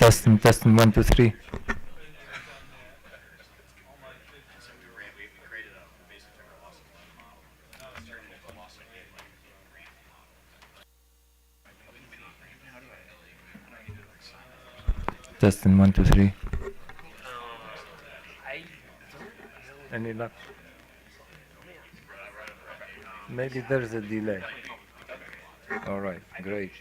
Testing, testing, one, two, three. Testing, one, two, three. Any luck? Maybe there's a delay. All right, great.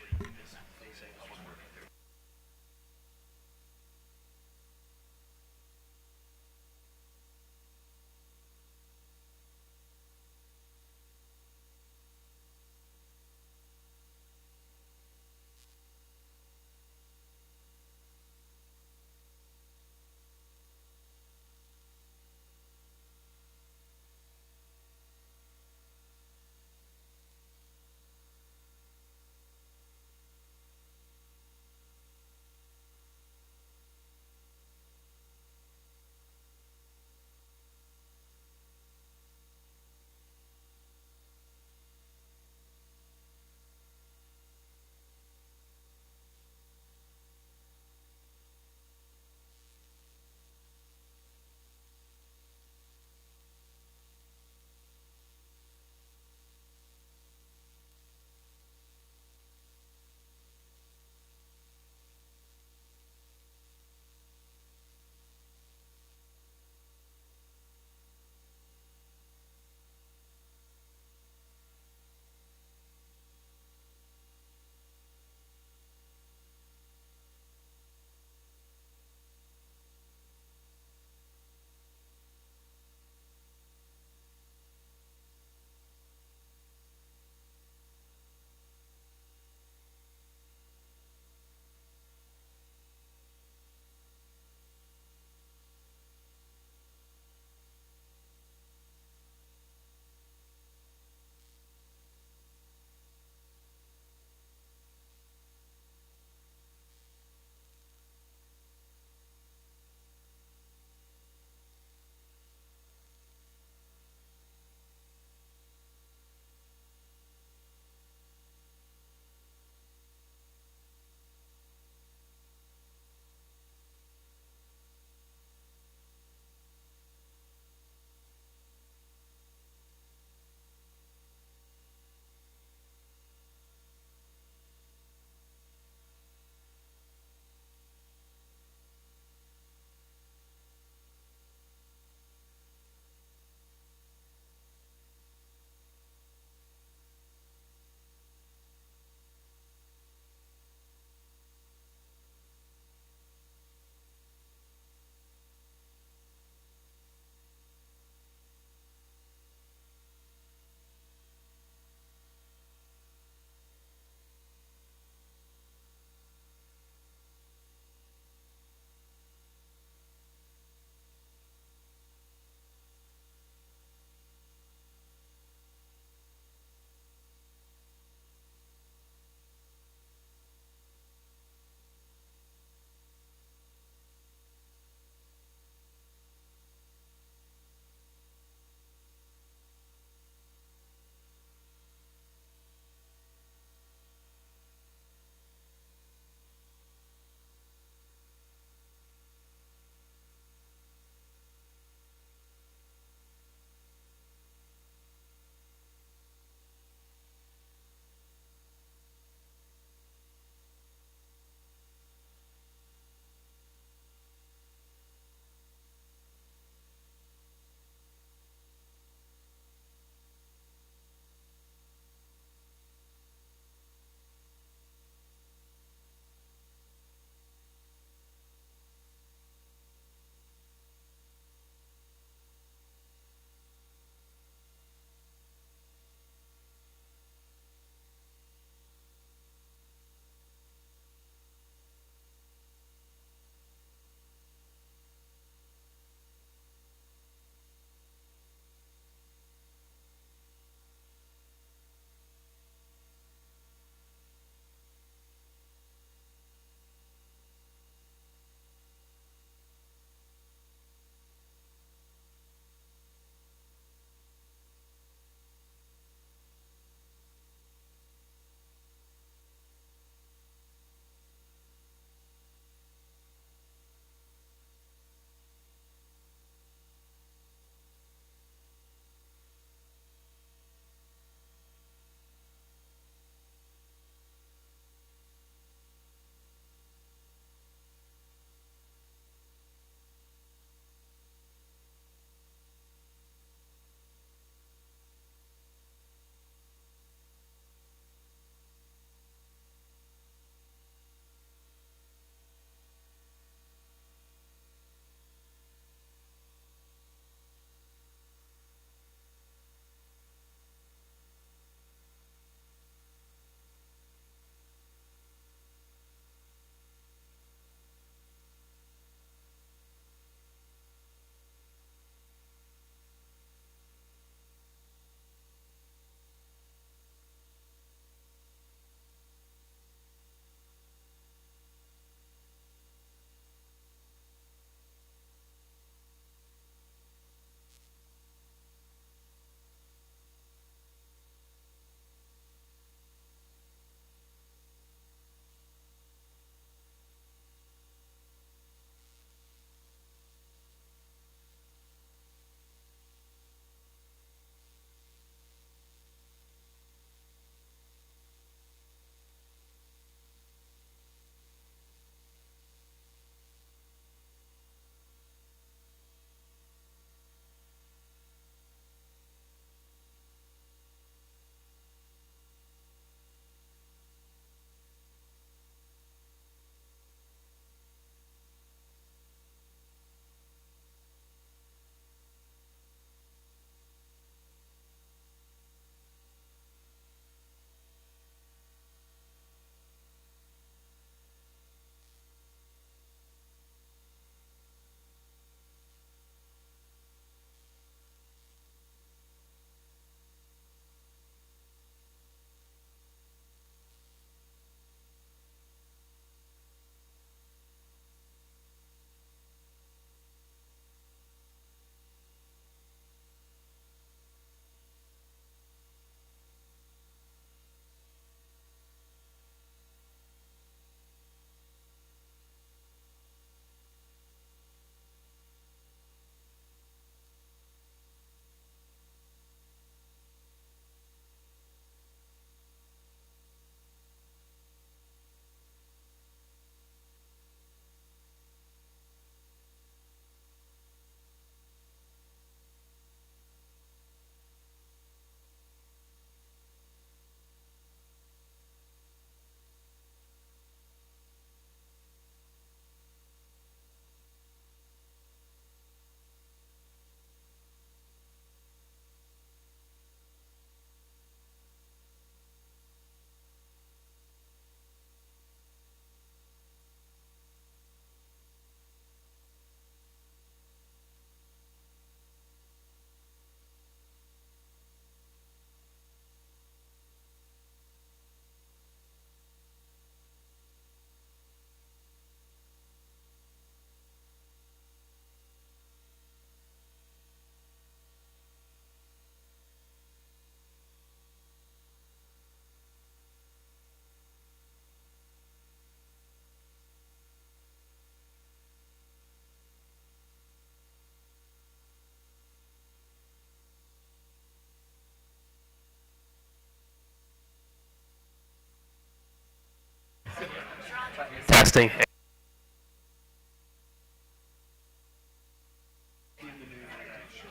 Testing.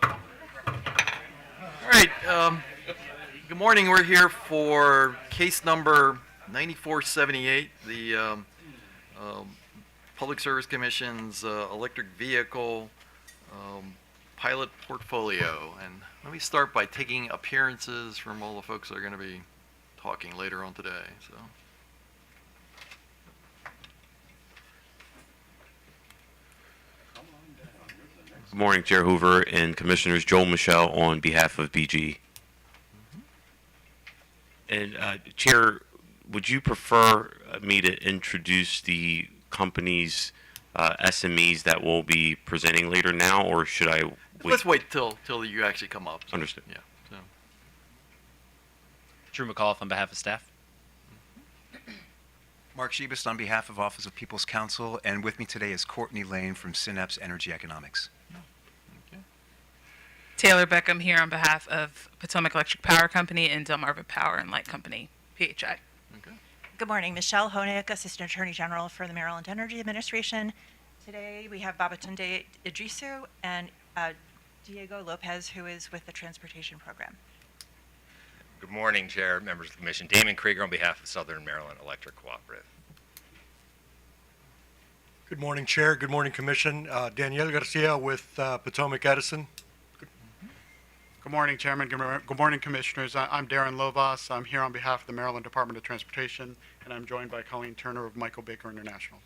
All right. Good morning. We're here for case number 9478, the Public Service Commission's electric vehicle pilot portfolio. And let me start by taking appearances from all the folks that are going to be talking later on today. So. Good morning, Chair Hoover and Commissioners. Joel Michelle on behalf of BG. And Chair, would you prefer me to introduce the company's SMEs that will be presenting later now, or should I wait? Let's wait till you actually come up. So, Understood. Yeah. So. Drew McAuliffe on behalf of staff. Mark Shebist on behalf of Office of People's Counsel, and with me today is Courtney Lane from Synapse Energy Economics. Taylor Beckham here on behalf of Potomac Electric Power Company and Delmarva Power and Light Company, PHI. Okay. Good morning. Michelle Honig, Assistant Attorney General for the Maryland Energy Administration. Today we have Babatunde Idrisu and Diego Lopez, who is with the Transportation Program. Good morning, Chair, members of the Commission. Damon Krieger on behalf of Southern Maryland Electric Cooperative. Good morning, Chair. Good morning, Commission. Daniel Garcia with Potomac Edison. Good morning, Chairman. Good morning, Commissioners. I'm Darren Lovas. I'm here on behalf of the Maryland Department of Transportation, and I'm joined by Colleen Turner of Michael Baker International.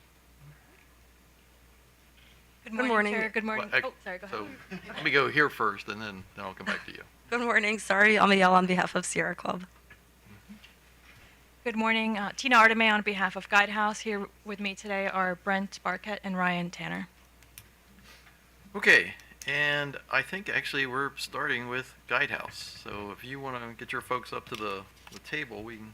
Good morning, Chair. Good morning. Well, Sorry, go ahead. So let me go here first, and then I'll come back to you. Good morning. Sorry, Amiel on behalf of Sierra Club. Good morning. Tina Arteme on behalf of Guidehouse. Here with me today are Brent Barkett and Ryan Tanner. Okay. And I think actually we're starting with Guidehouse. So if you want to get your folks up to the table, we can.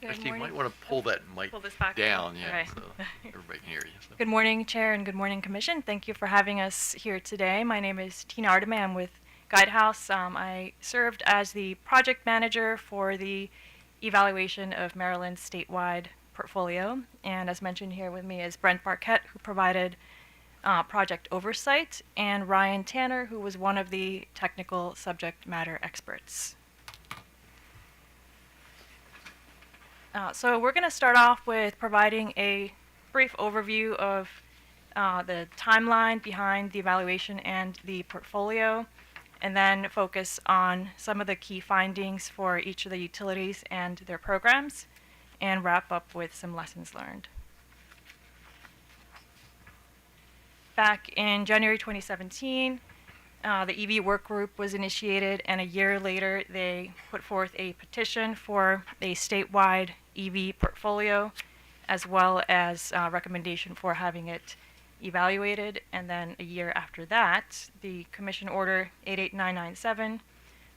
Actually, you might want to pull that mic Pull this back down, up. yeah, Right. so everybody can hear you. So. Good morning, Chair, and good morning, Commission. Thank you for having us here today. My name is Tina Arteme. I'm with Guidehouse. I served as the project manager for the evaluation of Maryland's statewide portfolio. And as mentioned here with me is Brent Barkett, who provided project oversight, and Ryan Tanner, who was one of the technical subject matter experts. So we're going to start off with providing a brief overview of the timeline behind the evaluation and the portfolio, and then focus on some of the key findings for each of the utilities and their programs, and wrap up with some lessons learned. Back in January 2017, the EV work group was initiated, and a year later they put forth a petition for a statewide EV portfolio, as well as recommendation for having it evaluated. And then a year after that, the Commission Order 88997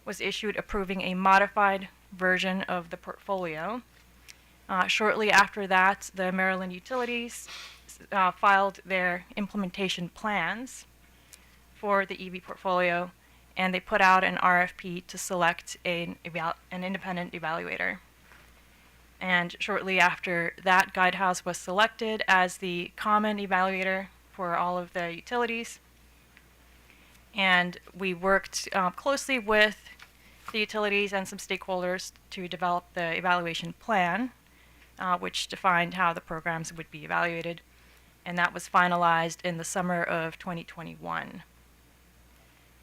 was issued approving a modified version of the portfolio. Shortly after that, the Maryland utilities filed their implementation plans for the EV portfolio, and they put out an RFP to select an independent evaluator. And shortly after that, Guidehouse was selected as the common evaluator for all of the utilities. And we worked closely with the utilities and some stakeholders to develop the evaluation plan. which defined how the programs would be evaluated, and that was finalized in the summer of 2021.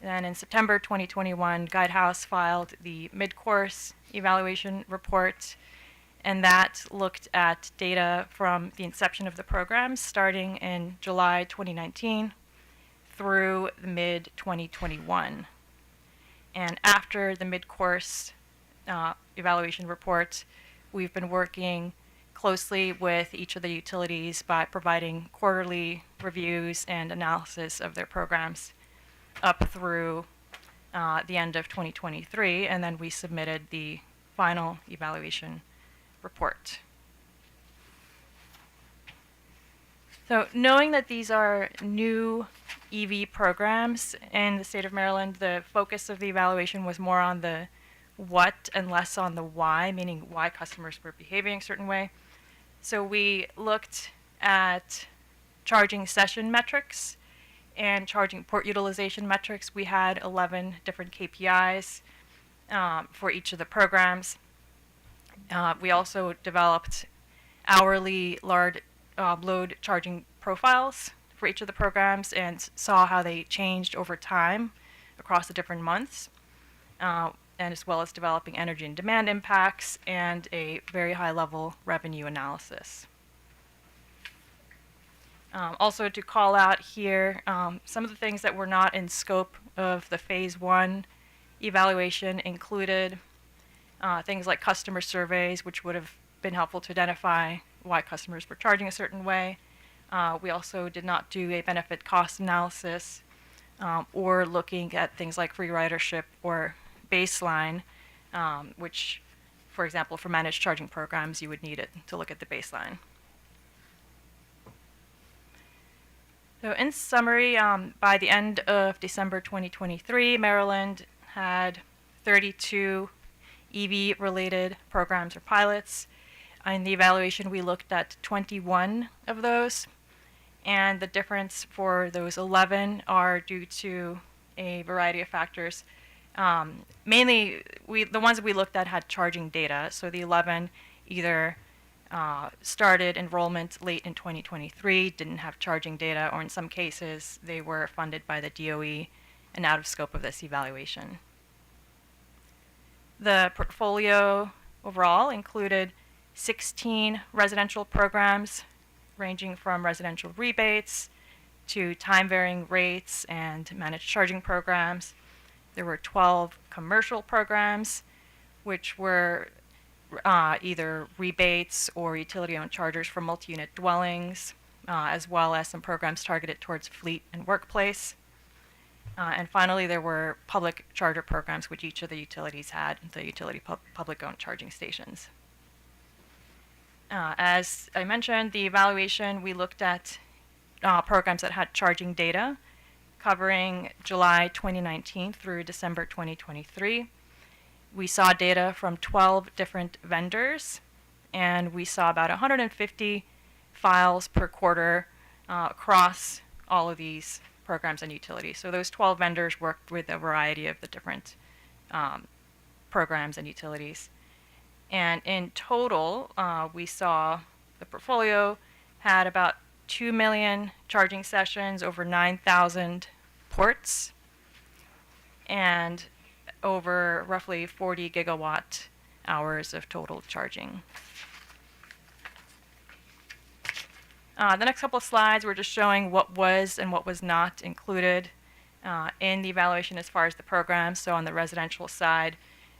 Then in September 2021, Guidehouse filed the mid-course evaluation report, and that looked at data from the inception of the programs starting in July 2019 through mid-2021. And after the mid-course evaluation report, we've been working closely with each of the utilities by providing quarterly reviews and analysis of their programs up through the end of 2023, and then we submitted the final evaluation report. So knowing that these are new EV programs in the state of Maryland, the focus of the evaluation was more on the what and less on the why, meaning why customers were behaving a certain way. So we looked at charging session metrics and charging port utilization metrics. We had 11 different KPIs for each of the programs. We also developed hourly load charging profiles for each of the programs and saw how they changed over time across the different months, and as well as developing energy and demand impacts and a very high level revenue analysis. Also to call out here, some of the things that were not in scope of the phase 1 evaluation included things like customer surveys, which would have been helpful to identify why customers were charging a certain way. We also did not do a benefit cost analysis or looking at things like free ridership or baseline, which, for example, for managed charging programs, you would need it to look at the baseline. So in summary, by the end of December 2023, Maryland had 32 EV-related programs or pilots. In the evaluation, we looked at 21 of those, and the difference for those 11 are due to a variety of factors. Mainly, the ones that we looked at had charging data, so the 11 either started enrollment late in 2023, didn't have charging data, or in some cases, they were funded by the DOE and out of scope of this evaluation. The portfolio overall included 16 residential programs, ranging from residential rebates to time-varying rates and managed charging programs. There were 12 commercial programs, which were either rebates or utility-owned chargers for multi-unit dwellings, as well as some programs targeted towards fleet and workplace. And finally, there were public charger programs, which each of the utilities had, the utility public-owned charging stations. As I mentioned, the evaluation, we looked at programs that had charging data covering July 2019 through December 2023. We saw data from 12 different vendors, and we saw about 150 files per quarter across all of these programs and utilities. So those 12 vendors worked with a variety of the different programs and utilities. And in total, we saw the portfolio had about 2 million charging sessions, over 9,000 ports, and over roughly 40 gigawatt hours of total charging. The next couple of slides, we're just showing what was and what was not included in the evaluation as far as the programs. So on the residential side,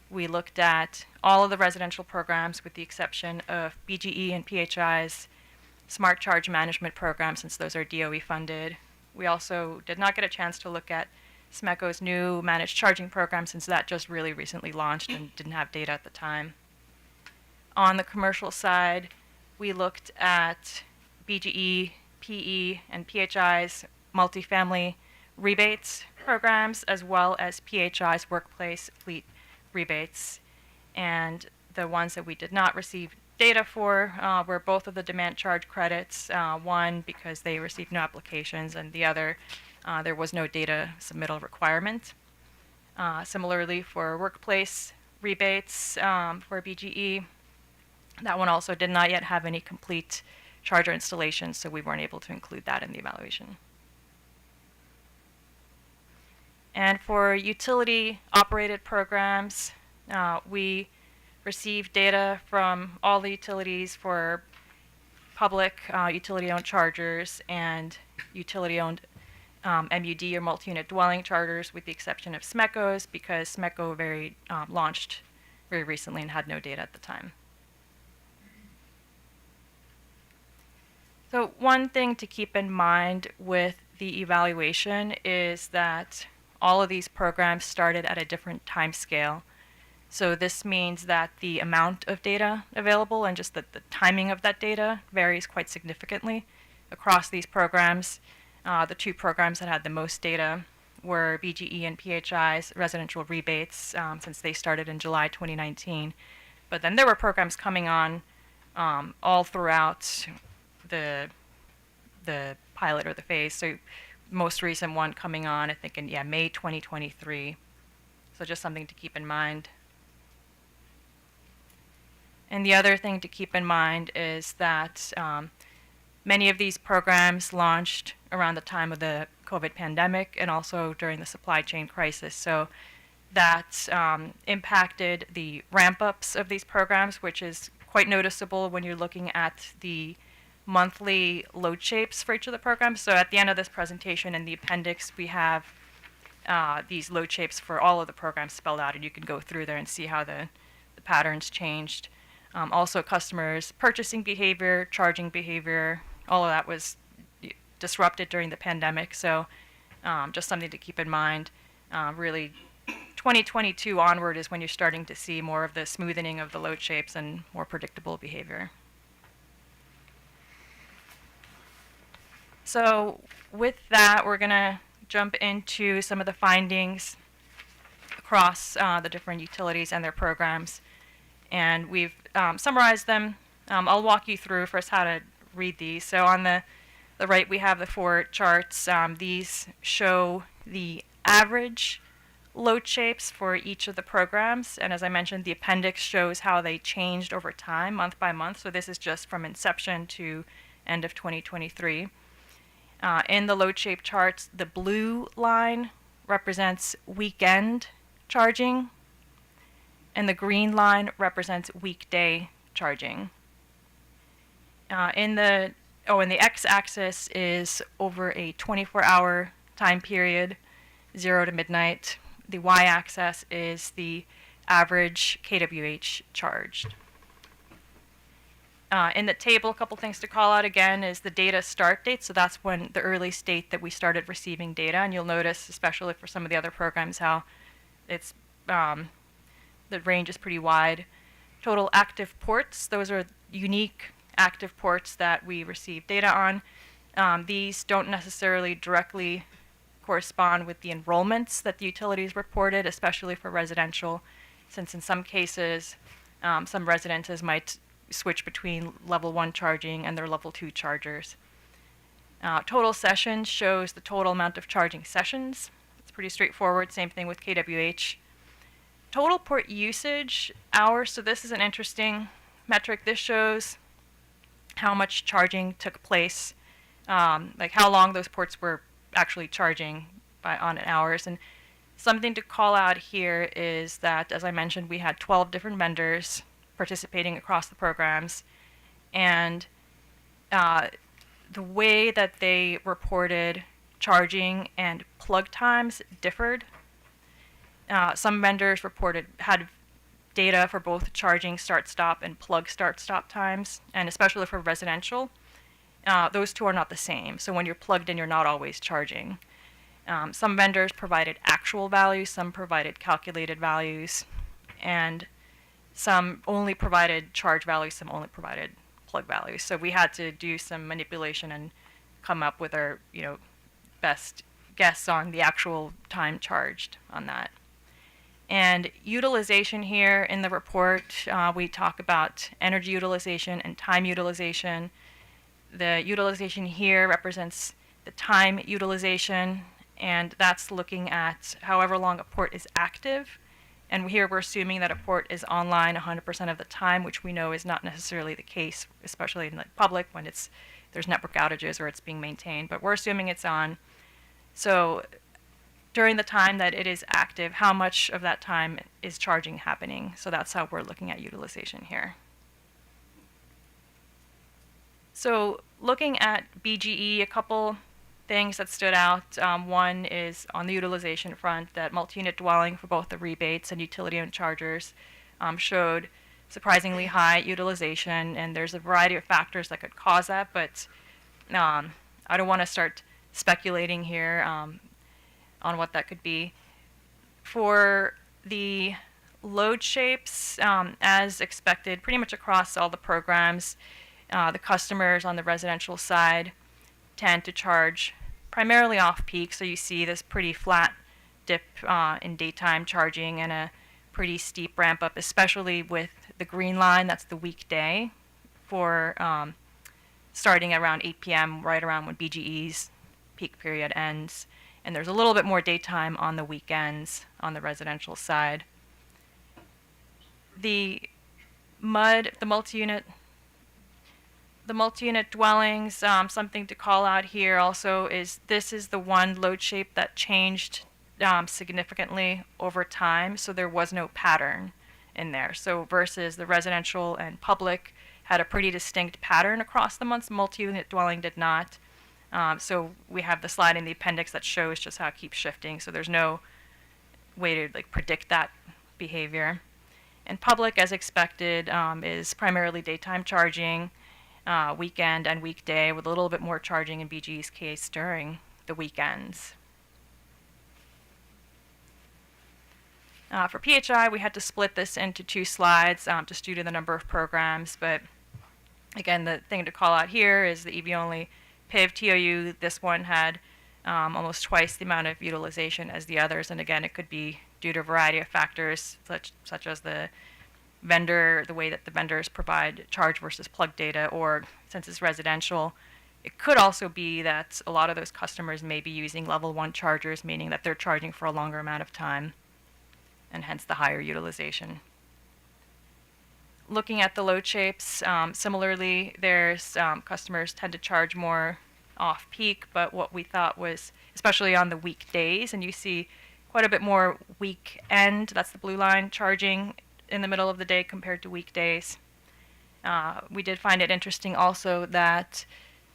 we looked at all of the residential programs with the exception of BGE and PHI's smart charge management program, since those are DOE funded. We also did not get a chance to look at SMECO's new managed charging program, since that just really recently launched and didn't have data at the time. On the commercial side, we looked at BGE, PE, and PHI's multifamily rebates programs, as well as PHI's workplace fleet rebates. And the ones that we did not receive data for were both of the demand charge credits, one because they received no applications, and the other there was no data submittal requirement. Similarly, for workplace rebates for BGE, That one also did not yet have any complete charger installations, so we weren't able to include that in the evaluation. And for utility operated programs, we received data from all the utilities for public utility owned chargers and utility owned MUD or multi-unit dwelling chargers, with the exception of SMECO's, because SMECO launched very recently and had no data at the time. So one thing to keep in mind with the evaluation is that all of these programs started at a different time scale. So this means that the amount of data available and just the timing of that data varies quite significantly across these programs. The two programs that had the most data were BGE and PHI's residential rebates, since they started in July 2019. But then there were programs coming on all throughout the pilot or the phase. So most recent one coming on, I think in May 2023. So just something to keep in mind. And the other thing to keep in mind is that many of these programs launched around the time of the COVID pandemic and also during the supply chain crisis. So that impacted the ramp-ups of these programs, which is quite noticeable when you're looking at the monthly load shapes for each of the programs. So at the end of this presentation in the appendix, we have these load shapes for all of the programs spelled out, and you can go through there and see how the patterns changed. Also, customers' purchasing behavior, charging behavior, all of that was disrupted during the pandemic. So just something to keep in mind. Really, 2022 onward is when you're starting to see more of the smoothing of the load shapes and more predictable behavior. So with that, we're going to jump into some of the findings across the different utilities and their programs. And we've summarized them. I'll walk you through first how to read these. So on the right, we have the four charts. These show the average load shapes for each of the programs. And as I mentioned, the appendix shows how they changed over time, month by month. So this is just from inception to end of 2023. In the load shape charts, the blue line represents weekend charging, and the green line represents weekday charging. And the x-axis is over a 24-hour time period, 0 to midnight. The y-axis is the average kWh charged. In the table, a couple things to call out again is the data start date. So that's when the early state that we started receiving data. And you'll notice, especially for some of the other programs, how it's the range is pretty wide. Total active ports, those are unique active ports that we receive data on. These don't necessarily directly correspond with the enrollments that the utilities reported, especially for residential, since in some cases, some residences might switch between level 1 charging and their level 2 chargers. Total sessions shows the total amount of charging sessions. It's pretty straightforward, same thing with kWh. Total port usage hours, so this is an interesting metric. This shows how much charging took place, like how long those ports were actually charging on hours. And something to call out here is that, as I mentioned, we had 12 different vendors participating across the programs, and the way that they reported charging and plug times differed. Some vendors had data for both charging start-stop and plug start-stop times, and especially for residential, those two are not the same. So when you're plugged in, you're not always charging. Some vendors provided actual values, some provided calculated values, and some only provided charge values, some only provided plug values. So we had to do some manipulation and come up with our best guess on the actual time charged on that. And utilization here in the report, we talk about energy utilization and time utilization. The utilization here represents the time utilization, and that's looking at however long a port is active And here we're assuming that a port is online 100% of the time, which we know is not necessarily the case, especially in the public when there's network outages or it's being maintained. But we're assuming it's on. So during the time that it is active, how much of that time is charging happening? So that's how we're looking at utilization here. So looking at BGE, a couple things that stood out. One is on the utilization front, that multi-unit dwelling for both the rebates and utility-owned chargers showed surprisingly high utilization, and there's a variety of factors that could cause that, but I don't want to start speculating here on what that could be. For the load shapes, as expected, pretty much across all the programs, the customers on the residential side tend to charge primarily off-peak, so you see this pretty flat dip in daytime charging and a pretty steep ramp up, especially with the green line, that's the weekday, for starting around 8 p.m., right around when BGE's peak period ends. And there's a little bit more daytime on the weekends on the residential side. The multi-unit dwellings, something to call out here also is this is the one load shape that changed significantly over time, so there was no pattern in there. So versus the residential and public had a pretty distinct pattern across the months, multi-unit dwelling did not. So we have the slide in the appendix that shows just how it keeps shifting, so there's no way to predict that behavior. And public, as expected, is primarily daytime charging, weekend and weekday, with a little bit more charging in BGE's case during the weekends. For PHI, we had to split this into two slides just due to the number of programs, but again, the thing to call out here is the EV-only PIV TOU. This one had almost twice the amount of utilization as the others, and again, it could be due to a variety of factors, such as the vendor, the way that the vendors provide charge versus plug data, or since it's residential, it could also be that a lot of those customers may be using level 1 chargers, meaning that they're charging for a longer amount of time, and hence the higher utilization. Looking at the load shapes, similarly, there's customers tend to charge more off-peak, but what we thought was, especially on the weekdays, and you see quite a bit more weekend, that's the blue line, charging in the middle of the day compared to weekdays. We did find it interesting also that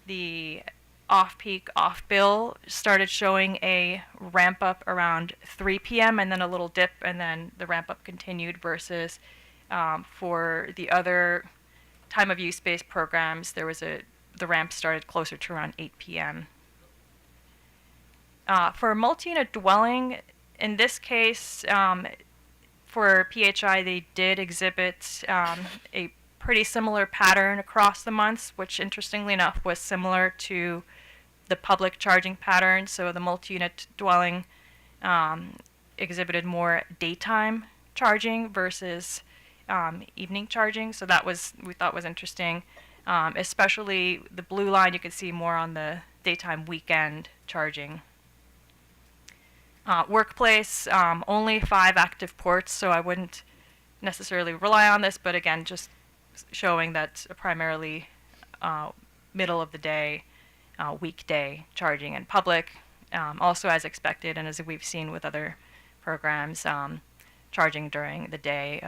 the off-peak, off-bill started showing a ramp-up around 3 p.m. and then a little dip, and then the ramp-up continued versus for the other time of use-based programs, the ramp started closer to around 8 p.m. For multi-unit dwelling, in this case, for PHI, they did exhibit a pretty similar pattern across the months, which interestingly enough was similar to the public charging pattern. So the multi-unit dwelling exhibited more daytime charging versus evening charging. So that we thought was interesting. Especially the blue line, you can see more on the daytime weekend charging. Workplace, only 5 active ports, so I wouldn't necessarily rely on this, but again, just showing that primarily middle of the day, weekday charging in public, also as expected, and as we've seen with other programs, charging during the day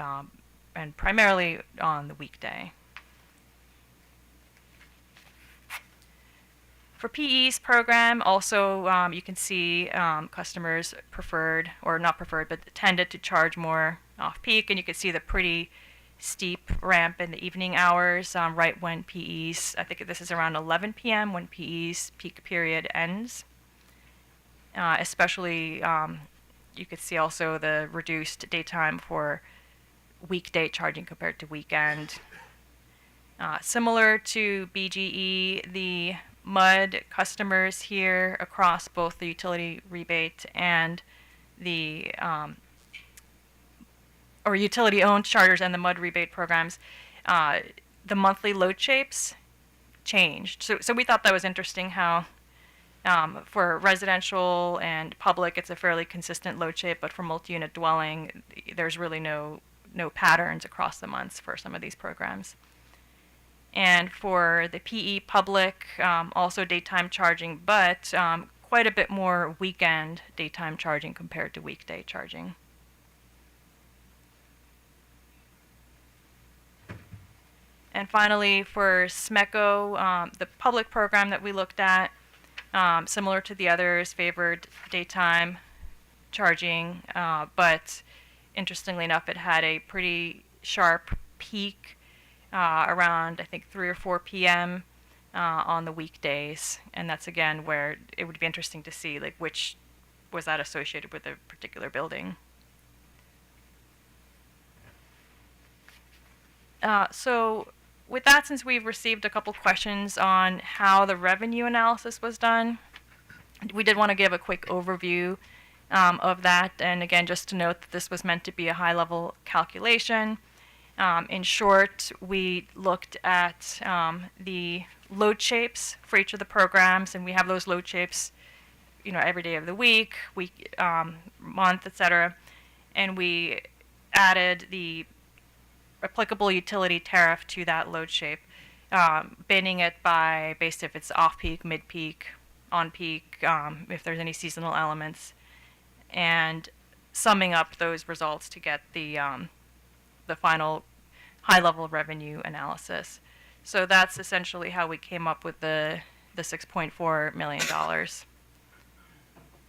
and primarily on the weekday. For PE's program, also you can see customers preferred, or not preferred, but tended to charge more off-peak, and you can see the pretty steep ramp in the evening hours, right when PE's, I think this is around 11 p.m. when PE's peak period ends. Especially, you could see also the reduced daytime for weekday charging compared to weekend. Similar to BGE, the MUD customers here across both the utility rebate and the or utility-owned charters and the MUD rebate programs, the monthly load shapes changed. So we thought that was interesting how For residential and public, it's a fairly consistent load shape, but for multi-unit dwelling, there's really no patterns across the months for some of these programs. And for the PE public, also daytime charging, but quite a bit more weekend daytime charging compared to weekday charging. And finally, for SMECO, the public program that we looked at, similar to the others, favored daytime charging, but interestingly enough, it had a pretty sharp peak around, I think, 3 or 4 p.m. On the weekdays. And that's, again, where it would be interesting to see, like, which was that associated with a particular building. So with that, since we've received a couple questions on how the revenue analysis was done, we did want to give a quick overview of that. And again, just to note that this was meant to be a high-level calculation. In short, we looked at the load shapes for each of the programs, and we have those load shapes, every day of the week, month, etc. And we added the applicable utility tariff to that load shape, binning it by based if it's off-peak, mid-peak, on-peak, if there's any seasonal elements, and summing up those results to get the final high-level revenue analysis. So that's essentially how we came up with the $6.4 million. So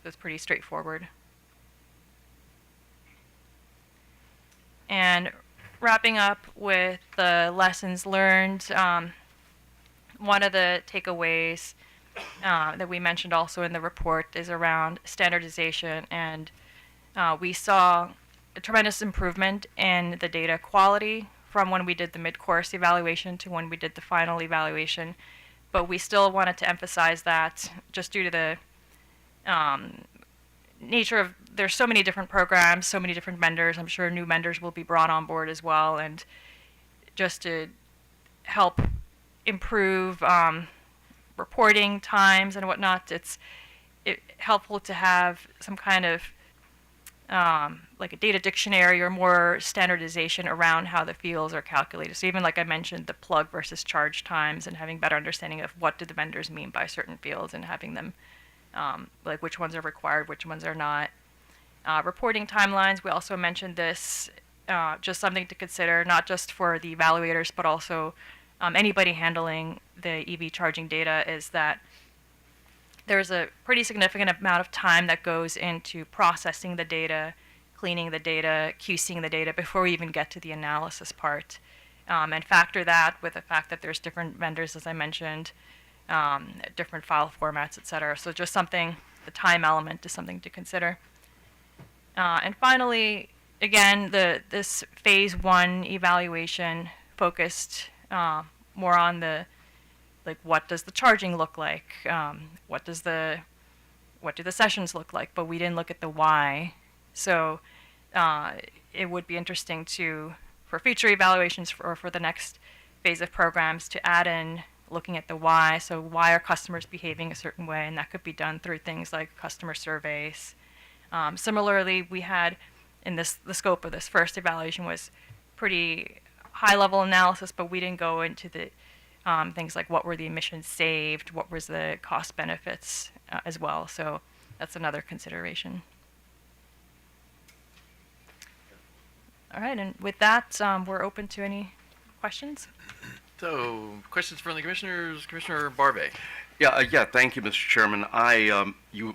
it's pretty straightforward. And wrapping up with the lessons learned, one of the takeaways that we mentioned also in the report is around standardization, and we saw a tremendous improvement in the data quality from when we did the mid-course evaluation to when we did the final evaluation, but we still wanted to emphasize that just due to the nature of, there's so many different programs, so many different vendors. I'm sure new vendors will be brought on board as well, and just to help improve reporting times and whatnot, it's helpful to have some kind of like a data dictionary or more standardization around how the fields are calculated. So even like I mentioned, the plug versus charge times, and having better understanding of what do the vendors mean by certain fields, and having them like which ones are required, which ones are not. Reporting timelines, we also mentioned this, just something to consider, not just for the evaluators, but also anybody handling the EV charging data, is that there's a pretty significant amount of time that goes into processing the data, cleaning the data, QCing the data before we even get to the analysis part. And factor that with the fact that there's different vendors, as I mentioned, different file formats, etc. So just something, the time element is something to consider. And finally, again, this phase 1 evaluation focused more on the, like, what does the charging look like? What do the sessions look like? But we didn't look at the why. So it would be interesting for future evaluations or for the next phase of programs to add in looking at the why. So why are customers behaving a certain way? And that could be done through things like customer surveys. Similarly, we had the scope of this first evaluation was pretty high-level analysis, but we didn't go into the things like what were the emissions saved, what was the cost benefits as well. So that's another consideration. All right, and with that, we're open to any questions. So, questions from the commissioners? Commissioner Barbe. Yeah. Thank you, Mr. Chairman. You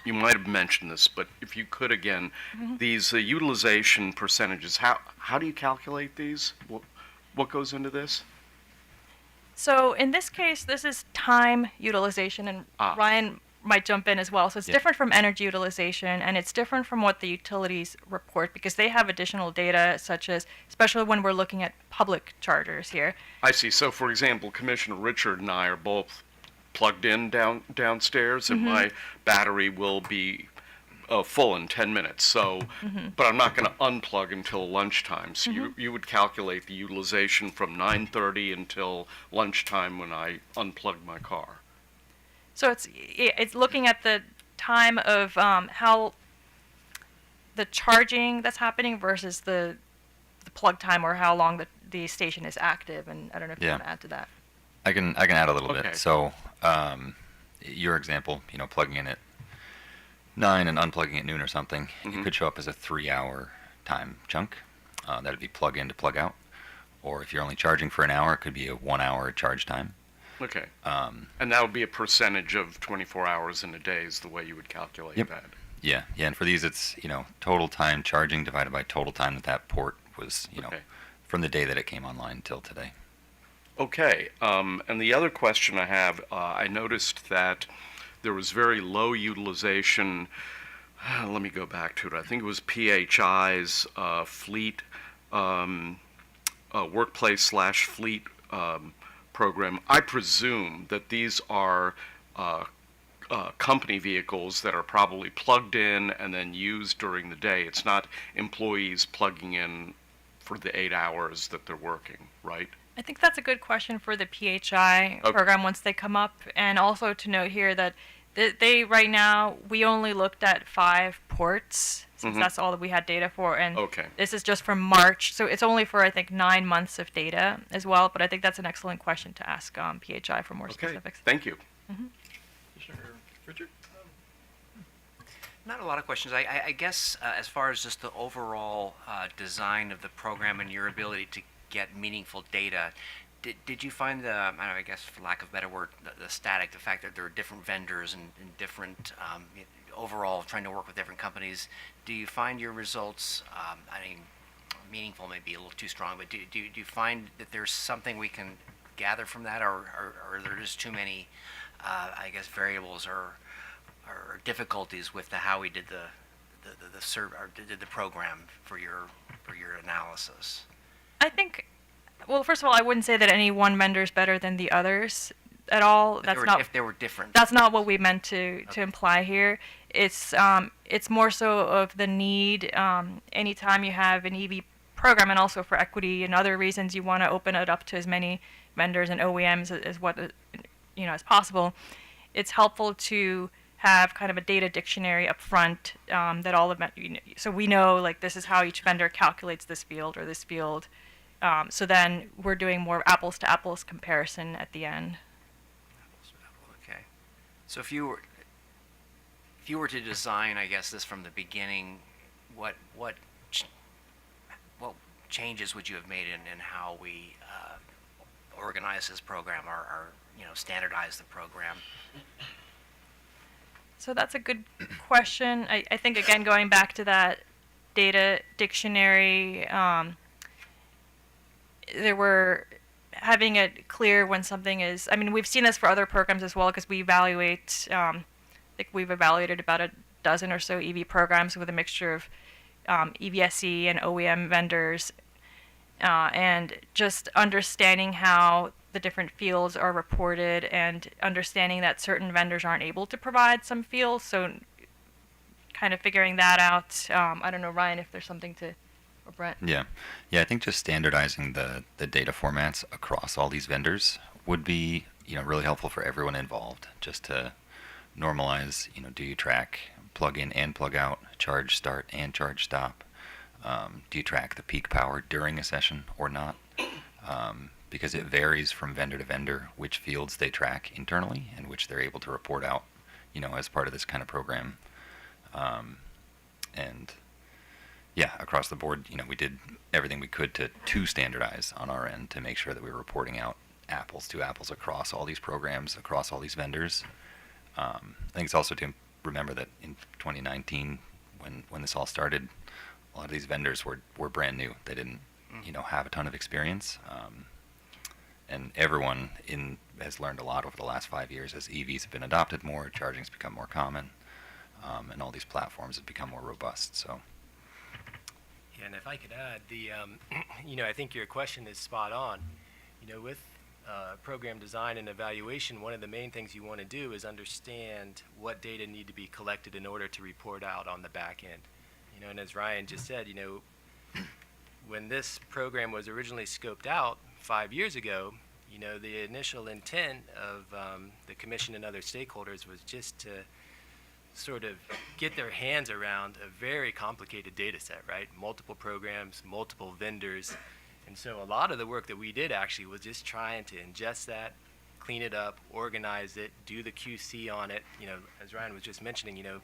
might have mentioned this, but if you could again, these utilization percentages. How do you calculate these? What goes into this? So in this case, this is time utilization, and Ryan might jump in as well. So it's different from energy utilization, and it's different from what the utilities report, because they have additional data, such as, especially when we're looking at public chargers here. I see. So, for example, Commissioner Richard and I are both plugged in downstairs, and my battery will be full in 10 minutes. So, but I'm not going to unplug until lunchtime. So you would calculate the utilization from 9:30 until lunchtime when I unplug my car. So it's looking at the time of how the charging that's happening versus the plug time, or how long the station is active. And I don't know if you Yeah. want to add to that. I can add a little Okay. bit. So, your example, plugging in at 9 and unplugging at noon or something, it could show up as a 3-hour time chunk. That'd be plug in to plug out. Or if you're only charging for an hour, it could be a 1-hour charge time. Okay. And that would be a percentage of 24 hours in a day is the way you would calculate Yep. that. Yeah, and for these, it's total time charging divided by total time that port was, Okay. from the day that it came online till today. Okay, and the other question I have, I noticed that there was very low utilization. Let me go back to it. I think it was PHI's fleet, workplace/fleet program. I presume that these are company vehicles that are probably plugged in and then used during the day. It's not employees plugging in for the 8 hours that they're working, right? I think that's a good question for the PHI program once they come up. And also to note here that they right now, we only looked at 5 ports, since that's all that we had data for. And this is just from March. So it's only for, I think, 9 months of data as well. But I think that's an excellent question to ask PHI for more specifics. Thank you. Richard? Not a lot of questions. I guess as far as just the overall design of the program and your ability to get meaningful data, did you find the, I don't know, I guess for lack of a better word, the static, the fact that there are different vendors and different, overall trying to work with different companies, do you find your results, I mean, meaningful may be a little too strong, but do you find that there's something we can gather from that, or are there just too many, I guess, variables or difficulties with how we did did the program for your analysis? I think, well, first of all, I wouldn't say that any one vendor is better than the others at all. If they were different. That's not what we meant to imply here. It's more so of the need. Anytime you have an EV program, and also for equity and other reasons, you want to open it up to as many vendors and OEMs as possible. It's helpful to have kind of a data dictionary up front that all of so we know, like, this is how each vendor calculates this field or this field. So then we're doing more apples to apples comparison at the end. Okay. So if you were to design, I guess, this from the beginning, what changes would you have made in how we organize this program, or standardize the program? So that's a good question. I think, again, going back to that data dictionary, there were having it clear when something is, I mean, we've seen this for other programs as well, because we evaluate, I think we've evaluated about a dozen or so EV programs with a mixture of EVSE and OEM vendors, and just understanding how the different fields are reported, and understanding that certain vendors aren't able to provide some fields, so kind of figuring that out. I don't know, Ryan, if there's something to, or Brent. Yeah, I think just standardizing the data formats across all these vendors would be really helpful for everyone involved, just to normalize, do you track plug in and plug out, charge start and charge stop? Do you track the peak power during a session or not? Because it varies from vendor to vendor which fields they track internally and which they're able to report out, as part of this kind of program. And yeah, across the board, we did everything we could to standardize on our end to make sure that we were reporting out apples to apples across all these programs, across all these vendors. I think it's also to remember that in 2019, when this all started, a lot of these vendors were brand new. They didn't, have a ton of experience. And everyone has learned a lot over the last 5 years as EVs have been adopted more, charging's become more common, and all these platforms have become more robust. So. Yeah, and if I could add, I think your question is spot on. With program design and evaluation, one of the main things you want to do is understand what data need to be collected in order to report out on the back end. And as Ryan just said, when this program was originally scoped out 5 years ago, You know, the initial intent of the commission and other stakeholders was just to sort of get their hands around a very complicated data set, right? Multiple programs, multiple vendors. And so a lot of the work that we did actually was just trying to ingest that, clean it up, organize it, do the QC on it. You know, as Ryan was just mentioning, you know,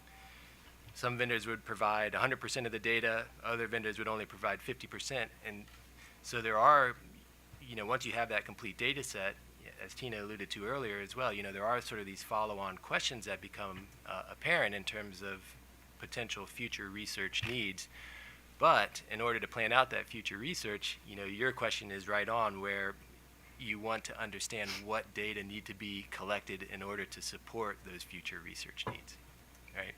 some vendors would provide 100% of the data, other vendors would only provide 50%. And so there are, you know, once you have that complete data set, as Tina alluded to earlier as well, you know, there are sort of these follow-on questions that become apparent in terms of potential future research needs. But in order to plan out that future research, you know, your question is right on, where you want to understand what data need to be collected in order to support those future research needs, right?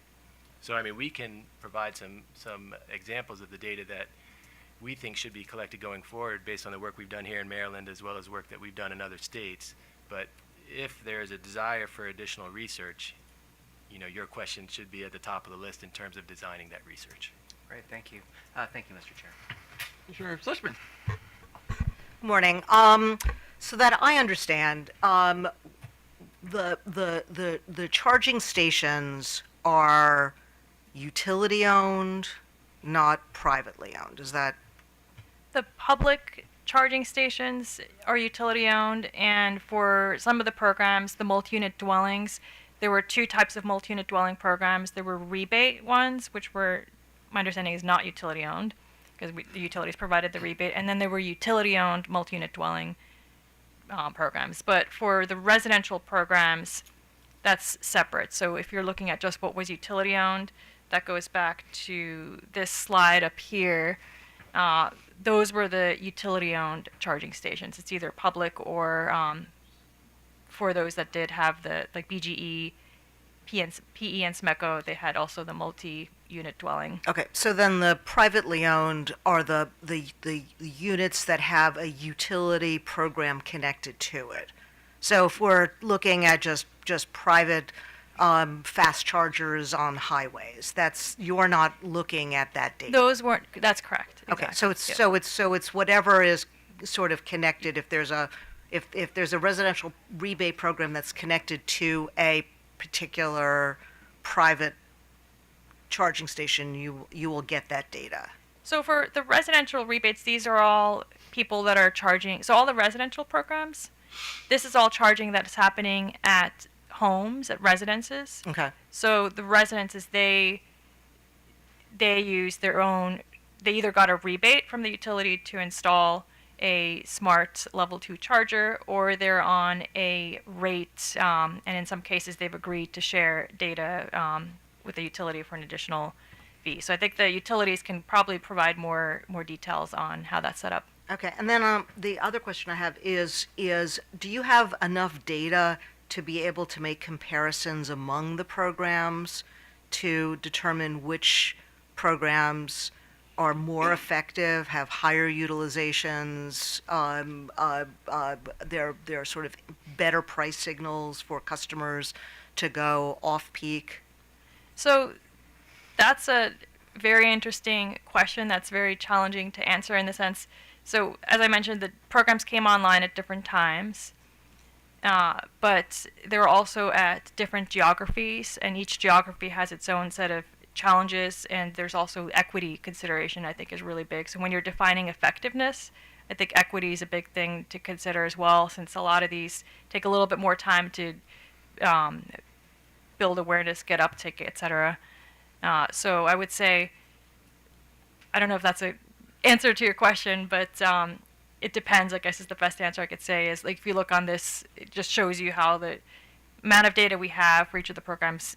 So, I mean, we can provide some examples of the data that we think should be collected going forward based on the work we've done here in Maryland as well as work that we've done in other states. But if there is a desire for additional research, you know, your question should be at the top of the list in terms of designing that research. Great, thank you. Thank you, Mr. Chair. Commissioner Fleischman. Morning. So that I understand, the charging stations are utility owned, not privately owned. Is that? The public charging stations are utility owned, and for some of the programs, the multi-unit dwellings, there were two types of multi-unit dwelling programs. There were rebate ones, which were, my understanding is not utility owned, because the utilities provided the rebate, and then there were utility owned multi-unit dwelling programs. But for the residential programs, that's separate. So if you're looking at just what was utility owned, that goes back to this slide up here. Those were the utility-owned charging stations. It's either public or for those that did have the, like BGE, PE, and SMECO, they had also the multi-unit dwelling. Okay, so then the privately owned are the units that have a utility program connected to it. So if we're looking at just private fast chargers on highways, you're not looking at that data. Those weren't. That's correct. Okay, Exactly. so Yep. it's whatever is sort of connected. If there's a residential rebate program that's connected to a particular private charging station, you will get that data. So for the residential rebates, these are all people that are charging. So all the residential programs, this is all charging that is happening at homes, at residences. Okay. So the residences, they use their own, they either got a rebate from the utility to install a smart level 2 charger, or they're on a rate, and in some cases they've agreed to share data with the utility for an additional fee. So I think the utilities can probably provide more details on how that's set up. Okay, and then the other question I have is do you have enough data to be able to make comparisons among the programs to determine which programs are more effective, have higher utilizations, they're sort of better price signals for customers to go off-peak? So that's a very interesting question that's very challenging to answer in the sense, so as I mentioned, the programs came online at different times. But they're also at different geographies, and each geography has its own set of challenges, and there's also equity consideration, I think, is really big. So when you're defining effectiveness, I think equity is a big thing to consider as well, since a lot of these take a little bit more time to build awareness, get uptake, etc. So I would say, I don't know if that's an answer to your question, but it depends, I guess, is the best answer I could say. Is like, if you look on this, it just shows you how the amount of data we have for each of the programs,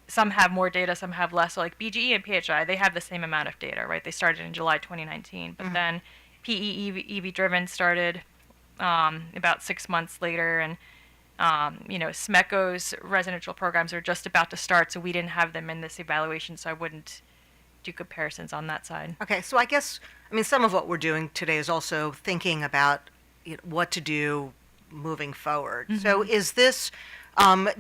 some have more data, some have less. So like BGE and PHI, they have the same amount of data, right? They started in July 2019, but then PE EV Driven started about 6 months later, and SMECO's residential programs are just about to start, so we didn't have them in this evaluation, so I wouldn't do comparisons on that side. Okay, so I guess, some of what we're doing today is also thinking about what to do moving forward. Mm-hmm. So is this,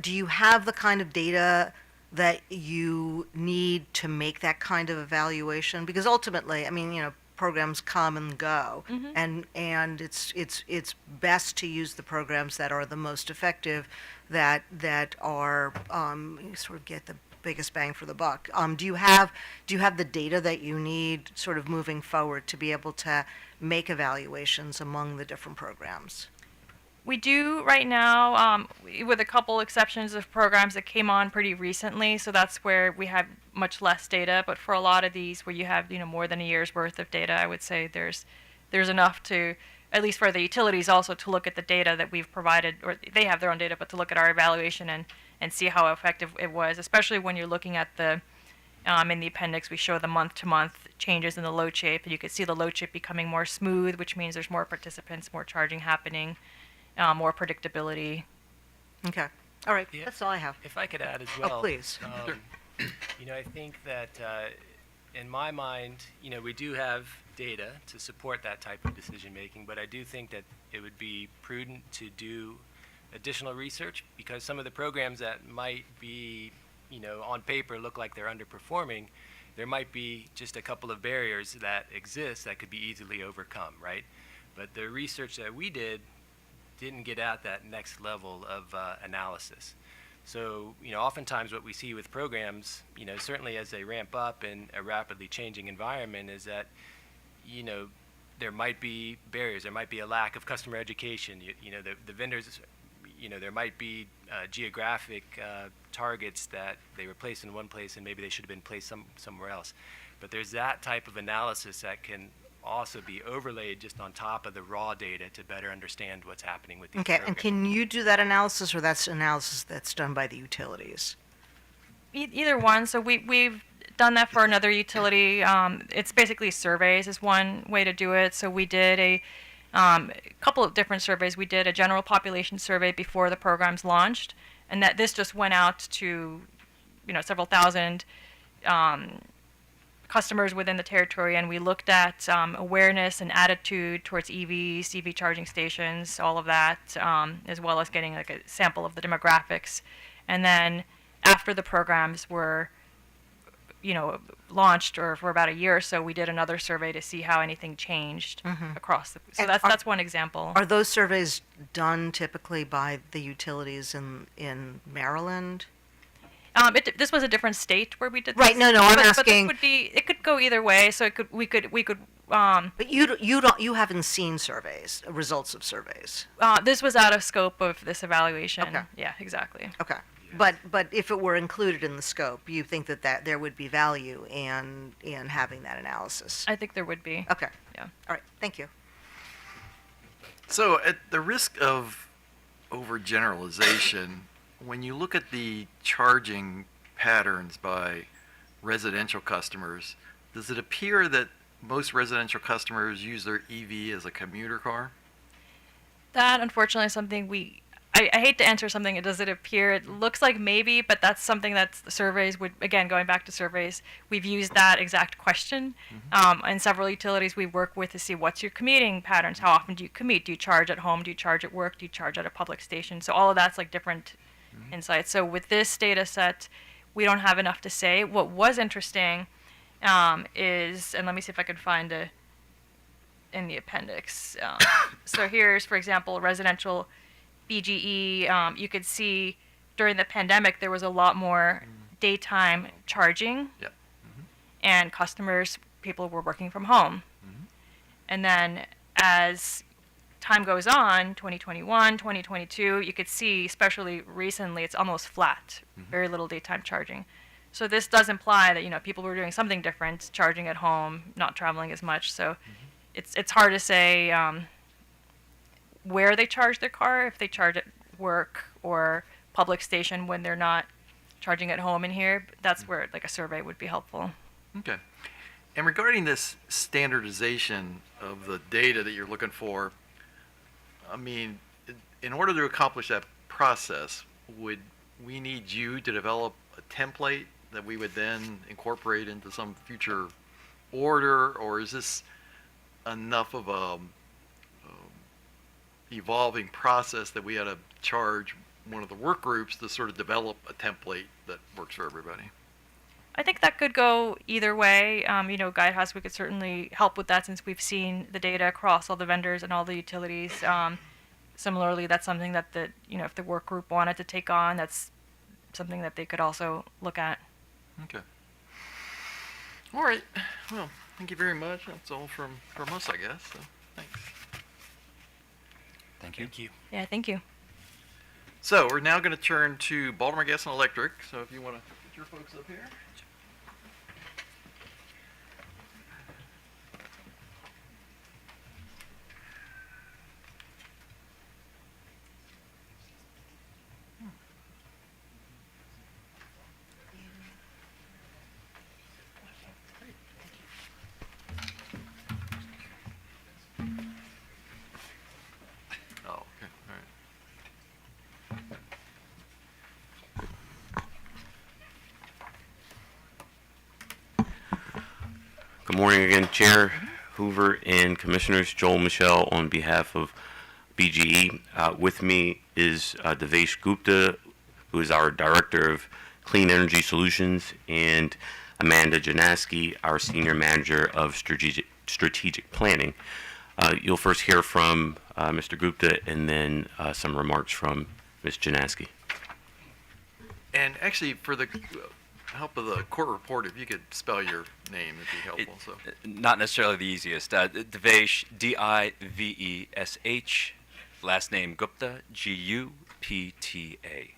do you have the kind of data that you need to make that kind of evaluation? Because ultimately, programs come and go, and it's best to use the programs that are the most effective, that are you sort of get the biggest bang for the buck. Do you have the data that you need sort of moving forward to be able to make evaluations among the different programs? We do right now, with a couple exceptions of programs that came on pretty recently, so that's where we have much less data. But for a lot of these where you have more than a year's worth of data, I would say there's enough to, at least for the utilities also, to look at the data that we've provided, or they have their own data, but to look at our evaluation and see how effective it was, especially when you're looking at the, in the appendix, we show the month-to-month changes in the load shape, and you can see the load shape becoming more smooth, which means there's more participants, more charging happening, more predictability. Okay. All right. Yeah. That's all I have. If I could add as well. Oh, please. I think that in my mind, we do have data to support that type of decision making, but I do think that it would be prudent to do additional research, because some of the programs that might be, on paper look like they're underperforming, there might be just a couple of barriers that exist that could be easily overcome, right? But the research that we didn't get at that next level of analysis. So, oftentimes what we see with programs, certainly as they ramp up in a rapidly changing environment, is that, there might be barriers. There might be a lack of customer education. The vendors, there might be geographic targets that they were placed in one place and maybe they should have been placed somewhere else. But there's that type of analysis that can also be overlaid just on top of the raw data to better understand what's happening with these Okay, and programs. can you do that analysis, or that's analysis that's done by the utilities? Either one. So we've done that for another utility. It's basically surveys is one way to do it. So we did a couple of different surveys. We did a general population survey before the programs launched, and that this just went out to several thousand customers within the territory, and we looked at awareness and attitude towards EVs, EV charging stations, all of that, as well as getting like a sample of the demographics. And then after the programs were launched, or for about a year or so, we did another survey to see how anything changed across the, so And that's one example. Are those surveys done typically by the utilities in Maryland? This was a different state where we did Right, this. no, I'm but asking- this would be, it could go either way, so we could But you haven't seen surveys, results of surveys. this was out of scope of this evaluation. Okay. Yeah, exactly. Okay. But if it were included in the scope, you think that there would be value in having that analysis? I think there would be. Okay. Yeah. All right. Thank you. So, at the risk of overgeneralization, when you look at the charging patterns by residential customers, does it appear that most residential customers use their EV as a commuter car? That, unfortunately, is something I hate to answer something. Does it appear? It looks like maybe, but that's something that the surveys would, again, going back to surveys, we've used that exact question. And several utilities we work with to see what's your commuting patterns. How often do you commute? Do you charge at home? Do you charge at work? Do you charge at a public station? So all of that's like different insights. So with this data set, we don't have enough to say. What was interesting is, and let me see if I can find it in the appendix. So here's, for example, residential BGE. You could see during the pandemic there was a lot more daytime charging, Yep. and people were working from home. And then as time goes on, 2021, 2022, you could see, especially recently, it's almost flat, very little daytime charging. So this does imply that people were doing something different, charging at home, not traveling as much. So it's hard to say where they charge their car, if they charge at work or public station when they're not charging at home in here. That's where like a survey would be helpful. Okay. And regarding this standardization of the data that you're looking for, I mean, in order to accomplish that process, would we need you to develop a template that we would then incorporate into some future order, or is this enough of a evolving process that we ought to charge one of the work groups to sort of develop a template that works for everybody? I think that could go either way. Guidehouse, we could certainly help with that since we've seen the data across all the vendors and all the utilities. Similarly, that's something that if the work group wanted to take on, that's something that they could also look at. Okay. All right. Well, thank you very much. That's all from us, I guess. So, thanks. Thank you. Thank you. Yeah, thank you. So we're now going to turn to Baltimore Gas and Electric. So if you want to get your folks up here. Oh, okay. All right. Good morning again, Chair Hoover and Commissioners. Joel Michelle on behalf of BGE. With me is Devesh Gupta, who is our Director of Clean Energy Solutions, and Amanda Janaski, our Senior Manager of Strategic Planning. You'll first hear from Mr. Gupta and then some remarks from Ms. Janaski. And actually, for the help of the court report, if you could spell your name, it'd be helpful. Not necessarily the easiest. Devesh, D-I-V-E-S-H, last name Gupta, G-U-P-T-A.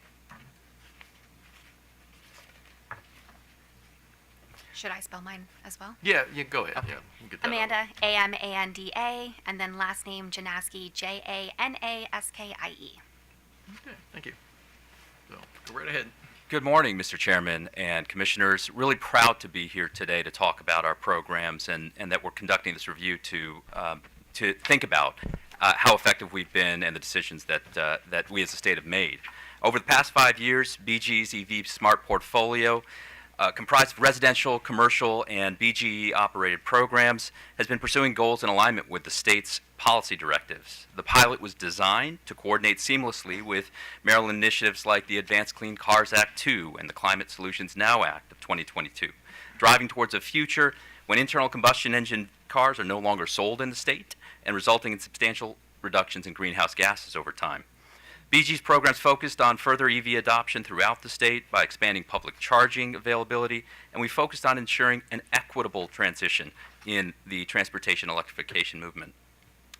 Should I spell mine as well? Yeah, go ahead. Yeah, you can get that Amanda, A-M-A-N-D-A, and then last name Janaski, J-A-N-A-S-K-I-E. Okay, thank you. So, go right ahead. Good morning, Mr. Chairman and Commissioners. Really proud to be here today to talk about our programs and that we're conducting this review to think about how effective we've been and the decisions that we as a state have made. Over the past 5 years, BGE's EV Smart portfolio, comprised of residential, commercial, and BGE-operated programs, has been pursuing goals in alignment with the state's policy directives. The pilot was designed to coordinate seamlessly with Maryland initiatives like the Advanced Clean Cars Act 2 and the Climate Solutions Now Act of 2022, driving towards a future when internal combustion engine cars are no longer sold in the state and resulting in substantial reductions in greenhouse gases over time. BG's programs focused on further EV adoption throughout the state by expanding public charging availability, and we focused on ensuring an equitable transition in the transportation electrification movement.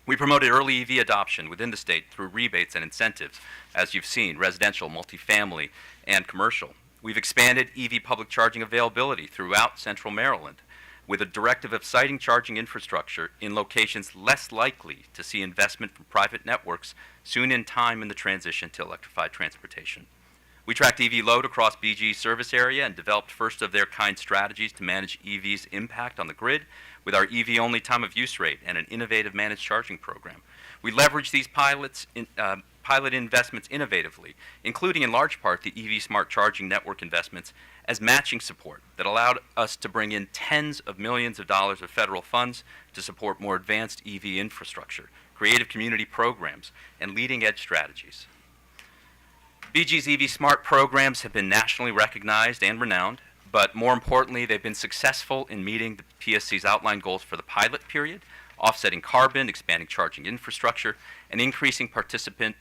We promoted early EV adoption within the state through rebates and incentives, as you've seen, residential, multifamily, and commercial. We've expanded EV public charging availability throughout central Maryland, with a directive of siting charging infrastructure in locations less likely to see investment from private networks soon in time in the transition to electrified transportation. We tracked EV load across BGE's service area and developed first-of-their-kind strategies to manage EV's impact on the grid with our EV-only time-of-use rate and an innovative managed charging program. We leveraged these pilot investments innovatively, including in large part the EV Smart Charging Network investments as matching support that allowed us to bring in tens of millions of dollars of federal funds to support more advanced EV infrastructure, creative community programs, and leading-edge strategies. BG's EV Smart programs have been nationally recognized and renowned, but more importantly, they've been successful in meeting the PSC's outlined goals for the pilot period, offsetting carbon, expanding charging infrastructure, and increasing participant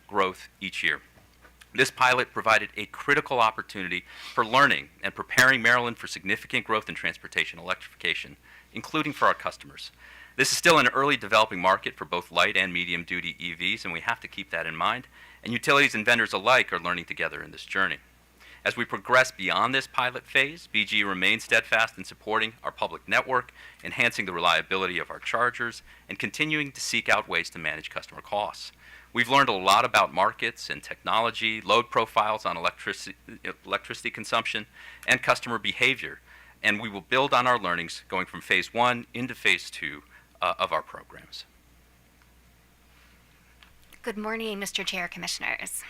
growth each year. This pilot provided a critical opportunity for learning and preparing Maryland for significant growth in transportation electrification, including for our customers. This is still an early developing market for both light and medium-duty EVs, and we have to keep that in mind, and utilities and vendors alike are learning together in this journey. As we progress beyond this pilot phase, BGE remains steadfast in supporting our public network, enhancing the reliability of our chargers, and continuing to seek out ways to manage customer costs. We've learned a lot about markets and technology, load profiles on electricity consumption, and customer behavior, and we will build on our learnings going from phase 1 into phase 2 of our programs. Good morning, Mr. Chair, Commissioners.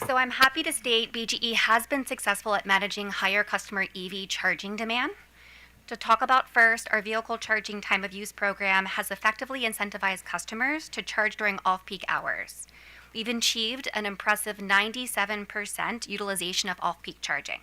So I'm happy to state BGE has been successful at managing higher customer EV charging demand. To talk about first, our vehicle charging time of use program has effectively incentivized customers to charge during off-peak hours. We've achieved an impressive 97% utilization of off-peak charging.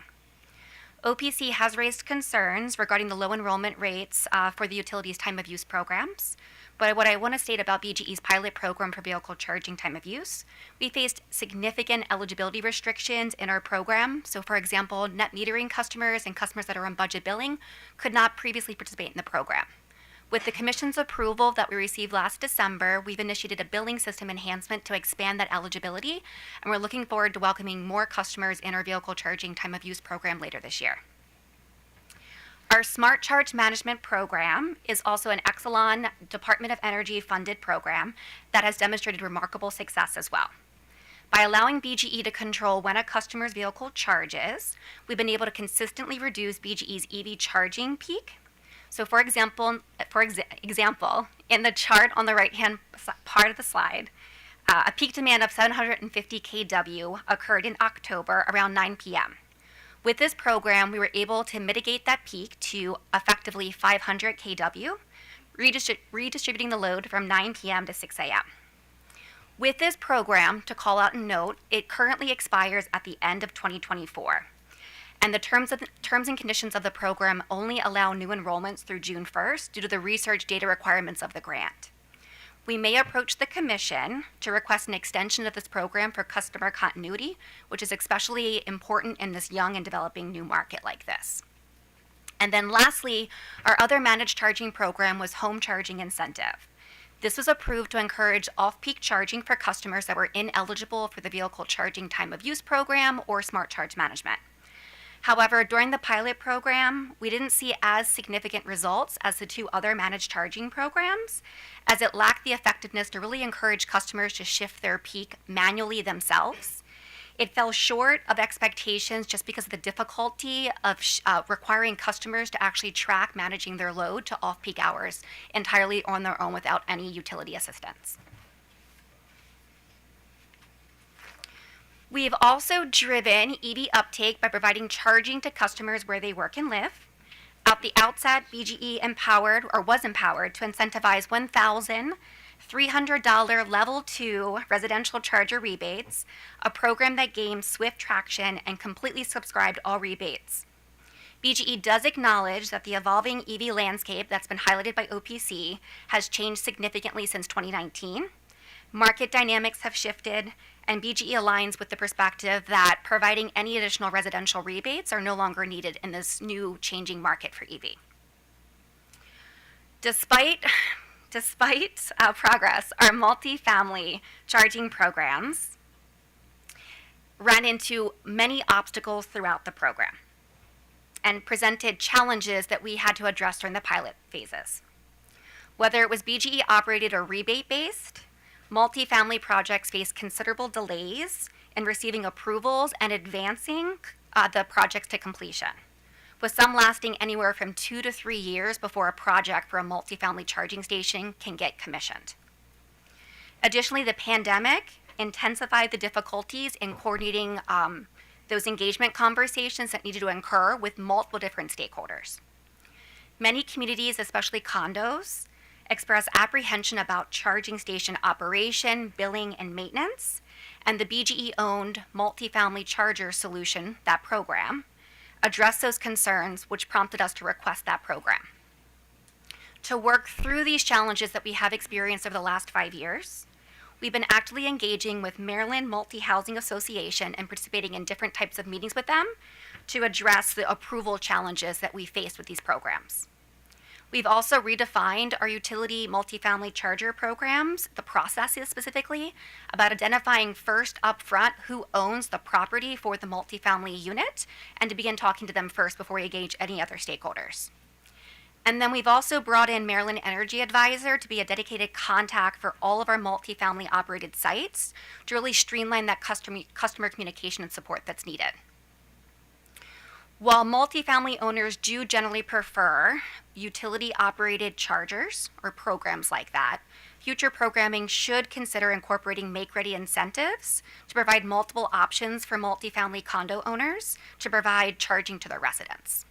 OPC has raised concerns regarding the low enrollment rates for the utilities time of use programs. But what I want to state about BGE's pilot program for vehicle charging time of use, we faced significant eligibility restrictions in our program. So for example, net metering customers and customers that are on budget billing could not previously participate in the program. With the Commission's approval that we received last December, we've initiated a billing system enhancement to expand that eligibility, and we're looking forward to welcoming more customers in our vehicle charging time of use program later this year. Our Smart Charge Management Program is also an Exelon Department of Energy funded program that has demonstrated remarkable success as well. By allowing BGE to control when a customer's vehicle charges, we've been able to consistently reduce BGE's EV charging peak. So for example, in the chart on the right-hand part of the slide, a peak demand of 750 kW occurred in October around 9 p.m. With this program, we were able to mitigate that peak to effectively 500 kW, redistributing the load from 9 p.m. to 6 a.m. With this program, to call out and note, it currently expires at the end of 2024. And the terms and conditions of the program only allow new enrollments through June 1st due to the research data requirements of the grant. We may approach the Commission to request an extension of this program for customer continuity, which is especially important in this young and developing new market like this. And then lastly, our other managed charging program was Home Charging Incentive. This was approved to encourage off-peak charging for customers that were ineligible for the Vehicle Charging Time of Use program or Smart Charge Management. However, during the pilot program, we didn't see as significant results as the two other managed charging programs, as it lacked the effectiveness to really encourage customers to shift their peak manually themselves. It fell short of expectations just because of the difficulty of requiring customers to actually track managing their load to off-peak hours entirely on their own without any utility assistance. We've also driven EV uptake by providing charging to customers where they work and live. At the outset, BGE was empowered to incentivize $1,300 level 2 residential charger rebates, a program that gained swift traction and completely subscribed all rebates. BGE does acknowledge that the evolving EV landscape that's been highlighted by OPC has changed significantly since 2019. Market dynamics have shifted, and BGE aligns with the perspective that providing any additional residential rebates are no longer needed in this new changing market for EV. Despite progress, our multi-family charging programs ran into many obstacles throughout the program and presented challenges that we had to address during the pilot phases. Whether it was BGE operated or rebate-based, multifamily projects face considerable delays in receiving approvals and advancing the projects to completion, with some lasting anywhere from 2 to 3 years before a project for a multifamily charging station can get commissioned. Additionally, the pandemic intensified the difficulties in coordinating those engagement conversations that needed to occur with multiple different stakeholders. Many communities, especially condos, express apprehension about charging station operation, billing, and maintenance, and the BGE-owned multifamily charger solution, that program, addressed those concerns, which prompted us to request that program. To work through these challenges that we have experienced over the last 5 years, we've been actively engaging with Maryland Multi-Housing Association and participating in different types of meetings with them to address the approval challenges that we faced with these programs. We've also redefined our utility multifamily charger programs, the processes specifically, about identifying first upfront who owns the property for the multifamily unit, and to begin talking to them first before we engage any other stakeholders. And then we've also brought in Maryland Energy Advisor to be a dedicated contact for all of our multifamily operated sites to really streamline that customer communication and support that's needed. While multifamily owners do generally prefer utility-operated chargers or programs like that, future programming should consider incorporating make-ready incentives to provide multiple options for multifamily condo owners to provide charging to their residents.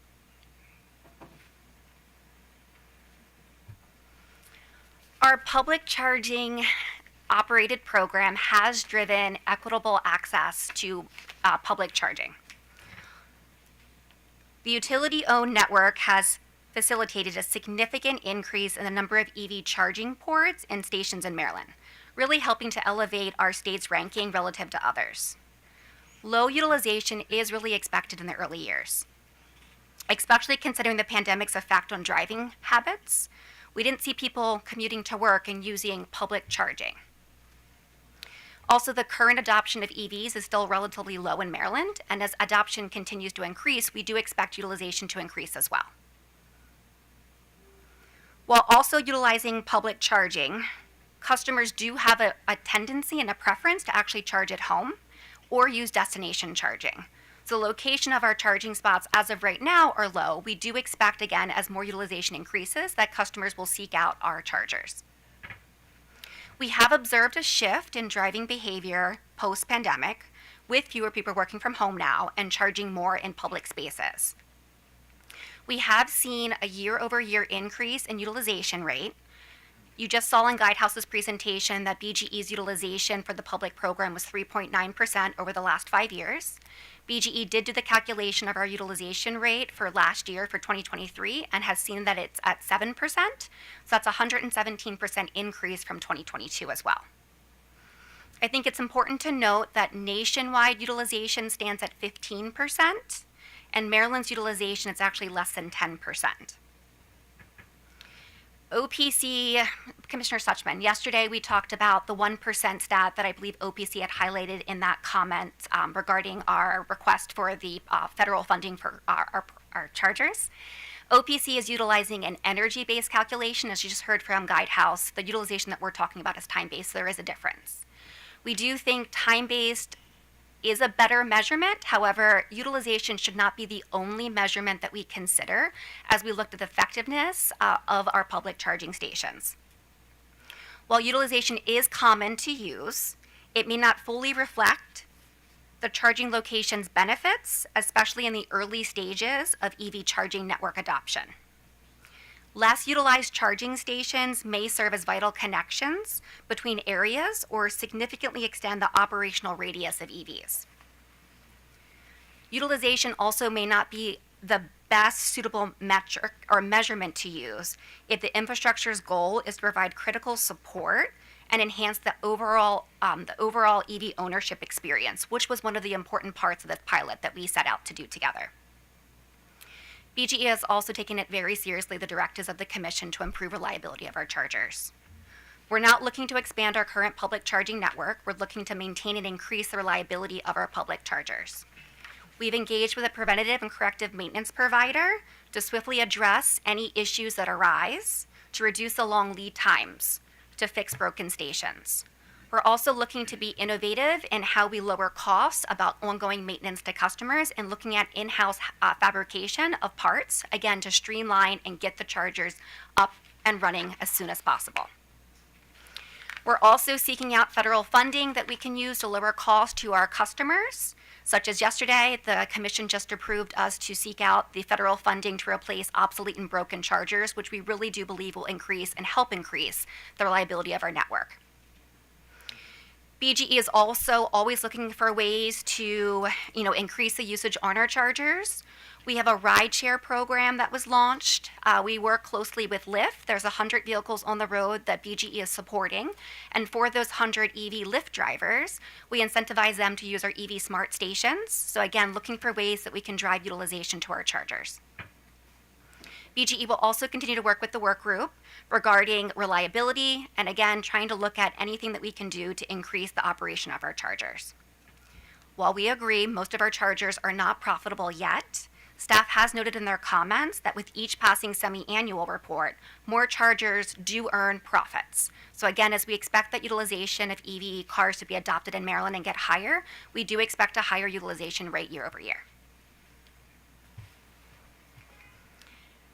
Our public charging operated program has driven equitable access to public charging. The utility-owned network has facilitated a significant increase in the number of EV charging ports and stations in Maryland, really helping to elevate our state's ranking relative to others. Low utilization is really expected in the early years, especially considering the pandemic's effect on driving habits. We didn't see people commuting to work and using public charging. Also, the current adoption of EVs is still relatively low in Maryland, and as adoption continues to increase, we do expect utilization to increase as well. While also utilizing public charging, customers do have a tendency and a preference to actually charge at home or use destination charging. So the location of our charging spots as of right now are low. We do expect, again, as more utilization increases, that customers will seek out our chargers. We have observed a shift in driving behavior post-pandemic, with fewer people working from home now and charging more in public spaces. We have seen a year-over-year increase in utilization rate. You just saw in Guidehouse's presentation that BGE's utilization for the public program was 3.9% over the last 5 years. BGE did do the calculation of our utilization rate for last year, for 2023, and has seen that it's at 7%. So that's a 117% increase from 2022 as well. I think it's important to note that nationwide utilization stands at 15%, and Maryland's utilization is actually less than 10%. OPC, Commissioner Suchman, yesterday we talked about the 1% stat that I believe OPC had highlighted in that comment regarding our request for the federal funding for our chargers. OPC is utilizing an energy-based calculation. As you just heard from Guidehouse, the utilization that we're talking about is time-based, so there is a difference. We do think time-based is a better measurement. However, utilization should not be the only measurement that we consider as we look at the effectiveness of our public charging stations. While utilization is common to use, it may not fully reflect the charging location's benefits, especially in the early stages of EV charging network adoption. Less utilized charging stations may serve as vital connections between areas or significantly extend the operational radius of EVs. Utilization also may not be the best suitable metric or measurement to use if the infrastructure's goal is to provide critical support and enhance the overall EV ownership experience, which was one of the important parts of this pilot that we set out to do together. BGE has also taken it very seriously, the directives of the Commission, to improve reliability of our chargers. We're not looking to expand our current public charging network. We're looking to maintain and increase the reliability of our public chargers. We've engaged with a preventative and corrective maintenance provider to swiftly address any issues that arise to reduce the long lead times to fix broken stations. We're also looking to be innovative in how we lower costs about ongoing maintenance to customers and looking at in-house fabrication of parts, again, to streamline and get the chargers up and running as soon as possible. We're also seeking out federal funding that we can use to lower costs to our customers, such as yesterday, the Commission just approved us to seek out the federal funding to replace obsolete and broken chargers, which we really do believe will increase and help increase the reliability of our network. BGE is also always looking for ways to, increase the usage on our chargers. We have a rideshare program that was launched. We work closely with Lyft. There's 100 vehicles on the road that BGE is supporting. And for those 100 EV Lyft drivers, we incentivize them to use our EV Smart stations. So again, looking for ways that we can drive utilization to our chargers. BGE will also continue to work with the work group regarding reliability and, again, trying to look at anything that we can do to increase the operation of our chargers. While we agree most of our chargers are not profitable yet, staff has noted in their comments that with each passing semi-annual report, more chargers do earn profits. So again, as we expect that utilization of EV cars to be adopted in Maryland and get higher, we do expect a higher utilization rate year over year.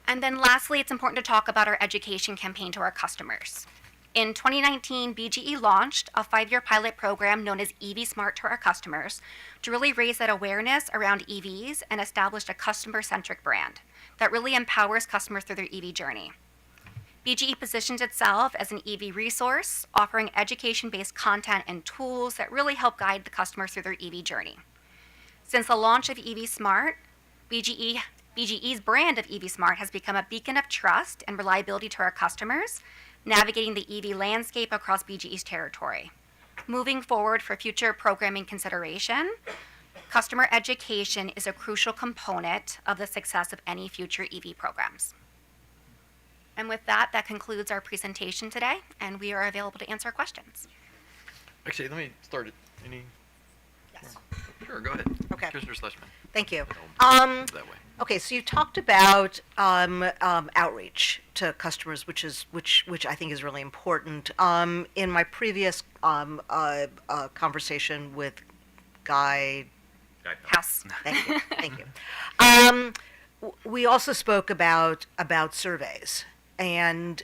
And then lastly, it's important to talk about our education campaign to our customers. In 2019, BGE launched a 5-year pilot program known as EV Smart to our customers to really raise that awareness around EVs and establish a customer-centric brand that really empowers customers through their EV journey. BGE positions itself as an EV resource, offering education-based content and tools that really help guide the customers through their EV journey. Since the launch of EV Smart, BGE BGE's brand of EV Smart has become a beacon of trust and reliability to our customers, navigating the EV landscape across BGE's territory. Moving forward for future programming consideration, customer education is a crucial component of the success of any future EV programs. And with that, that concludes our presentation today, and we are available to answer questions. Actually, let me start it. Any? Yes. Sure, go ahead. Okay. Commissioner Schlesman. Thank you. That way. Okay, so you talked about outreach to customers, which I think is really important. In my previous conversation with Guy House, thank you, thank you. We also spoke about surveys. And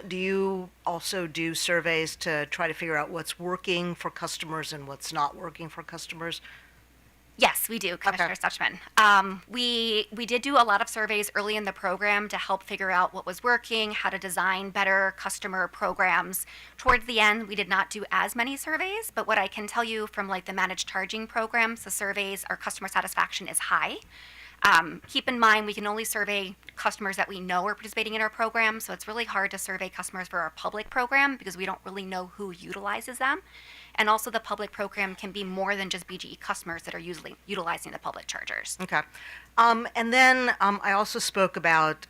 do you also do surveys to try to figure out what's working for customers and what's not working for customers? Yes, we do, Commissioner Suchman. We did do a lot of surveys early in the program to help figure out what was working, how to design better customer programs. Towards the end, we did not do as many surveys, but what I can tell you from like the managed charging programs, the surveys, our customer satisfaction is high. Keep in mind, we can only survey customers that we know are participating in our program, so it's really hard to survey customers for our public program because we don't really know who utilizes them. And also the public program can be more than just BGE customers that are usually utilizing the public chargers. Okay. And then I also spoke about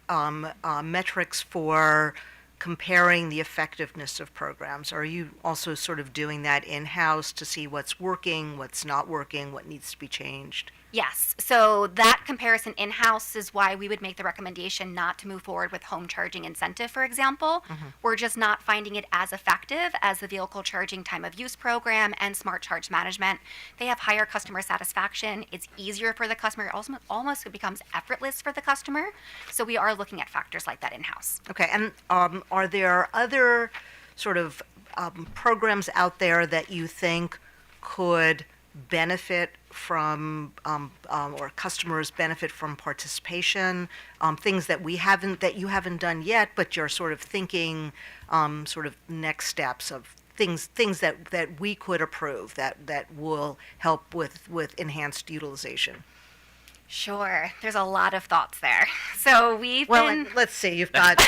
metrics for comparing the effectiveness of programs. Are you also sort of doing that in-house to see what's working, what's not working, what needs to be changed? Yes, so that comparison in-house is why we would make the recommendation not to move forward with home charging incentive, for example. We're just not finding it as effective as the vehicle charging time of use program and smart charge management. They have higher customer satisfaction. It's easier for the customer. Almost it becomes effortless for the customer. So we are looking at factors like that in-house. Okay, and are there other sort of programs out there that you think could benefit from or customers benefit from participation, things that you haven't done yet, but you're sort of thinking sort of next steps of things that we could approve that will help with enhanced utilization? Sure, there's a lot of thoughts there. So let's see, you've got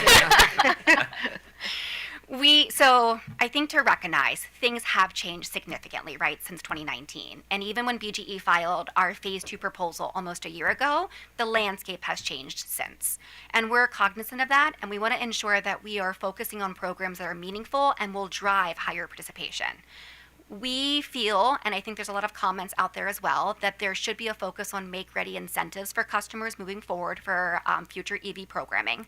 So I think to recognize things have changed significantly, right, since 2019. And even when BGE filed our phase 2 proposal almost a year ago, the landscape has changed since. And we're cognizant of that, and we want to ensure that we are focusing on programs that are meaningful and will drive higher participation. We feel, and I think there's a lot of comments out there as well, that there should be a focus on make-ready incentives for customers moving forward for future EV programming.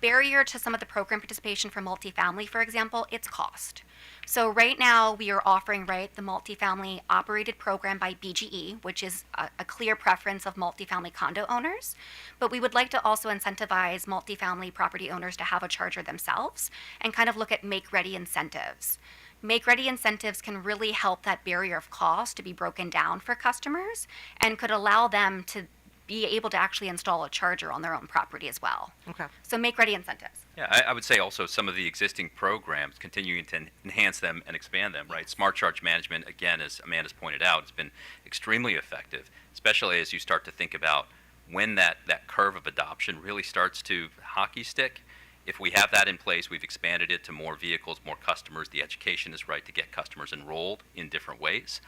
Barrier to some of the program participation for multifamily, for example, it's cost. So right now we are offering, right, the multifamily operated program by BGE, which is a clear preference of multifamily condo owners. But we would like to also incentivize multifamily property owners to have a charger themselves and kind of look at make-ready incentives. Make-ready incentives can really help that barrier of cost to be broken down for customers and could allow them to be able to actually install a charger on their own property as well. Okay. So make-ready incentives. Yeah, I would say also some of the existing programs, continuing to enhance them and expand them, right? Smart charge management, again, as Amanda's pointed out, has been extremely effective, especially as you start to think about when that curve of adoption really starts to hockey stick. If we have that in place, we've expanded it to more vehicles, more customers, the education is right to get customers enrolled in different ways,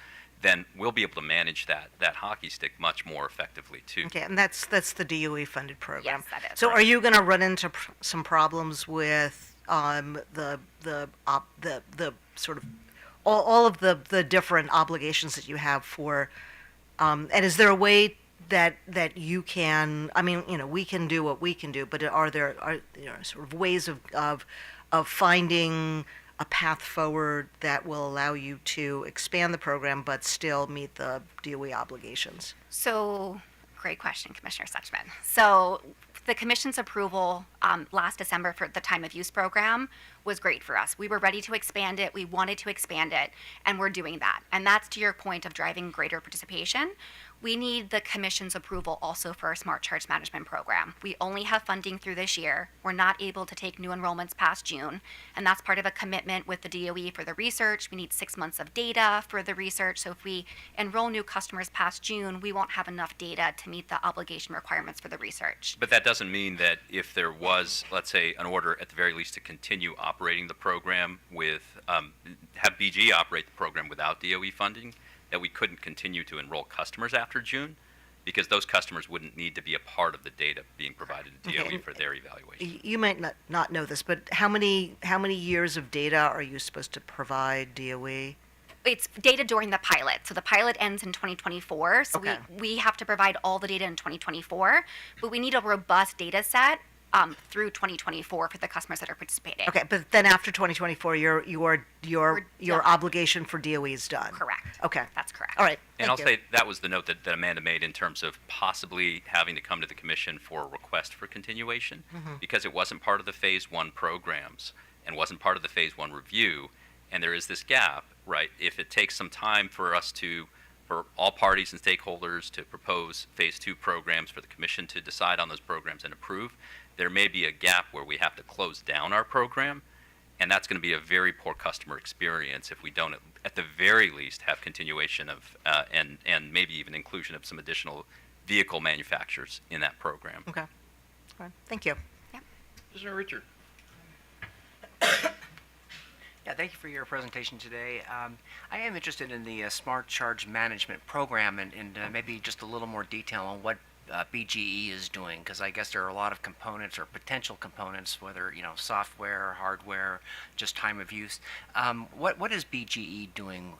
then we'll be able to manage that hockey stick much more effectively too. Okay, and that's the DOE funded program. Yes, that is. So, are you going to run into some problems with the sort of all of the different obligations that you have for? And is there a way that you can? I mean, we can do what we can do, but are there sort of ways of finding a path forward that will allow you to expand the program but still meet the DOE obligations? So, great question, Commissioner Suchman. So, the Commission's approval last December for the time of use program was great for us. We were ready to expand it, we wanted to expand it, and we're doing that. And that's to your point of driving greater participation. we need the Commission's approval also for our Smart Charge Management Program. We only have funding through this year. We're not able to take new enrollments past June, and that's part of a commitment with the DOE for the research. We need 6 months of data for the research, so if we enroll new customers past June, we won't have enough data to meet the obligation requirements for the research. But that doesn't mean that if there was, let's say, an order at the very least to continue operating the program with, have BGE operate the program without DOE funding, that we couldn't continue to enroll customers after June, because those customers wouldn't need to be a part of the data being provided to DOE Okay. for their evaluation. You might not know this, but how many years of data are you supposed to provide DOE? It's data during the pilot. So the pilot ends in 2024. So Okay. we have to provide all the data in 2024, but we need a robust data set through 2024 for the customers that are participating. Okay, but then after 2024, your obligation for DOE is done. Correct. Okay. That's correct. All right. And thank I'll you. say that was the note that Amanda made in terms of possibly having to come to the commission for a request for continuation, Mhm. because it wasn't part of the phase one programs and wasn't part of the phase one review, and there is this gap, right? If it takes some time for us for all parties and stakeholders to propose phase two programs for the commission to decide on those programs and approve, there may be a gap where we have to close down our program, and that's going to be a very poor customer experience if we don't, at the very least, have continuation of and maybe even inclusion of some additional vehicle manufacturers in that program. Okay. All right. Thank you. Mr. Richard. Yeah, thank you for your presentation today. I am interested in the Smart Charge Management Program and maybe just a little more detail on what BGE is doing, because I guess there are a lot of components or potential components, whether software, hardware, just time of use. What is BGE doing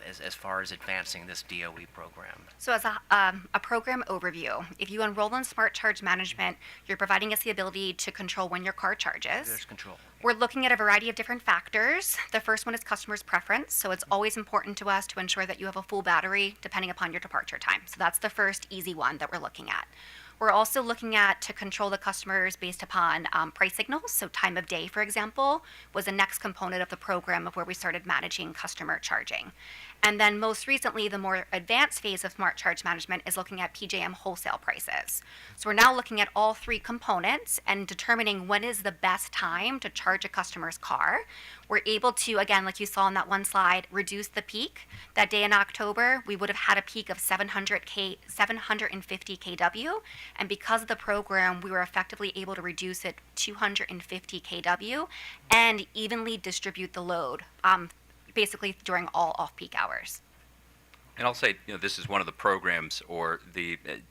as far as advancing this DOE program? So as a program overview, if you enroll in Smart Charge Management, you're providing us the ability to control when your car charges. There's control. We're looking at a variety of different factors. The first one is customer's preference. So it's always important to us to ensure that you have a full battery depending upon your departure time. So that's the first easy one that we're looking at. We're also looking at to control the customers based upon price signals. So time of day, for example, was the next component of the program of where we started managing customer charging. And then most recently, the more advanced phase of Smart Charge Management is looking at PJM wholesale prices. So we're now looking at all three components and determining when is the best time to charge a customer's car. We're able to, again, like you saw on that one slide, reduce the peak. That day in October, we would have had a peak of 750 kW. And because of the program, we were effectively able to reduce it 250 kW and evenly distribute the load, basically during all off-peak hours. And I'll say, this is one of the programs, or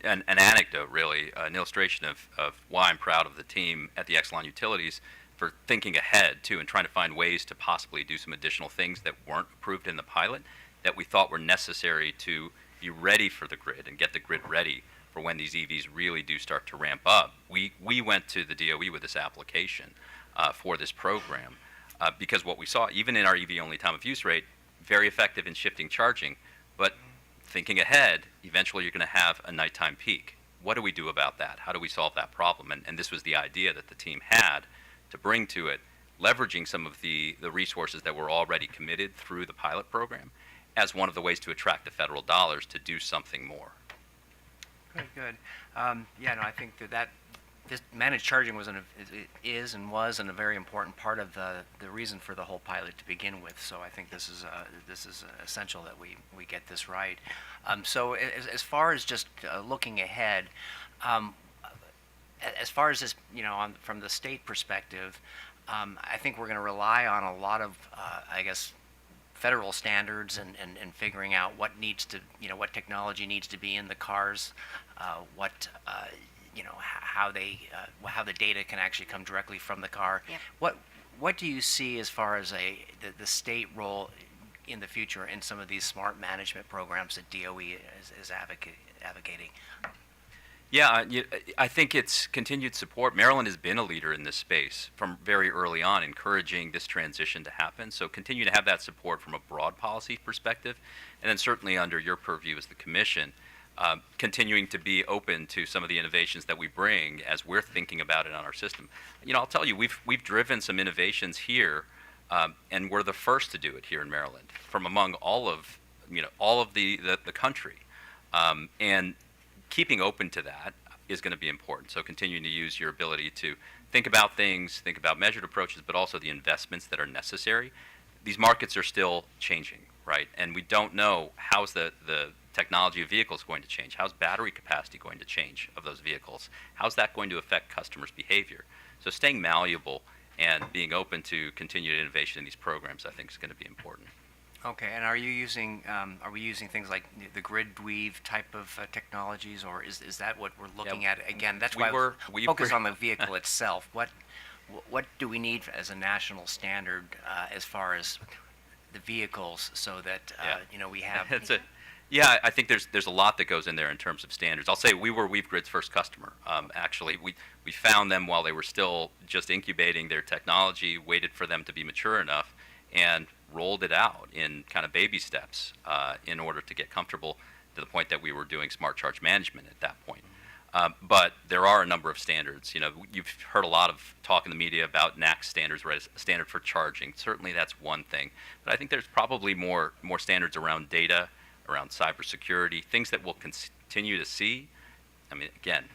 an anecdote really, an illustration of why I'm proud of the team at the Exelon Utilities for thinking ahead too, and trying to find ways to possibly do some additional things that weren't approved in the pilot that we thought were necessary to be ready for the grid and get the grid ready for when these EVs really do start to ramp up. We went to the DOE with this application for this program because what we saw, even in our EV-only time of use rate, very effective in shifting charging, but thinking ahead, eventually you're going to have a nighttime peak. What do we do about that? How do we solve that problem? And this was the idea that the team had to bring to it, leveraging some of the resources that were already committed through the pilot program as one of the ways to attract the federal dollars to do something more. Very good. I think that this managed charging was is and a very important part of the reason for the whole pilot to begin with. So I think this is essential that we get this right. So as far as just looking ahead, as far as this, from the state perspective, I think we're going to rely on a lot of, federal standards and figuring out what needs to, what technology needs to be in the cars, how the data can actually come directly from the car. Yep. What do you see as far as the state role in the future in some of these smart management programs that DOE is advocating? Yeah, I think it's continued support. Maryland has been a leader in this space from very early on, encouraging this transition to happen. So continue to have that support from a broad policy perspective, and then certainly under your purview as the commission, continuing to be open to some of the innovations that we bring as we're thinking about it on our system. I'll tell you, we've driven some innovations here, and we're the first to do it here in Maryland from among all of the country. And keeping open to that is going to be important. So continuing to use your ability to think about things, think about measured approaches, but also the investments that are necessary. These markets are still changing, right? And we don't know how's the technology of vehicles going to change. How's battery capacity going to change of those vehicles? How's that going to affect customers' behavior? So staying malleable and being open to continued innovation in these programs, I think, is going to be important. Okay, and are we using things like the grid weave type of technologies, or is that what we're looking at? Again, that's why we focus on the vehicle itself. What do we need as a national standard as far as the vehicles, so that we have? Yeah, I think there's a lot that goes in there in terms of standards. I'll say we were WeaveGrid's first customer. Actually, we found them while they were still just incubating their technology, waited for them to be mature enough, and rolled it out in kind of baby steps in order to get comfortable to the point that we were doing smart charge management at that point. But there are a number of standards. You've heard a lot of talk in the media about NACS standards, right? A standard for charging. Certainly that's one thing. But I think there's probably more standards around data, around cybersecurity, things that we'll continue to see. I mean, again,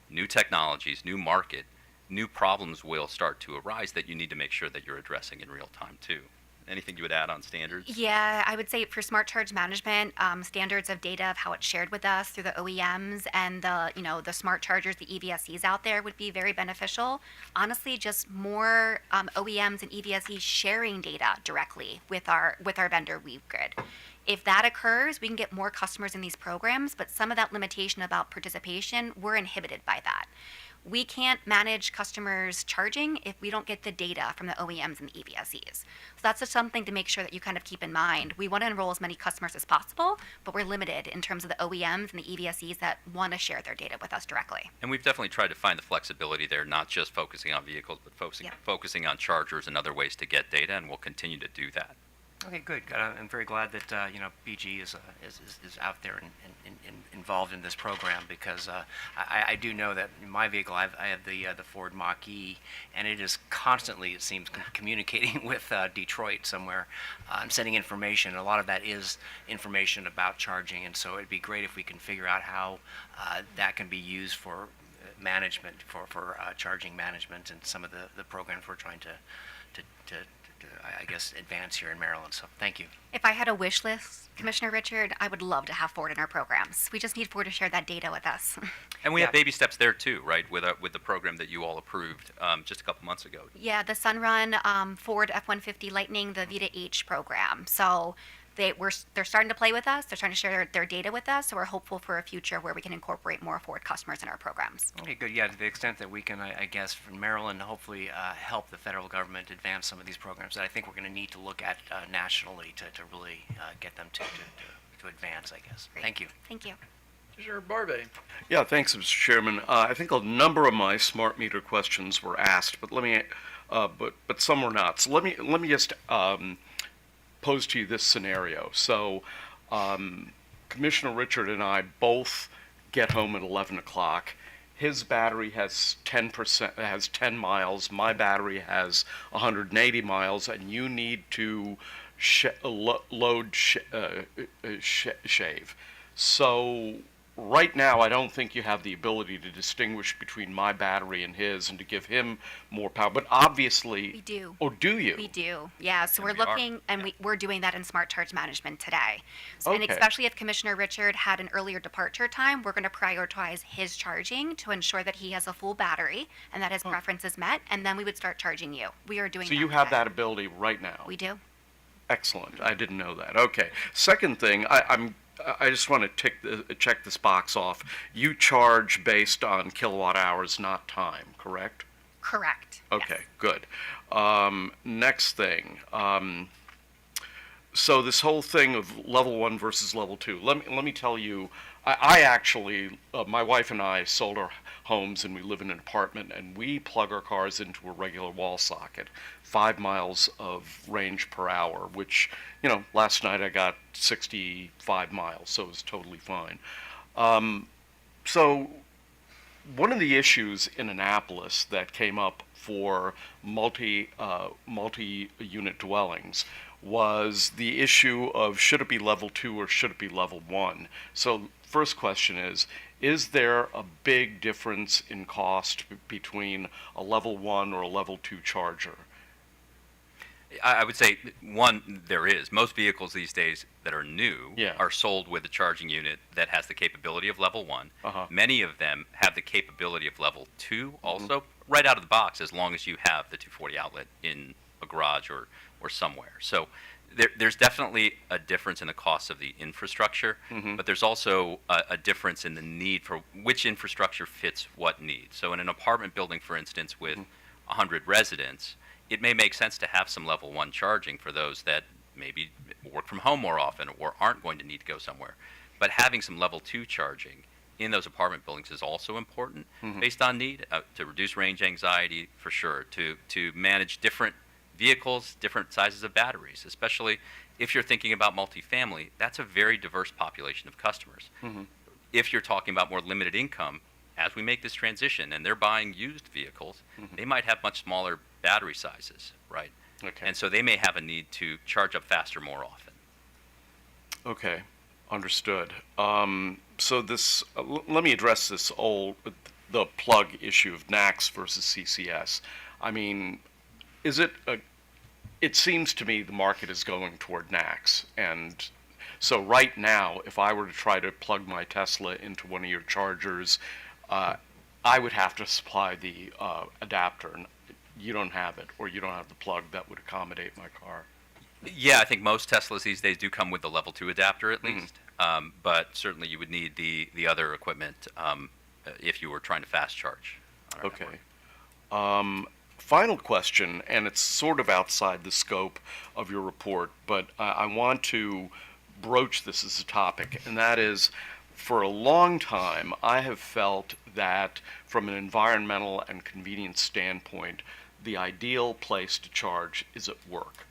new technologies, new market, new problems will start to arise that you need to make sure that you're addressing in real time too. Anything you would add on standards? Yeah, I would say for smart charge management, standards of data of how it's shared with us through the OEMs and the smart chargers, the EVSEs out there would be very beneficial. Honestly, just more OEMs and EVSEs sharing data directly with our vendor WeaveGrid. If that occurs, we can get more customers in these programs, but some of that limitation about participation, we're inhibited by that. We can't manage customers' charging if we don't get the data from the OEMs and the EVSEs. So that's just something to make sure that you kind of keep in mind. We want to enroll as many customers as possible, but we're limited in terms of the OEMs and the EVSEs that want to share their data with us directly. And we've definitely tried to find the flexibility there, not just focusing on vehicles, but focusing on chargers and other ways to get data, and we'll continue to do that. Okay, good. I'm very glad that BG is out there and involved in this program, because I do know that in my vehicle I have the Ford Mach-E, and it is constantly, it seems, communicating with Detroit somewhere and sending information. A lot of that is information about charging, and so it'd be great if we can figure out how that can be used for management, for charging management, and some of the programs we're trying to I guess, advance here in Maryland. So thank you. If I had a wish list, Commissioner Richard, I would love to have Ford in our programs. We just need Ford to share that data with us. And we have baby steps there too, right? With the program that you all approved just a couple months ago. Yeah, the Sunrun Ford F-150 Lightning, the Vita H program. So they're starting to play with us. They're starting to share their data with us. So we're hopeful for a future where we can incorporate more Ford customers in our programs. Okay, good. Yeah, to the extent that we can, I guess, from Maryland, hopefully help the federal government advance some of these programs that I think we're going to need to look at nationally to really get them to advance, I guess. Great. Thank you. Thank you. Commissioner Barbay. Yeah, thanks, Mr. Chairman. I think a number of my smart meter questions were asked, but let me, but some were not. So let me just pose to you this scenario. So, Commissioner Richard and I both get home at 11 o'clock. His battery has 10 miles. My battery has 180 miles, and you need to shave. So right now, I don't think you have the ability to distinguish between my battery and his and to give him more power. But obviously, we do. Oh, do you? We do. Yeah. So we're looking, and we're doing that in Smart Charge Management today. So, Okay. And especially if Commissioner Richard had an earlier departure time, we're going to prioritize his charging to ensure that he has a full battery and that his preference is met, and then we would start charging you. We are doing. So you have that ability right now. We do. Excellent. I didn't know that. Okay. Second thing, I just want to check this box off. You charge based on kilowatt hours, not time, correct? Correct. Okay, good. Next thing. So this whole thing of level 1 versus level 2. Let me tell you, I actually, my wife and I sold our homes and we live in an apartment, and we plug our cars into a regular wall socket, 5 miles of range per hour, which, last night I got 65 miles, so it was totally fine. So one of the issues in Annapolis that came up for multi-unit dwellings was the issue of should it be level 2 or should it be level 1. So first question is there a big difference in cost between a level 1 or a level 2 charger? I would say, one, there is. Most vehicles these days that are new Yeah. are sold with a charging unit that has the capability of level 1. Uh-huh. Many of them have the capability of level 2 also, right out of the box, as long as you have the 240 outlet in a garage or somewhere. So there's definitely a difference in the cost of the infrastructure, but there's also a difference in the need for which infrastructure fits what need. So in an apartment building, for instance, with 100 residents, it may make sense to have some level 1 charging for those that maybe work from home more often or aren't going to need to go somewhere. But having some level 2 charging in those apartment buildings is also important based on need, to reduce range anxiety for sure, to manage different vehicles, different sizes of batteries, especially if you're thinking about multifamily. That's a very diverse population of customers. If you're talking about more limited income, as we make this transition and they're buying used vehicles, they might have much smaller battery sizes, right? Okay. And so they may have a need to charge up faster more often. Okay, understood. So this, let me address the plug issue of NACS versus CCS. I mean, it seems to me the market is going toward NACS, and so right now, if I were to try to plug my Tesla into one of your chargers, I would have to supply the adapter, and you don't have it, or you don't have the plug that would accommodate my car. Yeah, I think most Teslas these days do come with the level 2 adapter at least, but certainly you would need the other equipment if you were trying to fast charge. Okay. Final question, and it's sort of outside the scope of your report, but I want to broach this as a topic, and that is, for a long time, I have felt that from an environmental and convenience standpoint, the ideal place to charge is at work.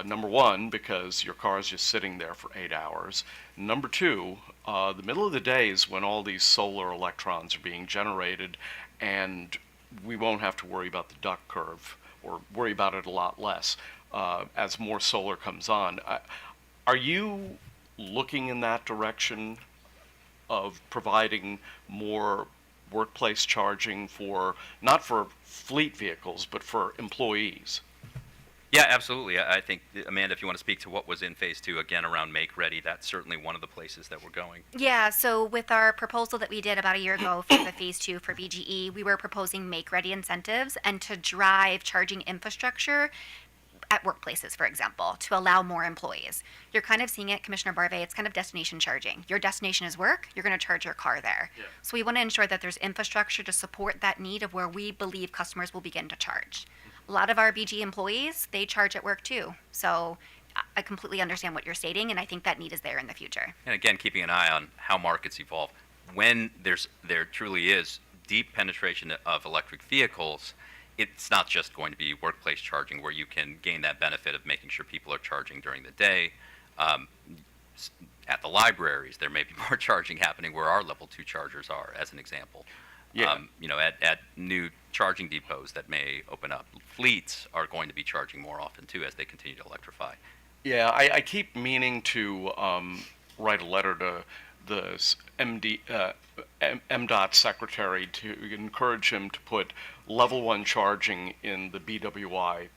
Number one, because your car is just sitting there for 8 hours. Number two, the middle of the day is when all these solar electrons are being generated, and we won't have to worry about the duck curve, or worry about it a lot less as more solar comes on. Are you looking in that direction of providing more workplace charging for, not for fleet vehicles, but for employees? Yeah, absolutely. I think, Amanda, if you want to speak to what was in phase 2, again, around Make Ready, that's certainly one of the places that we're going. Yeah, so with our proposal that we did about a year ago for the phase 2 for BGE, we were proposing Make Ready incentives and to drive charging infrastructure at workplaces, for example, to allow more employees. You're kind of seeing it, Commissioner Barvey, it's kind of destination charging. Your destination is work, you're going to charge your car there. Yeah. So we want to ensure that there's infrastructure to support that need of where we believe customers will begin to charge. A lot of our BG employees, they charge at work too. So I completely understand what you're stating, and I think that need is there in the future. And again, keeping an eye on how markets evolve. When there truly is deep penetration of electric vehicles, it's not just going to be workplace charging where you can gain that benefit of making sure people are charging during the day. At the libraries, there may be more charging happening where our level 2 chargers are, as an example. Yeah. At new charging depots that may open up. Fleets are going to be charging more often too as they continue to electrify. Yeah, I keep meaning to write a letter to the MDOT secretary to encourage him to put level 1 charging in the BWI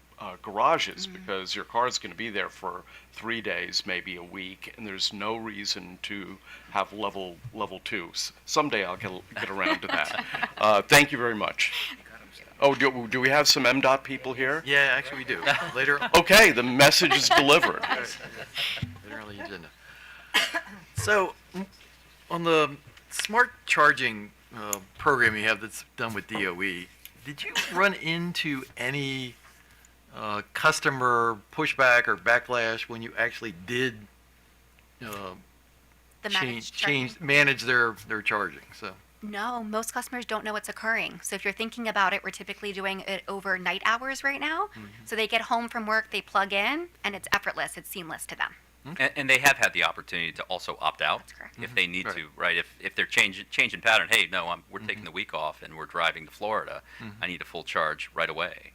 garages, because your car is going to be there for 3 days, maybe a week, and there's no reason to have level 2. Someday I'll get around to that. Thank you very much. Oh, do we have some MDOT people here? Yeah, actually we do. Later. Okay, the message is delivered. Later on the agenda. So, on the smart charging program you have that's done with DOE, did you run into any customer pushback or backlash when you actually did manage their charging? So. No, most customers don't know what's occurring. So if you're thinking about it, we're typically doing it over night hours right now. So they get home from work, they plug in, and it's effortless. It's seamless to them. And they have had the opportunity to also opt out if they need to, right? If they're changing pattern, hey, no, we're taking the week off and we're driving to Florida. I need a full charge right away.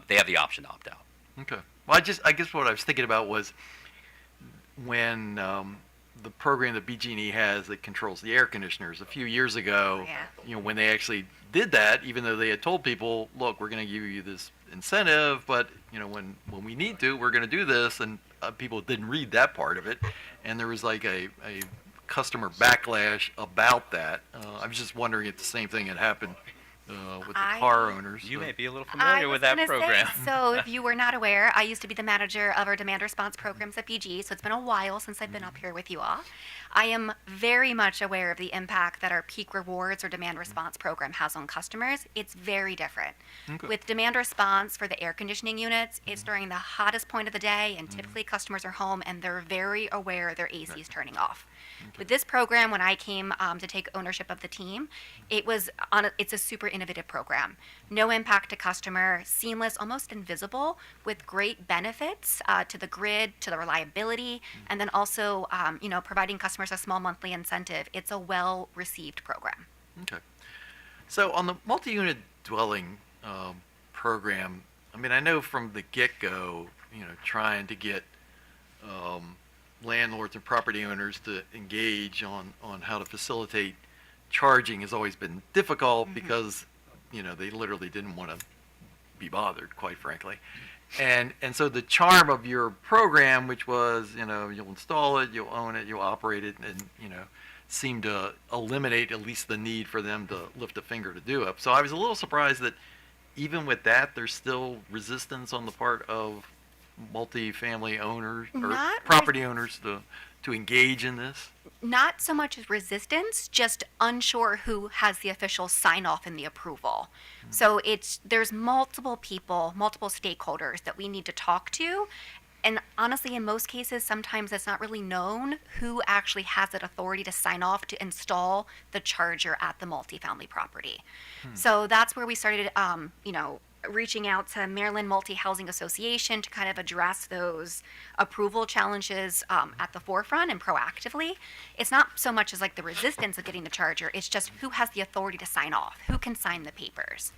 They have the option to opt out. Okay. Well, I guess what I was thinking about was when the program that BG&E has that controls the air conditioners. A few years ago, when they actually did that, even though they had told people, look, we're going to give you this incentive, but when we need to, we're going to do this, and people didn't read that part of it, and there was like a customer backlash about that. I was just wondering if the same thing had happened with the car owners. You may be a little I familiar was with that gonna program. Say, so if you were not aware, I used to be the manager of our demand response programs at BG, so it's been a while since I've been up here with you all. I am very much aware of the impact that our peak rewards or demand response program has on customers. It's very different. Okay. With demand response for the air conditioning units, it's during the hottest point of the day, and typically customers are home and they're very aware their AC is turning off. With this program, when I came to take ownership of the team, it's a super innovative program. No impact to customer, seamless, almost invisible, with great benefits to the grid, to the reliability, and then also providing customers a small monthly incentive. It's a well-received program. Okay. So on the multi-unit dwelling program, I mean, I know from the get-go, trying to get landlords and property owners to engage on how to facilitate charging has always been difficult because, they literally didn't want to be bothered, quite frankly. And so the charm of your program, which was, you'll install it, you'll own it, you'll operate it, and, seemed to eliminate at least the need for them to lift a finger to do it. So I was a little surprised that even with that, there's still resistance on the part of multifamily owners or Not property owners to engage in this. Not so much as resistance, just unsure who has the official sign off and the approval. So there's multiple people, multiple stakeholders that we need to talk to. And honestly, in most cases, sometimes it's not really known who actually has that authority to sign off to install the charger at the multifamily property. So that's where we started, reaching out to Maryland Multi-Housing Association to kind of address those approval challenges at the forefront and proactively. It's not so much as like the resistance of getting the charger, it's just who has the authority to sign off, who can sign the papers.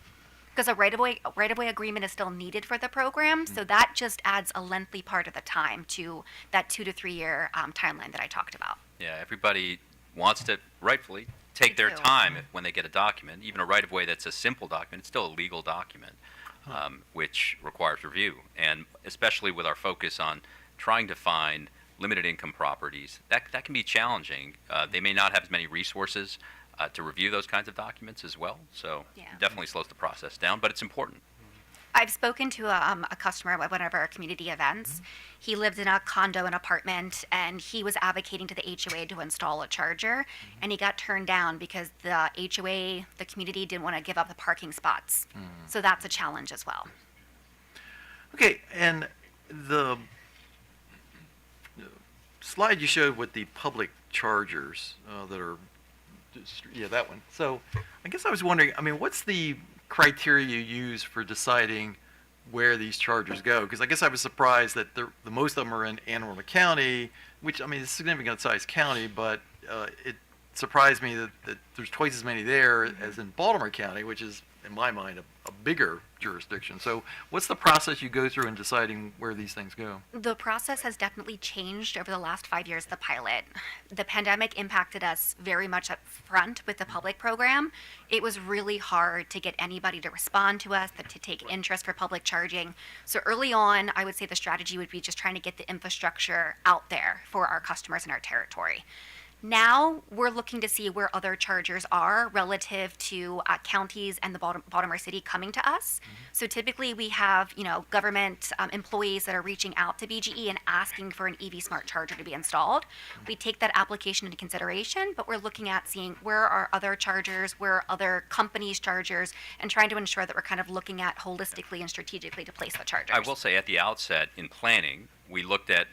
Because a right-of-way agreement is still needed for the program, so that just adds a lengthy part of the time to that 2 to 3 year timeline that I talked about. Yeah, everybody wants to rightfully take their time when they get a document. Even a right-of-way that's a simple document, it's still a legal document, which requires review. And especially with our focus on trying to find limited income properties, that can be challenging. They may not have as many resources to review those kinds of documents as well. So it definitely slows the process down, but it's important. I've spoken to a customer at one of our community events. He lived in a condo and apartment, and he was advocating to the HOA to install a charger, and he got turned down because the HOA, the community, didn't want to give up the parking spots. So that's a challenge as well. Okay, and the slide you showed with the public chargers that are, that one. So I guess I was wondering, I mean, what's the criteria you use for deciding where these chargers go? Because I guess I was surprised that the most of them are in Anne Arundel County, which, I mean, is a significant sized county, but it surprised me that there's twice as many there as in Baltimore County, which is, in my mind, a bigger jurisdiction. So what's the process you go through in deciding where these things go? The process has definitely changed over the last 5 years of the pilot. The pandemic impacted us very much up front with the public program. It was really hard to get anybody to respond to us, to take interest for public charging. So early on, I would say the strategy would be just trying to get the infrastructure out there for our customers in our territory. Now we're looking to see where other chargers are relative to counties and the Baltimore City coming to us. So typically we have, government employees that are reaching out to BGE and asking for an EV Smart charger to be installed. We take that application into consideration, but we're looking at seeing where are other chargers, where are other companies' chargers, and trying to ensure that we're kind of looking at holistically and strategically to place the chargers. I will say at the outset in planning, we looked at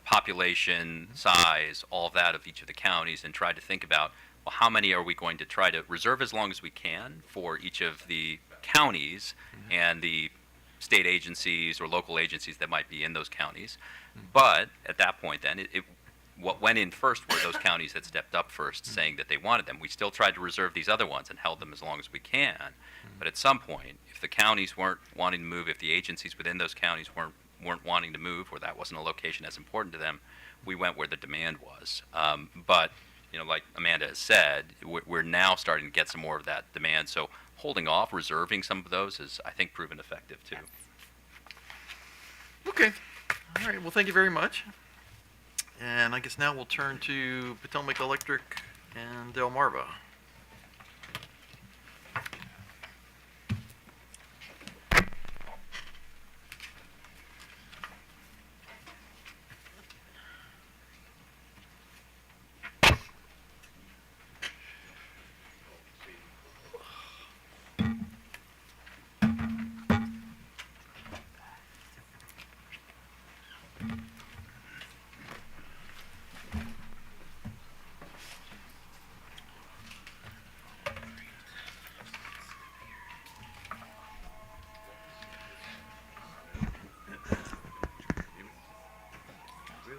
population, size, all of that of each of the counties and tried to think about, well, how many are we going to try to reserve as long as we can for each of the counties and the state agencies or local agencies that might be in those counties. But at that point then, what went in first were those counties that stepped up first saying that they wanted them. We still tried to reserve these other ones and held them as long as we can. But at some point, if the counties weren't wanting to move, if the agencies within those counties weren't weren't wanting to move, or that wasn't a location as important to them, we went where the demand was. But like Amanda has said, we're now starting to get some more of that demand. So holding off, reserving some of those is, I think, proven effective too. Okay. All right. Well, thank you very much. And I guess now we'll turn to Potomac Electric and Delmarva.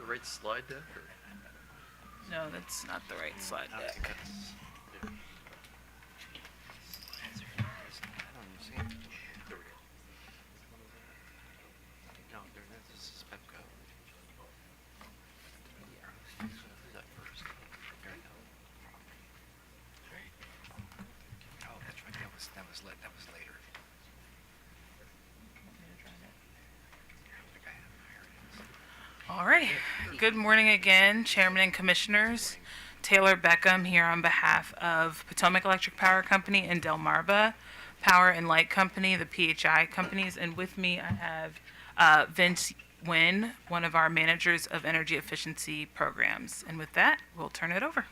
Right slide deck? Or? No, that's not the right slide deck. That was later. All right. Good morning again, Chairman and Commissioners. Taylor Beckham here on behalf of Potomac Electric Power Company and Delmarva Power and Light Company, the PHI companies. And with me, I have Vince Nguyen, one of our managers of energy efficiency programs. And with that, we'll turn it over.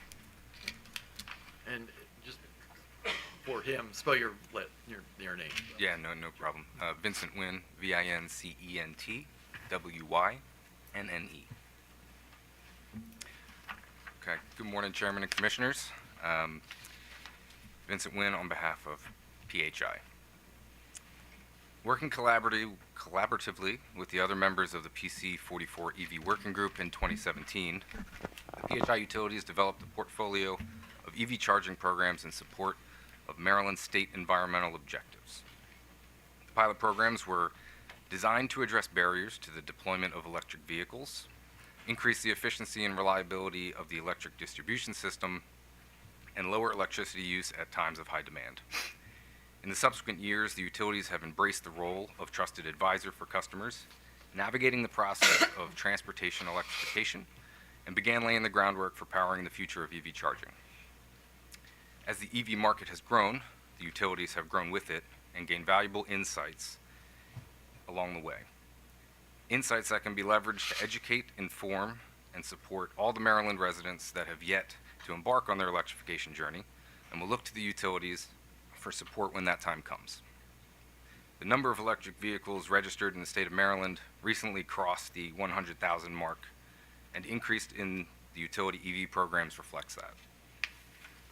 And just for him, spell your name. Yeah, no problem. Vincent Nguyen, VINCENT, WYNNE. Okay, good morning, Chairman and Commissioners. Vincent Nguyen on behalf of PHI. Working collaboratively with the other members of the PC44 EV Working Group in 2017, the PHI Utilities developed a portfolio of EV charging programs in support of Maryland state environmental objectives. The pilot programs were designed to address barriers to the deployment of electric vehicles, increase the efficiency and reliability of the electric distribution system, and lower electricity use at times of high demand. In the subsequent years, the utilities have embraced the role of trusted advisor for customers, navigating the process of transportation electrification, and began laying the groundwork for powering the future of EV charging. As the EV market has grown, the utilities have grown with it and gained valuable insights along the way. Insights that can be leveraged to educate, inform, and support all the Maryland residents that have yet to embark on their electrification journey, and will look to the utilities for support when that time comes. The number of electric vehicles registered in the state of Maryland recently crossed the 100,000 mark, and increased in the utility EV programs reflects that.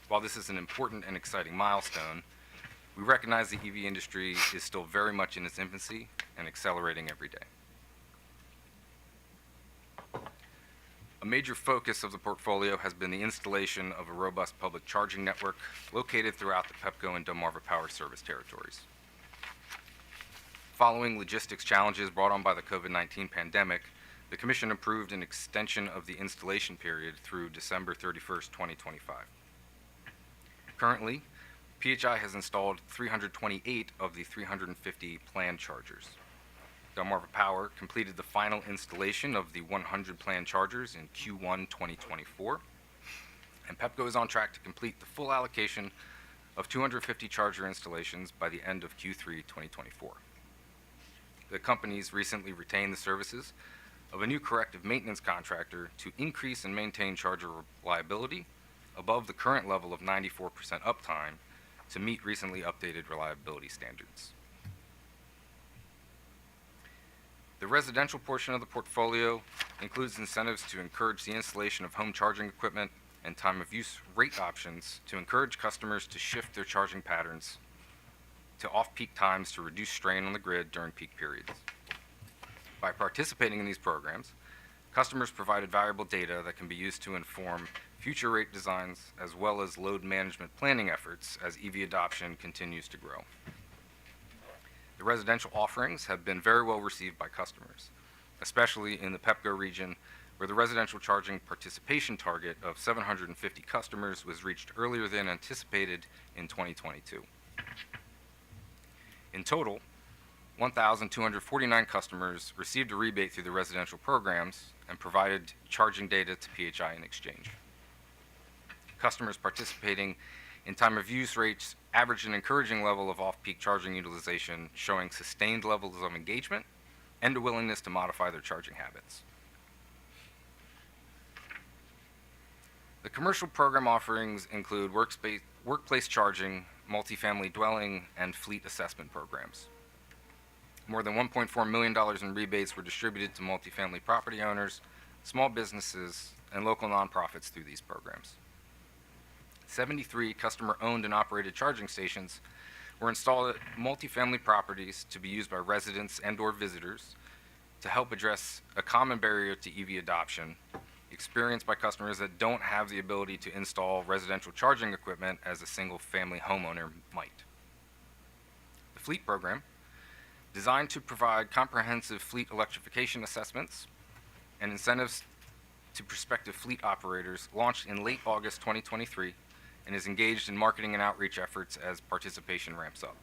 While this is an important and exciting milestone, we recognize the EV industry is still very much in its infancy and accelerating every day. A major focus of the portfolio has been the installation of a robust public charging network located throughout the Pepco and Delmarva Power service territories. Following logistics challenges brought on by the COVID-19 pandemic, the Commission approved an extension of the installation period through December 31st, 2025. Currently, PHI has installed 328 of the 350 planned chargers. Delmarva Power completed the final installation of the 100 planned chargers in Q1 2024, and Pepco is on track to complete the full allocation of 250 charger installations by the end of Q3 2024. The companies recently retained the services of a new corrective maintenance contractor to increase and maintain charger reliability above the current level of 94% uptime to meet recently updated reliability standards. The residential portion of the portfolio includes incentives to encourage the installation of home charging equipment and time of use rate options to encourage customers to shift their charging patterns to off-peak times to reduce strain on the grid during peak periods. By participating in these programs, customers provided valuable data that can be used to inform future rate designs as well as load management planning efforts as EV adoption continues to grow. The residential offerings have been very well received by customers. especially in the Pepco region, where the residential charging participation target of 750 customers was reached earlier than anticipated in 2022. In total, 1,249 customers received a rebate through the residential programs and provided charging data to PHI in exchange. Customers participating in time of use rates averaged an encouraging level of off-peak charging utilization, showing sustained levels of engagement and a willingness to modify their charging habits. The commercial program offerings include workplace charging, multifamily dwelling, and fleet assessment programs. More than $1.4 million in rebates were distributed to multifamily property owners, small businesses, and local nonprofits through these programs. 73 customer-owned and operated charging stations were installed at multifamily properties to be used by residents and/or visitors to help address a common barrier to EV adoption experienced by customers that don't have the ability to install residential charging equipment as a single-family homeowner might. The fleet program, designed to provide comprehensive fleet electrification assessments and incentives to prospective fleet operators, launched in late August 2023 and is engaged in marketing and outreach efforts as participation ramps up.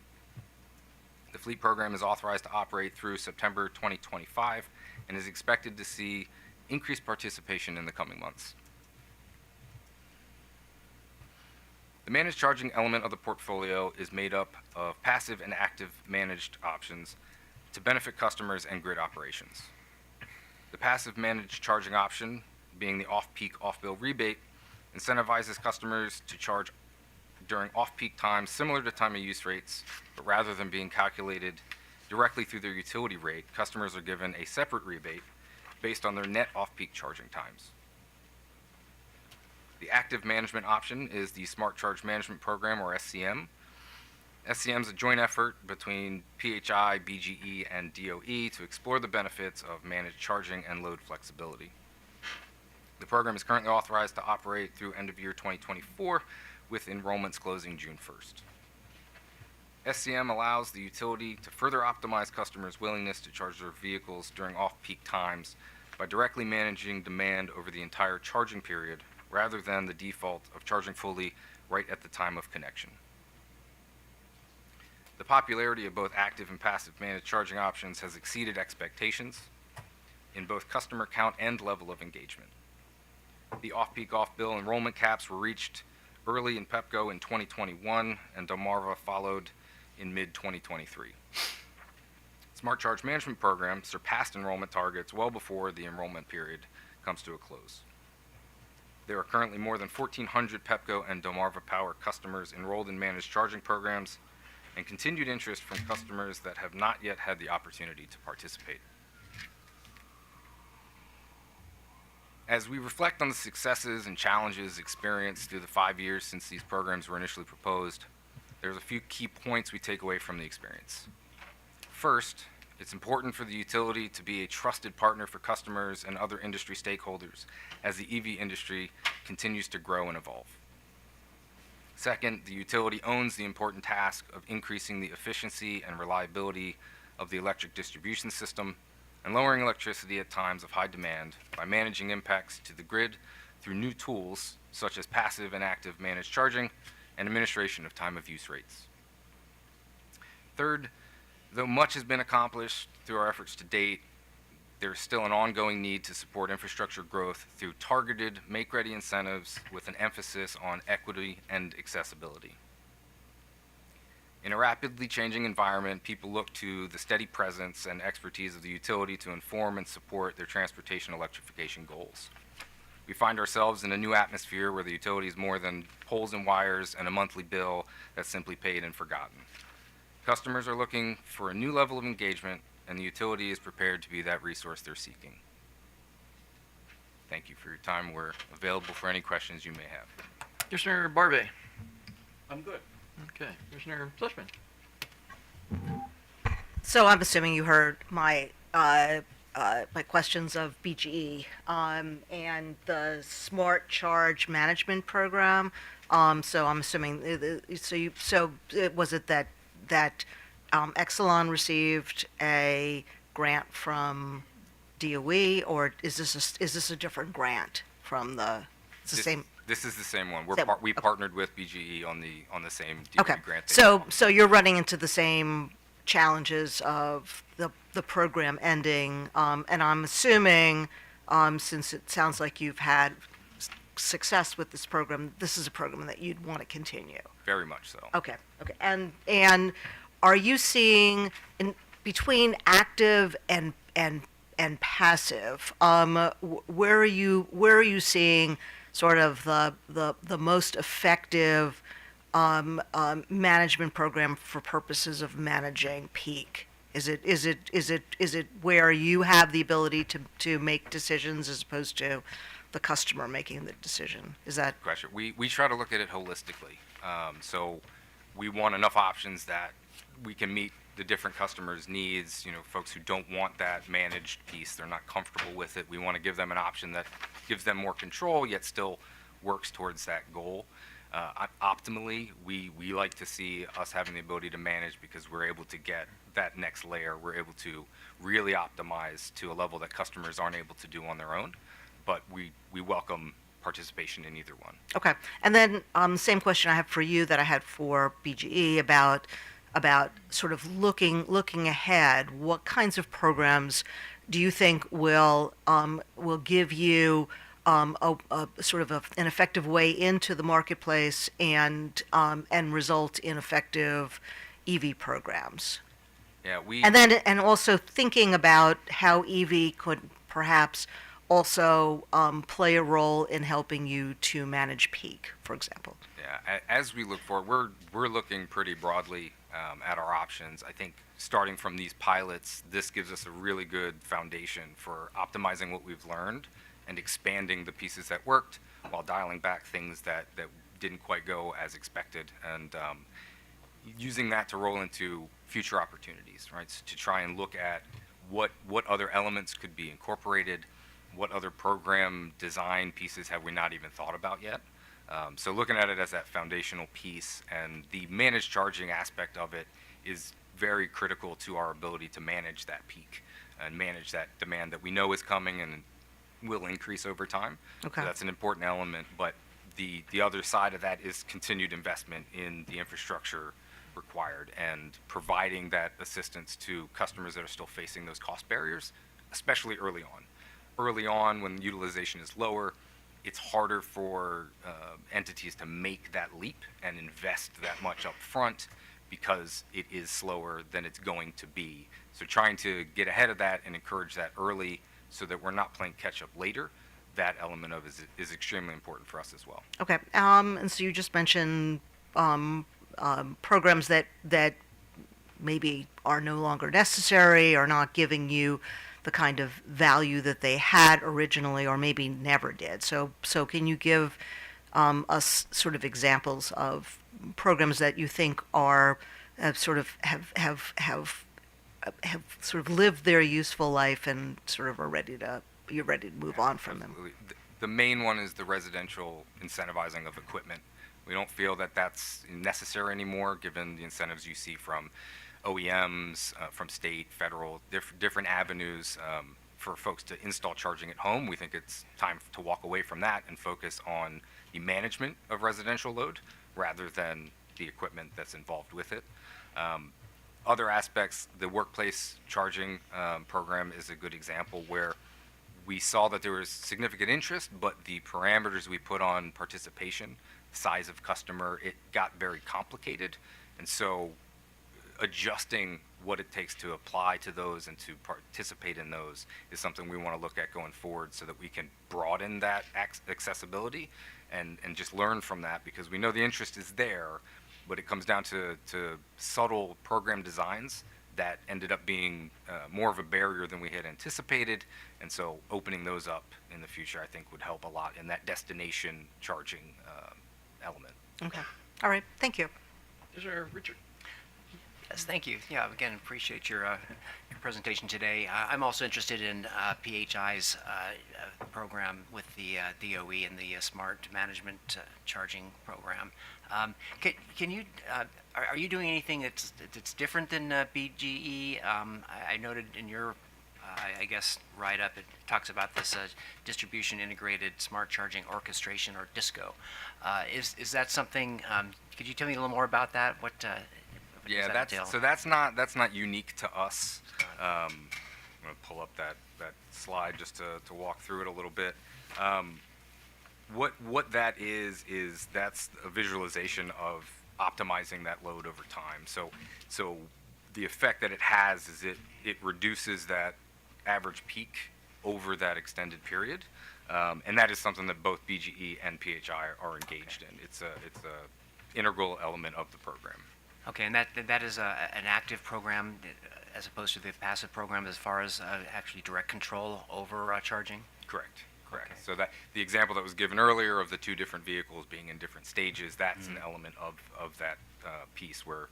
The fleet program is authorized to operate through September 2025 and is expected to see increased participation in the coming months. The managed charging element of the portfolio is made up of passive and active managed options to benefit customers and grid operations. The passive managed charging option, being the off-peak off-bill rebate, incentivizes customers to charge during off-peak times similar to time of use rates, but rather than being calculated directly through their utility rate, customers are given a separate rebate based on their net off-peak charging times. The active management option is the Smart Charge Management Program, or SCM. SCM is a joint effort between PHI, BGE, and DOE to explore the benefits of managed charging and load flexibility. The program is currently authorized to operate through end of year 2024, with enrollments closing June 1st. SCM allows the utility to further optimize customers' willingness to charge their vehicles during off-peak times by directly managing demand over the entire charging period, rather than the default of charging fully right at the time of connection. The popularity of both active and passive managed charging options has exceeded expectations in both customer count and level of engagement. The off-peak off-bill enrollment caps were reached early in Pepco in 2021, and Delmarva followed in mid-2023. Smart Charge Management Program surpassed enrollment targets well before the enrollment period comes to a close. There are currently more than 1,400 Pepco and Delmarva Power customers enrolled in managed charging programs, and continued interest from customers that have not yet had the opportunity to participate. As we reflect on the successes and challenges experienced through the 5 years since these programs were initially proposed, there's a few key points we take away from the experience. First, it's important for the utility to be a trusted partner for customers and other industry stakeholders as the EV industry continues to grow and evolve. Second, the utility owns the important task of increasing the efficiency and reliability of the electric distribution system and lowering electricity at times of high demand by managing impacts to the grid through new tools such as passive and active managed charging and administration of time of use rates. Third, though much has been accomplished through our efforts to date, there is still an ongoing need to support infrastructure growth through targeted make-ready incentives with an emphasis on equity and accessibility. In a rapidly changing environment, people look to the steady presence and expertise of the utility to inform and support their transportation electrification goals. We find ourselves in a new atmosphere where the utility is more than poles and wires and a monthly bill that's simply paid and forgotten. Customers are looking for a new level of engagement, and the utility is prepared to be that resource they're seeking. Thank you for your time. We're available for any questions you may have. Commissioner Barbee. I'm good. Okay. Commissioner Fleischman. So I'm assuming you heard my my questions of BGE and the Smart Charge Management Program. So I'm assuming was it that Exelon received a grant from DOE, or is this a different grant from the? It's the same. This is the same one. Same- We partnered with BGE on the same DOE Okay. grant. they So you're running into the same challenges of the program ending, and I'm assuming, since it sounds like you've had success with this program, this is a program that you'd want to continue. Very much so. Okay. And are you seeing between active and passive, where are you seeing sort of the most effective management program for purposes of managing peak? Is it where you have the ability to make decisions as opposed to the customer making the decision? Is that question? We try to look at it holistically. So we want enough options that we can meet the different customers' needs. Folks who don't want that managed piece, they're not comfortable with it. We want to give them an option that gives them more control, yet still works towards that goal. Optimally, we like to see us having the ability to manage because we're able to get that next layer. We're able to really optimize to a level that customers aren't able to do on their own. But we welcome participation in either one. okay? And then same question I have for you that I had for BGE about sort of looking ahead. What kinds of programs do you think will give you a sort of an effective way into the marketplace and result in effective EV programs? Yeah, And also thinking about how EV could perhaps also play a role in helping you to manage peak, for example. Yeah, as we look forward, we're looking pretty broadly at our options. I think starting from these pilots, this gives us a really good foundation for optimizing what we've learned and expanding the pieces that worked while dialing back things that didn't quite go as expected, and using that to roll into future opportunities, right? So to try and look at what other elements could be incorporated, what other program design pieces have we not even thought about yet. So looking at it as that foundational piece, and the managed charging aspect of it is very critical to our ability to manage that peak and manage that demand that we know is coming and will increase over time. Okay. So that's an important element, but the other side of that is continued investment in the infrastructure required and providing that assistance to customers that are still facing those cost barriers, especially early on. Early on, when utilization is lower, it's harder for entities to make that leap and invest that much up front because it is slower than it's going to be. So trying to get ahead of that and encourage that early so that we're not playing catch up later, that element of it is extremely important for us as well. Okay. And so you just mentioned programs that maybe are no longer necessary or not giving you the kind of value that they had originally or maybe never did. So can you give us sort of examples of programs that you think are have sort of lived their useful life and sort of you're ready to move on from them? Absolutely. The main one is the residential incentivizing of equipment. We don't feel that that's necessary anymore, given the incentives you see from OEMs, from state, federal, different avenues for folks to install charging at home. We think it's time to walk away from that and focus on the management of residential load rather than the equipment that's involved with it. Other aspects, the workplace charging program is a good example where we saw that there was significant interest, but the parameters we put on participation, size of customer, it got very complicated. And so adjusting what it takes to apply to those and to participate in those is something we want to look at going forward so that we can broaden that accessibility and just learn from that, because we know the interest is there, but it comes down to subtle program designs that ended up being more of a barrier than we had anticipated. And so opening those up in the future, I think, would help a lot in that destination charging element. Okay. All right. Thank you. Is there Richard? Yes, thank you. Yeah, again, appreciate your presentation today. I'm also interested in PHI's program with the DOE and the Smart Management Charging Program. Can you, are you doing anything that's different than BGE? I noted in your I guess, write-up. It talks about this distribution integrated smart charging orchestration, or DISCO. Is that something? Could you tell me a little more about that? What does Yeah, that entail? that's not unique to us. I'm going to pull up that slide just to walk through it a little bit. What that is that's a visualization of optimizing that load over time. So the effect that it has is it reduces that average peak over that extended period, and that is something that both BGE and PHI are engaged in. It's a integral element of the program. Okay, and that is an active program as opposed to the passive program as far as actually direct control over charging? Correct. So that the example that was given earlier of the two different vehicles being in different stages, that's an element of that piece where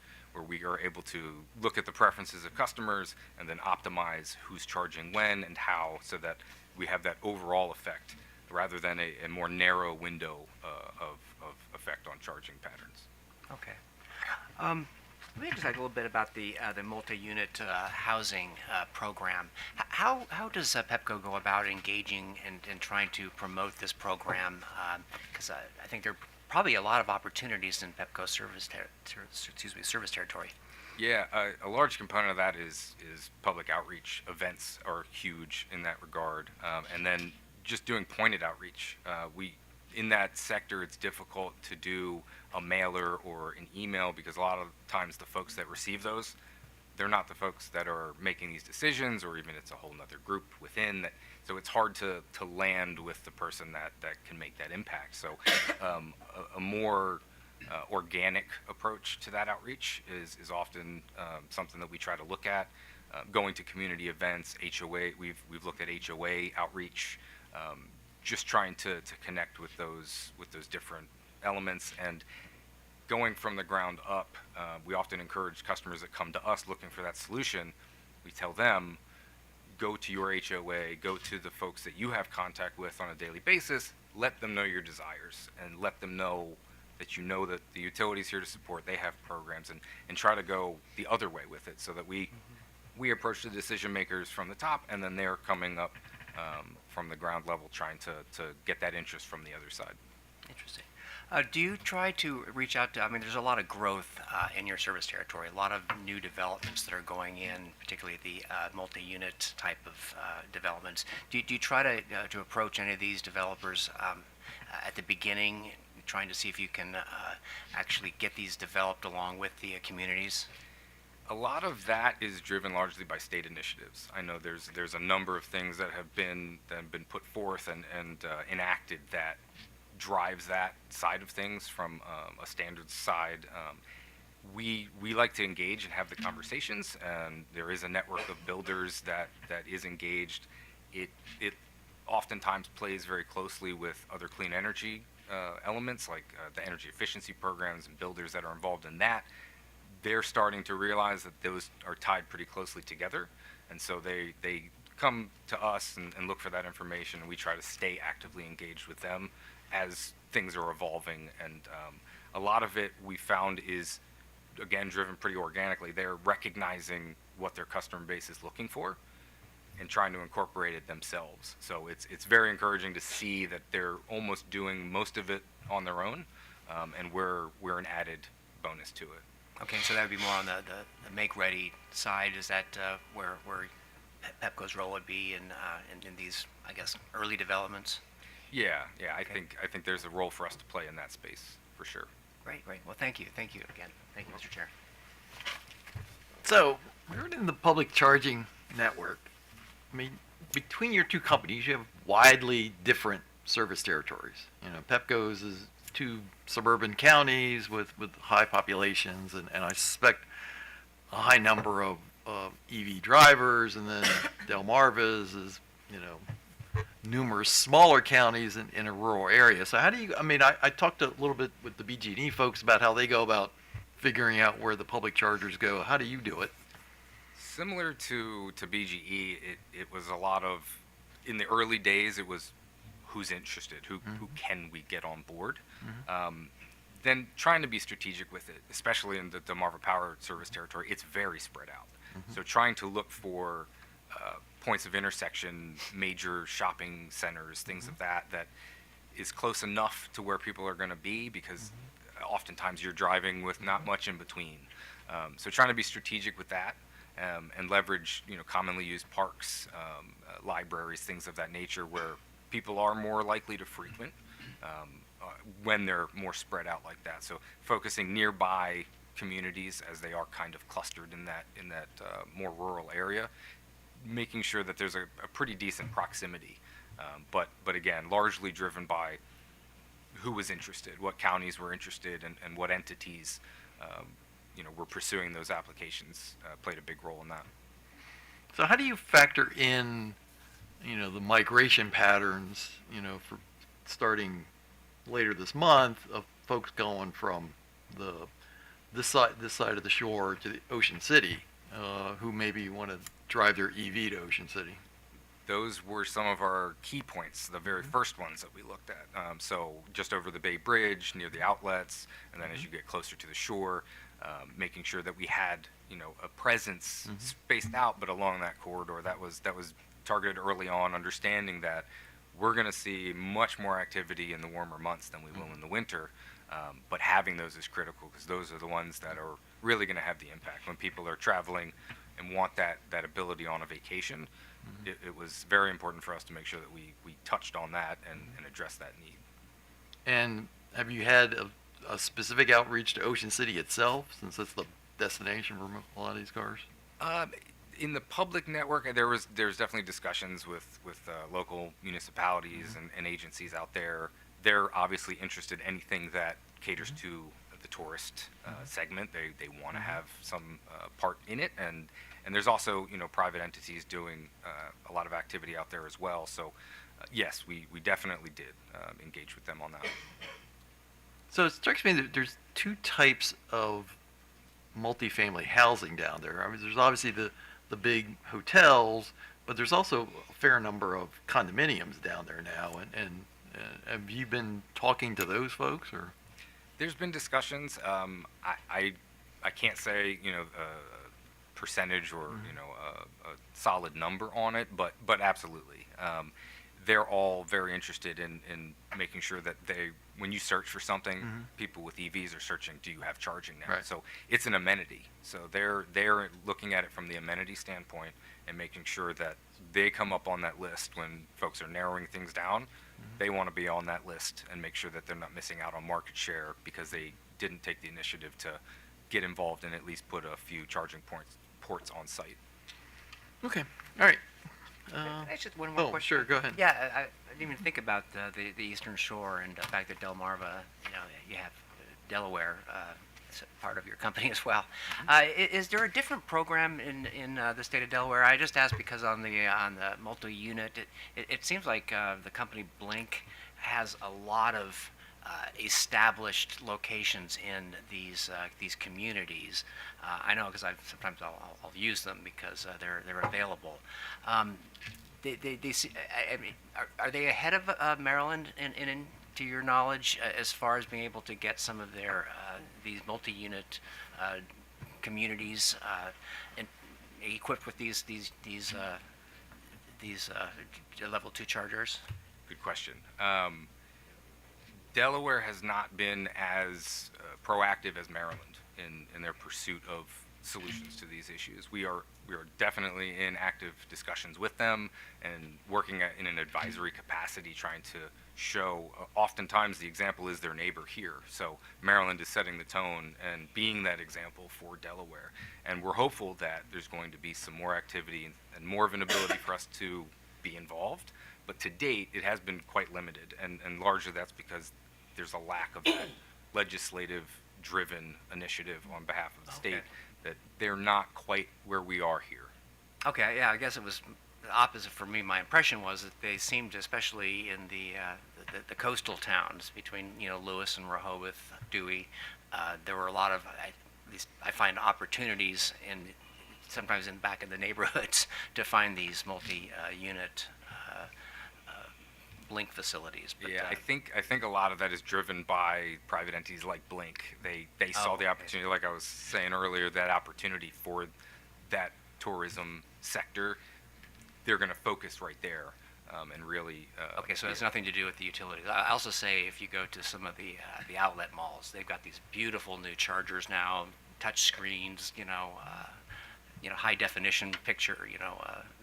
we are able to look at the preferences of customers and then optimize who's charging when and how, so that we have that overall effect rather than a more narrow window of effect on charging patterns. Okay. Let me just talk a little bit about the multi-unit housing program. How does Pepco go about engaging and trying to promote this program? Because I think there are probably a lot of opportunities in Pepco's service territory. Yeah, a large component of that is public outreach. Events are huge in that regard, and then just doing pointed outreach. In that sector, it's difficult to do a mailer or an email because a lot of times the folks that receive those, they're not the folks that are making these decisions, or even it's a whole nother group within that. So it's hard to land with the person that can make that impact. So a more organic approach to that outreach is often something that we try to look at. Going to community events, HOA, we've looked at HOA outreach, just trying to connect with those different elements, and going from the ground up. We often encourage customers that come to us looking for that solution. We tell them, go to your HOA, go to the folks that you have contact with on a daily basis, let them know your desires, and let them know that you know that the utility's here to support, they have programs, and try to go the other way with it, so that we approach the decision makers from the top, and then they're coming up from the ground level, trying to get that interest from the other side. Interesting. Do you try to reach out to, there's a lot of growth in your service territory, a lot of new developments that are going in, particularly the multi-unit type of developments. Do you try to approach any of these developers at the beginning, trying to see if you can actually get these developed along with the communities? A lot of that is driven largely by state initiatives. I know there's a number of things that have been put forth and enacted that drives that side of things from a standards side. We like to engage and have the conversations, and there is a network of builders that is engaged. It oftentimes plays very closely with other clean energy elements, like the energy efficiency programs and builders that are involved in that. They're starting to realize that those are tied pretty closely together, and so they come to us and look for that information, and we try to stay actively engaged with them as things are evolving. And a lot of it we found is, again, driven pretty organically. They're recognizing what their customer base is looking for and trying to incorporate it themselves. So it's very encouraging to see that they're almost doing most of it on their own, and we're an added bonus to it. Okay, so that would be more on the make-ready side. Is that where Pepco's role would be in these, I guess, early developments? Yeah. I think there's a role for us to play in that space for sure. Great. Well, thank you again. Thank you, Mr. Chair. So, we're in the public charging network. Between your two companies, you have widely different service territories. Pepco's is two suburban counties with high populations, and I suspect a high number of EV drivers, and then Delmarva's is, numerous smaller counties in a rural area. So how do you, I talked a little bit with the BG&E folks about how they go about figuring out where the public chargers go. How do you do it? Similar to BGE, it was a lot of, in the early days, it was who's interested, who can we get on board. Then trying to be strategic with it, especially in the Delmarva Power service territory, it's very spread out. So trying to look for points of intersection, major shopping centers, things of that is close enough to where people are going to be, because oftentimes you're driving with not much in between. So trying to be strategic with that, and leverage, commonly used parks, libraries, things of that nature, where people are more likely to frequent when they're more spread out like that. So focusing nearby communities as they are kind of clustered in that more rural area, making sure that there's a pretty decent proximity, but again, largely driven by who was interested, what counties were interested, and what entities were pursuing those applications, played a big role in that. So how do you factor in, the migration patterns, for starting later this month, of folks going from this side of the shore to the Ocean City, who maybe want to drive their EV to Ocean City? Those were some of our key points, the very first ones that we looked at. So just over the Bay Bridge, near the outlets, and then as you get closer to the shore, making sure that we had, a presence spaced out, but along that corridor. That was targeted early on, understanding that we're going to see much more activity in the warmer months than we will in the winter. But having those is critical, because those are the ones that are really going to have the impact when people are traveling and want that ability on a vacation. It was very important for us to make sure that we touched on that and addressed that need. And have you had a specific outreach to Ocean City itself, since that's the destination for a lot of these cars? In the public network, there's definitely discussions with local municipalities and agencies out there. They're obviously interested in anything that caters to the tourist segment. They want to have some part in it, and there's also private entities doing a lot of activity out there as well. So yes, we definitely did engage with them on that. So it strikes me that there's two types of multifamily housing down there. I mean, there's obviously the big hotels, but there's also a fair number of condominiums down there now. And have you been talking to those folks, or? There's been discussions. I can't say a percentage or a solid number on it, but absolutely. They're all very interested in making sure that when you search for something, people with EVs are searching, do you have charging now? Right. So it's an amenity. So they're looking at it from the amenity standpoint and making sure that they come up on that list when folks are narrowing things down. They want to be on that list and make sure that they're not missing out on market share because they didn't take the initiative to get involved and at least put a few charging ports on site. Okay. All right. That's just one more question. Sure, go ahead. Yeah, I didn't even think about the Eastern Shore and back to Delmarva. You have Delaware, it's a part of your company as well. Is there a different program in the state of Delaware? I just asked because on the multi-unit, it seems like the company Blink has a lot of established locations in these communities. I know because sometimes I'll use them because they're available. They see, I mean, are they ahead of Maryland in to your knowledge as far as being able to get some of their these multi-unit communities and equipped with these level 2 chargers? Good question. Delaware has not been as proactive as Maryland in their pursuit of solutions to these issues. We are definitely in active discussions with them and working in an advisory capacity, trying to show. Oftentimes, the example is their neighbor here. So Maryland is setting the tone and being that example for Delaware. And we're hopeful that there's going to be some more activity and more of an ability for us to be involved. But to date, it has been quite limited, and largely that's because there's a lack of that legislative-driven initiative on behalf of the state, that they're not quite where we are here. Okay, yeah, I guess it was the opposite for me. My impression was that they seemed, especially in the coastal towns between Lewis and Rehoboth, Dewey, there were a lot of, at least I find, opportunities sometimes back in the neighborhoods to find these multi-unit Blink facilities. But, yeah, I think a lot of that is driven by private entities like Blink. They saw the opportunity, like I was saying earlier, that opportunity for that tourism sector they're going to focus right there and really. Okay, so it has nothing to do with the utilities. I also say if you go to some of the outlet malls, they've got these beautiful new chargers now, touch screens, high definition picture,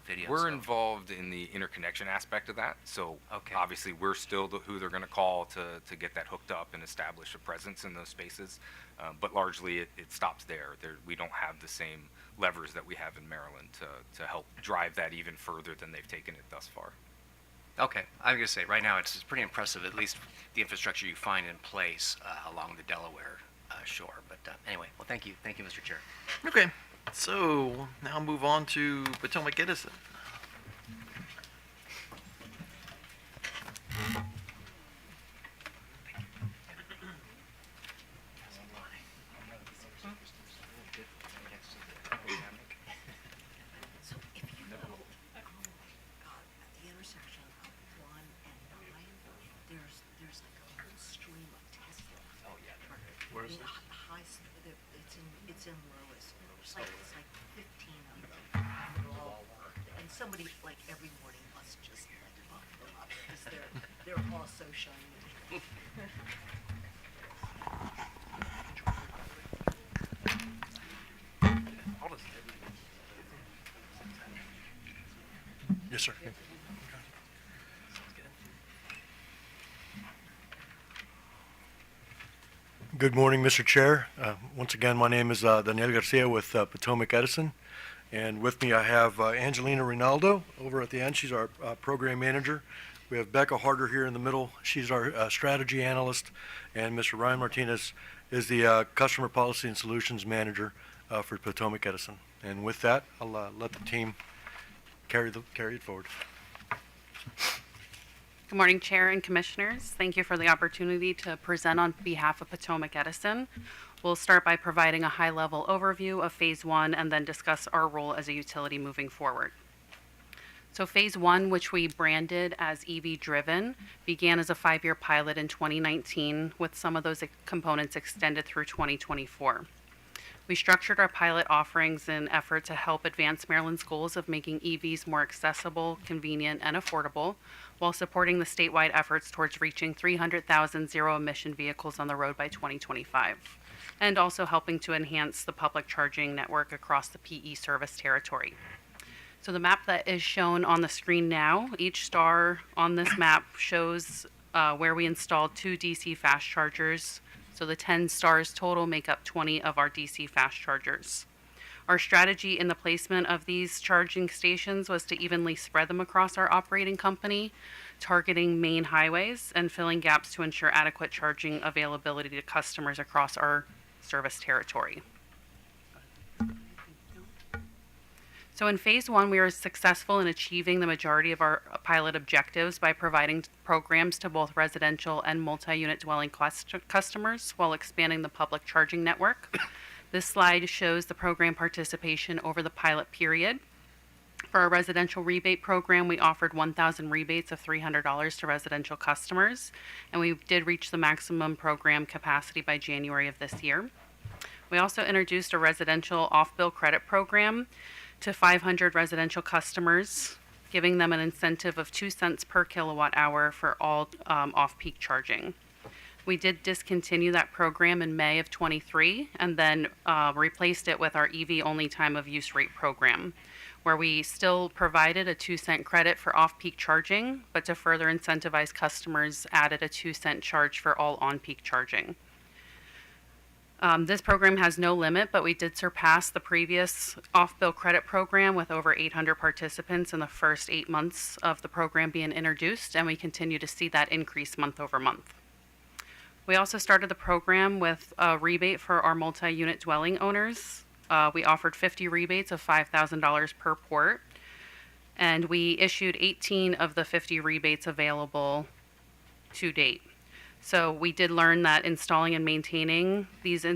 video. We're involved in the interconnection aspect of that, so obviously we're still who they're going to call to get that hooked up and establish a presence in those spaces, but largely it stops there. We don't have the same levers that we have in Maryland to help drive that even further than they've taken it thus far. Okay, I'm going to say right now it's pretty impressive, at least the infrastructure you find in place along the Delaware shore. But anyway, well, thank you, Mr. Chair. Okay, so now move on to Potomac Edison. So if you go at the intersection of 1 and 9, there's like a whole stream of Tesla. Oh yeah. Where's I mean, this? it's in Lois. It's like 15 of them. And somebody like every morning must just like buff them up because they're all so shiny. Yes, sir. Good morning, Mr. Chair. Once again, my name is Daniel Garcia with Potomac Edison. And with me, I have Angelina Rinaldo over at the end. She's our program manager. We have Becca Harder here in the middle. She's our strategy analyst. And Mr. Ryan Martinez is the customer policy and solutions manager for Potomac Edison. And with that, I'll let the team carry it forward. Good morning, Chair and Commissioners. Thank you for the opportunity to present on behalf of Potomac Edison. We'll start by providing a high-level overview of Phase 1 and then discuss our role as a utility moving forward. So Phase 1, which we branded as EV Driven, began as a 5-year pilot in 2019 with some of those components extended through 2024. We structured our pilot offerings in an effort to help advance Maryland's goals of making EVs more accessible, convenient, and affordable, while supporting the statewide efforts towards reaching 300,000 zero-emission vehicles on the road by 2025, and also helping to enhance the public charging network across the PE service territory. So the map that is shown on the screen now, each star on this map shows where we installed 2 DC fast chargers. So the 10 stars total make up 20 of our DC fast chargers. Our strategy in the placement of these charging stations was to evenly spread them across our operating company, targeting main highways and filling gaps to ensure adequate charging availability to customers across our service territory. So in Phase 1, we were successful in achieving the majority of our pilot objectives by providing programs to both residential and multi-unit dwelling customers while expanding the public charging network. This slide shows the program participation over the pilot period. For our residential rebate program, we offered 1,000 rebates of $300 to residential customers, and we did reach the maximum program capacity by January of this year. We also introduced a residential off-bill credit program to 500 residential customers, giving them an incentive of 2 cents per kilowatt hour for all off-peak charging. We did discontinue that program in May of 23 and then replaced it with our EV-only time of use rate program, where we still provided a 2-cent credit for off-peak charging, but to further incentivize customers, added a 2-cent charge for all on-peak charging. This program has no limit, but we did surpass the previous off-bill credit program with over 800 participants in the first 8 months of the program being introduced, and we continue to see that increase month over month. We also started the program with a rebate for our multi-unit dwelling owners. We offered 50 rebates of $5,000 per port, and we issued 18 of the 50 rebates available to date. So we did learn that installing and maintaining these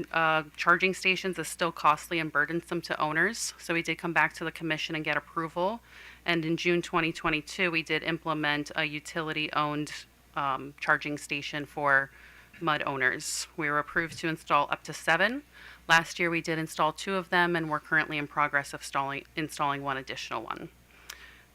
charging stations is still costly and burdensome to owners. So we did come back to the commission and get approval. And in June 2022, we did implement a utility-owned charging station for MUD owners. We were approved to install up to 7. Last year, we did install 2 of them, and we're currently in progress of installing one additional one.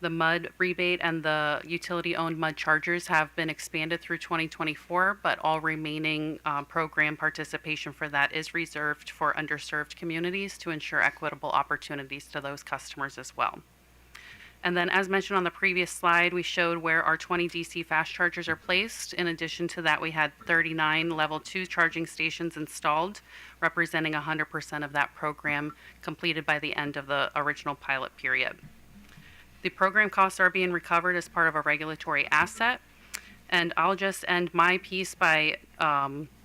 The MUD rebate and the utility-owned MUD chargers have been expanded through 2024, but all remaining program participation for that is reserved for underserved communities to ensure equitable opportunities to those customers as well. And then, as mentioned on the previous slide, we showed where our 20 DC fast chargers are placed. In addition to that, we had 39 level 2 charging stations installed, representing 100% of that program completed by the end of the original pilot period. The program costs are being recovered as part of a regulatory asset. And I'll just end my piece by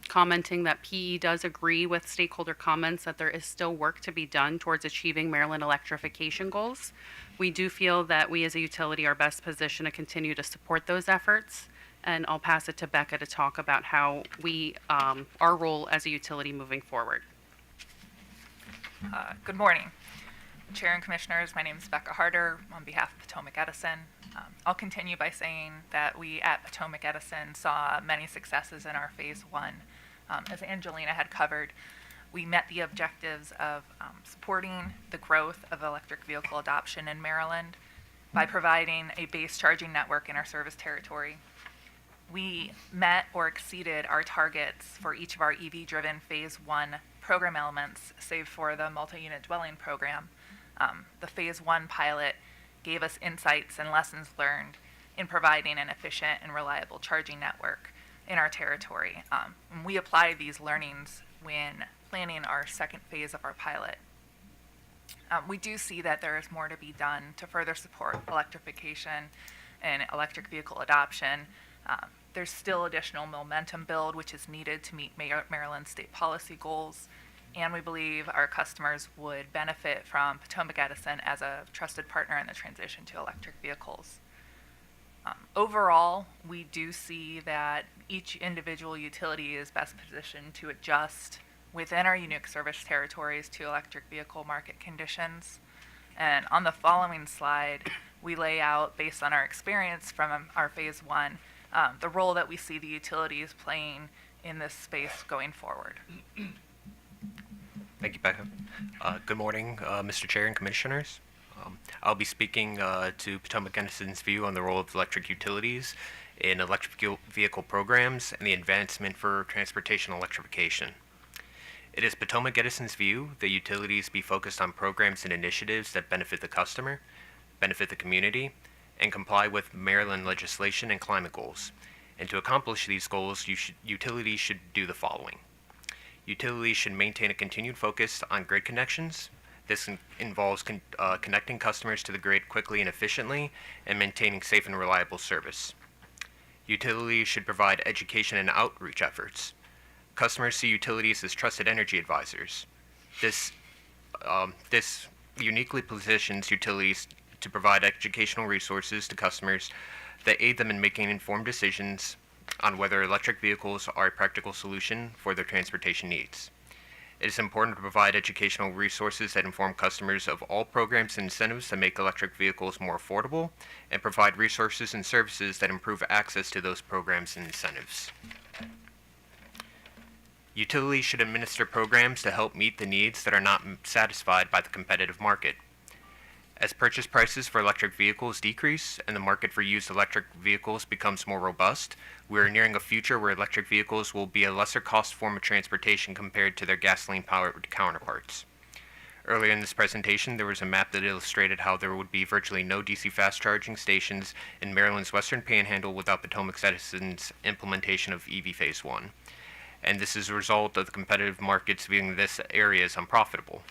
commenting that PE does agree with stakeholder comments that there is still work to be done towards achieving Maryland electrification goals. We do feel that we as a utility are best positioned to continue to support those efforts. And I'll pass it to Becca to talk about how we, our role as a utility moving forward. Good morning, Chair and Commissioners. My name is Becca Harder on behalf of Potomac Edison. I'll continue by saying that we at Potomac Edison saw many successes in our Phase 1. As Angelina had covered, we met the objectives of supporting the growth of electric vehicle adoption in Maryland by providing a base charging network in our service territory. We met or exceeded our targets for each of our EV-driven Phase 1 program elements, save for the multi-unit dwelling program. The Phase 1 pilot gave us insights and lessons learned in providing an efficient and reliable charging network in our territory. And we applied these learnings when planning our second phase of our pilot. We do see that there is more to be done to further support electrification and electric vehicle adoption. There's still additional momentum build which is needed to meet Maryland state policy goals, and we believe our customers would benefit from Potomac Edison as a trusted partner in the transition to electric vehicles. Overall, we do see that each individual utility is best positioned to adjust within our unique service territories to electric vehicle market conditions. And on the following slide, we lay out, based on our experience from our Phase 1, the role that we see the utilities playing in this space going forward. Thank you, Becca. Good morning, Mr. Chair and Commissioners. I'll be speaking to Potomac Edison's view on the role of electric utilities in electric vehicle programs and the advancement for transportation electrification. It is Potomac Edison's view that utilities be focused on programs and initiatives that benefit the customer, benefit the community, and comply with Maryland legislation and climate goals. And to accomplish these goals, utilities should do the following. Utilities should maintain a continued focus on grid connections. This involves connecting customers to the grid quickly and efficiently and maintaining safe and reliable service. Utilities should provide education and outreach efforts. Customers see utilities as trusted energy advisors. This uniquely positions utilities to provide educational resources to customers that aid them in making informed decisions on whether electric vehicles are a practical solution for their transportation needs. It is important to provide educational resources that inform customers of all programs and incentives that make electric vehicles more affordable, and provide resources and services that improve access to those programs and incentives. Utilities should administer programs to help meet the needs that are not satisfied by the competitive market. As purchase prices for electric vehicles decrease and the market for used electric vehicles becomes more robust, we are nearing a future where electric vehicles will be a lesser cost form of transportation compared to their gasoline-powered counterparts. Earlier in this presentation, there was a map that illustrated how there would be virtually no DC fast charging stations in Maryland's Western Panhandle without Potomac Edison's implementation of EV Phase 1. And this is a result of the competitive markets viewing this area as unprofitable.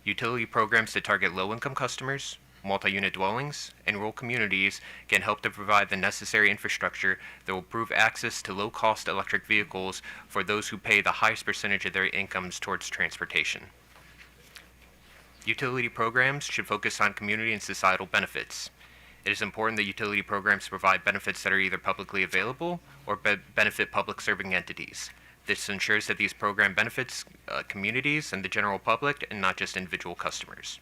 Utility programs that target low-income customers, multi-unit dwellings, and rural communities can help to provide the necessary infrastructure that will improve access to low-cost electric vehicles for those who pay the highest percentage of their incomes towards transportation. Utility programs should focus on community and societal benefits. It is important that utility programs provide benefits that are either publicly available or benefit public-serving entities. This ensures that these program benefits communities and the general public and not just individual customers.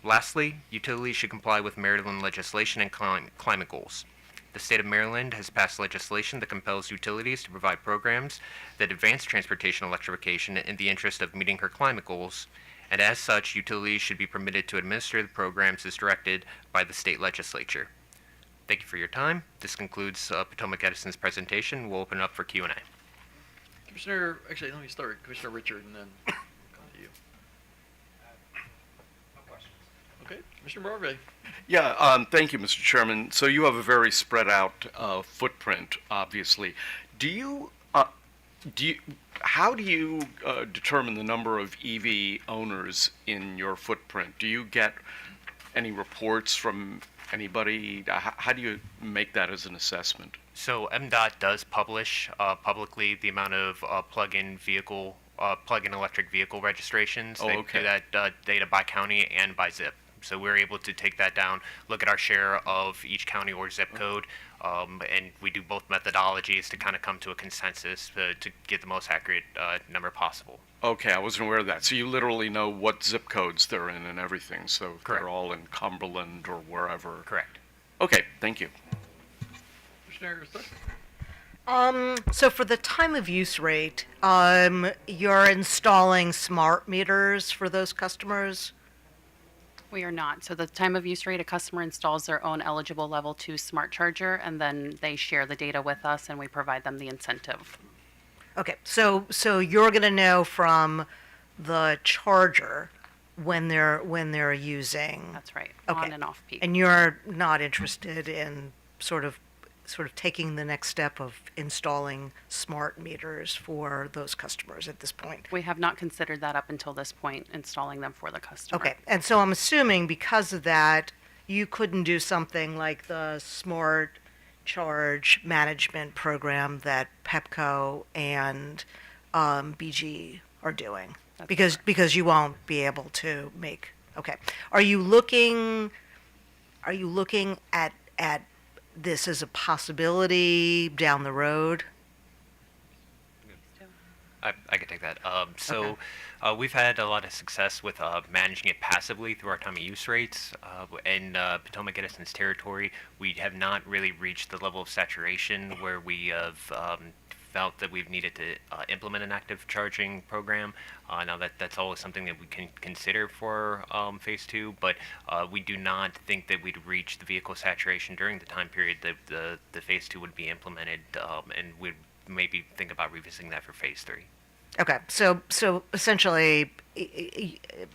Lastly, utilities should comply with Maryland legislation and climate goals. The state of Maryland has passed legislation that compels utilities to provide programs that advance transportation electrification in the interest of meeting her climate goals, and as such, utilities should be permitted to administer the programs as directed by the state legislature. Thank you for your time. This concludes Potomac Edison's presentation. We'll open it up for Q&A. Commissioner, actually, let me start with Commissioner Richard and then come to you. Okay, Commissioner Barbe. Yeah, thank you, Mr. Chairman. So you have a very spread out footprint, obviously. How do you determine the number of EV owners in your footprint? Do you get any reports from anybody? How do you make that as an assessment? So MDOT does publish publicly the amount of plug-in electric vehicle registrations. Oh, They okay. do that data by county and by zip. So we're able to take that down, look at our share of each county or zip code, and we do both methodologies to kind of come to a consensus to get the most accurate number possible. Okay, I wasn't aware of that. So you literally know what zip codes they're in and everything. So if Correct. they're all in Cumberland or wherever. Correct. Okay, thank you. Commissioner Sutton. So for the time of use rate, you're installing smart meters for those customers? We are not. So the time of use rate, a customer installs their own eligible level 2 smart charger, and then they share the data with us, and we provide them the incentive. Okay, so you're going to know from the charger when they're using. That's right. Okay. On and off peak. And you're not interested in sort of taking the next step of installing smart meters for those customers at this point. We have not considered that up until this point, installing them for the customer. Okay, and so I'm assuming because of that, you couldn't do something like the smart charge management program that Pepco and BG are doing, because you won't be able to make. Okay, are you looking at this as a possibility down the road? I could take that. We've had a lot of success with managing it passively through our time of use rates. In Potomac Edison's territory, we have not really reached the level of saturation where we have felt that we've needed to implement an active charging program. Now that's always something that we can consider for phase 2, but we do not think that we'd reach the vehicle saturation during the time period that the phase 2 would be implemented, and we'd maybe think about revisiting that for phase 3. Okay, so essentially,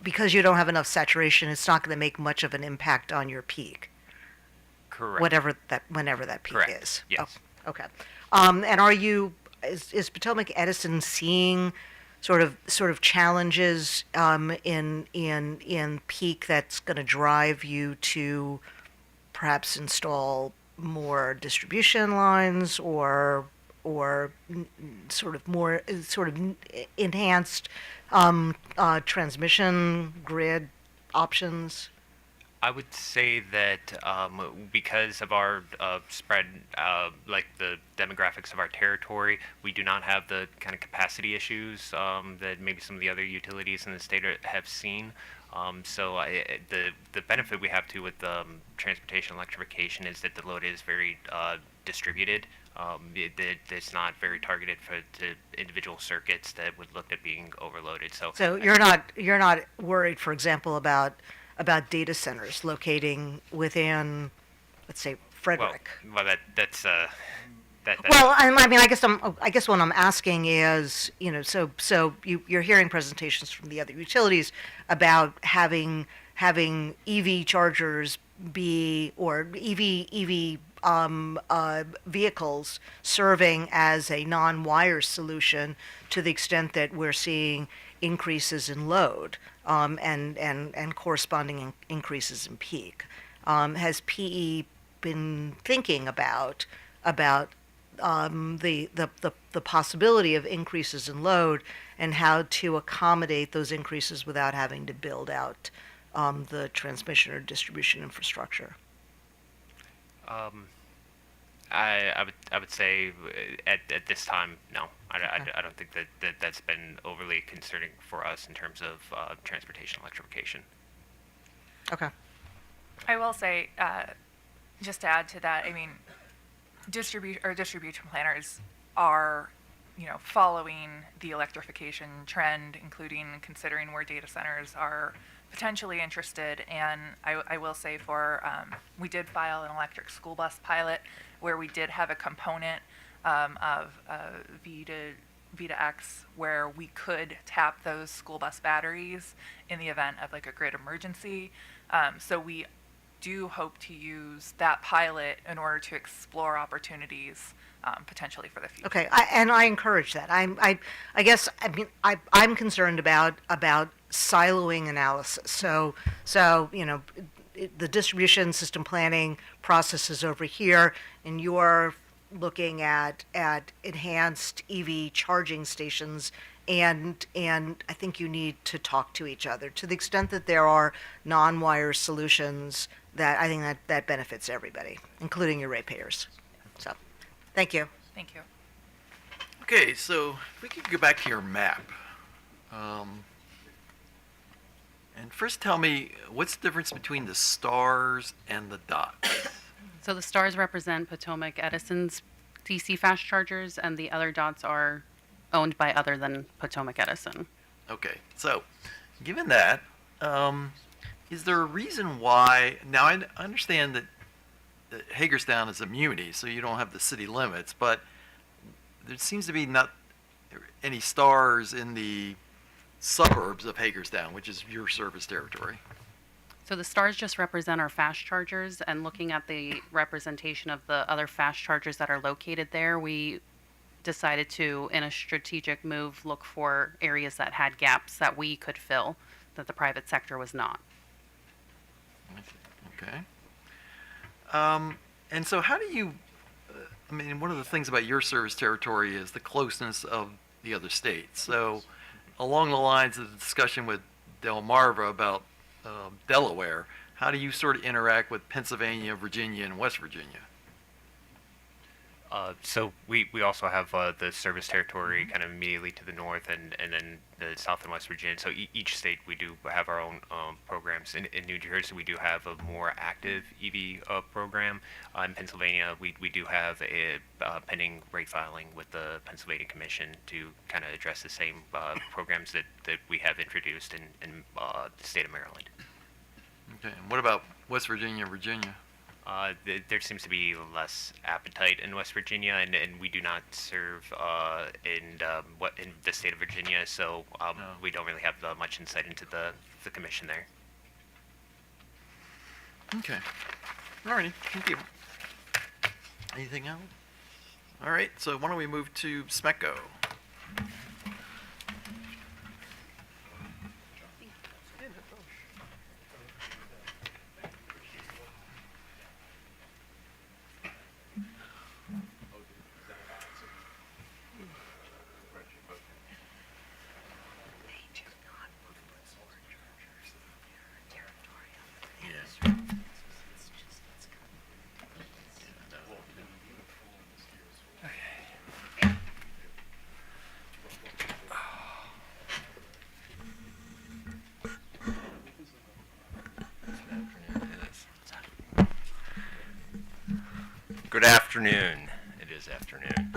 because you don't have enough saturation, it's not going to make much of an impact on your peak. Correct. Whenever that peak Correct. is. Yes. Oh, okay. And is Potomac Edison seeing sort of challenges in peak that's going to drive you to perhaps install more distribution lines or sort of enhanced transmission grid options? I would say that because of our spread, like the demographics of our territory, we do not have the kind of capacity issues that maybe some of the other utilities in the state have seen. The benefit we have too with transportation electrification is that the load is very distributed. It's not very targeted to individual circuits that would look at being overloaded. So you're not worried, for example, about data centers locating within, let's say, Frederick. Well, that's Well, I mean, I guess what I'm asking is, so you're hearing presentations from the other utilities about having EV chargers or EV vehicles serving as a non-wire solution to the extent that we're seeing increases in load and corresponding increases in peak. Has PE been thinking about the possibility of increases in load and how to accommodate those increases without having to build out the transmission or distribution infrastructure? I would say at this time, no. I don't think that's been overly concerning for us in terms of transportation electrification. Okay. I will say, just to add to that, I mean, distribution planners are following the electrification trend, including considering where data centers are potentially interested. And I will say we did file an electric school bus pilot where we did have a component of V to X where we could tap those school bus batteries in the event of like a grid emergency. So we do hope to use that pilot in order to explore opportunities potentially for the future. Okay, and I encourage that. I guess I'm concerned about siloing analysis. So the distribution system planning process is over here, and you're looking at enhanced EV charging stations, and I think you need to talk to each other to the extent that there are non-wire solutions. That I think that benefits everybody, including your ratepayers. So, thank you. Thank you. Okay, so if we could go back to your map. And first tell me, what's the difference between the stars and the dots? So the stars represent Potomac Edison's DC fast chargers, and the other dots are owned by other than Potomac Edison. Okay, so given that, is there a reason why, now I understand that Hagerstown is a muni, so you don't have the city limits, but there seems to be not any stars in the suburbs of Hagerstown, which is your service territory. So the stars just represent our fast chargers, and looking at the representation of the other fast chargers that are located there, we decided to, in a strategic move, look for areas that had gaps that we could fill, that the private sector was not. Okay. And so how do you, one of the things about your service territory is the closeness of the other states. So along the lines of the discussion with Delmarva about Delaware, how do you sort of interact with Pennsylvania, Virginia, and West Virginia? So we also have the service territory kind of immediately to the north, and then the south and west Virginia. So each state we do have our own programs. In New Jersey we do have a more active EV program. In Pennsylvania we do have a pending rate filing with the Pennsylvania Commission to kind of address the same programs that we have introduced in the state of Maryland. Okay, and what about West Virginia and Virginia? There seems to be less appetite in West Virginia, and we do not serve in the state of Virginia, so we don't really have much insight into the commission there. Okay. All righty. Thank you. Anything else? All right. So why don't we move to SMECO? Good afternoon. It is afternoon.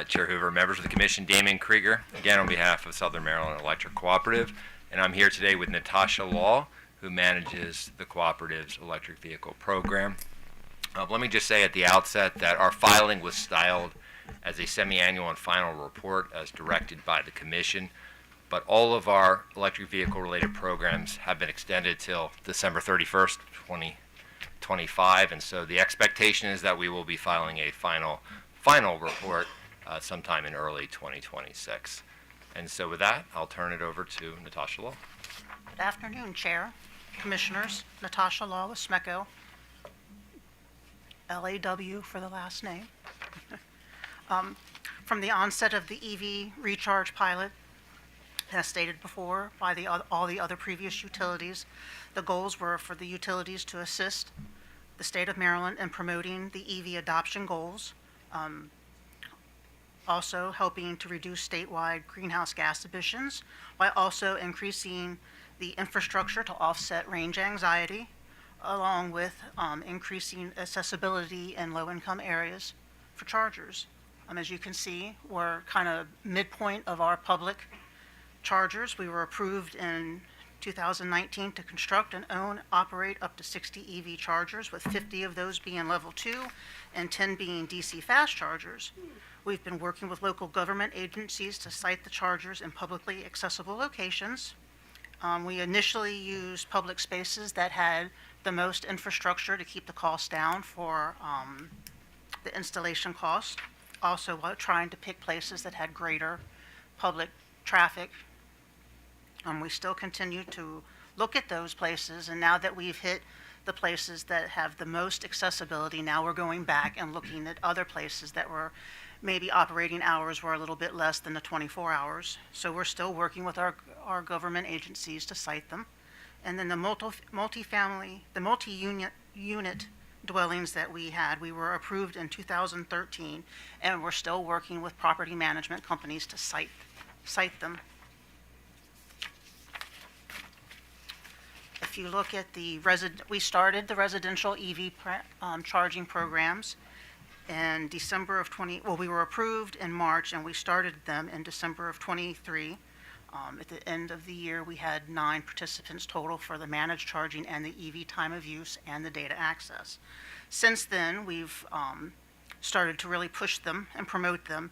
Chair Hoover, members of the Commission, Damon Krieger, again on behalf of Southern Maryland Electric Cooperative, and I'm here today with Natasha Law, who manages the cooperative's electric vehicle program. Let me just say at the outset that our filing was styled as a semi-annual and final report as directed by the Commission, but all of our electric vehicle-related programs have been extended till December 31st, 2025, and so the expectation is that we will be filing a final report sometime in early 2026. And so with that, I'll turn it over to Natasha Law. Good afternoon, Chair, Commissioners. Natasha Law with SMECO. LAW for the last name. From the onset of the EV recharge pilot, as stated before by all the other previous utilities, the goals were for the utilities to assist the state of Maryland in promoting the EV adoption goals, also helping to reduce statewide greenhouse gas emissions, while also increasing the infrastructure to offset range anxiety, along with increasing accessibility in low-income areas for chargers. As you can see, we're kind of midpoint of our public chargers. We were approved in 2019 to construct and own, operate up to 60 EV chargers, with 50 of those being level 2 and 10 being DC fast chargers. We've been working with local government agencies to site the chargers in publicly accessible locations. We initially used public spaces that had the most infrastructure to keep the cost down for the installation cost. Also, trying to pick places that had greater public traffic. We still continue to look at those places, and now that we've hit the places that have the most accessibility, now we're going back and looking at other places that were maybe operating hours were a little bit less than the 24 hours. So we're still working with our government agencies to site them. And then the multi-unit dwellings that we had, we were approved in 2013, and we're still working with property management companies to site them. If you look at we started the residential EV charging programs in December of we were approved in March, and we started them in December of 23. At the end of the year, we had 9 participants total for the managed charging and the EV time of use and the data access. Since then, we've started to really push them and promote them,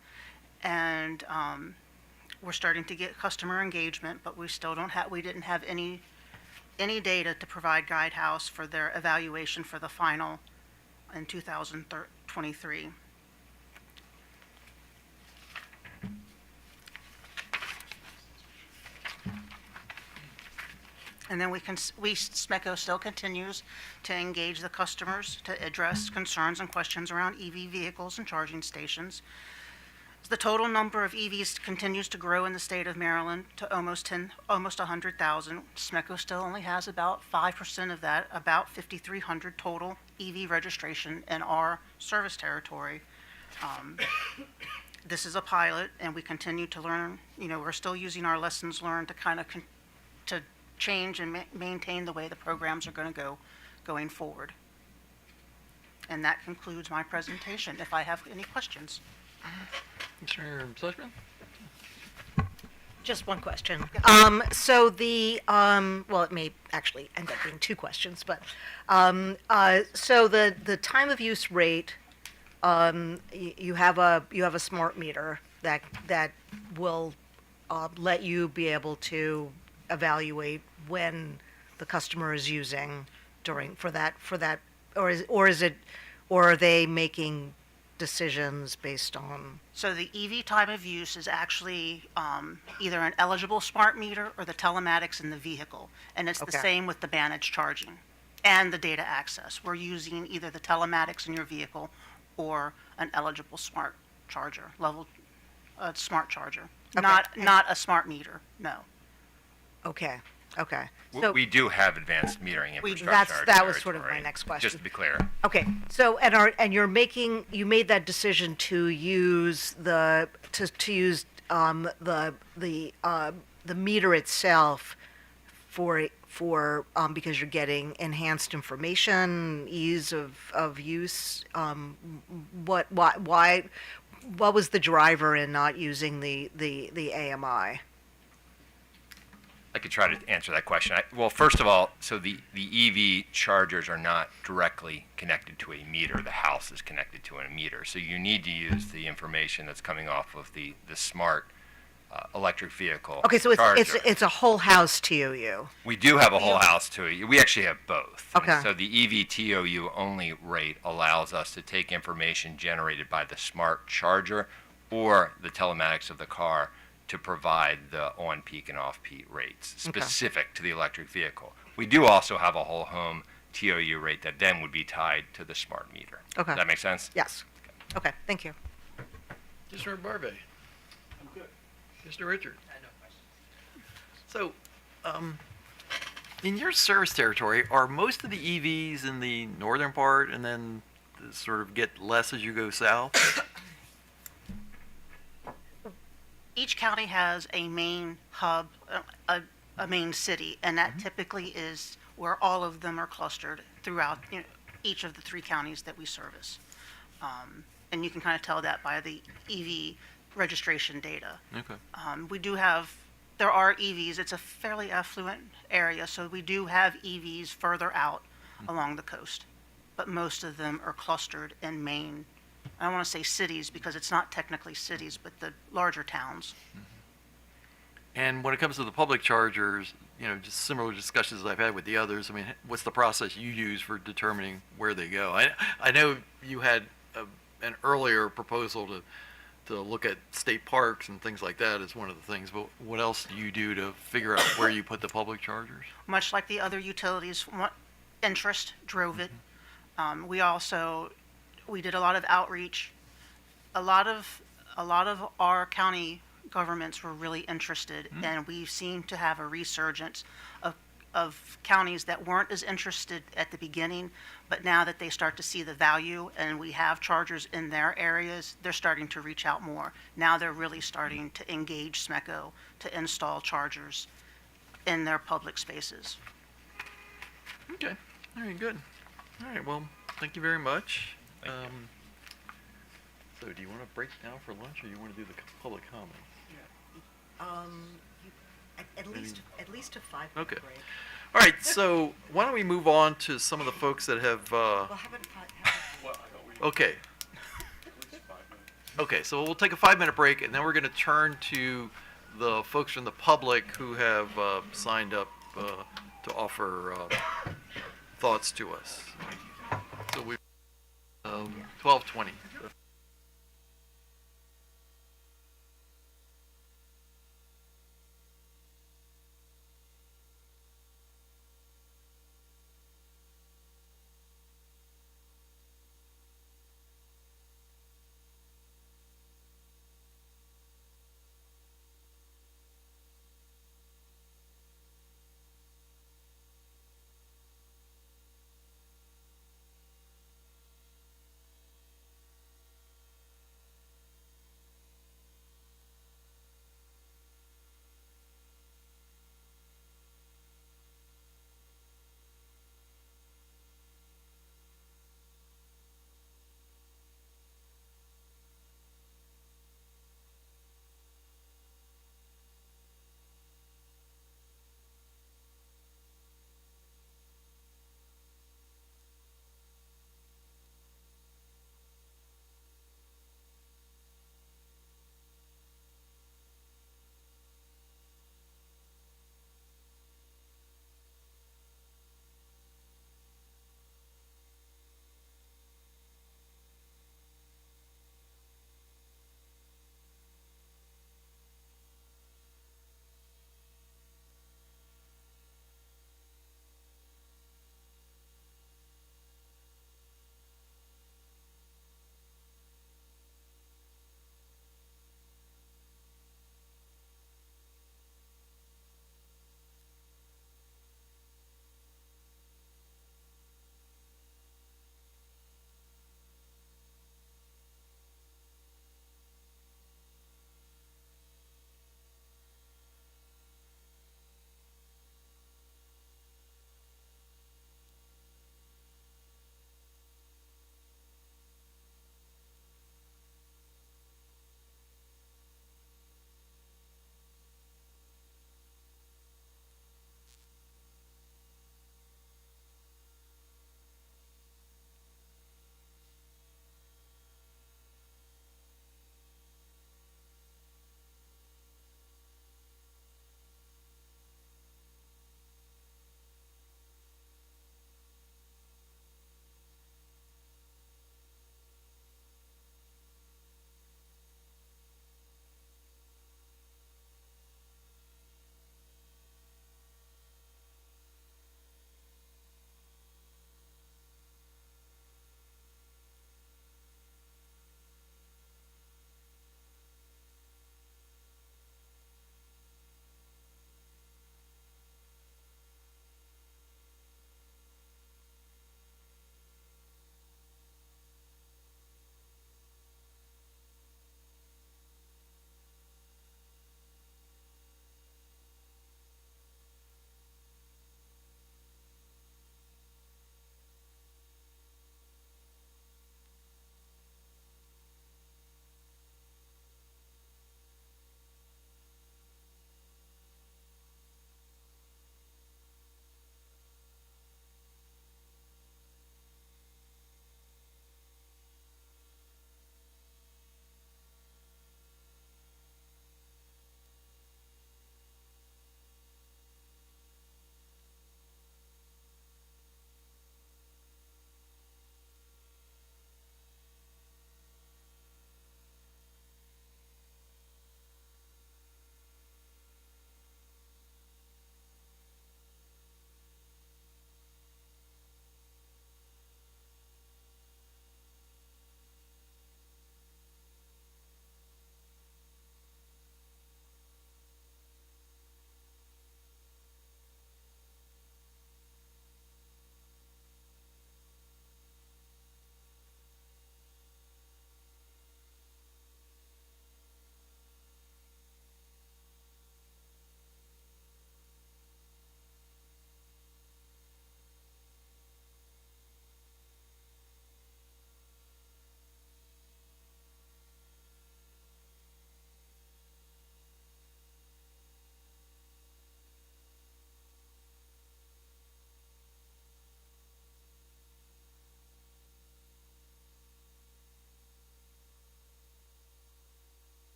and we're starting to get customer engagement, but we still didn't have any data to provide Guidehouse for their evaluation for the final in 2023. And then SMECO still continues to engage the customers to address concerns and questions around EV vehicles and charging stations. The total number of EVs continues to grow in the state of Maryland to almost 100,000. SMECO still only has about 5% of that, about 5,300 total EV registration in our service territory. This is a pilot, and we continue to learn. We're still using our lessons learned to kind of to change and maintain the way the programs are going to go going forward. And that concludes my presentation. If I have any questions. Mr. Sussman? Just one question. So well, it may actually end up being 2 questions, but so the time of use rate, you have a smart meter that will let you be able to evaluate when the customer is using for that, or are they making decisions based on? So the EV time of use is actually either an eligible smart meter or the telematics in the vehicle. And it's the same with the managed charging and the data access. We're using either the telematics in your vehicle or an eligible smart charger, smart charger. Not a smart meter, no. Okay. We do have advanced metering infrastructure. That was sort of my next question. Just to be clear. Okay, so and you made that decision to use the meter itself for because you're getting enhanced information, ease of use. What was the driver in not using the AMI? I could try to answer that question. Well, first of all, so the EV chargers are not directly connected to a meter. The house is connected to a meter. So you need to use the information that's coming off of the smart electric vehicle. Okay, so charger. it's a whole house TOU. We do have a whole house TOU. We actually have both. Okay. And so the EV TOU only rate allows us to take information generated by the smart charger or the telematics of the car to provide the on-peak and off-peak rates specific to the electric vehicle. We do also have a whole home TOU rate that then would be tied to the smart meter. Okay. Does that make sense? Yes. Okay, thank you. Mr. Barbe? I'm good. Mr. Richard? I have no questions. So, in your service territory, are most of the EVs in the northern part and then sort of get less as you go south? Each county has a main hub, a main city, and that typically is where all of them are clustered throughout each of the 3 counties that we service. and you can kind of tell that by the EV registration data. Okay. We do have, there are EVs, it's a fairly affluent area, so we do have EVs further out along the coast, but most of them are clustered in main, I don't want to say cities because it's not technically cities, but the larger towns. And when it comes to the public chargers, just similar discussions that I've had with the others, I mean, what's the process you use for determining where they go? I know you had an earlier proposal to look at state parks and things like that as one of the things, but what else do you do to figure out where you put the public chargers? Much like the other utilities, interest drove it. We did a lot of outreach. A lot of our county governments were really interested, and we seem to have a resurgence of counties that weren't as interested at the beginning, but now that they start to see the value and we have chargers in their areas, they're starting to reach out more. Now they're really starting to engage SMECO to install chargers in their public spaces. Okay. All right, good. All right, well, thank you very much. So do you want to break now for lunch, or you want to do the public comments? At least a 5 minute Okay. break. All right, so why don't we move on to some of the folks that have, Well, how about okay. Okay, so we'll take a 5-minute break, and then we're going to turn to the folks from the public who have signed up to offer thoughts to us. So we 12:20.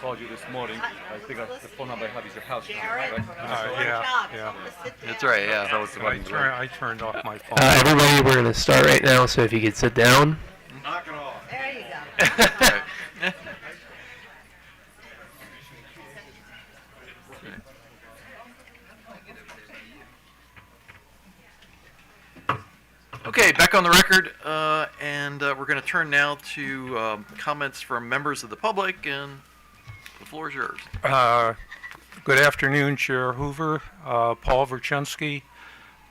called you this morning. I think the phone number I have is your house number, right? Yeah. That's right, yeah. That was the one. I turned off my phone. Everybody, we're going to start right now, so if you could sit down. Knock it off. There you go. Okay, back on the record, and we're going to turn now to comments from members of the public, and the floor is yours. Good afternoon, Chair Hoover, Paul Verchinsky.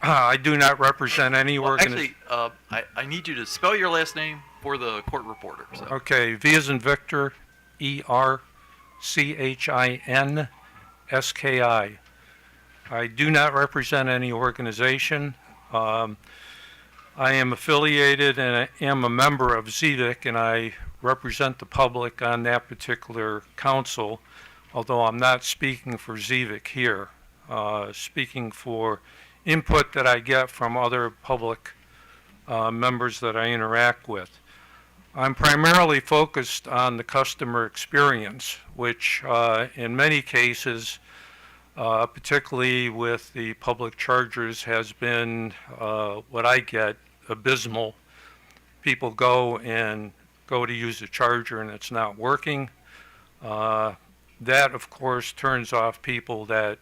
I do not represent any organization. Actually, I need you to spell your last name for the court reporter. So. Okay, V as in Victor, ERCHINSKI. I do not represent any organization. I am affiliated and I am a member of ZVIC, and I represent the public on that particular council, although I'm not speaking for ZVIC here, speaking for input that I get from other public members that I interact with. I'm primarily focused on the customer experience, which in many cases, particularly with the public chargers, has been what I get abysmal. People go to use the charger and it's not working. That, of course, turns off people that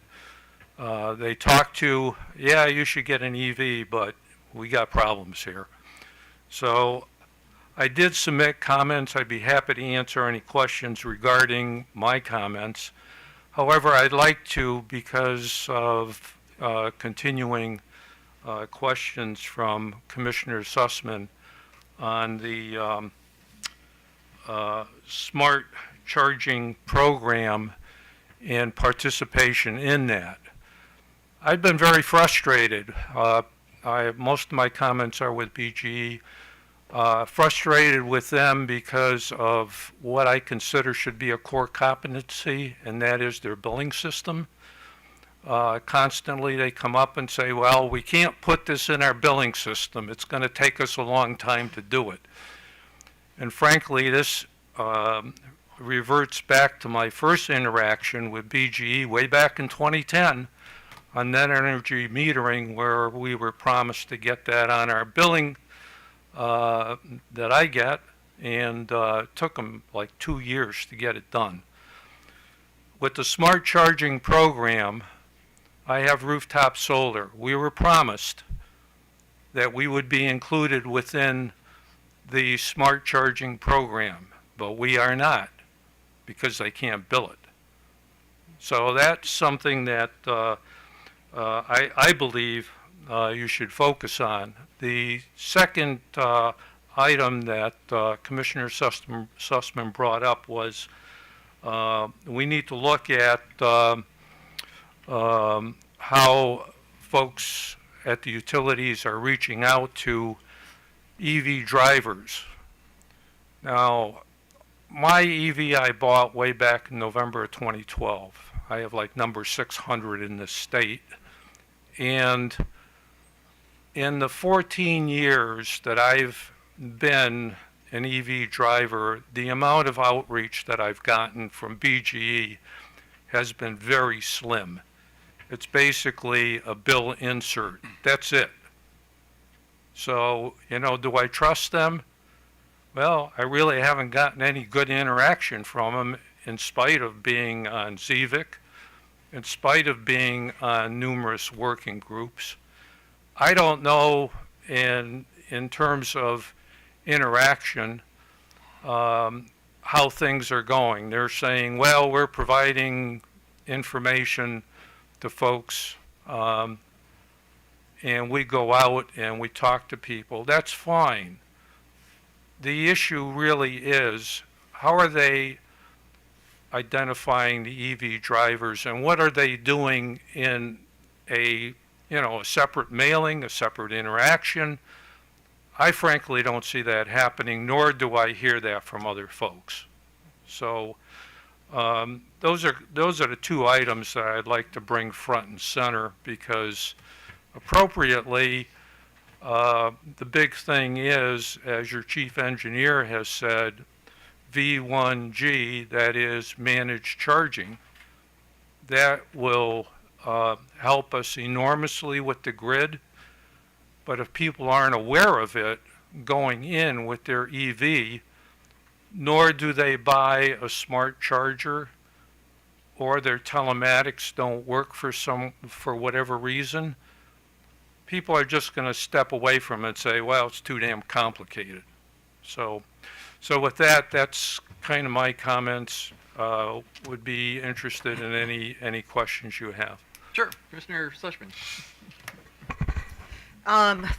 they talk to. Yeah, you should get an EV, but we got problems here. So I did submit comments. I'd be happy to answer any questions regarding my comments. However, I'd like to, because of continuing questions from Commissioner Sussman on the smart charging program and participation in that. I've been very frustrated. Most of my comments are with BGE. Frustrated with them because of what I consider should be a core competency, and that is their billing system. Constantly they come up and say, well, we can't put this in our billing system. It's going to take us a long time to do it. And frankly, this reverts back to my first interaction with BGE way back in 2010 on net energy metering, where we were promised to get that on our billing that I get, and it took them like 2 years to get it done. With the smart charging program, I have rooftop solar. We were promised that we would be included within the smart charging program, but we are not, because they can't bill it. So that's something that I believe you should focus on. The second item that Commissioner Sussman brought up was we need to look at how folks at the utilities are reaching out to EV drivers. Now, my EV I bought way back in November of 2012. I have like number 600 in this state. And in the 14 years that I've been an EV driver, the amount of outreach that I've gotten from BGE has been very slim. It's basically a bill insert. That's it. So, do I trust them? Well, I really haven't gotten any good interaction from them, in spite of being on ZVIC, in spite of being on numerous working groups. I don't know in terms of interaction how things are going. They're saying, well, we're providing information to folks, and we go out and we talk to people. That's fine. The issue really is, how are they identifying the EV drivers, and what are they doing in a separate mailing, a separate interaction? I frankly don't see that happening, nor do I hear that from other folks. So those are the two items that I'd like to bring front and center, because appropriately, the big thing is, as your chief engineer has said, V1G, that is managed charging. That will help us enormously with the grid. But if people aren't aware of it going in with their EV, nor do they buy a smart charger, or their telematics don't work for whatever reason, people are just going to step away from it and say, well, it's too damn complicated. So with that, that's kind of my comments. Would be interested in any questions you have. Sure, Commissioner Sushman.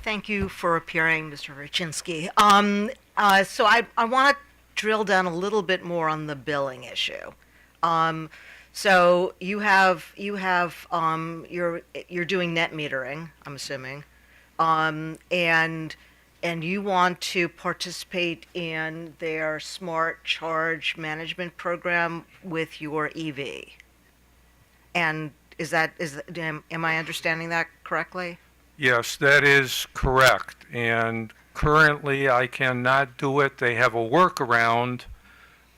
Thank you for appearing, Mr. Rucinski. So I want to drill down a little bit more on the billing issue. So you're doing net metering, I'm assuming, and you want to participate in their smart charge management program with your EV. And am I understanding that correctly? Yes, that is correct. And currently, I cannot do it. They have a workaround,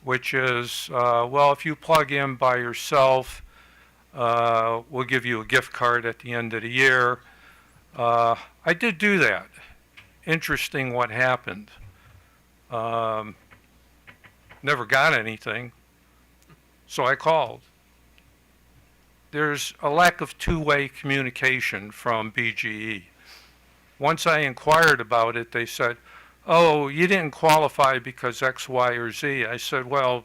which is, well, if you plug in by yourself, we'll give you a gift card at the end of the year. I did do that. Interesting what happened. Never got anything, so I called. There's a lack of two-way communication from BGE. Once I inquired about it, they said, oh, you didn't qualify because X, Y, or Z. I said, well,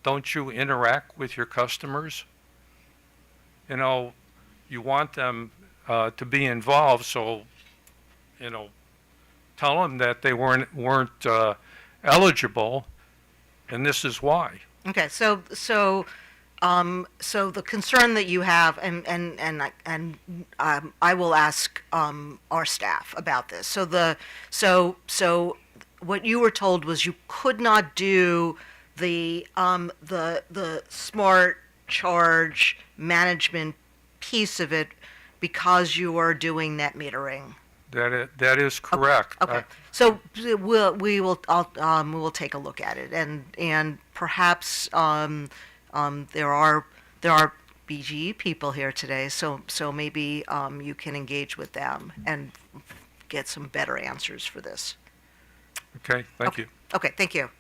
don't you interact with your customers? You want them to be involved, so, tell them that they weren't eligible, and this is why. Okay, so the concern that you have, and I will ask our staff about this. So what you were told was you could not do the smart charge management piece of it because you are doing net metering. That is correct. Okay. So we will take a look at it, and perhaps there are BGE people here today, so maybe you can engage with them and get some better answers for this. Okay. Thank you. Okay. Thank you.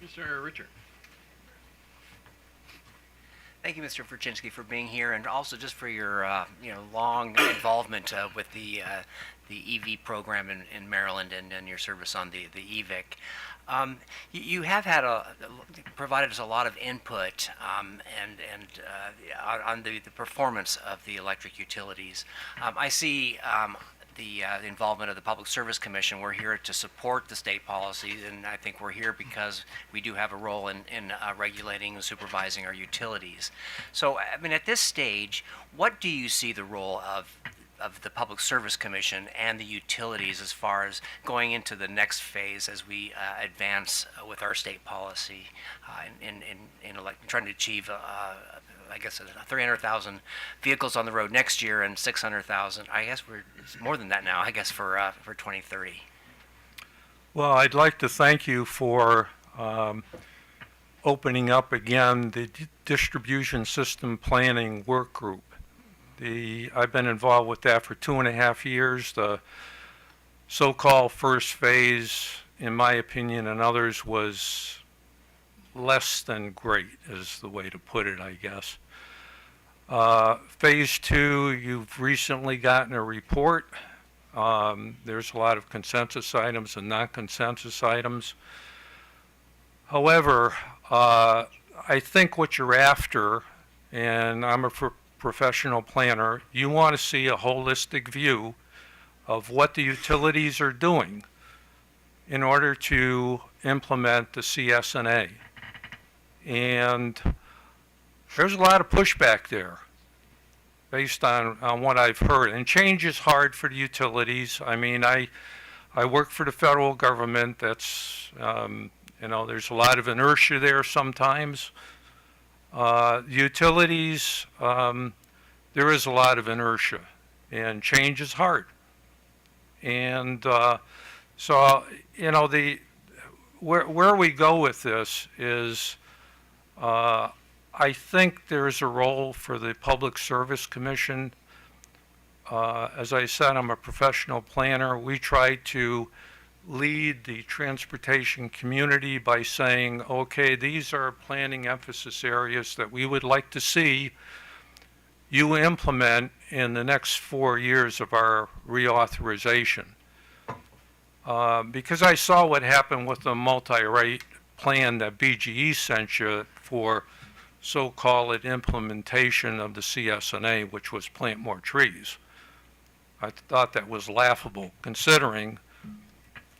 Mr. Richard. Thank you, Mr. Vucinski, for being here, and also just for your long involvement with the EV program in Maryland and your service on the EVIC. You have had provided us a lot of input on the performance of the electric utilities. I see the involvement of the Public Service Commission. We're here to support the state policy, and I think we're here because we do have a role in regulating and supervising our utilities. So, I mean, at this stage, what do you see the role of the Public Service Commission and the utilities as far as going into the next phase as we advance with our state policy in trying to achieve I guess 300,000 vehicles on the road next year and 600,000. I guess it's more than that now. I guess for 2030. Well, I'd like to thank you for opening up again the distribution system planning work group. I've been involved with that for 2.5 years. The so-called first phase, in my opinion and others, was less than great, is the way to put it, I guess. Phase 2, you've recently gotten a report. There's a lot of consensus items and non-consensus items. However, I think what you're after, and I'm a professional planner, you want to see a holistic view of what the utilities are doing in order to implement the CSNA. And there's a lot of pushback there based on what I've heard. And change is hard for the utilities. I mean, I work for the federal government. That's, there's a lot of inertia there sometimes. Utilities, there is a lot of inertia, and change is hard. And so, where we go with this is, I think there's a role for the Public Service Commission. As I said, I'm a professional planner. We try to lead the transportation community by saying, okay, these are planning emphasis areas that we would like to see you implement in the next 4 years of our reauthorization. Because I saw what happened with the multi-rate plan that BGE sent you for so-called implementation of the CSNA, which was plant more trees. I thought that was laughable, considering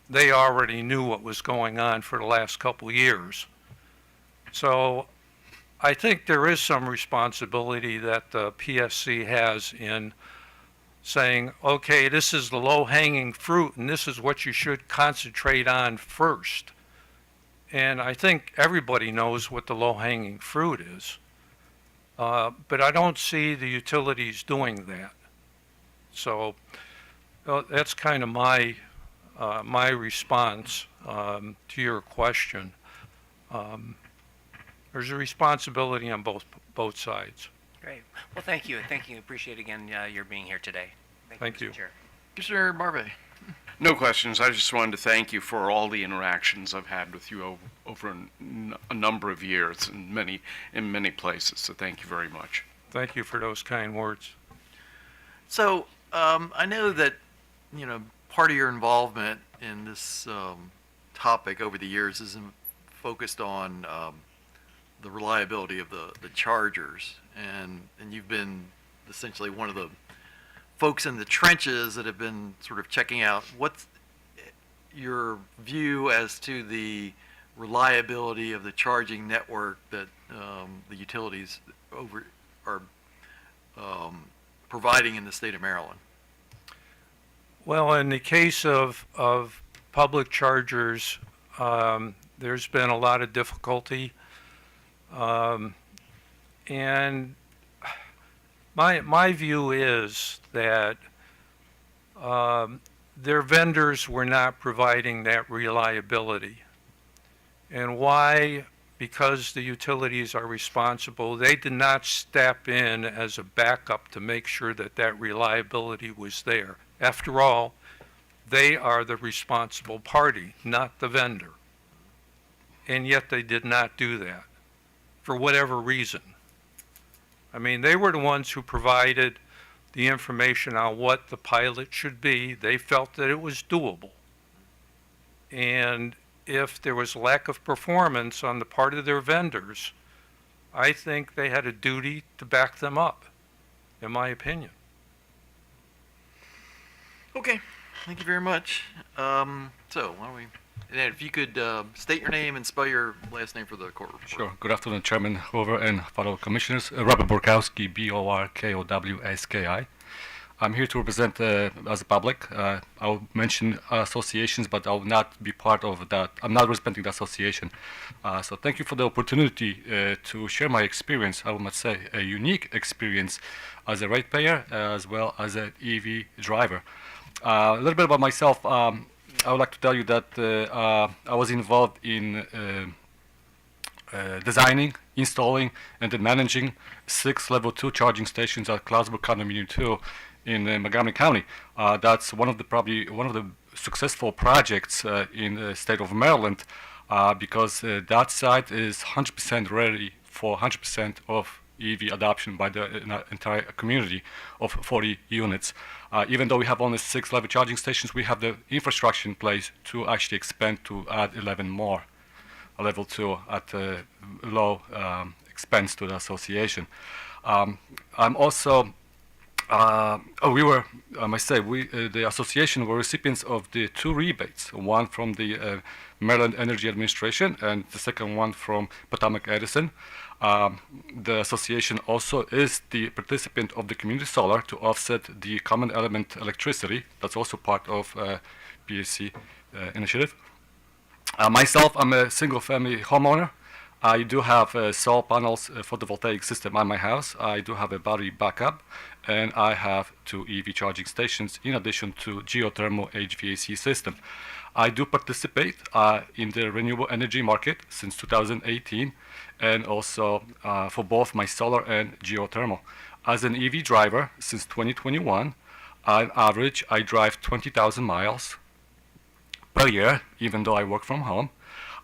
they already knew what was going on for the last couple years. So I think there is some responsibility that the PSC has in saying, okay, this is the low-hanging fruit, and this is what you should concentrate on first. And I think everybody knows what the low-hanging fruit is. But I don't see the utilities doing that. So that's kind of my response to your question. There's a responsibility on both sides. Great. Well, thank you. Thank you. Appreciate again your being here today. Thank you. Mr. Chair. Commissioner Barbe. No questions. I just wanted to thank you for all the interactions I've had with you over a number of years in many places. So thank you very much. Thank you for those kind words. So I know that, part of your involvement in this topic over the years is focused on the reliability of the chargers, and you've been essentially one of the folks in the trenches that have been sort of checking out. What's your view as to the reliability of the charging network that the utilities are providing in the state of Maryland? Well, in the case of public chargers, there's been a lot of difficulty. And my view is that their vendors were not providing that reliability. And why? Because the utilities are responsible. They did not step in as a backup to make sure that that reliability was there. After all, they are the responsible party, not the vendor. And yet they did not do that, for whatever reason. I mean, they were the ones who provided the information on what the pilot should be. They felt that it was doable. And if there was lack of performance on the part of their vendors, I think they had a duty to back them up, in my opinion. Okay, thank you very much. So why don't we, and if you could state your name and spell your last name for the court report. Sure. Good afternoon, Chairman Hoover and fellow commissioners. Robert Borkowski, Borkowski. I'm here to represent as a public. I'll mention associations, but I'll not be part of that. I'm not representing the association. So thank you for the opportunity to share my experience. I must say a unique experience as a ratepayer as well as an EV driver. A little bit about myself. I would like to tell you that I was involved in designing, installing, and then managing 6 level 2 charging stations at Clarksburg Condominium 2 in Montgomery County. That's probably one of the successful projects in the state of Maryland because that site is 100% ready for 100% of EV adoption by the entire community of 40 units. Even though we have only 6 level charging stations, we have the infrastructure in place to actually expand to add 11 more level 2 at low expense to the association. I'm also the association were recipients of the 2 rebates, one from the Maryland Energy Administration and the second one from Potomac Edison. The association also is the participant of the community solar to offset the common element electricity. That's also part of PSC initiative. Myself, I'm a single family homeowner. I do have solar panels, photovoltaic system on my house. I do have a battery backup, and I have 2 EV charging stations in addition to geothermal HVAC system. I do participate in the renewable energy market since 2018, and also for both my solar and geothermal. As an EV driver since 2021, on average, I drive 20,000 miles per year, even though I work from home.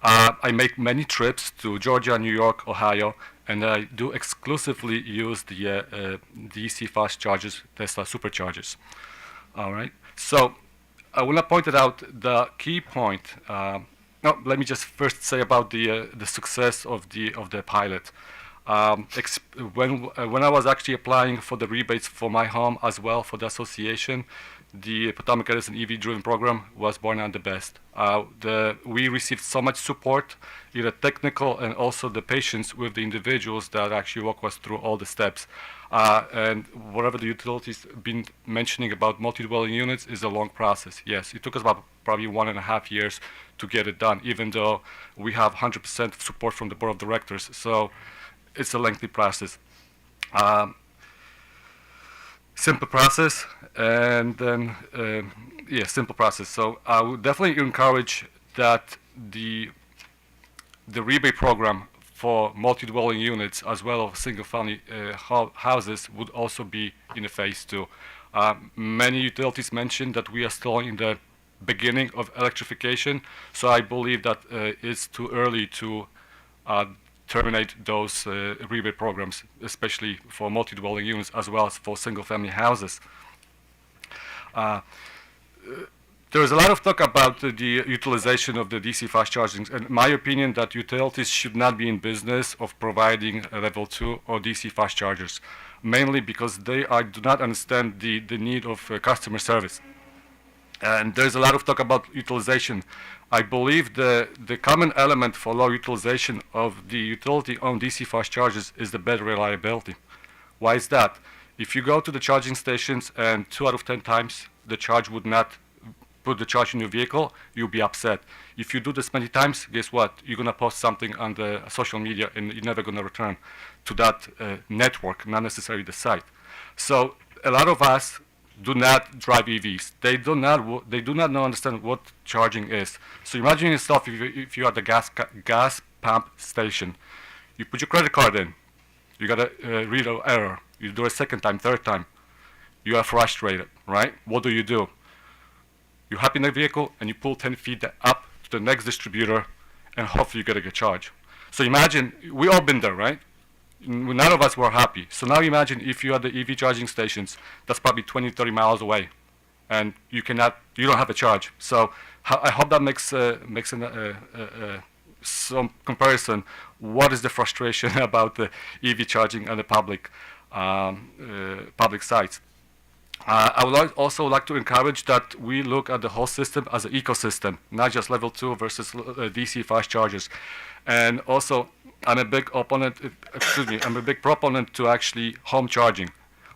I make many trips to Georgia, New York, Ohio, and I do exclusively use the DC fast chargers, Tesla superchargers. All right. So I want to point out the key point. No, let me just first say about the success of the pilot. When I was actually applying for the rebates for my home as well for the association, the Potomac Edison EV-driven program was born out the best. We received so much support, either technical and also the patience with the individuals that actually walk us through all the steps. And whatever the utilities been mentioning about multi-dwelling units is a long process. Yes, it took us about probably 1.5 years to get it done, even though we have 100% support from the board of directors. So it's a lengthy process. Simple process, and then simple process. So I would definitely encourage that the rebate program for multi-dwelling units as well as single-family houses would also be in a phase 2. Many utilities mentioned that we are still in the beginning of electrification, so I believe that it's too early to terminate those rebate programs, especially for multi-dwelling units as well as for single-family houses. There is a lot of talk about the utilization of the DC fast charging. In my opinion, that utilities should not be in business of providing level 2 or DC fast chargers, mainly because they do not understand the need of customer service. And there's a lot of talk about utilization. I believe the common element for low utilization of the utility-owned DC fast chargers is the better reliability. Why is that? If you go to the charging stations and 2 out of 10 times the charge would not put the charge in your vehicle, you'll be upset. If you do this many times, guess what? You're going to post something on the social media and you're never going to return to that network, not necessarily the site. So a lot of us do not drive EVs. They do not understand what charging is. So imagine yourself if you're at the gas pump station. You put your credit card in. You got a read an error. You do it a second time, third time. You are frustrated, right? What do? You hop in the vehicle and you pull 10 feet up to the next distributor and hopefully you get a good charge. So imagine, we all been there, right? None of us were happy. So now imagine if you are at the EV charging stations, that's probably 20, 30 miles away, and you don't have a charge. So I hope that makes some comparison. What is the frustration about the EV charging on the public sites? I would also like to encourage that we look at the whole system as an ecosystem, not just level 2 versus DC fast chargers. And also, I'm a big proponent to actually home charging.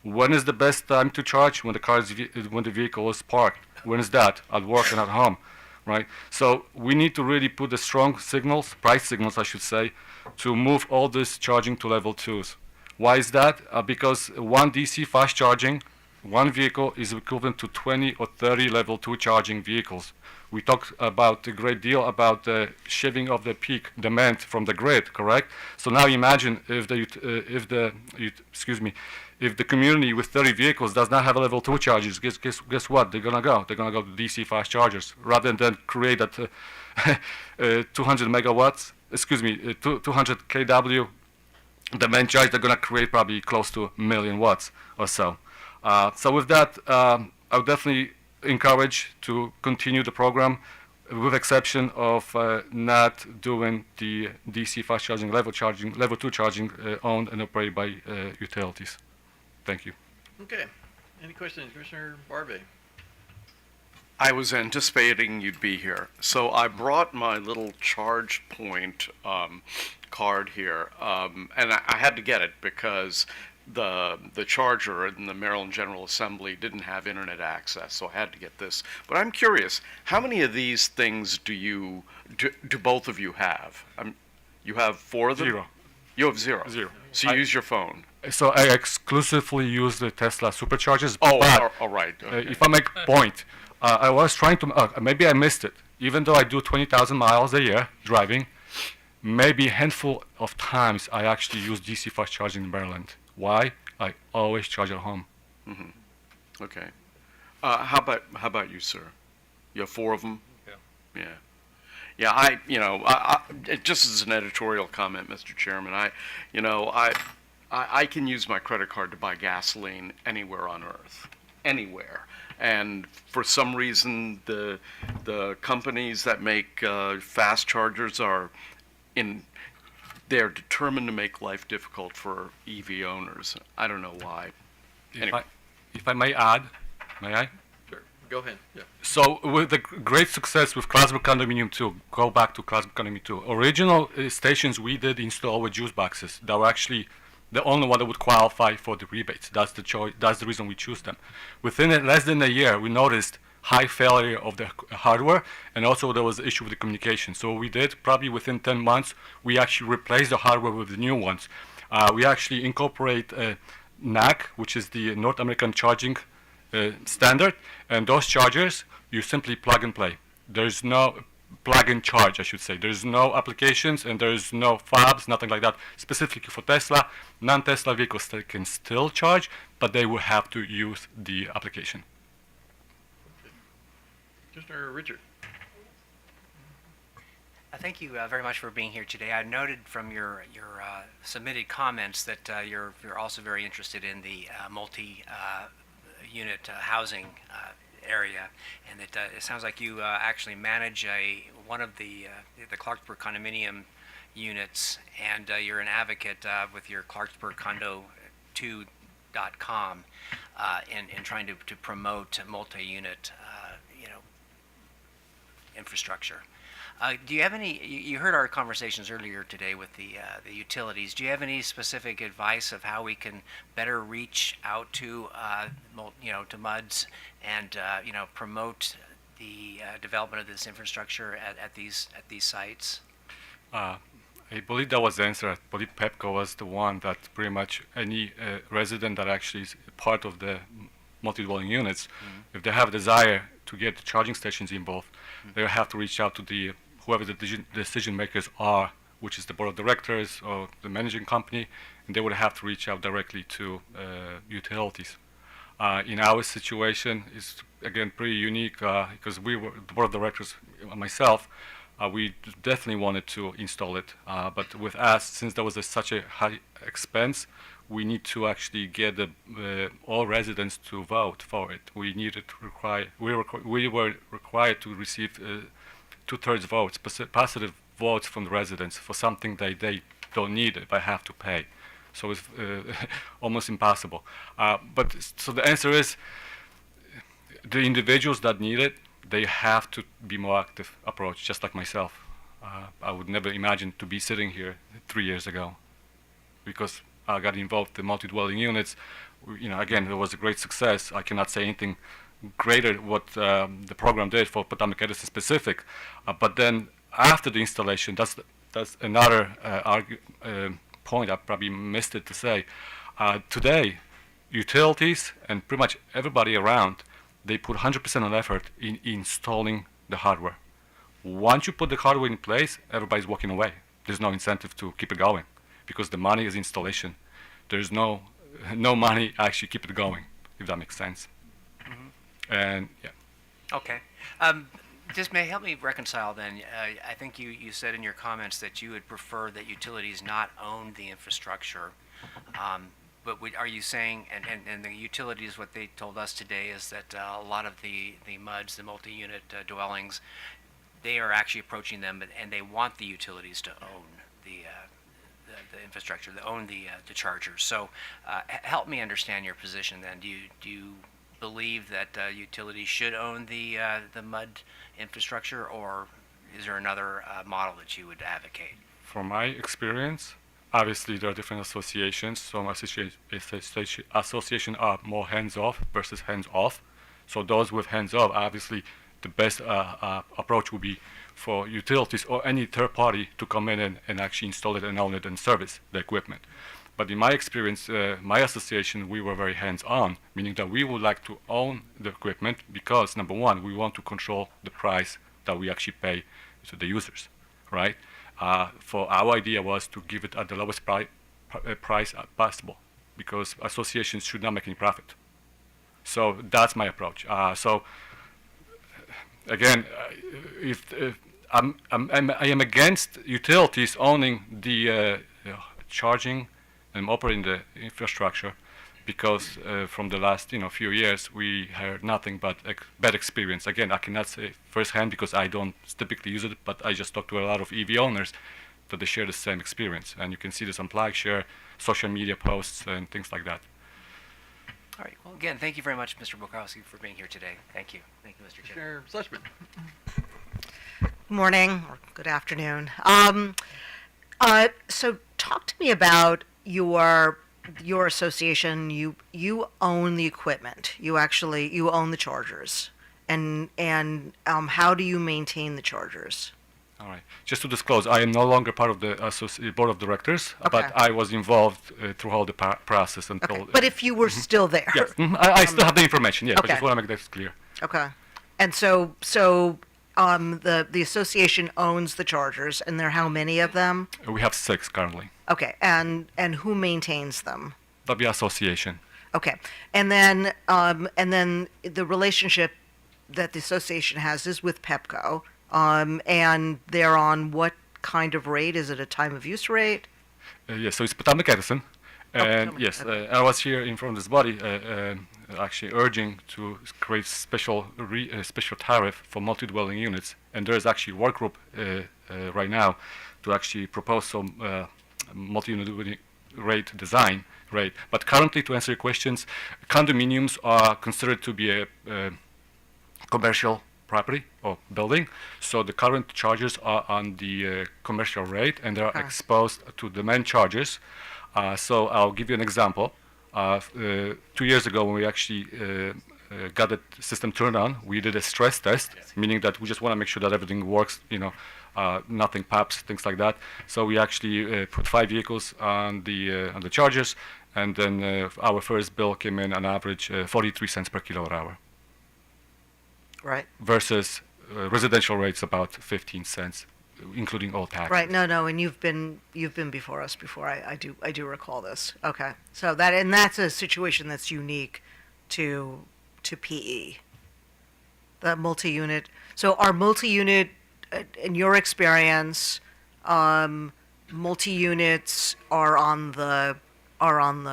When is the best time to charge? When the vehicle is parked. When is that? At work and at home, right? So we need to really put the strong signals, price signals, I should say, to move all this charging to level 2s. Why is that? Because one DC fast charging, one vehicle is equivalent to 20 or 30 level 2 charging vehicles. We talked about a great deal about the shaving of the peak demand from the grid, correct? So now imagine if the community with 30 vehicles does not have a level 2 chargers. Guess what? They're gonna go to DC fast chargers rather than create that 200 megawatts. 200 kW demand charge. They're gonna create probably close to 1 million watts or so. So with that, I would definitely encourage to continue the program, with exception of not doing the DC fast charging, level 2 charging owned and operated by utilities. Thank you. Okay. Any questions, Commissioner Barbee? I was anticipating you'd be here, so I brought my little charge point card here, and I had to get it because the charger in the Maryland General Assembly didn't have internet access, so I had to get this. But I'm curious, how many of these things do both of you have? You have 4 of them? 0. You have 0. 0. So you use your phone. So I exclusively use the Tesla superchargers. Oh, but all right. Okay. If I make a point, I was trying to, maybe I missed it. even though I do 20,000 miles a year driving, maybe a handful of times I actually use DC fast charging in Maryland. Why? I always charge at home. Okay. How about you, sir? You have 4 of them? Yeah. Yeah, just as an editorial comment, Mr. Chairman, I can use my credit card to buy gasoline anywhere on earth. Anywhere. And for some reason, the companies that make fast chargers they're determined to make life difficult for EV owners. I don't know why. Anyway. If I may add, may I? Sure. Go ahead. Yeah. So with the great success with Clarksburg Condominium 2, go back to Clarksburg Condominium 2, original stations we did install with juice boxes that were actually the only one that would qualify for the rebates. That's the choice. That's the reason we choose them. Within less than a year, we noticed high failure of the hardware, and also there was an issue with the communication. So what we did, probably within 10 months, we actually replaced the hardware with the new ones. We actually incorporate NAC, which is the North American Charging Standard, and those chargers, you simply plug and play. There's no plug and charge, I should say. There's no applications and there's no fabs, nothing like that. Specifically for Tesla, non-Tesla vehicles they can still charge, but they will have to use the application. Mr. Richard. Thank you very much for being here today. I noted from your submitted comments that you're also very interested in the multi-unit housing area, and that it sounds like you actually manage one of the Clarksburg condominium units, and you're an advocate with your ClarksburgCondo2.com in trying to promote multi-unit infrastructure. Do you have any? You heard our conversations earlier today with the utilities. Do you have any specific advice of how we can better reach out to to MUDs and promote the development of this infrastructure at these sites? I believe that was the answer. I believe Pepco was the one that pretty much any resident that actually is part of the multi-dwelling units, if they have a desire to get the charging stations involved, they will have to reach out to whoever the decision makers are, which is the board of directors or the managing company, and they would have to reach out directly to utilities. In our situation, it's again pretty unique because we were the board of directors, myself. We definitely wanted to install it, but with us, since there was such a high expense, we need to actually get all residents to vote for it. We were required to receive 2/3 votes, positive votes from the residents for something they don't need if I have to pay. So it's almost impossible. So the answer is, the individuals that need it, they have to be more active approach, just like myself. I would never imagine to be sitting here 3 years ago, because I got involved in multi-dwelling units. Again, it was a great success. I cannot say anything greater what the program did for Potomac Edison specific. But then after the installation, that's another point I probably missed it to say. Today, utilities and pretty much everybody around, they put 100% of effort in installing the hardware. Once you put the hardware in place, everybody's walking away. There's no incentive to keep it going because the money is installation. There's no money actually keep it going, if that makes sense. And yeah. Okay. Just may help me reconcile then. I think you said in your comments that you would prefer that utilities not own the infrastructure. But are you saying, and the utilities, what they told us today is that a lot of the MUDs, the multi-unit dwellings, they are actually approaching them, and they want the utilities to own the infrastructure, to own the chargers. So help me understand your position then. Do you believe that utilities should own the MUD infrastructure, or is there another model that you would advocate? From my experience, obviously there are different associations. Some associations are more hands-off versus hands-off. So those with hands-off, obviously the best approach would be for utilities or any third party to come in and actually install it and own it and service the equipment. But in my experience, my association, we were very hands-on, meaning that we would like to own the equipment because, number one, we want to control the price that we actually pay to the users, right? For our idea was to give it at the lowest price possible, because associations should not make any profit. So that's my approach. Again, I am against utilities owning the charging and operating the infrastructure, because from the last few years we heard nothing but bad experience. Again, I cannot say firsthand because I don't typically use it, but I just talk to a lot of EV owners that they share the same experience, and you can see this on PlugShare, social media posts, and things like that. All right. Well, again, thank you very much, Mr. Bukowski, for being here today. Thank you. Thank you, Mr. Chair. Schlesman. Good morning or good afternoon. So talk to me about your association. You own the equipment. You own the chargers, and how do you maintain the chargers? All right. Just to disclose, I am no longer part of the board of directors, but I was involved throughout the process until. Okay. But if you were still there, yes, I still have the information. Yeah, Okay. but just want to make that clear. Okay. And so the association owns the chargers, and there are how many of them? We have 6 currently. Okay. And who maintains them? The association. Okay. And then the relationship that the association has is with Pepco. And they're on what kind of rate? Is it a time of use rate? Yes, so it's Potomac Edison. And yes, I was here in front of this body actually urging to create special tariff for multi-dwelling units. And there is actually a work group right now to actually propose some multi-unit rate design rate. But currently, to answer your questions, condominiums are considered to be a commercial property or building, so the current charges are on the commercial rate, and they are exposed to demand charges. So I'll give you an example. 2 years ago, when we actually got the system turned on, we did a stress test, meaning that we just want to make sure that everything works, nothing pops, things like that. So we actually put 5 vehicles on the chargers, and then our first bill came in on average 43 cents per kilowatt hour. Right. Versus residential rates about 15 cents, including all taxes. Right. No. And you've been before us before. I do recall this. Okay. So that's a situation that's unique to PE. The multi-unit. So are multi-unit, in your experience, multi-units are on the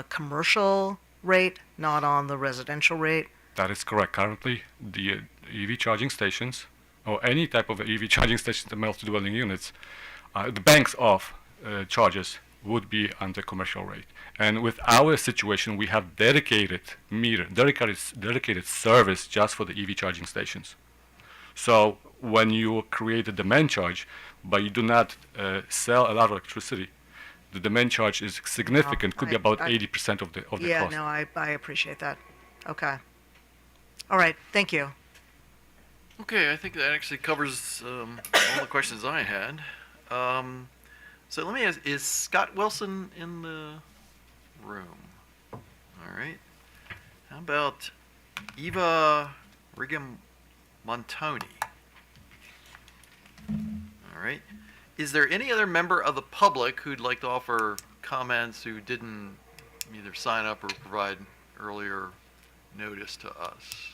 commercial rate, not on the residential rate? That is correct. Currently, the EV charging stations, or any type of EV charging stations, the multi-dwelling units, the banks of charges would be on the commercial rate. And with our situation, we have dedicated service just for the EV charging stations. So when you create a demand charge, but you do not sell a lot of electricity, the demand charge is significant. Could be about 80% of the cost. Yeah. No. I appreciate that. Okay. All right. Thank you. Okay, I think that actually covers all the questions I had. So let me ask, is Scott Wilson in the room? All right. How about Eva Rigamontoni? All right. Is there any other member of the public who'd like to offer comments who didn't either sign up or provide earlier notice to us?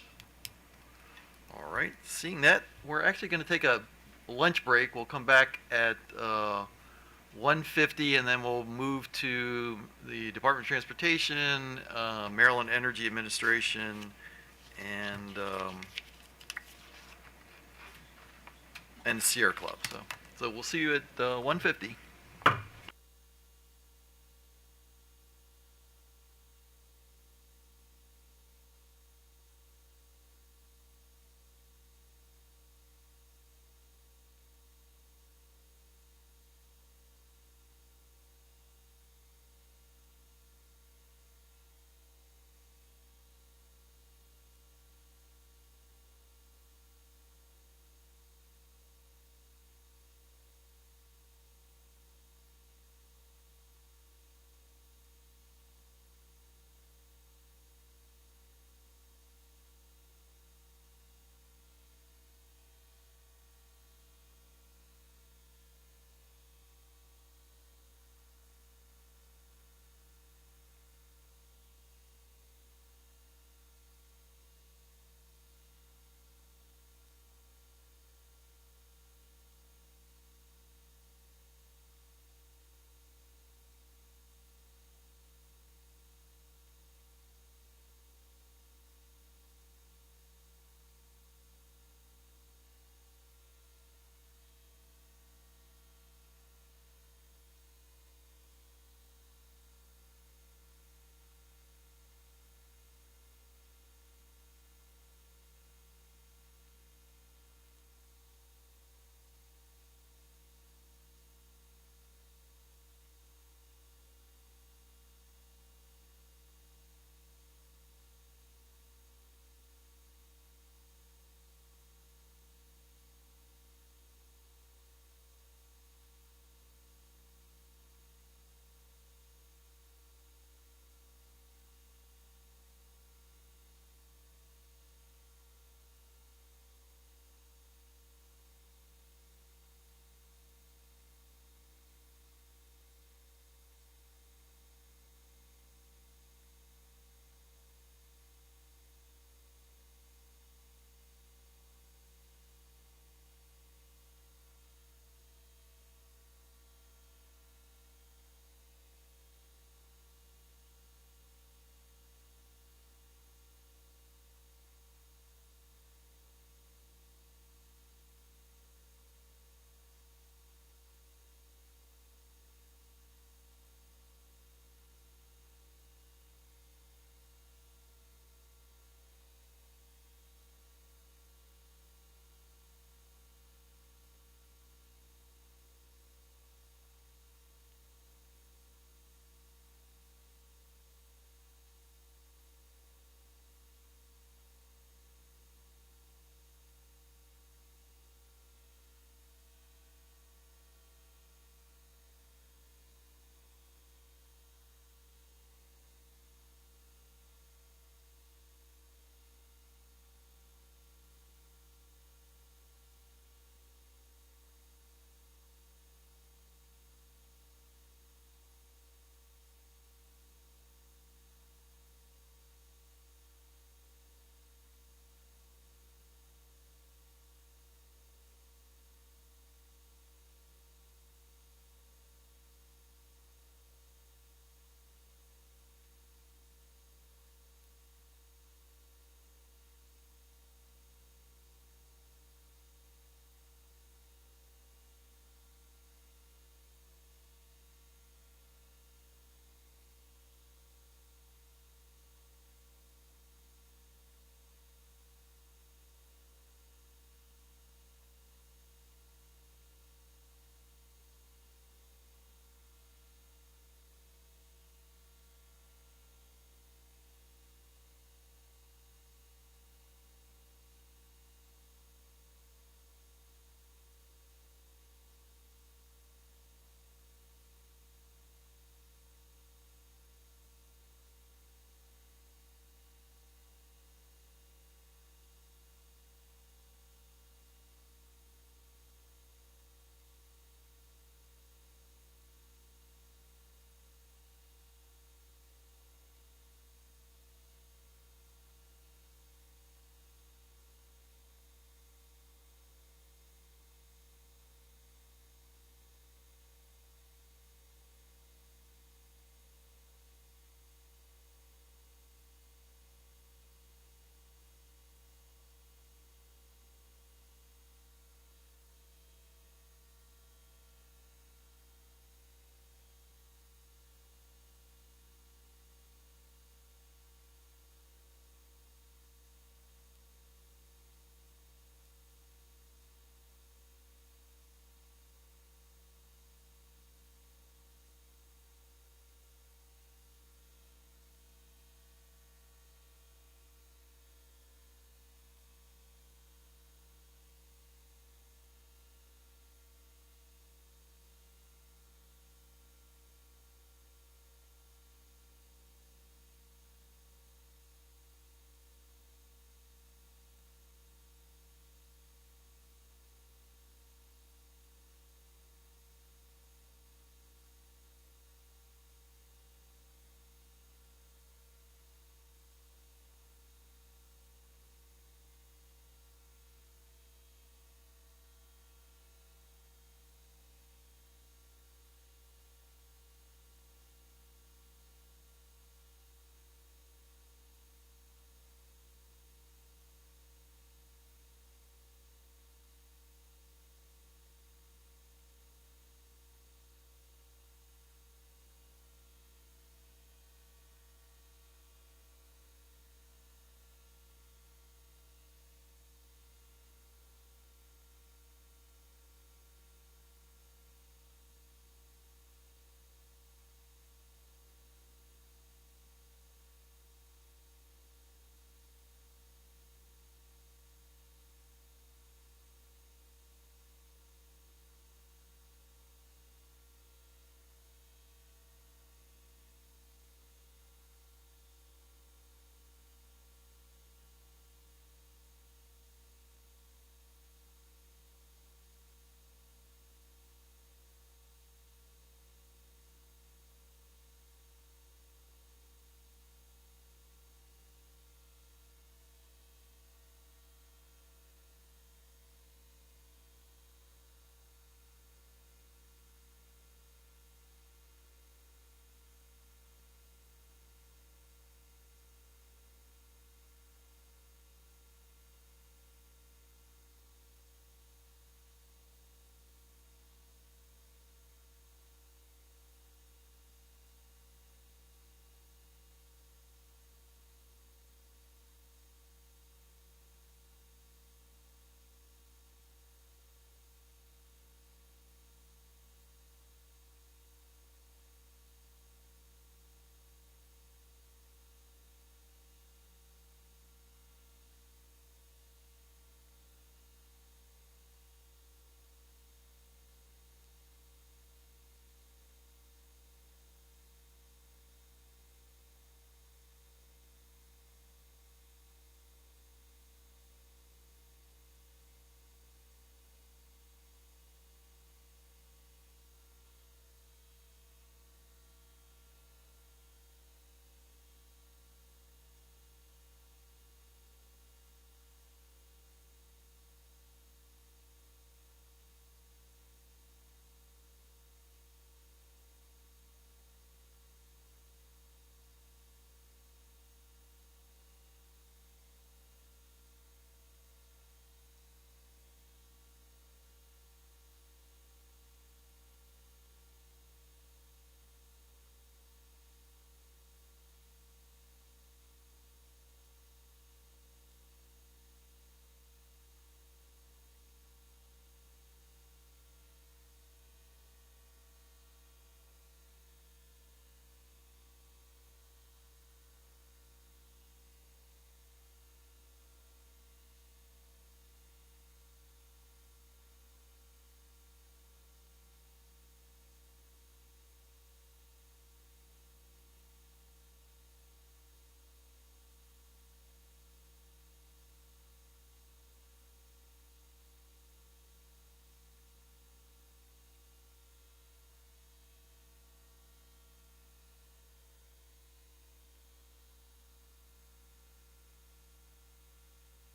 All right. Seeing that, we're actually going to take a lunch break. We'll come back at 1:50, and then we'll move to the Department of Transportation, Maryland Energy Administration, and Sierra Club. So we'll see you at 1:50.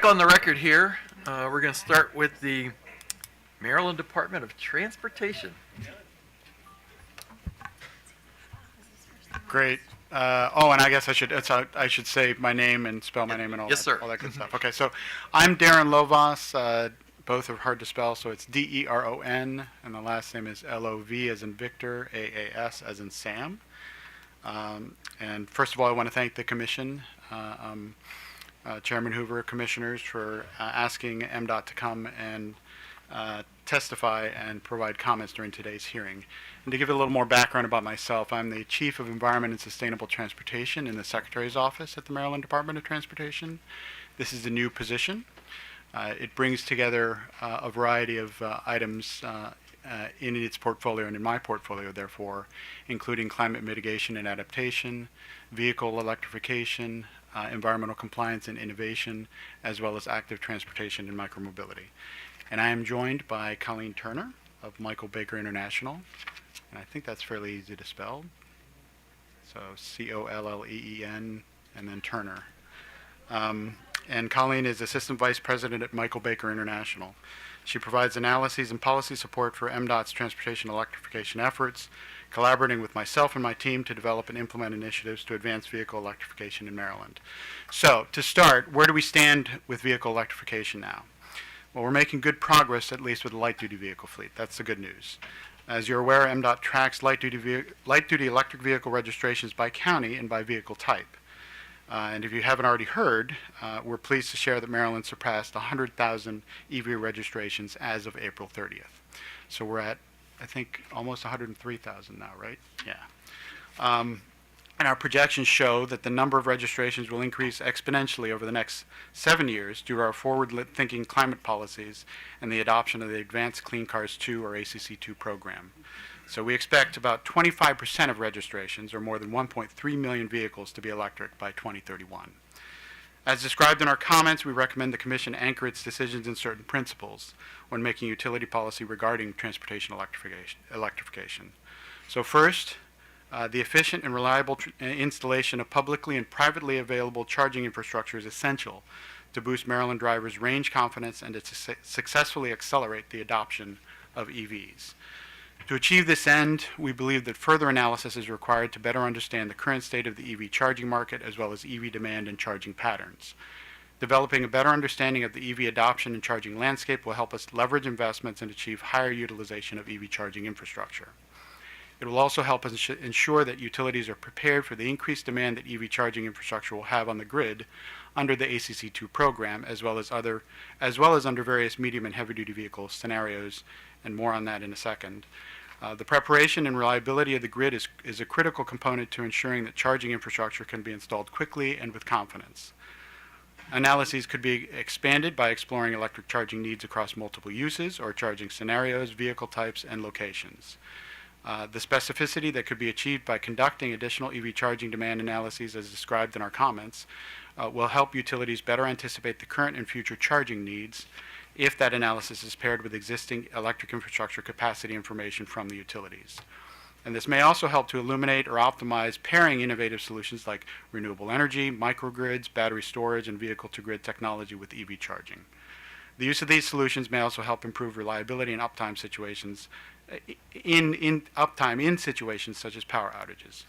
on the record here. We're going to start with the Maryland Department of Transportation. Great. Oh, and I guess I should say my name and spell my name and all Yes, that, sir. all that good stuff. Okay, so I'm Darren Lovas. Both are hard to spell, so it's Deron, and the last name is Lov as in Victor, Aas as in Sam. And first of all, I want to thank the Commission, Chairman Hoover, Commissioners, for asking MDOT to come and testify and provide comments during today's hearing. And to give you a little more background about myself, I'm the Chief of Environment and Sustainable Transportation in the Secretary's Office at the Maryland Department of Transportation. This is a new position. It brings together a variety of items in its portfolio and in my portfolio, therefore, including climate mitigation and adaptation, vehicle electrification, environmental compliance and innovation, as well as active transportation and micromobility. And I am joined by Colleen Turner of Michael Baker International, and I think that's fairly easy to spell. So Colleen and then Turner. And Colleen is Assistant Vice President at Michael Baker International. She provides analyses and policy support for MDOT's transportation electrification efforts, collaborating with myself and my team to develop and implement initiatives to advance vehicle electrification in Maryland. So, to start, where do we stand with vehicle electrification now? Well, we're making good progress, at least with the light-duty vehicle fleet. That's the good news. As you're aware, MDOT tracks light-duty electric vehicle registrations by county and by vehicle type. And if you haven't already heard, we're pleased to share that Maryland surpassed 100,000 EV registrations as of April 30th. So we're at, I think, almost 103,000 now, right? Yeah. And our projections show that the number of registrations will increase exponentially over the next 7 years due to our forward-thinking climate policies and the adoption of the Advanced Clean Cars 2 or ACC2 program. So we expect about 25% of registrations, or more than 1.3 million vehicles, to be electric by 2031. As described in our comments, we recommend the Commission anchor its decisions in certain principles when making utility policy regarding transportation electrification. So first, the efficient and reliable installation of publicly and privately available charging infrastructure is essential to boost Maryland drivers' range confidence and to successfully accelerate the adoption of EVs. To achieve this end, we believe that further analysis is required to better understand the current state of the EV charging market as well as EV demand and charging patterns. Developing a better understanding of the EV adoption and charging landscape will help us leverage investments and achieve higher utilization of EV charging infrastructure. It will also help us ensure that utilities are prepared for the increased demand that EV charging infrastructure will have on the grid under the ACC2 program, as well as under various medium and heavy-duty vehicle scenarios, and more on that in a second. The preparation and reliability of the grid is a critical component to ensuring that charging infrastructure can be installed quickly and with confidence. Analyses could be expanded by exploring electric charging needs across multiple uses or charging scenarios, vehicle types, and locations. The specificity that could be achieved by conducting additional EV charging demand analyses as described in our comments will help utilities better anticipate the current and future charging needs if that analysis is paired with existing electric infrastructure capacity information from the utilities. And this may also help to illuminate or optimize pairing innovative solutions like renewable energy, microgrids, battery storage, and vehicle-to-grid technology with EV charging. The use of these solutions may also help improve reliability and uptime situations in situations such as power outages.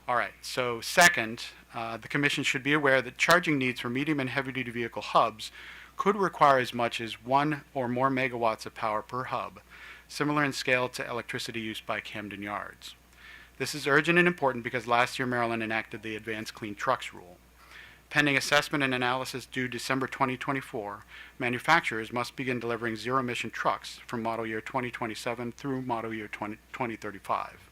All right, so second, the Commission should be aware that charging needs for medium and heavy-duty vehicle hubs could require as much as 1 or more megawatts of power per hub, similar in scale to electricity used by Camden Yards. This is urgent and important because last year Maryland enacted the Advanced Clean Trucks rule. Pending assessment and analysis due December 2024, manufacturers must begin delivering zero-emission trucks from model year 2027 through model year 2035.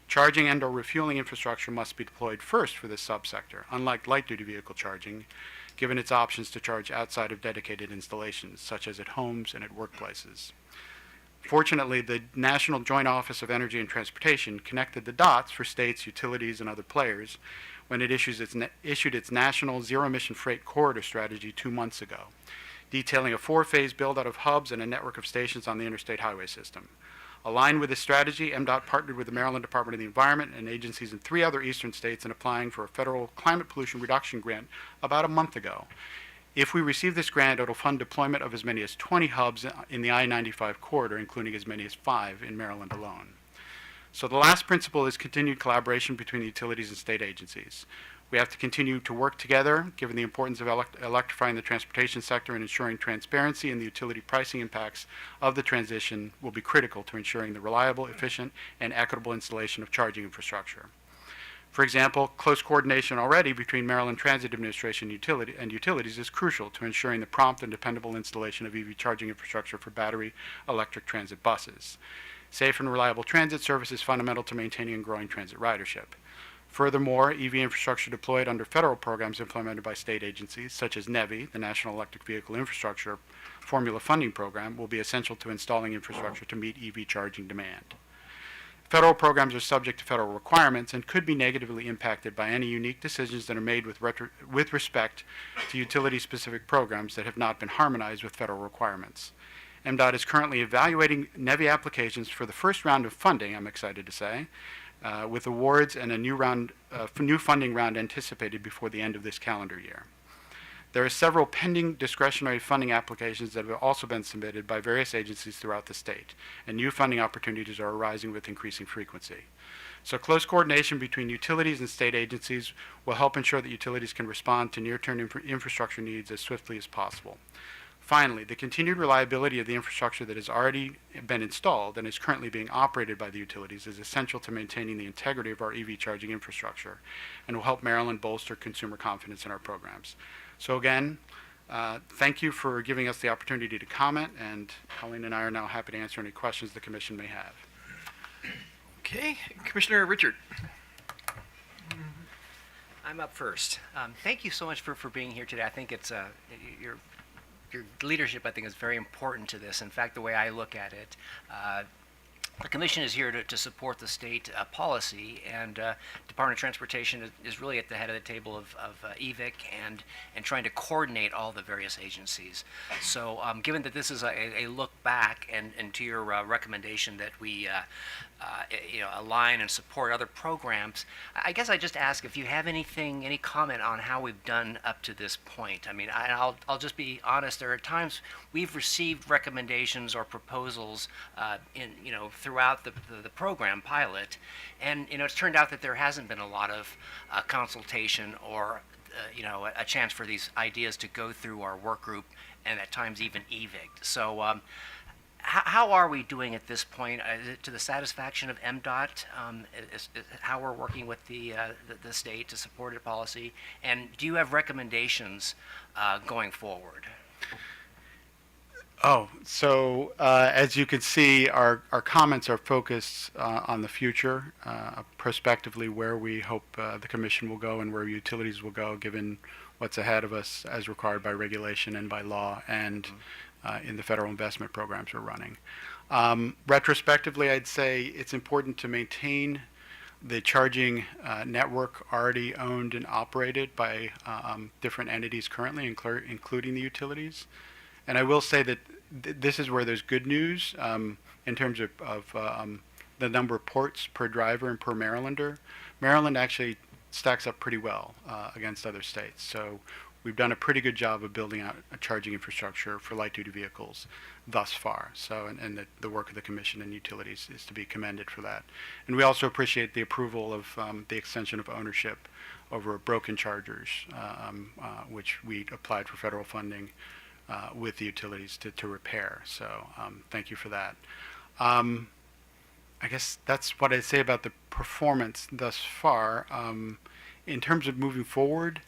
Charging and/or refueling infrastructure must be deployed first for this subsector, unlike light-duty vehicle charging, given its options to charge outside of dedicated installations, such as at homes and at workplaces. Fortunately, the National Joint Office of Energy and Transportation connected the dots for states, utilities, and other players when it issued its national zero-emission freight corridor strategy 2 months ago, detailing a 4-phase build-out of hubs and a network of stations on the interstate highway system. Aligned with this strategy, MDOT partnered with the Maryland Department of the Environment and agencies in 3 other eastern states in applying for a federal climate pollution reduction grant about a month ago. If we receive this grant, it'll fund deployment of as many as 20 hubs in the I-95 corridor, including as many as 5 in Maryland alone. So the last principle is continued collaboration between the utilities and state agencies. We have to continue to work together, given the importance of electrifying the transportation sector and ensuring transparency and the utility pricing impacts of the transition will be critical to ensuring the reliable, efficient, and equitable installation of charging infrastructure. For example, close coordination already between Maryland Transit Administration and utilities is crucial to ensuring the prompt and dependable installation of EV charging infrastructure for battery electric transit buses. Safe and reliable transit service is fundamental to maintaining and growing transit ridership. Furthermore, EV infrastructure deployed under federal programs implemented by state agencies, such as NEVI, the National Electric Vehicle Infrastructure Formula Funding Program, will be essential to installing infrastructure to meet EV charging demand. Federal programs are subject to federal requirements and could be negatively impacted by any unique decisions that are made with respect to utility-specific programs that have not been harmonized with federal requirements. MDOT is currently evaluating NEVI applications for the first round of funding, I'm excited to say, with awards and a new funding round anticipated before the end of this calendar year. There are several pending discretionary funding applications that have also been submitted by various agencies throughout the state, and new funding opportunities are arising with increasing frequency. So close coordination between utilities and state agencies will help ensure that utilities can respond to near-term infrastructure needs as swiftly as possible. Finally, the continued reliability of the infrastructure that has already been installed and is currently being operated by the utilities is essential to maintaining the integrity of our EV charging infrastructure and will help Maryland bolster consumer confidence in our programs. So again, thank you for giving us the opportunity to comment, and Colleen and I are now happy to answer any questions the Commission may have. Okay, Commissioner Richard. I'm up first. Thank you so much for being here today. I think it's your leadership, I think, is very important to this. In fact, the way I look at it, the Commission is here to support the state policy, and Department of Transportation is really at the head of the table of EVIC and trying to coordinate all the various agencies. So given that this is a look back and to your recommendation that we align and support other programs, I guess I just ask if you have any comment on how we've done up to this point. I mean, I'll just be honest. There are times we've received recommendations or proposals throughout the program pilot, and it's turned out that there hasn't been a lot of consultation or a chance for these ideas to go through our work group and at times even EVIC. So how are we doing at this point? Is it to the satisfaction of MDOT? Is how we're working with the state to support a policy? And do you have recommendations going forward? Oh, so as you can see, our comments are focused on the future, prospectively where we hope the Commission will go and where utilities will go, given what's ahead of us as required by regulation and by law and in the federal investment programs we're running. Retrospectively, I'd say it's important to maintain the charging network already owned and operated by different entities currently, including the utilities. And I will say that this is where there's good news in terms of the number of ports per driver and per Marylander. Maryland actually stacks up pretty well against other states. So we've done a pretty good job of building out a charging infrastructure for light-duty vehicles thus far. So, and the work of the Commission and utilities is to be commended for that. And we also appreciate the approval of the extension of ownership over broken chargers, which we applied for federal funding with the utilities to repair. So thank you for that. I guess that's what I'd say about the performance thus far. In terms of moving forward,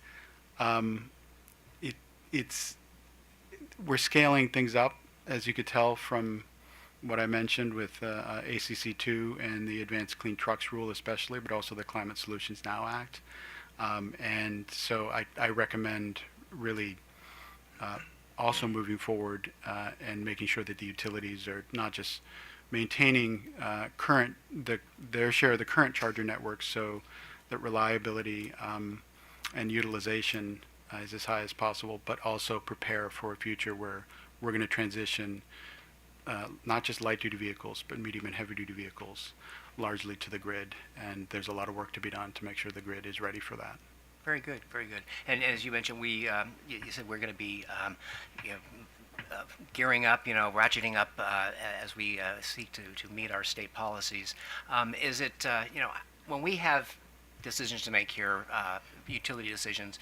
we're scaling things up, as you could tell from what I mentioned with ACC2 and the Advanced Clean Trucks Rule especially, but also the Climate Solutions Now Act. And so I recommend really also moving forward and making sure that the utilities are not just maintaining their share of the current charger network so that reliability and utilization is as high as possible, but also prepare for a future where we're going to transition not just light-duty vehicles, but medium and heavy-duty vehicles largely to the grid. And there's a lot of work to be done to make sure the grid is ready for that. Very good, very good. And as you mentioned, you said we're going to be you know, gearing up, ratcheting up as we seek to meet our state policies. Is it, when we have decisions to make here, utility decisions,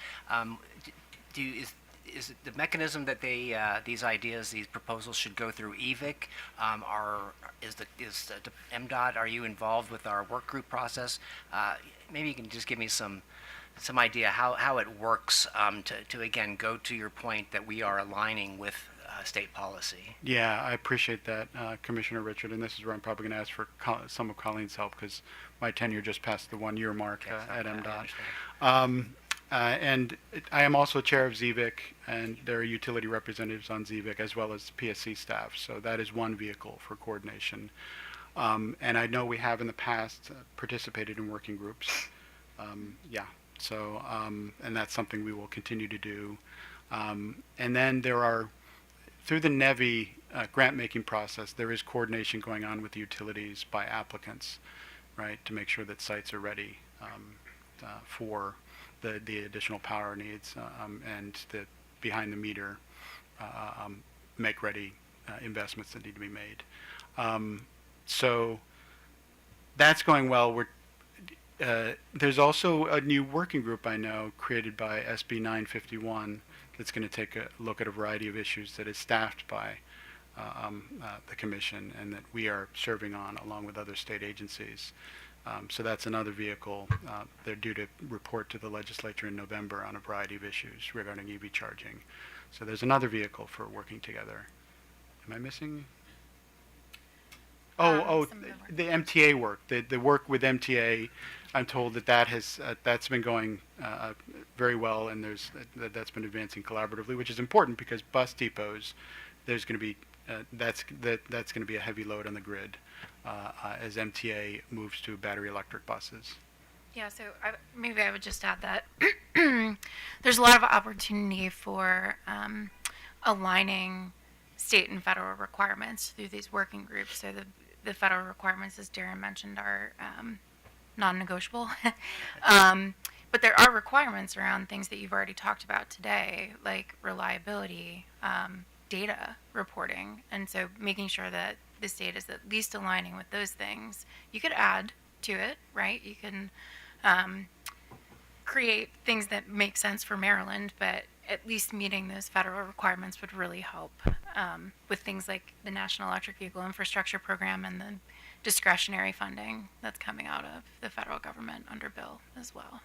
is it the mechanism that these ideas, these proposals should go through EVIC? Is MDOT, are you involved with our work group process? Maybe you can just give me some idea how it works to again go to your point that we are aligning with state policy. Yeah, I appreciate that, Commissioner Richard, and this is where I'm probably going to ask for some of Colleen's help because my tenure just passed the 1 year mark at MDOT. And I am also chair of ZVIC, and there are utility representatives on ZVIC as well as PSC staff, so that is one vehicle for coordination. And I know we have in the past participated in working groups. And that's something we will continue to do. And then there are, through the NEVI grant-making process, there is coordination going on with the utilities by applicants, right, to make sure that sites are ready for the additional power needs and the behind-the-meter make-ready investments that need to be made. So that's going well. There's also a new working group I know created by SB 951 that's going to take a look at a variety of issues that is staffed by the commission and that we are serving on along with other state agencies. So that's another vehicle. They're due to report to the legislature in November on a variety of issues regarding EV charging. So there's another vehicle for working together. Am I missing? The MTA work. The work with MTA, I'm told that's been going very well, and that's been advancing collaboratively, which is important because bus depots, there's going to be that's going to be a heavy load on the grid as MTA moves to battery electric buses. Yeah, so maybe I would just add that there's a lot of opportunity for aligning state and federal requirements through these working groups. So the federal requirements, as Darren mentioned, are non-negotiable. But there are requirements around things that you've already talked about today, like reliability, data reporting. And so making sure that the state is at least aligning with those things. You could add to it, right? You can create things that make sense for Maryland, but at least meeting those federal requirements would really help with things like the National Electric Vehicle Infrastructure Program and the discretionary funding that's coming out of the federal government under bill as well.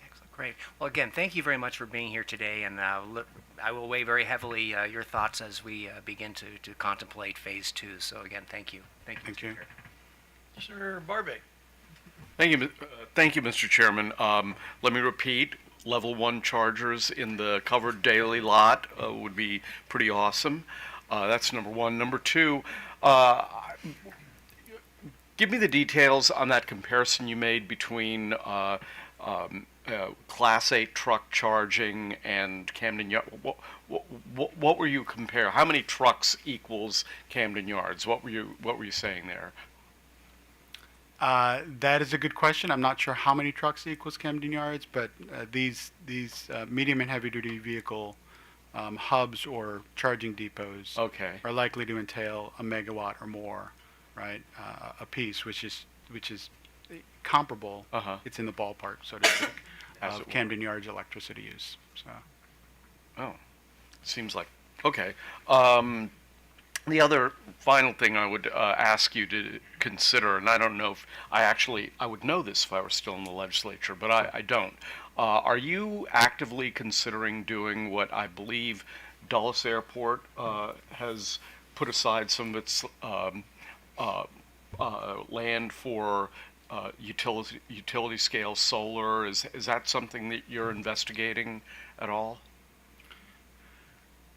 Excellent, great. Well, again, thank you very much for being here today, and I will weigh very heavily your thoughts as we begin to contemplate Phase 2. So again, thank you. Thank you. Mr. Barbeck. Thank you, Mr. Chairman. Let me repeat. Level 1 chargers in the covered daily lot would be pretty awesome. That's number one. Number two, give me the details on that comparison you made between Class 8 truck charging and Camden Yard. What were you comparing? How many trucks equals Camden Yards? What were you saying there? That is a good question. I'm not sure how many trucks equals Camden Yards, but these medium and heavy duty vehicle hubs or charging depots are likely to entail a megawatt or more, right, a piece, which is comparable. It's in the ballpark, so to speak, of Camden Yards electricity use. So. Oh, seems like okay. The other final thing I would ask you to consider, and I don't know if I would know this if I were still in the legislature, but I don't. Are you actively considering doing what I believe Dulles Airport has put aside some of its land for utility scale solar? Is that something that you're investigating at all?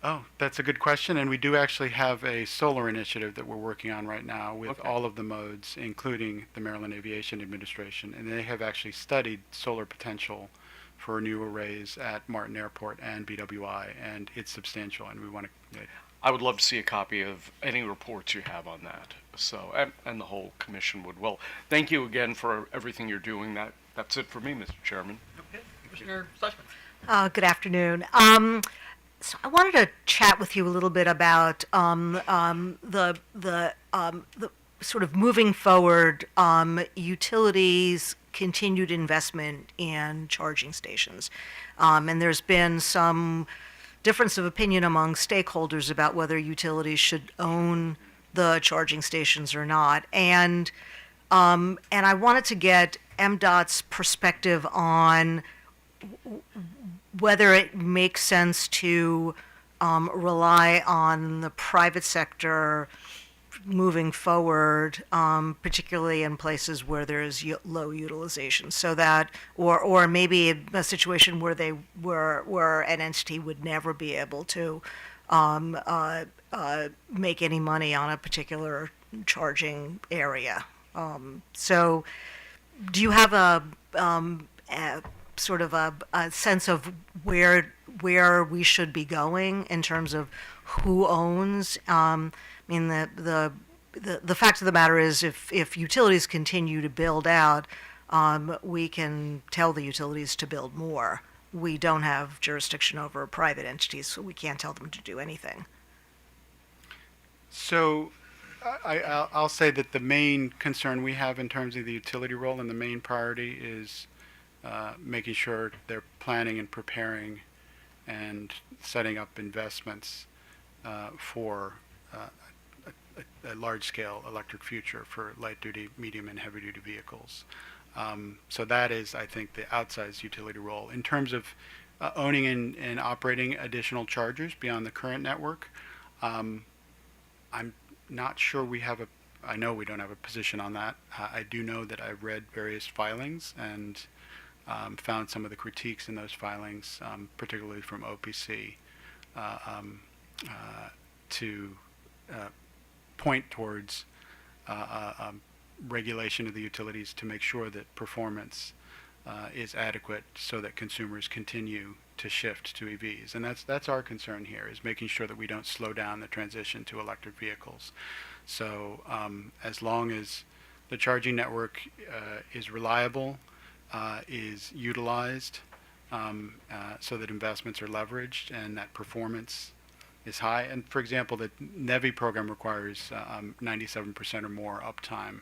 Oh, that's a good question, and we do actually have a solar initiative that we're working on right now with all of the modes, including the Maryland Aviation Administration, and they have actually studied solar potential for new arrays at Martin Airport and BWI, and it's substantial, and we want to... I would love to see a copy of any reports you have on that, so, and the whole commission would. Well, thank you again for everything you're doing. That's it for me, Mr. Chairman. Okay, Commissioner Schlesman. Good afternoon. So I wanted to chat with you a little bit about the sort of moving forward utilities continued investment in charging stations, and there's been some difference of opinion among stakeholders about whether utilities should own the charging stations or not, and I wanted to get MDOT's perspective on whether it makes sense to rely on the private sector moving forward, particularly in places where there's low utilization, so that, or maybe a situation where where an entity would never be able to make any money on a particular charging area. So, do you have a sort of a sense of where we should be going in terms of who owns? I mean, the fact of the matter is, if utilities continue to build out, we can tell the utilities to build more. We don't have jurisdiction over private entities, so we can't tell them to do anything. So I'll say that the main concern we have in terms of the utility role and the main priority is making sure they're planning and preparing and setting up investments for a large-scale electric future for light-duty, medium, and heavy-duty vehicles. So that is, I think, the outsized utility role. In terms of owning and operating additional chargers beyond the current network, I'm not sure we have I know we don't have a position on that. I do know that I've read various filings and found some of the critiques in those filings, particularly from OPC, to point towards regulation of the utilities to make sure that performance is adequate so that consumers continue to shift to EVs. And that's our concern here, is making sure that we don't slow down the transition to electric vehicles. So as long as the charging network is reliable, is utilized, so that investments are leveraged and that performance is high. And for example, the NEVI program requires 97% or more uptime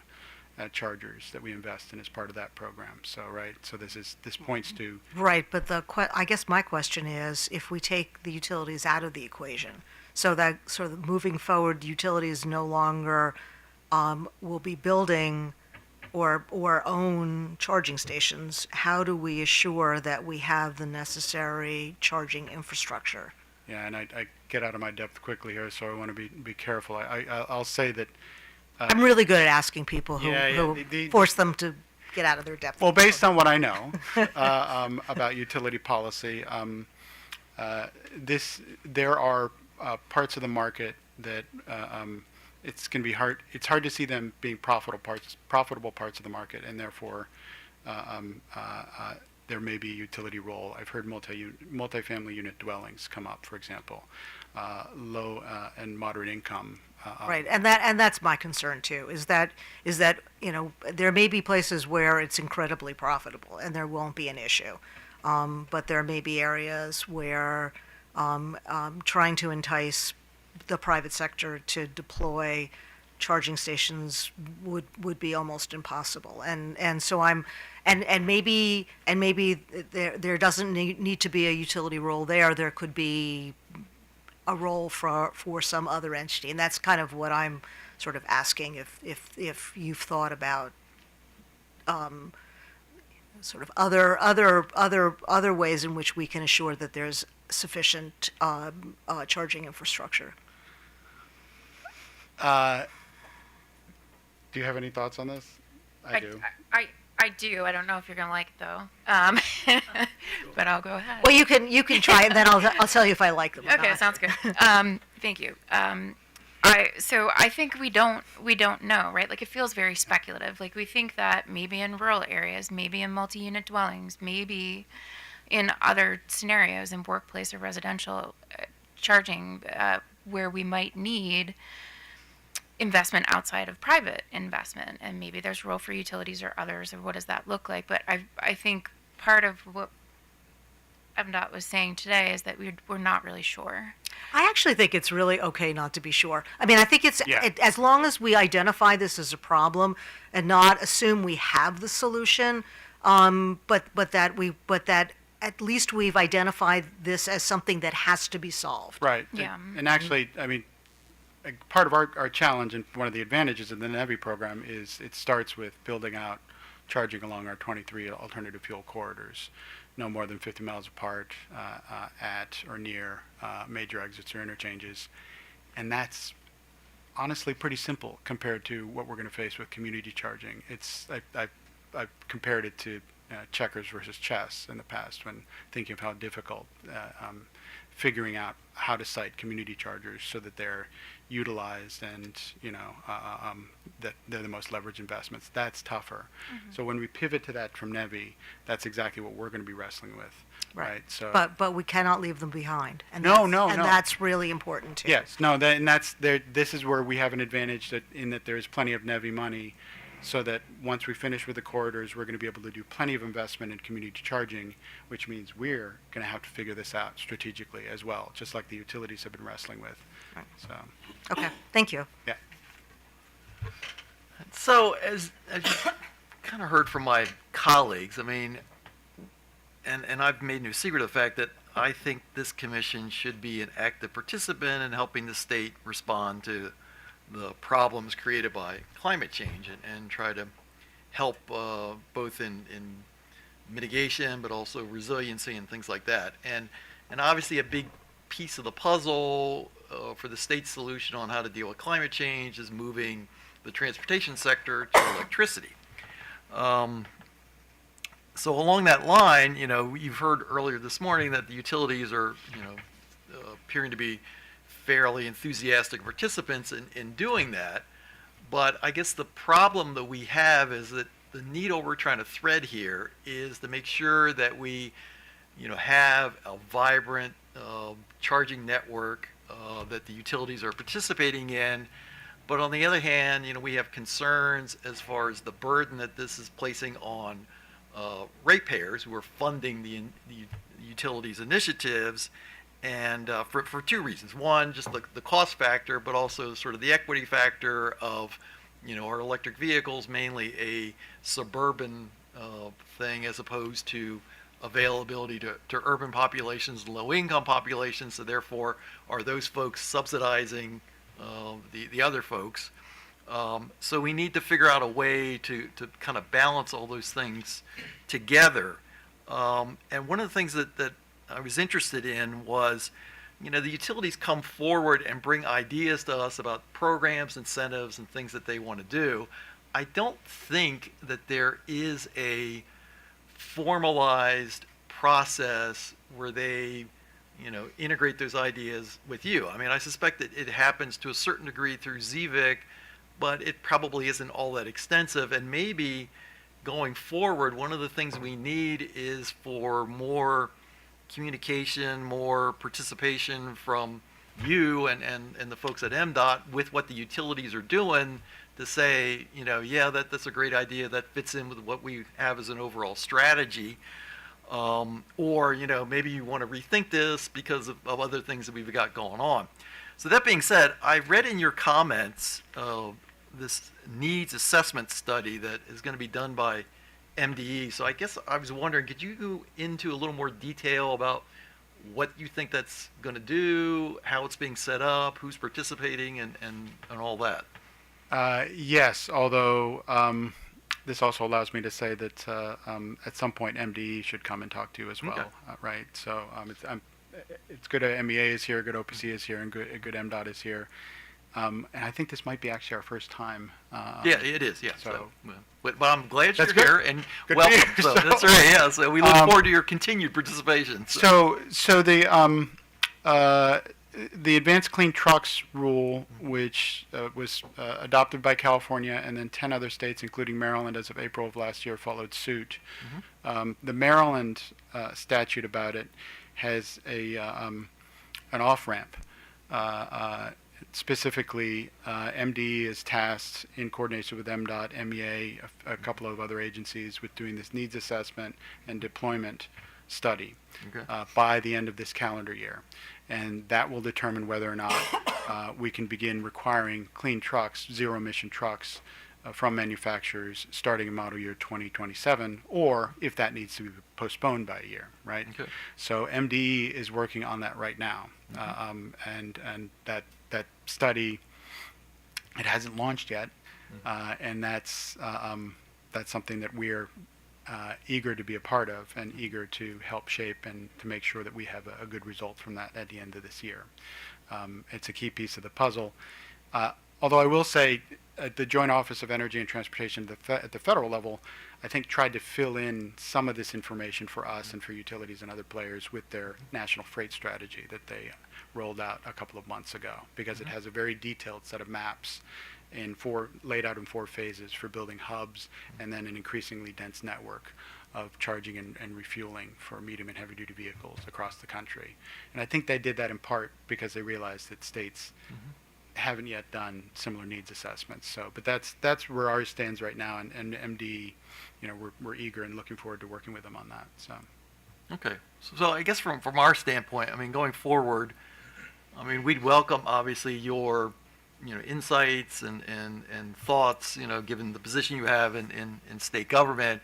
at chargers that we invest in as part of that program. So, right, so this points to... Right, but I guess my question is, if we take the utilities out of the equation, so that sort of moving forward, utilities no longer will be building or own charging stations, how do we assure that we have the necessary charging infrastructure? Yeah, and I get out of my depth quickly here, so I want to be careful. I'll say that... I'm really good at asking people who force them to get out of their depth. Well, based on what I know about utility policy, there are parts of the market that it's going to be hard. It's hard to see them being profitable parts of the market, and therefore there may be a utility role. I've heard multifamily unit dwellings come up, for example, low and moderate income. Right, and that's my concern too. Is that there may be places where it's incredibly profitable and there won't be an issue, but there may be areas where trying to entice the private sector to deploy charging stations would be almost impossible. And so maybe there doesn't need to be a utility role there. There could be a role for some other entity, and that's kind of what I'm sort of asking, if you've thought about sort of other ways in which we can assure that there's sufficient charging infrastructure. Do you have any thoughts on this? I do. I do. I don't know if you're gonna like it though, but I'll go ahead. Well, you can try it, and then I'll tell you if I like them. Okay, sounds good. Thank you. So I think we don't know, right? Like, it feels very speculative. Like, we think that maybe in rural areas, maybe in multi-unit dwellings, maybe in other scenarios in workplace or residential charging, where we might need investment outside of private investment, and maybe there's a role for utilities or others, or what does that look like? But I think part of what MDOT was saying today is that we're not really sure. I actually think it's really okay not to be sure. I mean, I think it's Yeah. as long as we identify this as a problem and not assume we have the solution, but that at least we've identified this as something that has to be solved. Right. Yeah. And actually, I mean, part of our challenge and one of the advantages of the NEVI program is it starts with building out charging along our 23 alternative fuel corridors, no more than 50 miles apart at or near major exits or interchanges. And that's honestly pretty simple compared to what we're going to face with community charging. I've compared it to checkers versus chess in the past when thinking of how difficult figuring out how to site community chargers so that they're utilized and that they're the most leveraged investments. That's tougher. So when we pivot to that from NEVI, that's exactly what we're going to be wrestling with, right? So But we cannot leave them behind. And No, that's- no. that's really important too. yes, no, and that's there. This is where we have an advantage in that there is plenty of NEVI money, so that once we finish with the corridors, we're going to be able to do plenty of investment in community charging, which means we're going to have to figure this out strategically as well, just like the utilities have been wrestling with. Right. So, Okay, thank you. yeah. So as you kind of heard from my colleagues, I mean, and I've made no secret of the fact that I think this commission should be an active participant in helping the state respond to the problems created by climate change and try to help both in mitigation but also resiliency and things like that. And obviously a big piece of the puzzle for the state's solution on how to deal with climate change is moving the transportation sector to electricity. So along that line, you've heard earlier this morning that the utilities are, appearing to be fairly enthusiastic participants in doing that. But I guess the problem that we have is that the needle we're trying to thread here is to make sure that we, have a vibrant charging network that the utilities are participating in. But on the other hand, we have concerns as far as the burden that this is placing on ratepayers who are funding the utilities initiatives, and for two reasons. One, just the cost factor, but also sort of the equity factor of, our electric vehicles, mainly a suburban thing as opposed to availability to urban populations, low-income populations. So therefore, are those folks subsidizing the other folks? So we need to figure out a way to kind of balance all those things together. And one of the things that I was interested in was, the utilities come forward and bring ideas to us about programs, incentives, and things that they want to do. I don't think that there is a formalized process where they, integrate those ideas with you. I mean, I suspect that it happens to a certain degree through ZVIC, but it probably isn't all that extensive. And maybe going forward, one of the things we need is for more communication, more participation from you and the folks at MDOT with what the utilities are doing to say, yeah, that's a great idea, that fits in with what we have as an overall strategy. Or, maybe you want to rethink this because of other things that we've got going on. So that being said, I read in your comments this needs assessment study that is going to be done by MDE. So I guess I was wondering, could you go into a little more detail about what you think that's going to do, how it's being set up, who's participating, and all that? Yes, although this also allows me to say that at some point MDE should come and talk to you as well, Okay. right? So it's good MEA is here, good OPC is here, and good MDOT is here. And I think this might be actually our first time. Yeah, it is. Yeah. So, but I'm glad you're That's good. here and Good to welcome. hear. So So, that's right. Yeah. So we look forward to your continued participation. So the Advanced Clean Trucks rule, which was adopted by California and then 10 other states, including Maryland, as of April of last year, followed suit. The Maryland statute about it has an off-ramp. Specifically, MDE is tasked in coordination with MDOT, MEA, a couple of other agencies with doing this needs assessment and deployment study Okay. by the end of this calendar year. And that will determine whether or not we can begin requiring clean trucks, zero-emission trucks from manufacturers starting in model year 2027, or if that needs to be postponed by a year, right? Okay. So MDE is working on that right now. And that study, it hasn't launched yet, and that's something that we're eager to be a part of and eager to help shape and to make sure that we have a good result from that at the end of this year. It's a key piece of the puzzle. Although I will say the Joint Office of Energy and Transportation at the federal level, I think tried to fill in some of this information for us and for utilities and other players with their national freight strategy that they rolled out a couple of months ago, because it has a very detailed set of maps laid out in 4 phases for building hubs and then an increasingly dense network of charging and refueling for medium and heavy duty vehicles across the country. And I think they did that in part because they realized that states haven't yet done similar needs assessments. So, but that's where ours stands right now, and MD, we're eager and looking forward to working with them on that. So, Okay. So I guess from our standpoint, I mean, going forward, I mean, we'd welcome obviously your, insights and thoughts, given the position you have in state government,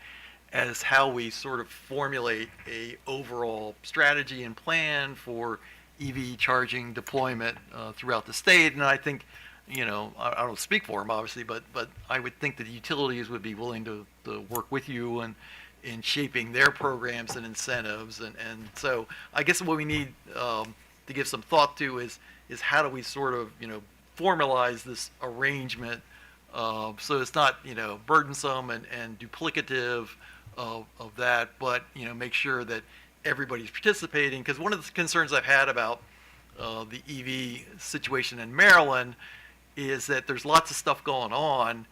as how we sort of formulate a overall strategy and plan for EV charging deployment throughout the state. And I think, I don't speak for them obviously, but I would think that the utilities would be willing to work with you and in shaping their programs and incentives. And so I guess what we need to give some thought to is how do we sort of, formalize this arrangement so it's not, burdensome and duplicative of that, but, make sure that everybody's participating. Because one of the concerns I've had about the EV situation in Maryland is that there's lots of stuff going on,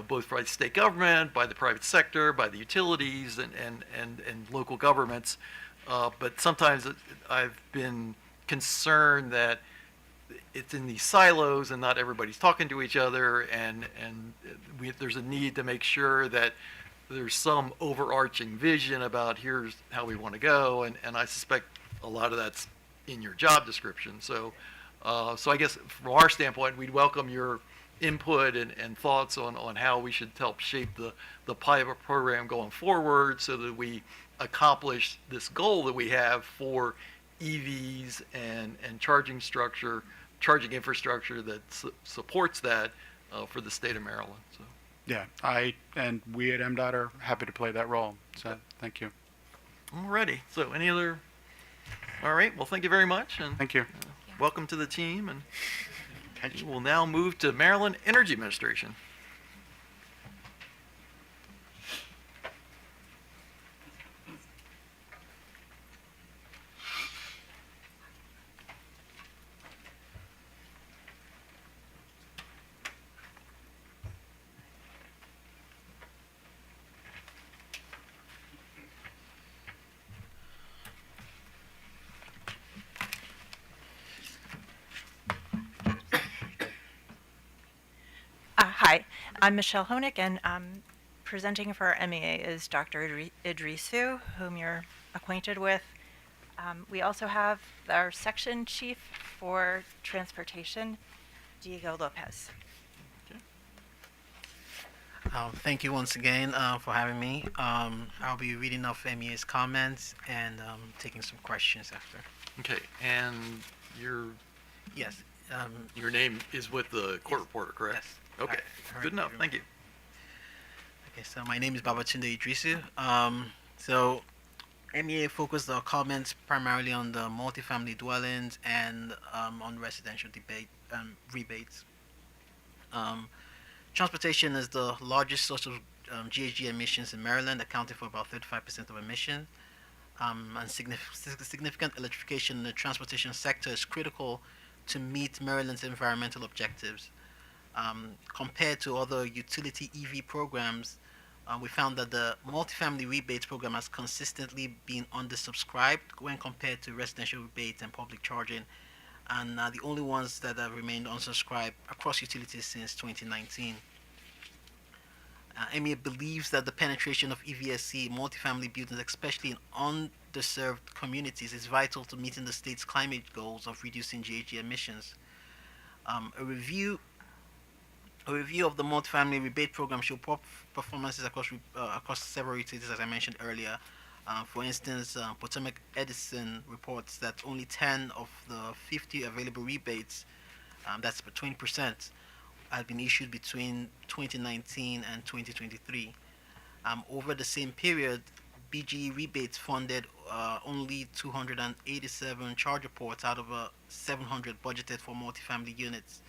both by the state government, by the private sector, by the utilities and local governments. But sometimes I've been concerned that it's in these silos and not everybody's talking to each other, and there's a need to make sure that there's some overarching vision about here's how we want to go, and I suspect a lot of that's in your job description. So I guess from our standpoint, we'd welcome your input and thoughts on how we should help shape the pilot program going forward so that we accomplish this goal that we have for EVs and charging infrastructure that supports that for the state of Maryland. So. Yeah, we at MDOT are happy to play that role. So thank you. Alrighty. So any other? All right. Well, thank you very much. And thank you. Welcome to the team. And we'll now move to Maryland Energy Administration. Hi, I'm Michelle Honig, and presenting for our MEA is Dr. Idrisu, whom you're acquainted with. We also have our section chief for transportation, Diego Lopez. Thank you once again for having me. I'll be reading off MEA's comments and taking some questions after. Okay, and Yes. Your name is with the court reporter, correct? Yes. Okay, good enough. Thank you. Okay, so my name is Babatunde Idrisu. So MEA focused our comments primarily on the multifamily dwellings and on residential rebates. Transportation is the largest source of GHG emissions in Maryland, accounting for about 35% of emissions. And significant electrification in the transportation sector is critical to meet Maryland's environmental objectives. Compared to other utility EV programs, we found that the multifamily rebates program has consistently been undersubscribed when compared to residential rebates and public charging, and the only ones that have remained unsubscribed across utilities since 2019. MEA believes that the penetration of EVSE multifamily buildings, especially in underserved communities is vital to meeting the state's climate goals of reducing GHG emissions. A review of the multifamily rebate program showed poor performances across several utilities, as I mentioned earlier. For instance, Potomac Edison reports that only 10 of the 50 available rebates, that's about 20%, had been issued between 2019 and 2023. Over the same period, BGE rebates funded only 287 charge reports out of 700 budgeted for multifamily units.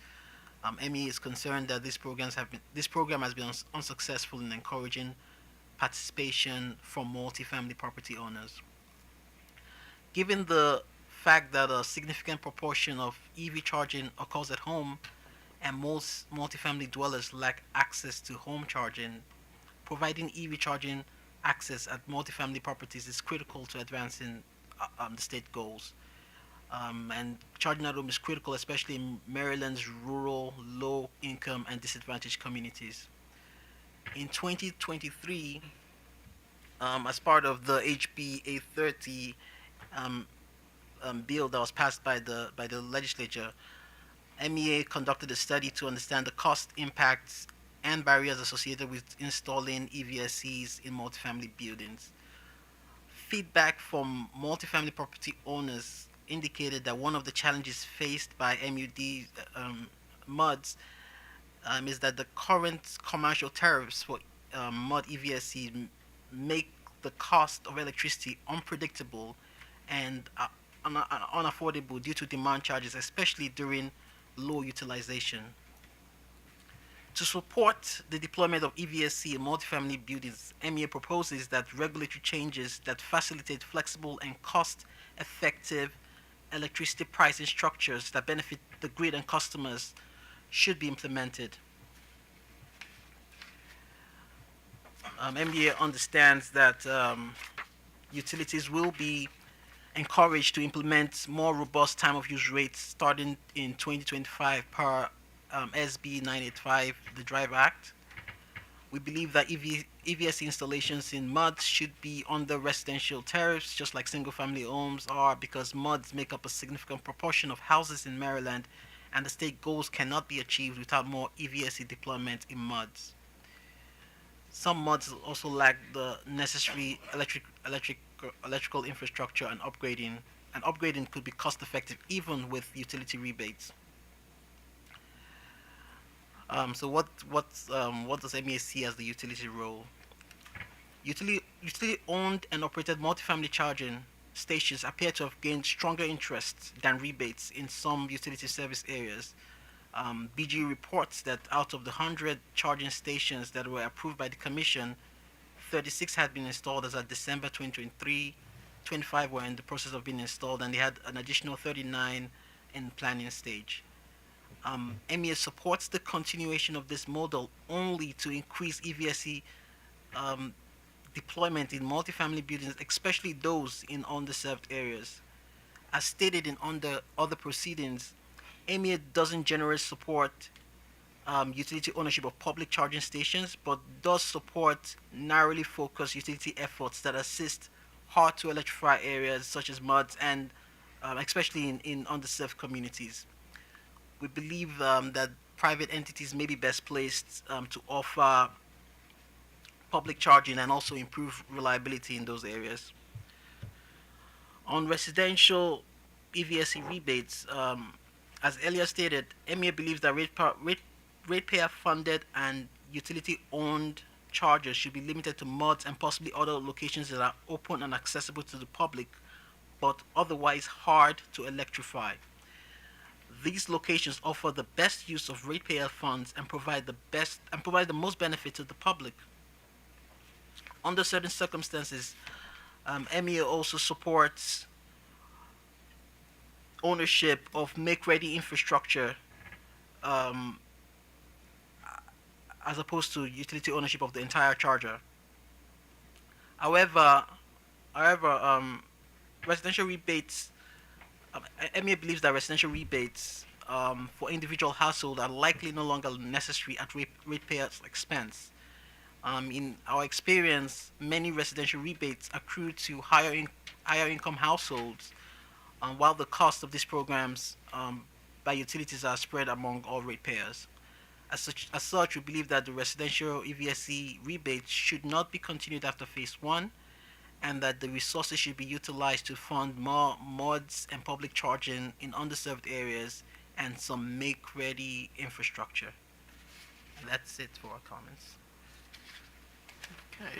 MEA is concerned that this program has been unsuccessful in encouraging participation from multifamily property owners. Given the fact that a significant proportion of EV charging occurs at home and most multifamily dwellers lack access to home charging, providing EV charging access at multifamily properties is critical to advancing the state goals. And charging at home is critical, especially in Maryland's rural, low-income, and disadvantaged communities. In 2023, as part of the HB 830 bill that was passed by the legislature, MEA conducted a study to understand the cost impacts and barriers associated with installing EVSEs in multifamily buildings. Feedback from multifamily property owners indicated that one of the challenges faced by MUDs is that the current commercial tariffs for MUD EVSEs make the cost of electricity unpredictable and unaffordable due to demand charges, especially during low utilization. To support the deployment of EVSE in multifamily buildings, MEA proposes that regulatory changes that facilitate flexible and cost-effective electricity pricing structures that benefit the grid and customers should be implemented. MEA understands that utilities will be encouraged to implement more robust time of use rates starting in 2025 per SB 985, the DRIVE Act. We believe that EVS installations in MUDs should be under residential tariffs, just like single-family homes are, because MUDs make up a significant proportion of houses in Maryland, and the state goals cannot be achieved without more EVSE deployment in MUDs. Some MUDs also lack the necessary electrical infrastructure and upgrading could be cost-effective even with utility rebates. So what does MEA see as the utility role? Utility-owned and operated multifamily charging stations appear to have gained stronger interest than rebates in some utility service areas. BG reports that out of the 100 charging stations that were approved by the Commission, 36 had been installed as of December 2023, 25 were in the process of being installed, and they had an additional 39 in planning stage. MEA supports the continuation of this model only to increase EVSE deployment in multifamily buildings, especially those in underserved areas. As stated in other proceedings, MEA doesn't generally support utility ownership of public charging stations, but does support narrowly focused utility efforts that assist hard to electrify areas such as MUDs and especially in underserved communities. We believe that private entities may be best placed to offer public charging and also improve reliability in those areas. On residential EVSE rebates, as earlier stated, MEA believes that ratepayer-funded and utility-owned chargers should be limited to MUDs and possibly other locations that are open and accessible to the public, but otherwise hard to electrify. These locations offer the best use of ratepayer funds and provide the most benefit to the public. Under certain circumstances, MEA also supports ownership of make-ready infrastructure as opposed to utility ownership of the entire charger. However, residential rebates, MEA believes that residential rebates for individual households are likely no longer necessary at ratepayers' expense. In our experience, many residential rebates accrue to higher higher income households, while the cost of these programs by utilities are spread among all ratepayers. As such, we believe that the residential EVSE rebates should not be continued after phase 1, and that the resources should be utilized to fund more mods and public charging in underserved areas and some make-ready infrastructure. And that's it for our comments. Okay.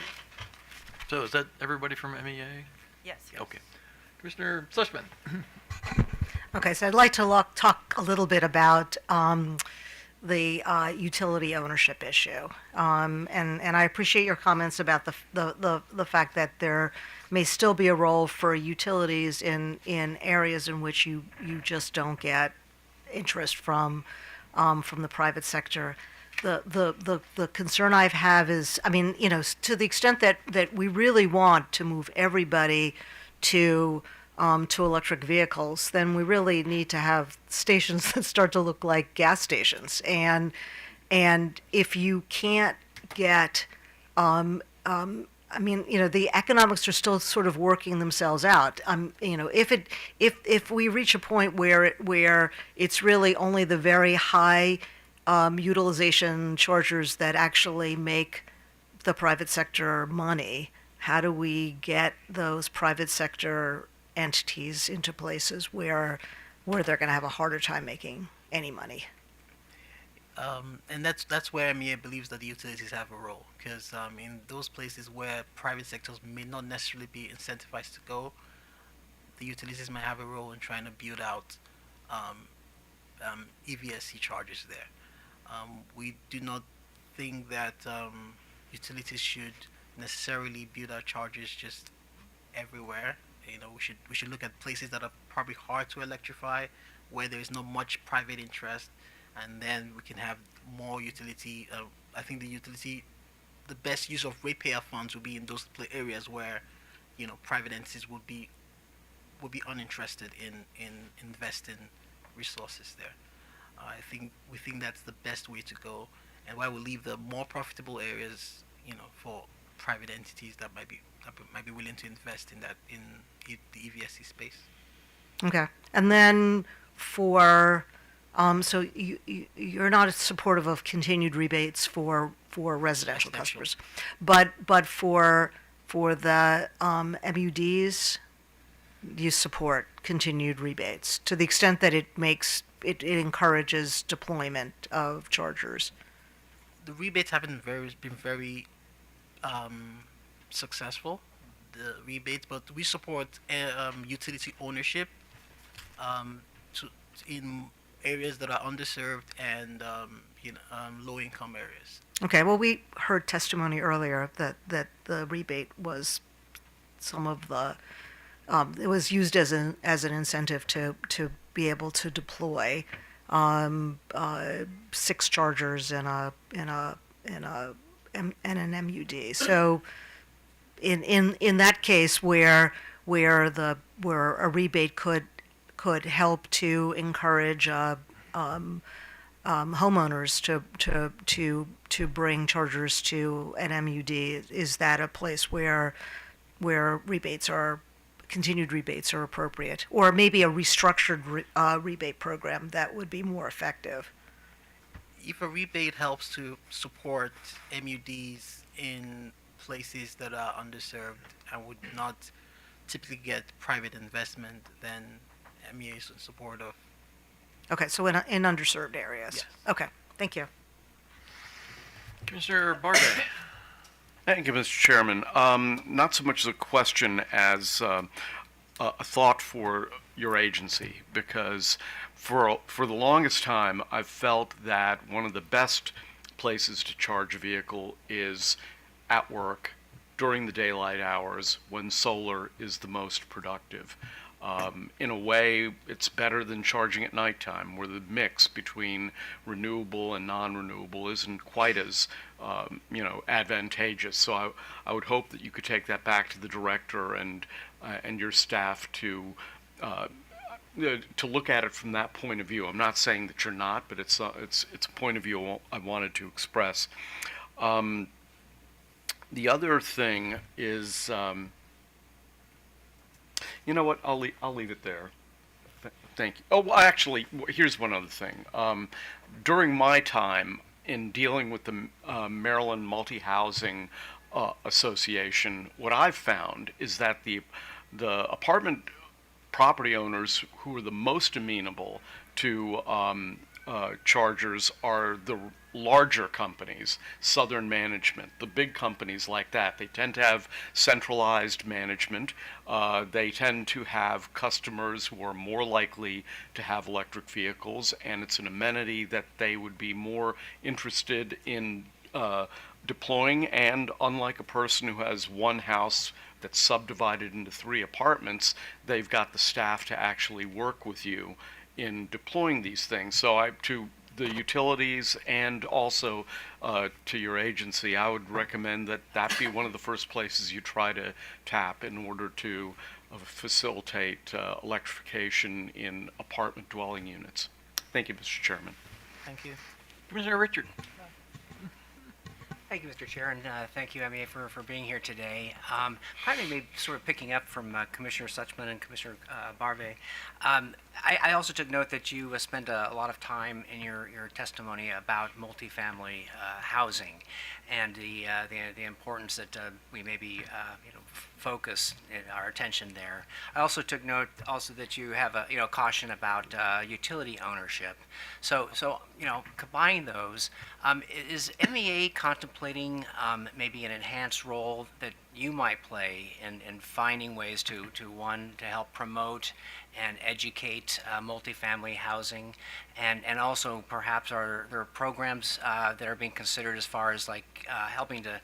So is that everybody from MEA? Yes. Okay. Commissioner Sushman. Okay, so I'd like to talk a little bit about the utility ownership issue, and I appreciate your comments about the fact that there may still be a role for utilities in areas in which you just don't get interest from the private sector. The concern I have is, I mean, you know, to the extent that we really want to move everybody to electric vehicles, then we really need to have stations that start to look like gas stations. And if you can't get, I mean, you know, the economics are still sort of working themselves out. You know, if we reach a point where it's really only the very high utilization chargers that actually make the private sector money, how do we get those private sector entities into places where they're going to have a harder time making any money? And that's where MEA believes that the utilities have a role, because in those places where private sectors may not necessarily be incentivized to go, the utilities might have a role in trying to build out EVSE chargers there. We do not think that utilities should necessarily build out chargers just everywhere. You know, we should look at places that are probably hard to electrify, where there is not much private interest, and then we can have more utility. I think the best use of ratepayer funds would be in those areas where, you know, private entities would be uninterested in investing resources there. We think that's the best way to go, and why we leave the more profitable areas, you know, for private entities that might be willing to invest in the EVSE space. Okay, and then for so you're not supportive of continued rebates for residential customers, but for the MUDs, you support continued rebates to the extent that it encourages deployment of chargers. The rebates haven't been very successful, the rebates, but we support utility ownership in areas that are underserved and low-income areas. Okay, well, we heard testimony earlier that the rebate was some of the it was used as an incentive to be able to deploy 6 chargers in an MUD. So in that case where a rebate could help to encourage homeowners to bring chargers to an MUD, is that a place where continued rebates are appropriate, or maybe a restructured rebate program that would be more effective? If a rebate helps to support MUDs in places that are underserved and would not typically get private investment, then MEA is in support of. Okay, so in underserved areas. Yes. Okay, thank you. Commissioner Barday. Thank you, Mr. Chairman. Not so much as a question as a thought for your agency, because for the longest time I've felt that one of the best places to charge a vehicle is at work during the daylight hours when solar is the most productive. In a way, it's better than charging at nighttime, where the mix between renewable and non-renewable isn't quite as advantageous. So I would hope that you could take that back to the director and your staff to look at it from that point of view. I'm not saying that you're not, but it's a point of view I wanted to express. The other thing is You know what? I'll leave it there. Thank you. Oh, well, actually, here's one other thing. During my time in dealing with the Maryland Multi-Housing Association, what I've found is that the apartment property owners who are the most amenable to chargers are the larger companies, Southern Management, the big companies like that. They tend to have centralized management. They tend to have customers who are more likely to have electric vehicles, and it's an amenity that they would be more interested in deploying. And unlike a person who has one house that's subdivided into 3 apartments, they've got the staff to actually work with you in deploying these things. So to the utilities and also to your agency, I would recommend that be one of the first places you try to tap in order to facilitate electrification in apartment dwelling units. Thank you, Mr. Chairman. Thank you. Commissioner Richard. Thank you, Mr. Chair, and thank you, MEA, for being here today. Probably maybe sort of picking up from Commissioner Suchman and Commissioner Barve. I also took note that you spent a lot of time in your testimony about multifamily housing and the importance that we maybe focus our attention there. I also took note that you have a caution about utility ownership. So combining those, is MEA contemplating maybe an enhanced role that you might play in finding ways to help promote and educate multifamily housing, and also perhaps are there programs that are being considered as far as like helping to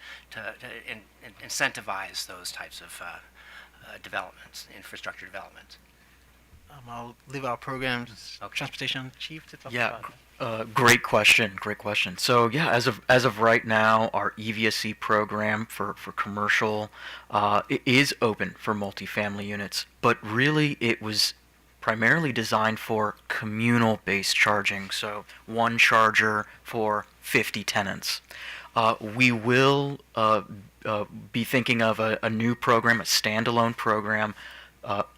incentivize those types of developments, infrastructure development? I'll leave our programs transportation chief to talk Yeah, about it. great question. Great question. So yeah, as of right now, our EVSE program for commercial it is open for multifamily units, but really it was primarily designed for communal-based charging. So one charger for 50 tenants. We will be thinking of a new program, a standalone program,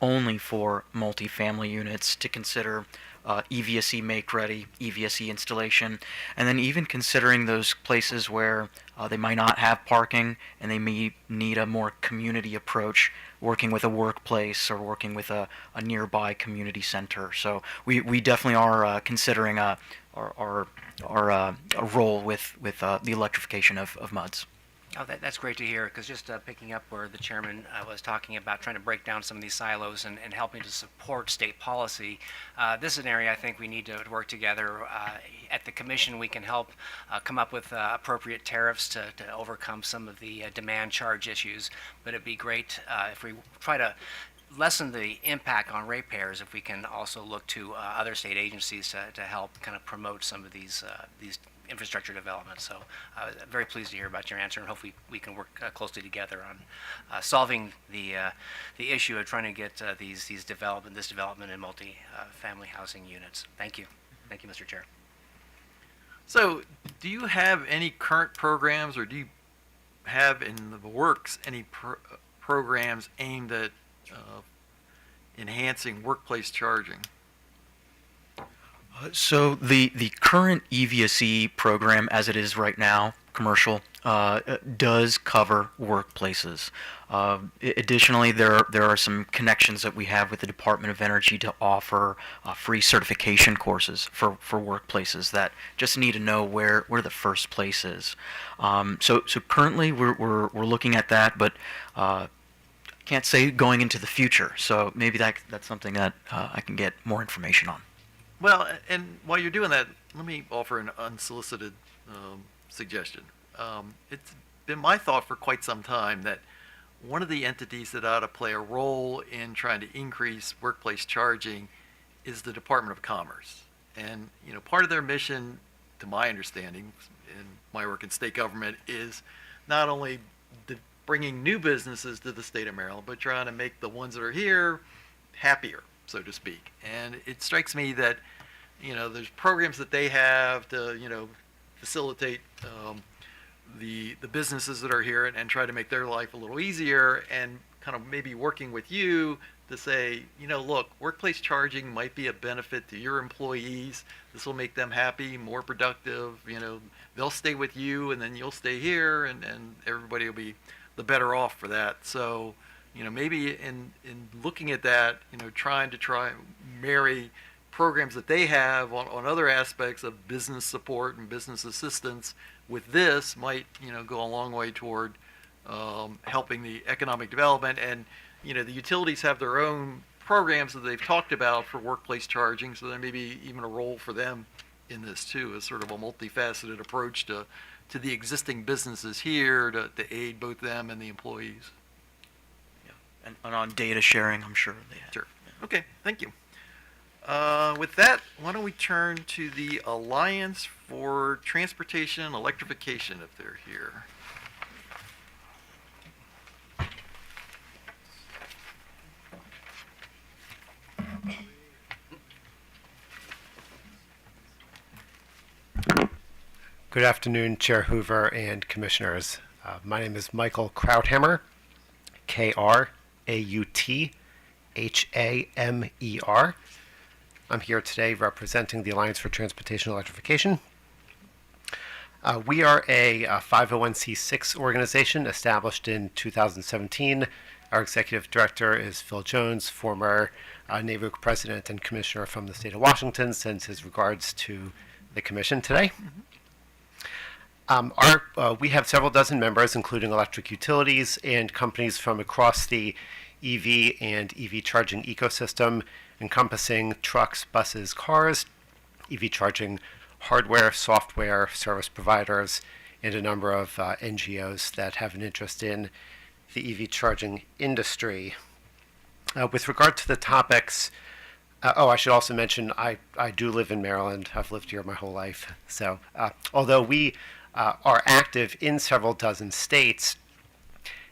only for multifamily units to consider EVSE make-ready, EVSE installation, and then even considering those places where they might not have parking and they may need a more community approach, working with a workplace or working with a nearby community center. So we definitely are considering our role with the electrification of MUDs. Oh, that's great to hear, because just picking up where the chairman was talking about trying to break down some of these silos and helping to support state policy, this is an area I think we need to work together. At the commission, we can help come up with appropriate tariffs to overcome some of the demand charge issues, but it'd be great if we try to lessen the impact on ratepayers if we can also look to other state agencies to help kind of promote some of these infrastructure development. So very pleased to hear about your answer, and hopefully we can work closely together on solving the issue of trying to get this development in multi-family housing units. Thank you. Thank you, Mr. Chair. So, do you have any current programs, or do you have in the works any programs aimed at enhancing workplace charging? So the current EVSE program, as it is right now, commercial, does cover workplaces. Additionally, there are some connections that we have with the Department of Energy to offer free certification courses for workplaces that just need to know where the first place is. So currently we're looking at that, but can't say going into the future. So maybe that's something that I can get more information on. Well, and while you're doing that, let me offer an unsolicited suggestion. It's been my thought for quite some time that one of the entities that ought to play a role in trying to increase workplace charging is the Department of Commerce. And, part of their mission, to my understanding, in my work in state government, is not only bringing new businesses to the state of Maryland, but trying to make the ones that are here happier, so to speak. And it strikes me that, there's programs that they have to, facilitate the businesses that are here and try to make their life a little easier, and kind of maybe working with you to say, look, workplace charging might be a benefit to your employees. This will make them happy, more productive. They'll stay with you, and then you'll stay here, and everybody will be the better off for that. So, maybe in looking at that, trying to marry programs that they have on other aspects of business support and business assistance with this might, go a long way toward helping the economic development. And, the utilities have their own programs that they've talked about for workplace charging, so there may be even a role for them in this too, as sort of a multifaceted approach to the existing businesses here to aid both them and the employees. And on data sharing, I'm sure they have. Sure. Okay, thank you. With that, why don't we turn to the Alliance for Transportation Electrification, if they're here. Good afternoon, Chair Hoover and Commissioners. My name is Michael Krauthammer, Krauthammer. I'm here today representing the Alliance for Transportation Electrification. We are a 501c6 organization established in 2017. Our executive director is Phil Jones, former NAVUC president and commissioner from the state of Washington, sends his regards to the commission today. We have several dozen members, including electric utilities and companies from across the EV and EV charging ecosystem, encompassing trucks, buses, cars, EV charging hardware, software, service providers, and a number of NGOs that have an interest in the EV charging industry. With regard to the topics, I should also mention I do live in Maryland. I've lived here my whole life. So although we are active in several dozen states,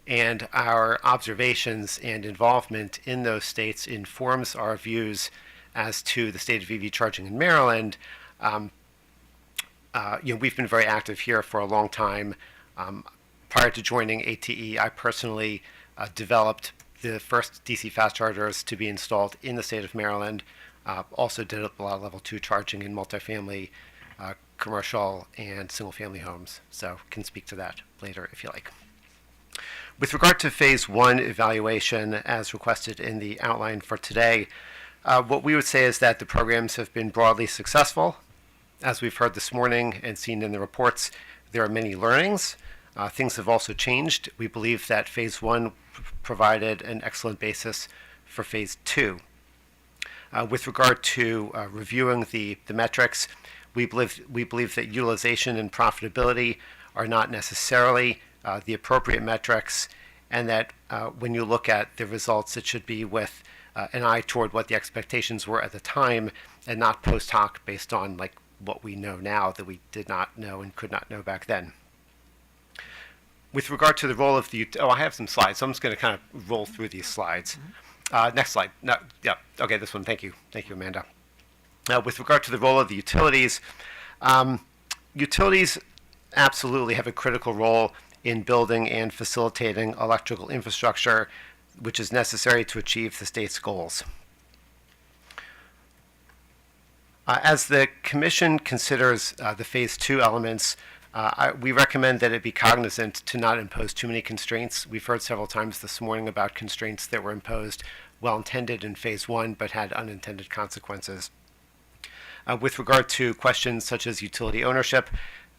and our observations and involvement in those states informs our views as to the state of EV charging in Maryland. We've been very active here for a long time. Prior to joining ATE, I personally developed the first DC fast chargers to be installed in the state of Maryland. Also did a lot of level 2 charging in multifamily, commercial, and single-family homes. So can speak to that later if you like. With regard to Phase 1 evaluation, as requested in the outline for today, what we would say is that the programs have been broadly successful. As we've heard this morning and seen in the reports, there are many learnings. Things have also changed. We believe that Phase 1 provided an excellent basis for Phase 2. With regard to reviewing the metrics, we believe that utilization and profitability are not necessarily the appropriate metrics, and that when you look at the results, it should be with an eye toward what the expectations were at the time, and not post hoc based on like what we know now that we did not know and could not know back then. With regard to the role of the I have some slides, so I'm just going to kind of roll through these slides. Next slide. No, yeah, okay, this one. Thank you, Amanda. With regard to the role of the utilities, utilities absolutely have a critical role in building and facilitating electrical infrastructure, which is necessary to achieve the state's goals. As the Commission considers the Phase 2 elements, we recommend that it be cognizant to not impose too many constraints. We've heard several times this morning about constraints that were imposed, well-intended in Phase 1, but had unintended consequences. With regard to questions such as utility ownership,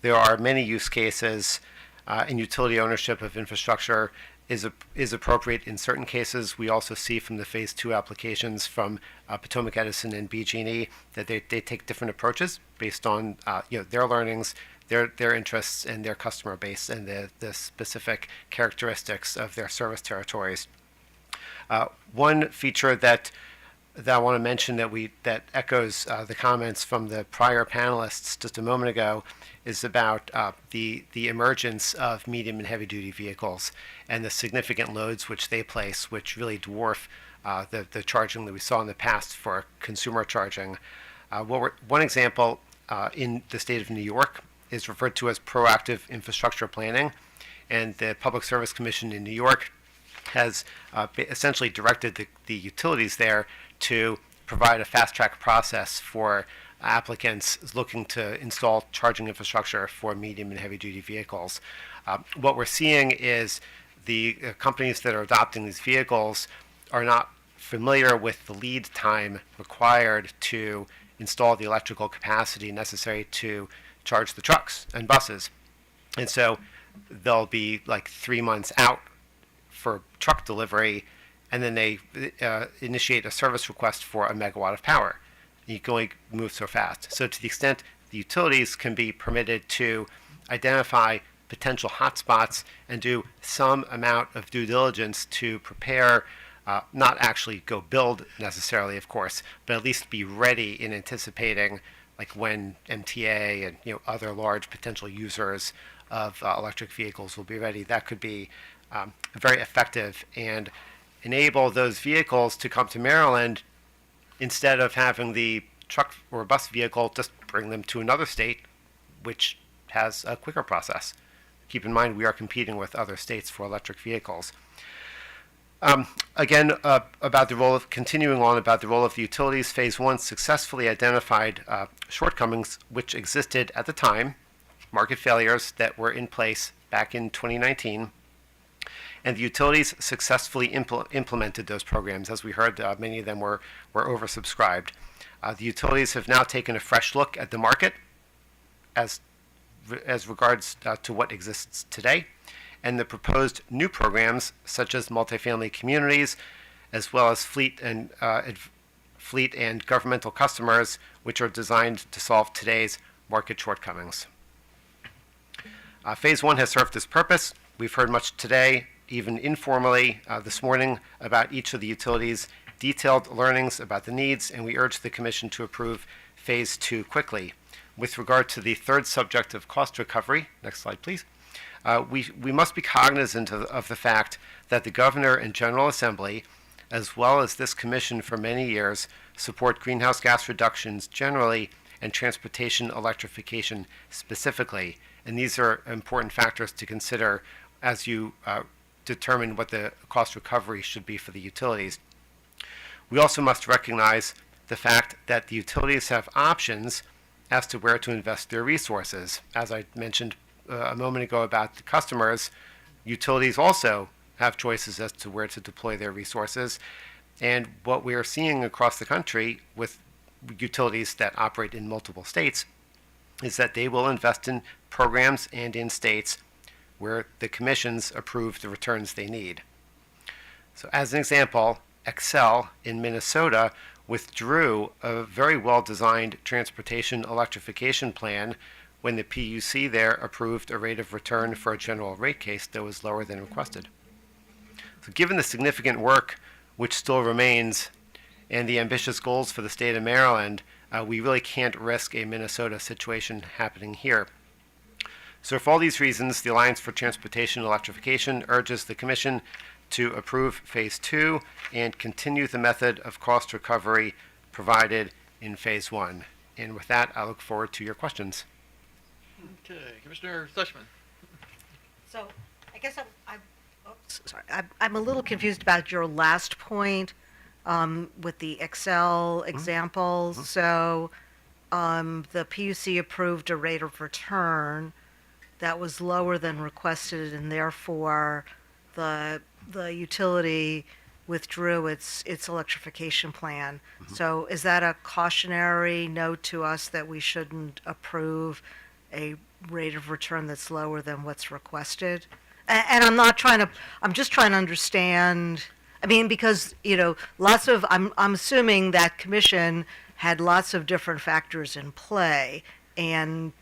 there are many use cases, and utility ownership of infrastructure is appropriate in certain cases. We also see from the Phase 2 applications from Potomac Edison and BG&E that they take different approaches based on their learnings, their interests, and their customer base, and the specific characteristics of their service territories. One feature that I want to mention that echoes the comments from the prior panelists just a moment ago is about the emergence of medium and heavy duty vehicles and the significant loads which they place, which really dwarf the charging that we saw in the past for consumer charging. One example in the state of New York is referred to as proactive infrastructure planning, and the Public Service Commission in New York has essentially directed the utilities there to provide a fast-track process for applicants looking to install charging infrastructure for medium and heavy-duty vehicles. What we're seeing is the companies that are adopting these vehicles are not familiar with the lead time required to install the electrical capacity necessary to charge the trucks and buses. And so they'll be like 3 months out for truck delivery, and then they initiate a service request for a megawatt of power. You can only move so fast. So to the extent the utilities can be permitted to identify potential hotspots and do some amount of due diligence to prepare, not actually go build necessarily, of course, but at least be ready in anticipating like when MTA and other large potential users of electric vehicles will be ready. That could be very effective and enable those vehicles to come to Maryland instead of having the truck or bus vehicle just bring them to another state, which has a quicker process. Keep in mind, we are competing with other states for electric vehicles. Again, continuing on about the role of the utilities, Phase 1 successfully identified shortcomings which existed at the time, market failures that were in place back in 2019, and the utilities successfully implemented those programs. As we heard, many of them were oversubscribed. The utilities have now taken a fresh look at the market as regards to what exists today, and the proposed new programs such as multifamily communities, as well as fleet and governmental customers, which are designed to solve today's market shortcomings. Phase 1 has served its purpose. We've heard much today, even informally this morning, about each of the utilities' detailed learnings about the needs, and we urge the Commission to approve Phase 2 quickly. With regard to the third subject of cost recovery, next slide please, we must be cognizant of the fact that the Governor and General Assembly, as well as this Commission for many years, support greenhouse gas reductions generally and transportation electrification specifically. And these are important factors to consider as you determine what the cost recovery should be for the utilities. We also must recognize the fact that the utilities have options as to where to invest their resources. As I mentioned a moment ago about the customers, utilities also have choices as to where to deploy their resources. And what we are seeing across the country with utilities that operate in multiple states is that they will invest in programs and in states where the commissions approve the returns they need. So as an example, Xcel in Minnesota withdrew a very well-designed transportation electrification plan when the PUC there approved a rate of return for a general rate case that was lower than requested. So given the significant work which still remains and the ambitious goals for the state of Maryland, we really can't risk a Minnesota situation happening here. So for all these reasons, the Alliance for Transportation Electrification urges the Commission to approve Phase 2 and continue the method of cost recovery provided in Phase 1. And with that, I look forward to your questions. Okay, Commissioner Sushman. So I guess I'm a little confused about your last point with the Xcel examples. So the PUC approved a rate of return that was lower than requested, and therefore the utility withdrew its electrification plan. So is that a cautionary note to us that we shouldn't approve a rate of return that's lower than what's requested? And I'm just trying to understand, I mean, because, I'm assuming that commission had lots of different factors in play, and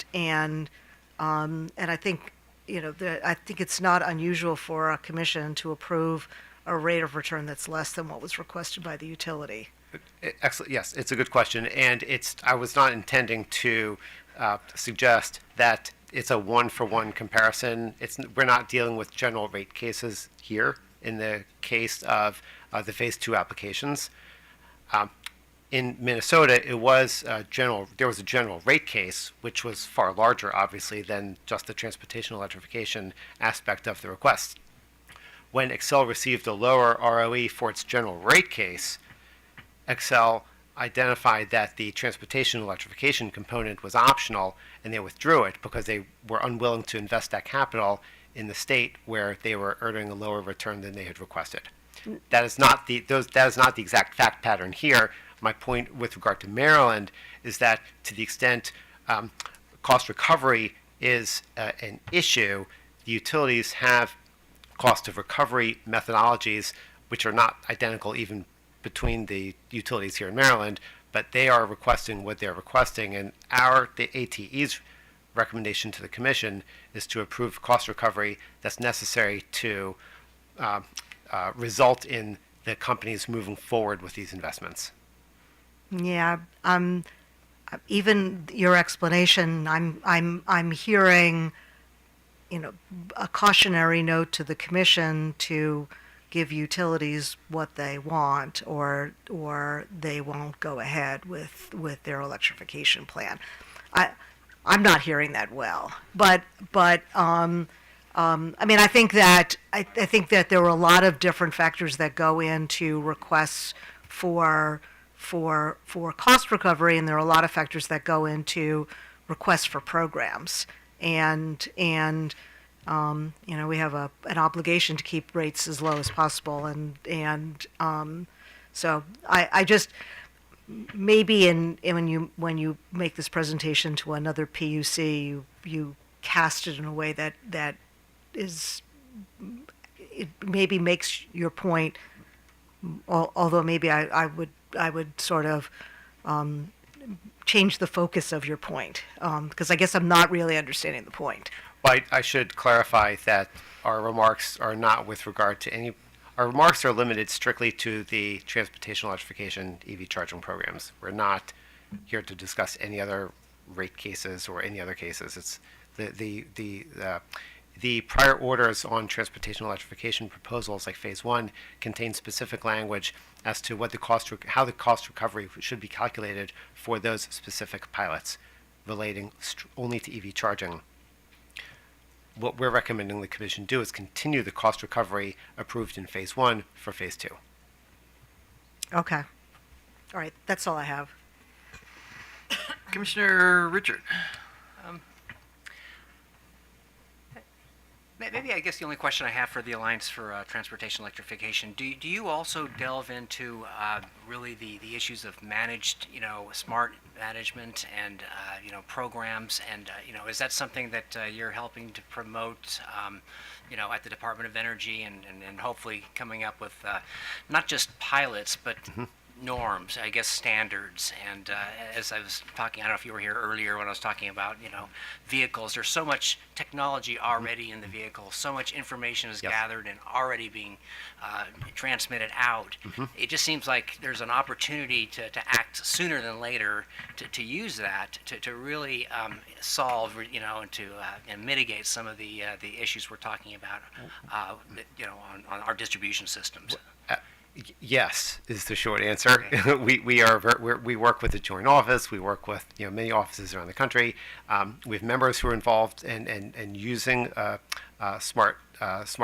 I think, I think it's not unusual for a commission to approve a rate of return that's less than what was requested by the utility. Excellent. Yes, it's a good question, and I was not intending to suggest that it's a one-for-one comparison. We're not dealing with general rate cases here in the case of the Phase 2 applications. In Minnesota, there was a general rate case, which was far larger, obviously, than just the transportation electrification aspect of the request. when Excel received a lower ROE for its general rate case, Excel identified that the transportation electrification component was optional, and they withdrew it because they were unwilling to invest that capital in the state where they were earning a lower return than they had requested. That is not the exact fact pattern here. My point with regard to Maryland is that to the extent cost recovery is an issue, the utilities have cost of recovery methodologies which are not identical even between the utilities here in Maryland, but they are requesting what they're requesting, and the ATE's recommendation to the Commission is to approve cost recovery that's necessary to result in the companies moving forward with these investments. Yeah, even your explanation, I'm hearing, a cautionary note to the Commission to give utilities what they want, or they won't go ahead with their electrification plan. I'm not hearing that well, but I mean, I think that there are a lot of different factors that go into requests for cost recovery, and there are a lot of factors that go into requests for programs, and we have an obligation to keep rates as low as possible, and so I just maybe when you make this presentation to another PUC, you cast it in a way that is, it maybe makes your point, although maybe I would sort of change the focus of your point, because I guess I'm not really understanding the point. Well, I should clarify that our remarks are not with regard to any. Our remarks are limited strictly to the transportation electrification EV charging programs. We're not here to discuss any other rate cases or any other cases. It's the prior orders on transportation electrification proposals, like Phase 1, contain specific language as to what how the cost recovery should be calculated for those specific pilots relating only to EV charging. What we're recommending the Commission do is continue the cost recovery approved in Phase 1 for Phase 2. Okay. All right, that's all I have. Commissioner Richard. Maybe I guess the only question I have for the Alliance for Transportation Electrification, do you also delve into really the issues of managed, smart management and, programs, and, is that something that you're helping to promote, at the Department of Energy, and hopefully coming up with not just pilots, but norms, I guess standards, and as I was talking, I don't know if you were here earlier when I was talking about, vehicles, there's so much technology already in the vehicle, so much information is gathered and already being transmitted out. It just seems like there's an opportunity to act sooner than later to use that to really solve, and mitigate some of the issues we're talking about, on our distribution systems. Yes, is the short answer. We work with the Joint Office. We work with many offices around the country. We have members who are involved in using smart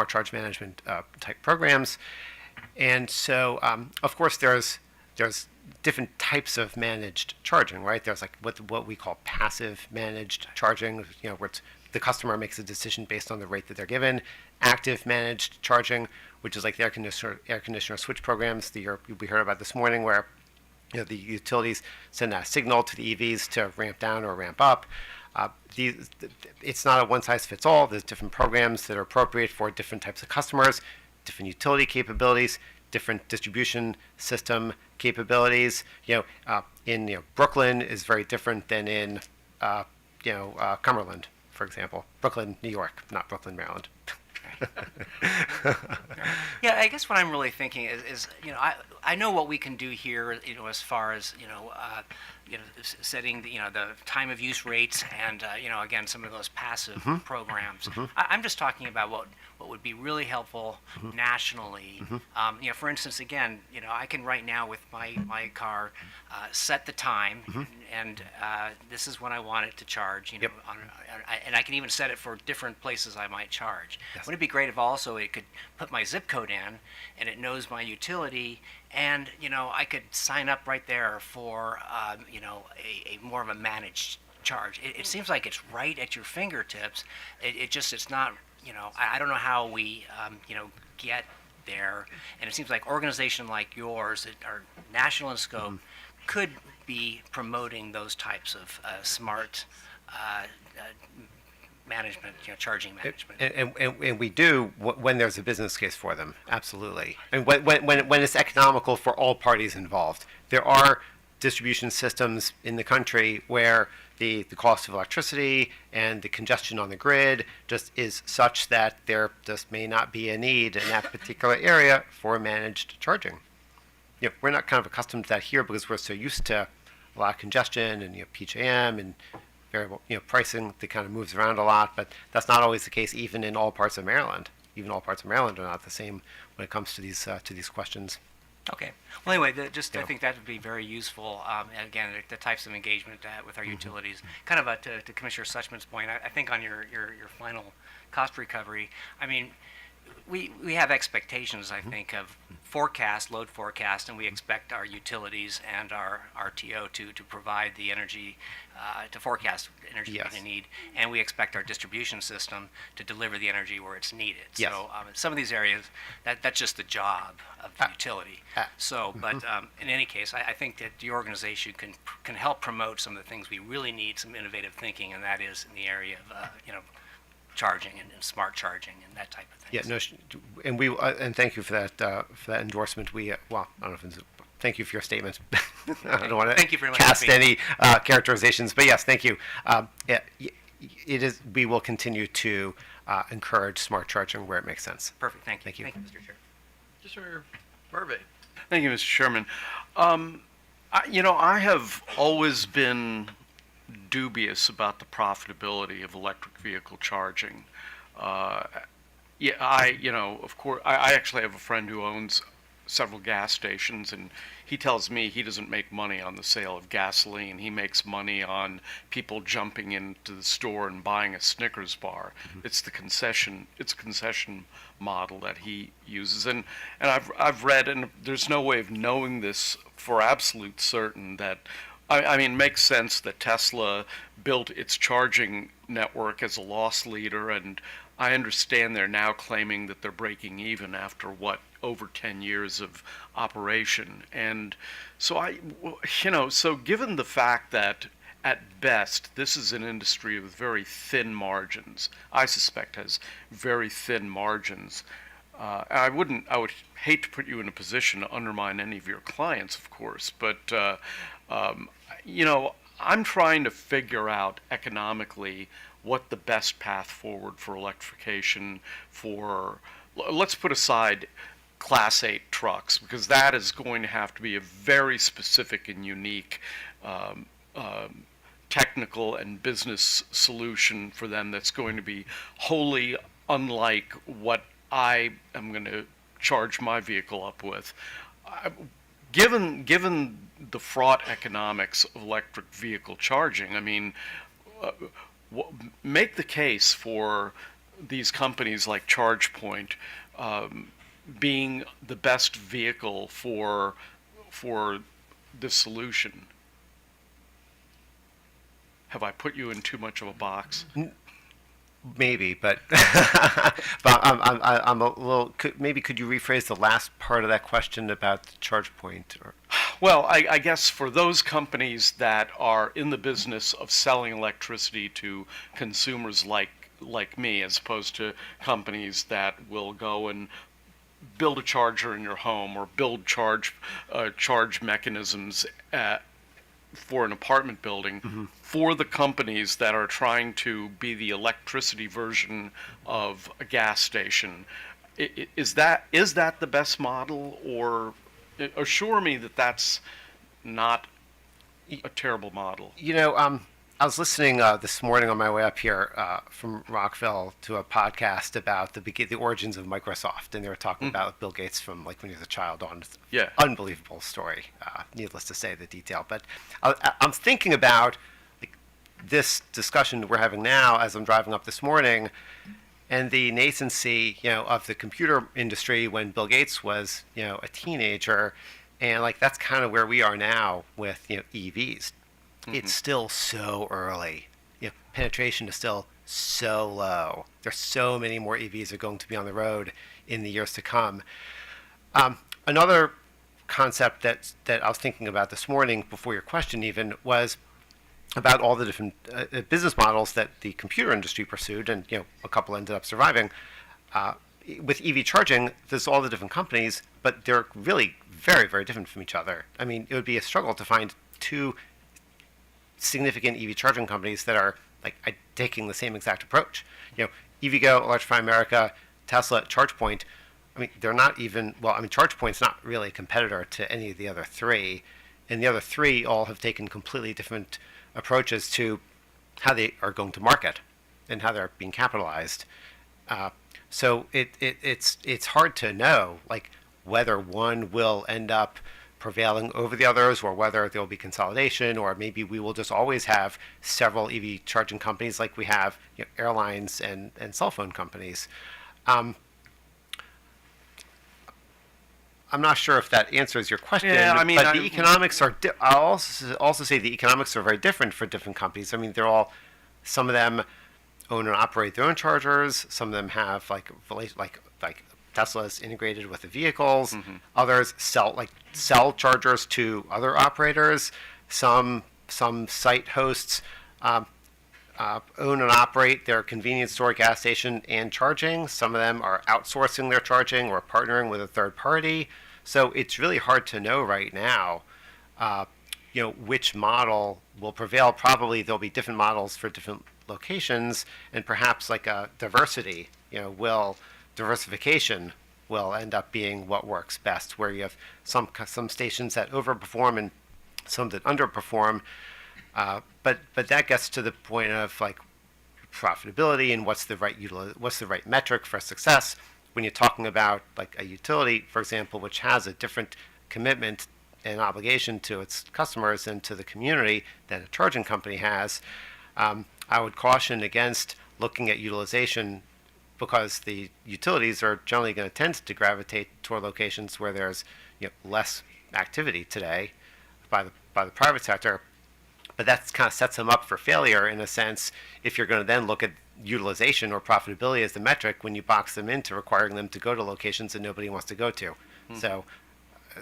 charge management type programs, and so of course there's different types of managed charging, right? There's like what we call passive managed charging, where the customer makes a decision based on the rate that they're given. Active managed charging, which is like the air conditioner switch programs that we heard about this morning, where the utilities send a signal to the EVs to ramp down or ramp up. It's not a one-size-fits-all. There's different programs that are appropriate for different types of customers, different utility capabilities, different distribution system capabilities. In Brooklyn is very different than in Cumberland, for example. Brooklyn, New York, not Brooklyn, Maryland. Yeah, I guess what I'm really thinking is I know what we can do here, as far as setting the time of use rates and again some of those passive Mhm. programs. Mhm. I'm just talking about what would be really helpful nationally. For instance, again, I can right now with my car set the time, and this is when I want it to charge. And I can even set it for different places I might charge. Wouldn't it be great if also it could put my zip code in, and it knows my utility, and I could sign up right there for a more of a managed charge. It seems like it's right at your fingertips. It's not. I don't know how we get there, and it seems like organizations like yours that are national in scope could be promoting those types of smart management, charging management. And we do when there's a business case for them, absolutely. And when it's economical for all parties involved. There are distribution systems in the country where the cost of electricity and the congestion on the grid just is such that there just may not be a need in that particular area for managed charging. We're not kind of accustomed to that here because we're so used to a lot of congestion and PJM and variable pricing that kind of moves around a lot, but that's not always the case even in all parts of Maryland. Even all parts of Maryland are not the same when it comes to these questions. Okay. Well, anyway, I think that would be very useful. And again, the types of engagement with our utilities. Kind of to Commissioner Suchman's point, I think on your final cost recovery, I mean, we have expectations, I think, of load forecast, and we expect our utilities and our RTO to provide the energy, to forecast energy Yes. they need, and we expect our distribution system to deliver the energy where it's needed. Yes. So some of these areas, that's just the job of the utility. But in any case, I think that the organization can help promote some of the things we really need, some innovative thinking, and that is in the area of charging and smart charging and that type of thing. Yeah, no, and we and thank you for that endorsement. I don't know if it's, thank you for your statement. I don't want Thank to you very much cast for being any characterizations, but yes, thank you. It is. We will continue to encourage smart charging where it makes sense. Perfect. Thank you. Thank you. Thank you, Mr. Chair. Mr. Barbie. Thank you, Mr. Chairman. I have always been dubious about the profitability of electric vehicle charging. Of course, I actually have a friend who owns several gas stations, and he tells me he doesn't make money on the sale of gasoline. He makes money on people jumping into the store and buying a Snickers bar. It's the concession model that he uses, and I've read, and there's no way of knowing this for absolute certain, that I mean, it makes sense that Tesla built its charging network as a loss leader, and I understand they're now claiming that they're breaking even after over 10 years of operation. And so so given the fact that at best this is an industry with very thin margins, I suspect has very thin margins. I would hate to put you in a position to undermine any of your clients, of course, but I'm trying to figure out economically what the best path forward for electrification for, let's put aside Class 8 trucks, because that is going to have to be a very specific and unique technical and business solution for them that's going to be wholly unlike what I am going to charge my vehicle up with. Given the fraught economics of electric vehicle charging, I mean, make the case for these companies like ChargePoint being the best vehicle for this solution. Have I put you in too much of a box? Maybe, but but I'm a little. Maybe could you rephrase the last part of that question about the ChargePoint? Well, I guess for those companies that are in the business of selling electricity to consumers like me, as opposed to companies that will go and build a charger in your home or build charge mechanisms for an apartment building, for the companies that are trying to be the electricity version of a gas station, is that the best model? Or assure me that that's not a terrible model. I was listening this morning on my way up here from Rockville to a podcast about the origins of Microsoft, and they were talking about Bill Gates from like when he was a child on. Yeah. Unbelievable story. Needless to say the detail, but I'm thinking about like, this discussion we're having now as I'm driving up this morning, and the nascency, of the computer industry when Bill Gates was, a teenager, and like that's kind of where we are now with, EVs. It's still so early. Penetration is still so low. There's so many more EVs are going to be on the road in the years to come. Another concept that I was thinking about this morning before your question even was about all the different business models that the computer industry pursued, and a couple ended up surviving. With EV charging, there's all the different companies, but they're really very, very different from each other. I mean, it would be a struggle to find two significant EV charging companies that are like taking the same exact approach. EVgo, Electrify America, Tesla, ChargePoint. I mean, they're not even ChargePoint's not really a competitor to any of the other three, and the other three all have taken completely different approaches to how they are going to market and how they're being capitalized. So it's hard to know like whether one will end up prevailing over the others, or whether there will be consolidation, or maybe we will just always have several EV charging companies like we have airlines and cell phone companies. I'm not sure if that answers your question, but the economics are, I'll also say the economics are very different for different companies. I mean, some of them own and operate their own chargers, some of them have like Tesla's integrated with the vehicles. Others sell chargers to other operators. Some site hosts own and operate their convenience store, gas station, and charging. Some of them are outsourcing their charging or partnering with a third party. So it's really hard to know right now, which model will prevail. Probably there'll be different models for different locations, and perhaps like a diversity, diversification will end up being what works best, where you have some stations that overperform and some that underperform. But that gets to the point of like profitability and what's the right metric for success. When you're talking about like a utility, for example, which has a different commitment and obligation to its customers and to the community than a charging company has, I would caution against looking at utilization, because the utilities are generally going to tend to gravitate toward locations where there's less activity today by the private sector. But that kind of sets them up for failure in a sense if you're going to then look at utilization or profitability as the metric when you box them into requiring them to go to locations that nobody wants to go to. So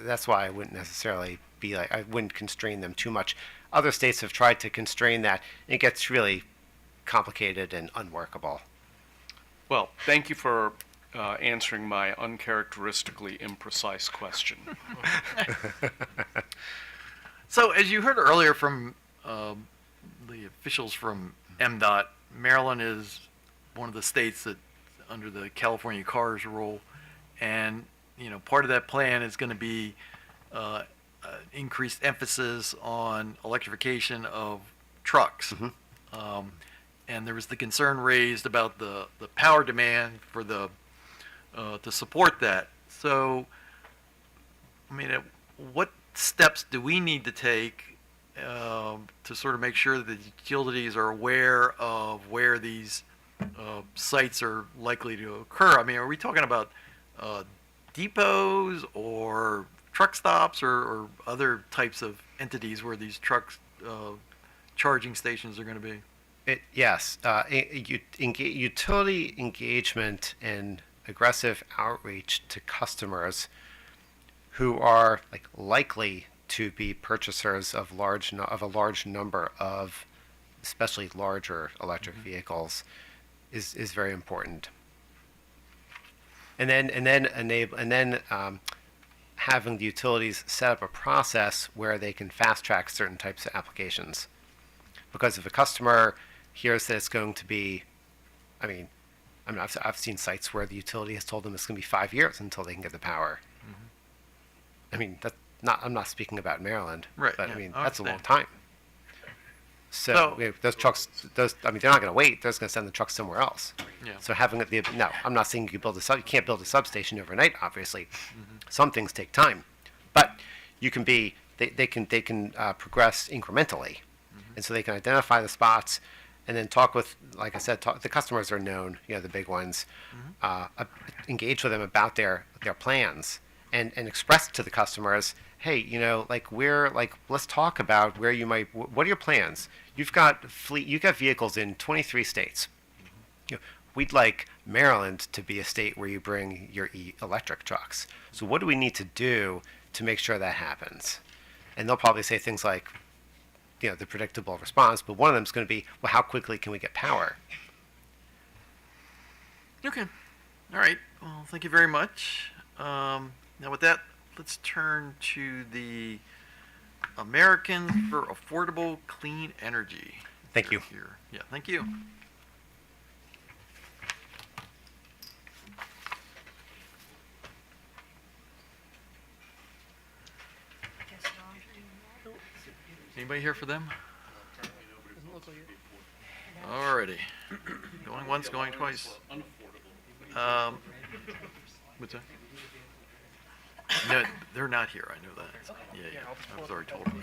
that's why I wouldn't necessarily I wouldn't constrain them too much. Other states have tried to constrain that. It gets really complicated and unworkable. Well, thank you for answering my uncharacteristically imprecise question. So, as you heard earlier from the officials from MDOT, Maryland is one of the states that under the California CARS rule, and part of that plan is going to be increased emphasis on electrification of trucks. And there was the concern raised about the power demand for to support that. So, I mean, what steps do we need to take to sort of make sure that the utilities are aware of where these sites are likely to occur? I mean, are we talking about depots or truck stops or other types of entities where these trucks charging stations are going to be? Yes, utility engagement and aggressive outreach to customers who are likely to be purchasers of a large number of, especially larger electric vehicles, is very important. And then having the utilities set up a process where they can fast track certain types of applications, because if a customer hears that it's going to be, I've seen sites where the utility has told them it's going to be 5 years until they can get the power. I mean, I'm not speaking about Maryland, Right, but yeah, I mean, I that's a long understand. time. So, So- those trucks, I mean, they're not going to wait. They're just going to send the trucks somewhere else. Yeah. So having no, I'm not saying you can't build a substation overnight. Obviously, Mm-hmm. some things take time, but you can they can progress incrementally, Mm-hmm. and so they can identify the spots, and then talk with, like I said, the customers are known, the big ones, Mm-hmm. engage with them about their plans, and express to the customers, hey, let's talk about where you might, what are your plans? You've got vehicles in 23 states. We'd like Maryland to be a state where you bring your electric trucks. So what do we need to do to make sure that happens? And they'll probably say things like, the predictable response, but one of them is going to be, well, how quickly can we get power? Okay. All right. Well, thank you very much. Now, with that, let's turn to the Americans for Affordable Clean Energy. Thank you. Here. Yeah, thank you. Anybody here for them? Alrighty. Going once, going twice. What's that? No, they're not here. I know that. Yeah. I was already told about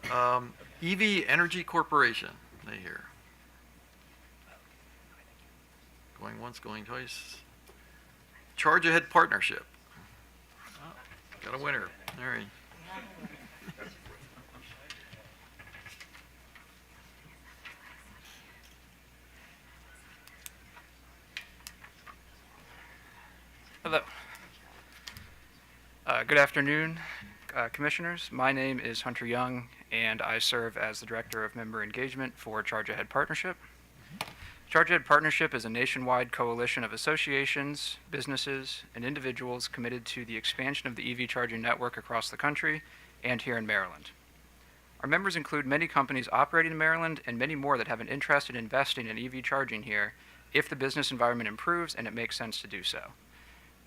them. EV Energy Corporation. They here. Going once, going twice. Charge Ahead Partnership. Got a winner. All right. Hello. Good afternoon, Commissioners. My name is Hunter Young, and I serve as the Director of Member Engagement for Charge Ahead Partnership. Charge Ahead Partnership is a nationwide coalition of associations, businesses, and individuals committed to the expansion of the EV charging network across the country and here in Maryland. Our members include many companies operating in Maryland and many more that have an interest in investing in EV charging here if the business environment improves and it makes sense to do so.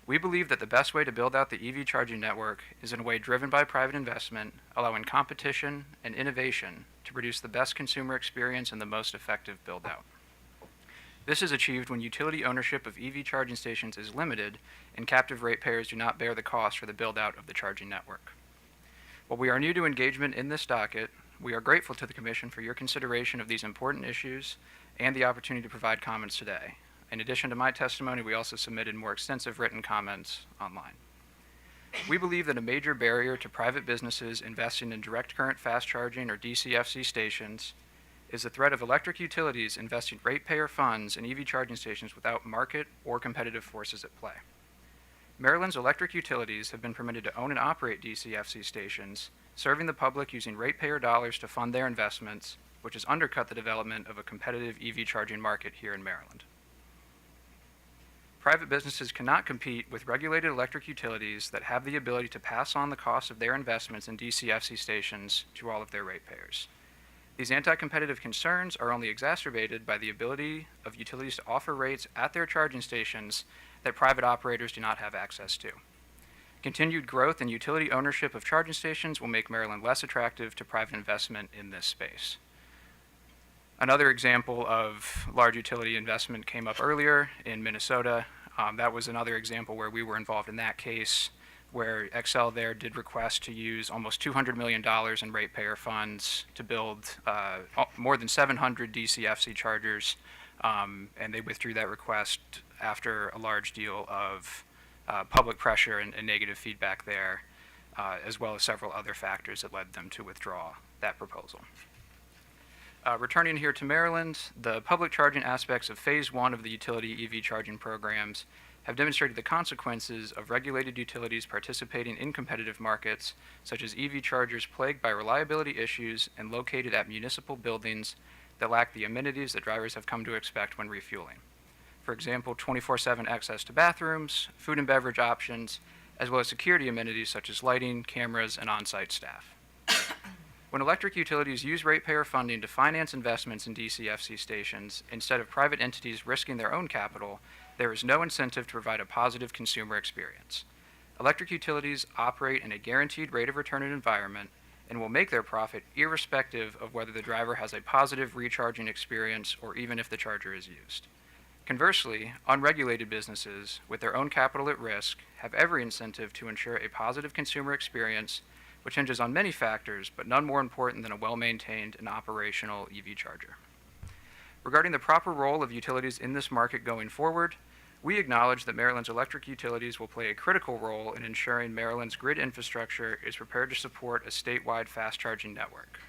We believe that the best way to build out the EV charging network is in a way driven by private investment, allowing competition and innovation to produce the best consumer experience and the most effective build-out. This is achieved when utility ownership of EV charging stations is limited and captive ratepayers do not bear the cost for the build-out of the charging network. While we are new to engagement in this docket, we are grateful to the Commission for your consideration of these important issues and the opportunity to provide comments today. In addition to my testimony, we also submitted more extensive written comments online. We believe that a major barrier to private businesses investing in direct current fast charging or DCFC stations is the threat of electric utilities investing ratepayer funds in EV charging stations without market or competitive forces at play. Maryland's electric utilities have been permitted to own and operate DCFC stations, serving the public using ratepayer dollars to fund their investments, which has undercut the development of a competitive EV charging market here in Maryland. Private businesses cannot compete with regulated electric utilities that have the ability to pass on the cost of their investments in DCFC stations to all of their ratepayers. These anti-competitive concerns are only exacerbated by the ability of utilities to offer rates at their charging stations that private operators do not have access to. Continued growth in utility ownership of charging stations will make Maryland less attractive to private investment in this space. Another example of large utility investment came up earlier in Minnesota. That was another example where we were involved in that case, where Xcel there did request to use almost $200 million in ratepayer funds to build more than 700 DCFC chargers, and they withdrew that request after a large deal of public pressure and negative feedback there, as well as several other factors that led them to withdraw that proposal. Returning here to Maryland, the public charging aspects of Phase 1 of the utility EV charging programs have demonstrated the consequences of regulated utilities participating in competitive markets, such as EV chargers plagued by reliability issues and located at municipal buildings that lack the amenities that drivers have come to expect when refueling. For example, 24/7 access to bathrooms, food and beverage options, as well as security amenities such as lighting, cameras, and on-site staff. When electric utilities use ratepayer funding to finance investments in DCFC stations instead of private entities risking their own capital, there is no incentive to provide a positive consumer experience. Electric utilities operate in a guaranteed rate of return environment and will make their profit irrespective of whether the driver has a positive recharging experience or even if the charger is used. Conversely, unregulated businesses, with their own capital at risk, have every incentive to ensure a positive consumer experience, which hinges on many factors, but none more important than a well-maintained and operational EV charger. Regarding the proper role of utilities in this market going forward, we acknowledge that Maryland's electric utilities will play a critical role in ensuring Maryland's grid infrastructure is prepared to support a statewide fast charging network.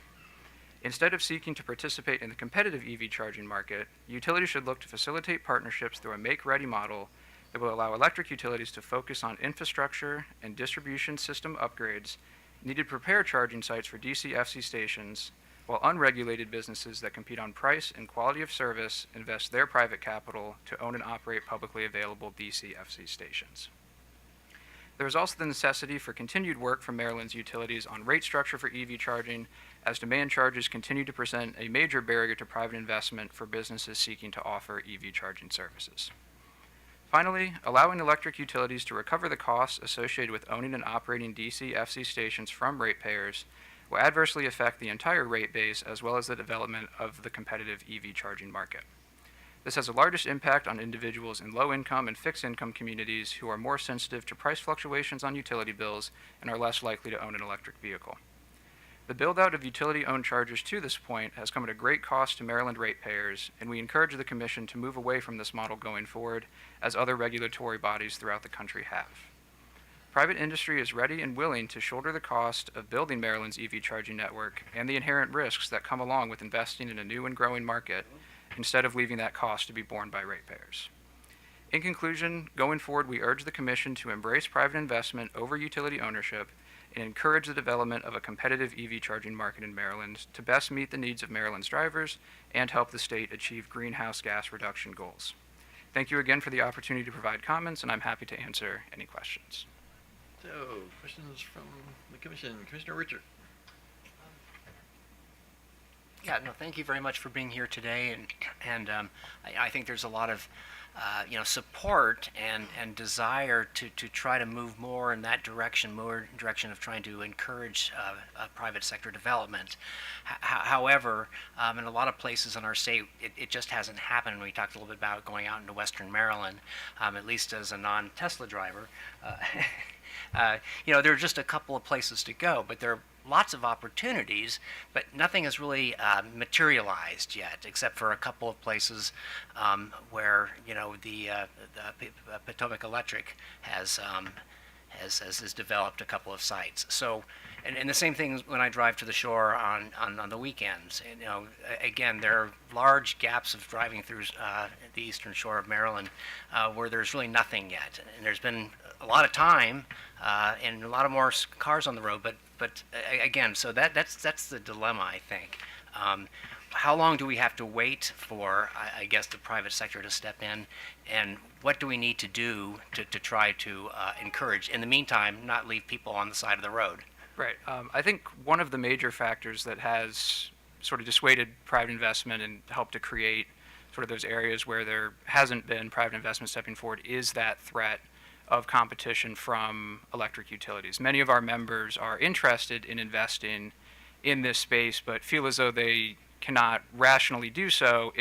Instead of seeking to participate in the competitive EV charging market, utilities should look to facilitate partnerships through a make-ready model that will allow electric utilities to focus on infrastructure and distribution system upgrades needed to prepare charging sites for DCFC stations, while unregulated businesses that compete on price and quality of service invest their private capital to own and operate publicly available DCFC stations. There is also the necessity for continued work from Maryland's utilities on rate structure for EV charging, as demand charges continue to present a major barrier to private investment for businesses seeking to offer EV charging services. Finally, allowing electric utilities to recover the costs associated with owning and operating DCFC stations from ratepayers will adversely affect the entire rate base as well as the development of the competitive EV charging market. This has the largest impact on individuals in low-income and fixed-income communities who are more sensitive to price fluctuations on utility bills and are less likely to own an electric vehicle. The build-out of utility-owned chargers to this point has come at a great cost to Maryland ratepayers, and we encourage the Commission to move away from this model going forward, as other regulatory bodies throughout the country have. Private industry is ready and willing to shoulder the cost of building Maryland's EV charging network and the inherent risks that come along with investing in a new and growing market, instead of leaving that cost to be borne by ratepayers. In conclusion, going forward, we urge the Commission to embrace private investment over utility ownership and encourage the development of a competitive EV charging market in Maryland to best meet the needs of Maryland's drivers and help the state achieve greenhouse gas reduction goals. Thank you again for the opportunity to provide comments, and I'm happy to answer any questions. So, questions from the Commission. Commissioner Richard. Yeah, no, thank you very much for being here today, and I think there's a lot of support and desire to try to move more in that direction, more direction of trying to encourage private sector development. However, in a lot of places in our state, it just hasn't happened. We talked a little bit about going out into Western Maryland, at least as a non-Tesla driver. There are just a couple of places to go, but there are lots of opportunities, but nothing has really materialized yet, except for a couple of places where the Potomac Electric has developed a couple of sites. So, and the same thing when I drive to the shore on the weekends. Again, there are large gaps of driving through the eastern shore of Maryland where there's really nothing yet, and there's been a lot of time and a lot of more cars on the road, but again, so that's the dilemma, I think. How long do we have to wait for, I guess, the private sector to step in, and what do we need to do to try to encourage, in the meantime, not leave people on the side of the road? Right. I think one of the major factors that has sort of dissuaded private investment and helped to create sort of those areas where there hasn't been private investment stepping forward is that threat of competition from electric utilities. Many of our members are interested in investing in this space, but feel as though they cannot rationally do so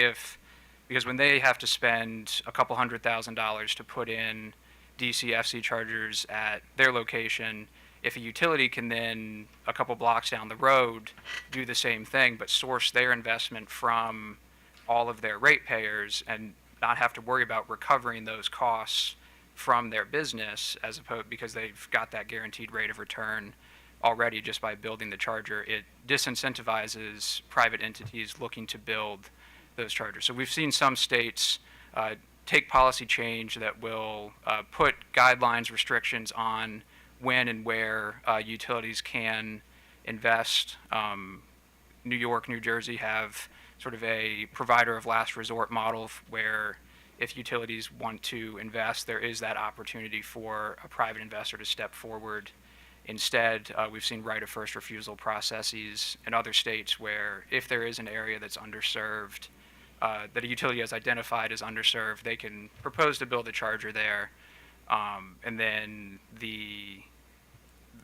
because when they have to spend a couple $100,000 to put in DCFC chargers at their location, if a utility can then a couple blocks down the road do the same thing but source their investment from all of their ratepayers and not have to worry about recovering those costs from their business, as opposed because they've got that guaranteed rate of return already just by building the charger, it disincentivizes private entities looking to build those chargers. So we've seen some states take policy change that will put guidelines, restrictions on when and where utilities can invest. New York, New Jersey have sort of a provider of last resort model where if utilities want to invest, there is that opportunity for a private investor to step forward. Instead, we've seen right of first refusal processes in other states where if there is an area that's underserved, that a utility has identified as underserved, they can propose to build a charger there. And then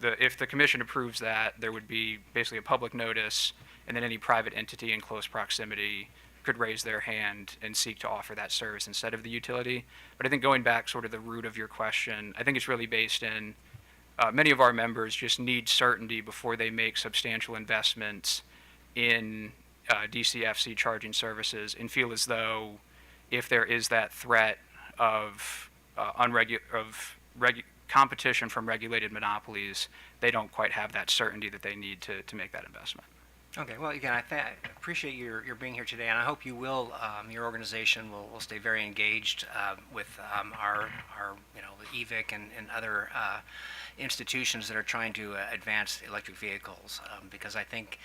if the commission approves that, there would be basically a public notice, and then any private entity in close proximity could raise their hand and seek to offer that service instead of the utility. But I think going back sort of the root of your question, I think it's really based in many of our members just need certainty before they make substantial investments in DCFC charging services, and feel as though if there is that threat of competition from regulated monopolies, they don't quite have that certainty that they need to make that investment. Okay, well, again, I appreciate your being here today, and I hope you will, your organization will stay very engaged with our EVIC and other institutions that are trying to advance electric vehicles, because I think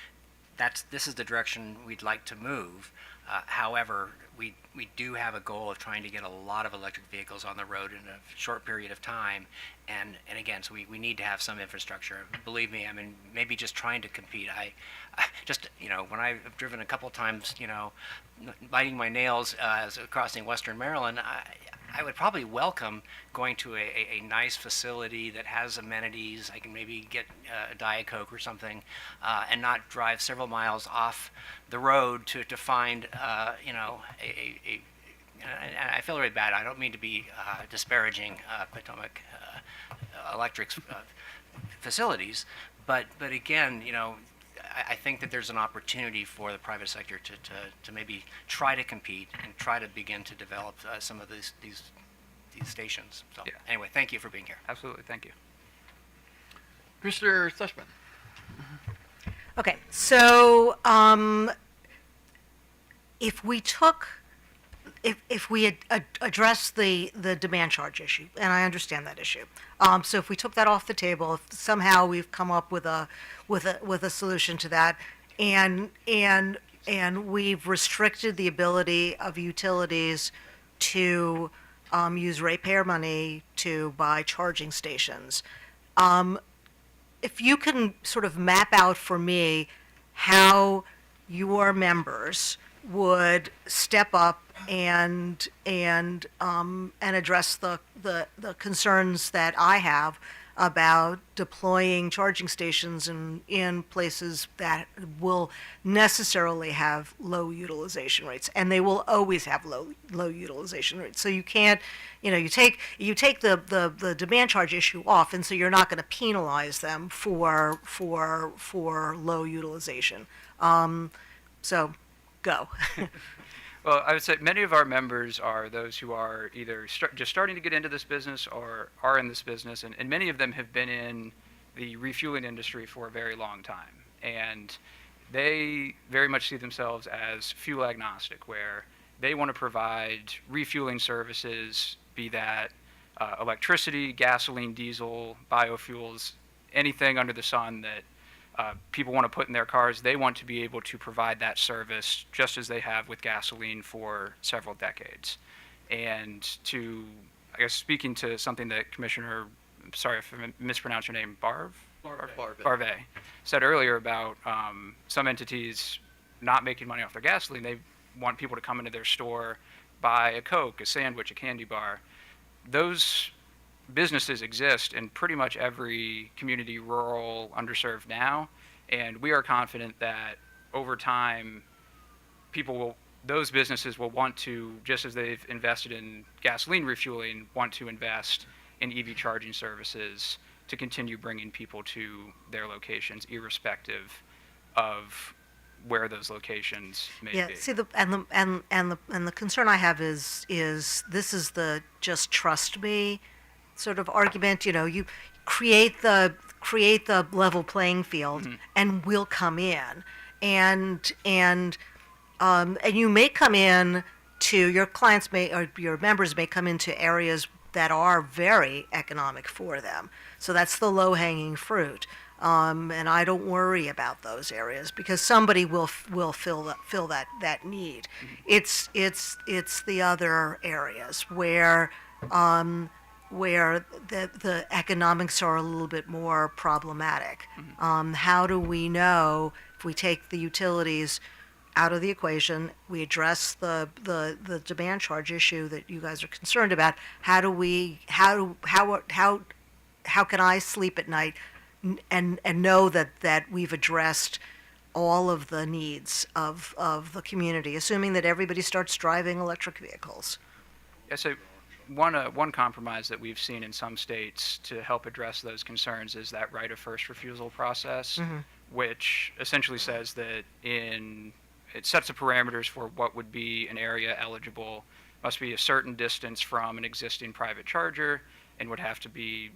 this is the direction we'd like to move. However, we do have a goal of trying to get a lot of electric vehicles on the road in a short period of time, and again, so we need to have some infrastructure. Believe me, I mean, maybe just trying to compete. I just, when I've driven a couple times, biting my nails crossing Western Maryland, I would probably welcome going to a nice facility that has amenities. I can maybe get a Diet Coke or something, and not drive several miles off the road to find, I feel really bad. I don't mean to be disparaging Potomac Electric's facilities, but again, I think that there's an opportunity for the private sector to maybe try to compete and try to begin to develop some of these stations. So anyway, thank you for being here. Absolutely, thank you. Mr. Sushman. Okay, so if we address the demand charge issue, and I understand that issue, so if we took that off the table, if somehow we've come up with a solution to that, and we've restricted the ability of utilities to use ratepayer money to buy charging stations. If you can sort of map out for me how your members would step up and address the concerns that I have about deploying charging stations in places that will necessarily have low utilization rates, and they will always have low utilization rates. So you can't, you take the demand charge issue off, and so you're not going to penalize them for low utilization. So go. Well, I would say many of our members are those who are either just starting to get into this business or are in this business, and many of them have been in the refueling industry for a very long time. And they very much see themselves as fuel agnostic, where they want to provide refueling services, be that electricity, gasoline, diesel, biofuels, anything under the sun that people want to put in their cars. They want to be able to provide that service just as they have with gasoline for several decades. And I guess speaking to something that Commissioner, I'm sorry if I mispronounced your name, Barve said earlier about some entities not making money off their gasoline. They want people to come into their store, buy a Coke, a sandwich, a candy bar. Those businesses exist in pretty much every community, rural, underserved now, and we are confident that over time, those businesses will want to, just as they've invested in gasoline refueling, want to invest in EV charging services to continue bringing people to their locations, irrespective of where those locations may be. See, the concern I have is this is the just trust me sort of argument. You create the level playing field, and we'll come in, and you may come in to your clients or your members may come into areas that are very economic for them. So that's the low hanging fruit. And I don't worry about those areas because somebody will fill that need. It's the other areas where the economics are a little bit more problematic. How do we know if we take the utilities out of the equation. We address the demand charge issue that you guys are concerned about. How can I sleep at night and know that we've addressed all of the needs of the community, assuming that everybody starts driving electric vehicles? Yeah, so one compromise that we've seen in some states to help address those concerns is that right of first refusal process, which essentially says that it sets the parameters for what would be an area eligible, must be a certain distance from an existing private charger, and would have to be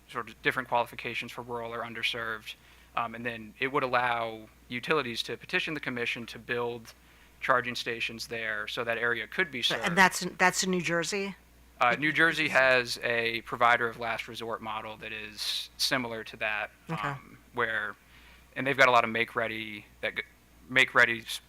sort of different qualifications for rural or underserved. And then it would allow utilities to petition the commission to build charging stations there so that area could be served. And that's in New Jersey? New Jersey has a provider of last resort model that is similar to that, Okay. and they've got a lot of make-ready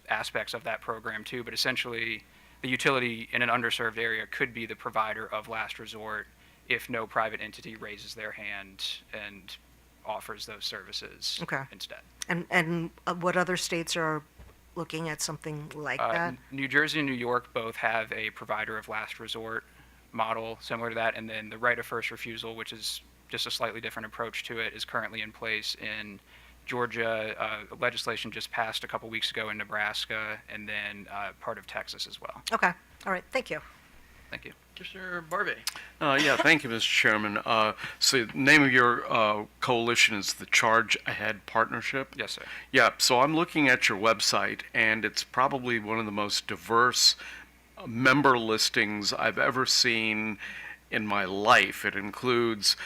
aspects of that program too, but essentially the utility in an underserved area could be the provider of last resort if no private entity raises their hand and offers those services instead. And what other states are looking at something like that? New Jersey and New York both have a provider of last resort model similar to that, and then the right of first refusal, which is just a slightly different approach to it, is currently in place in Georgia. Legislation just passed a couple weeks ago in Nebraska, and then part of Texas as well. Okay, all right, thank you. Thank you. Commissioner Barbie. Yeah, thank you, Mr. Chairman. So the name of your coalition is the Charge Ahead Partnership? Yes, sir. Yeah, so I'm looking at your website, and it's probably one of the most diverse member listings I've ever seen in my life. It includes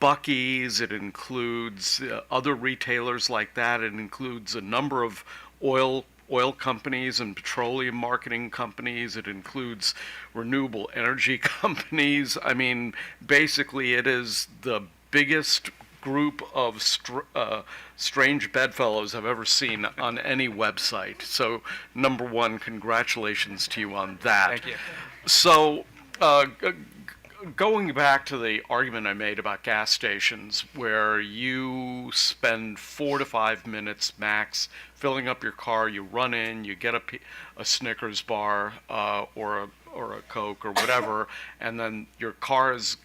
Buc-ee's, it includes other retailers like that, it includes a number of oil companies and petroleum marketing companies, it includes renewable energy companies. I mean, basically it is the biggest group of strange bedfellows I've ever seen on any website. So, number one, congratulations to you on that. Thank you. So, going back to the argument I made about gas stations, where you spend 4 to 5 minutes max filling up your car, you run in, you get a Snickers bar or a Coke or whatever, and then your car is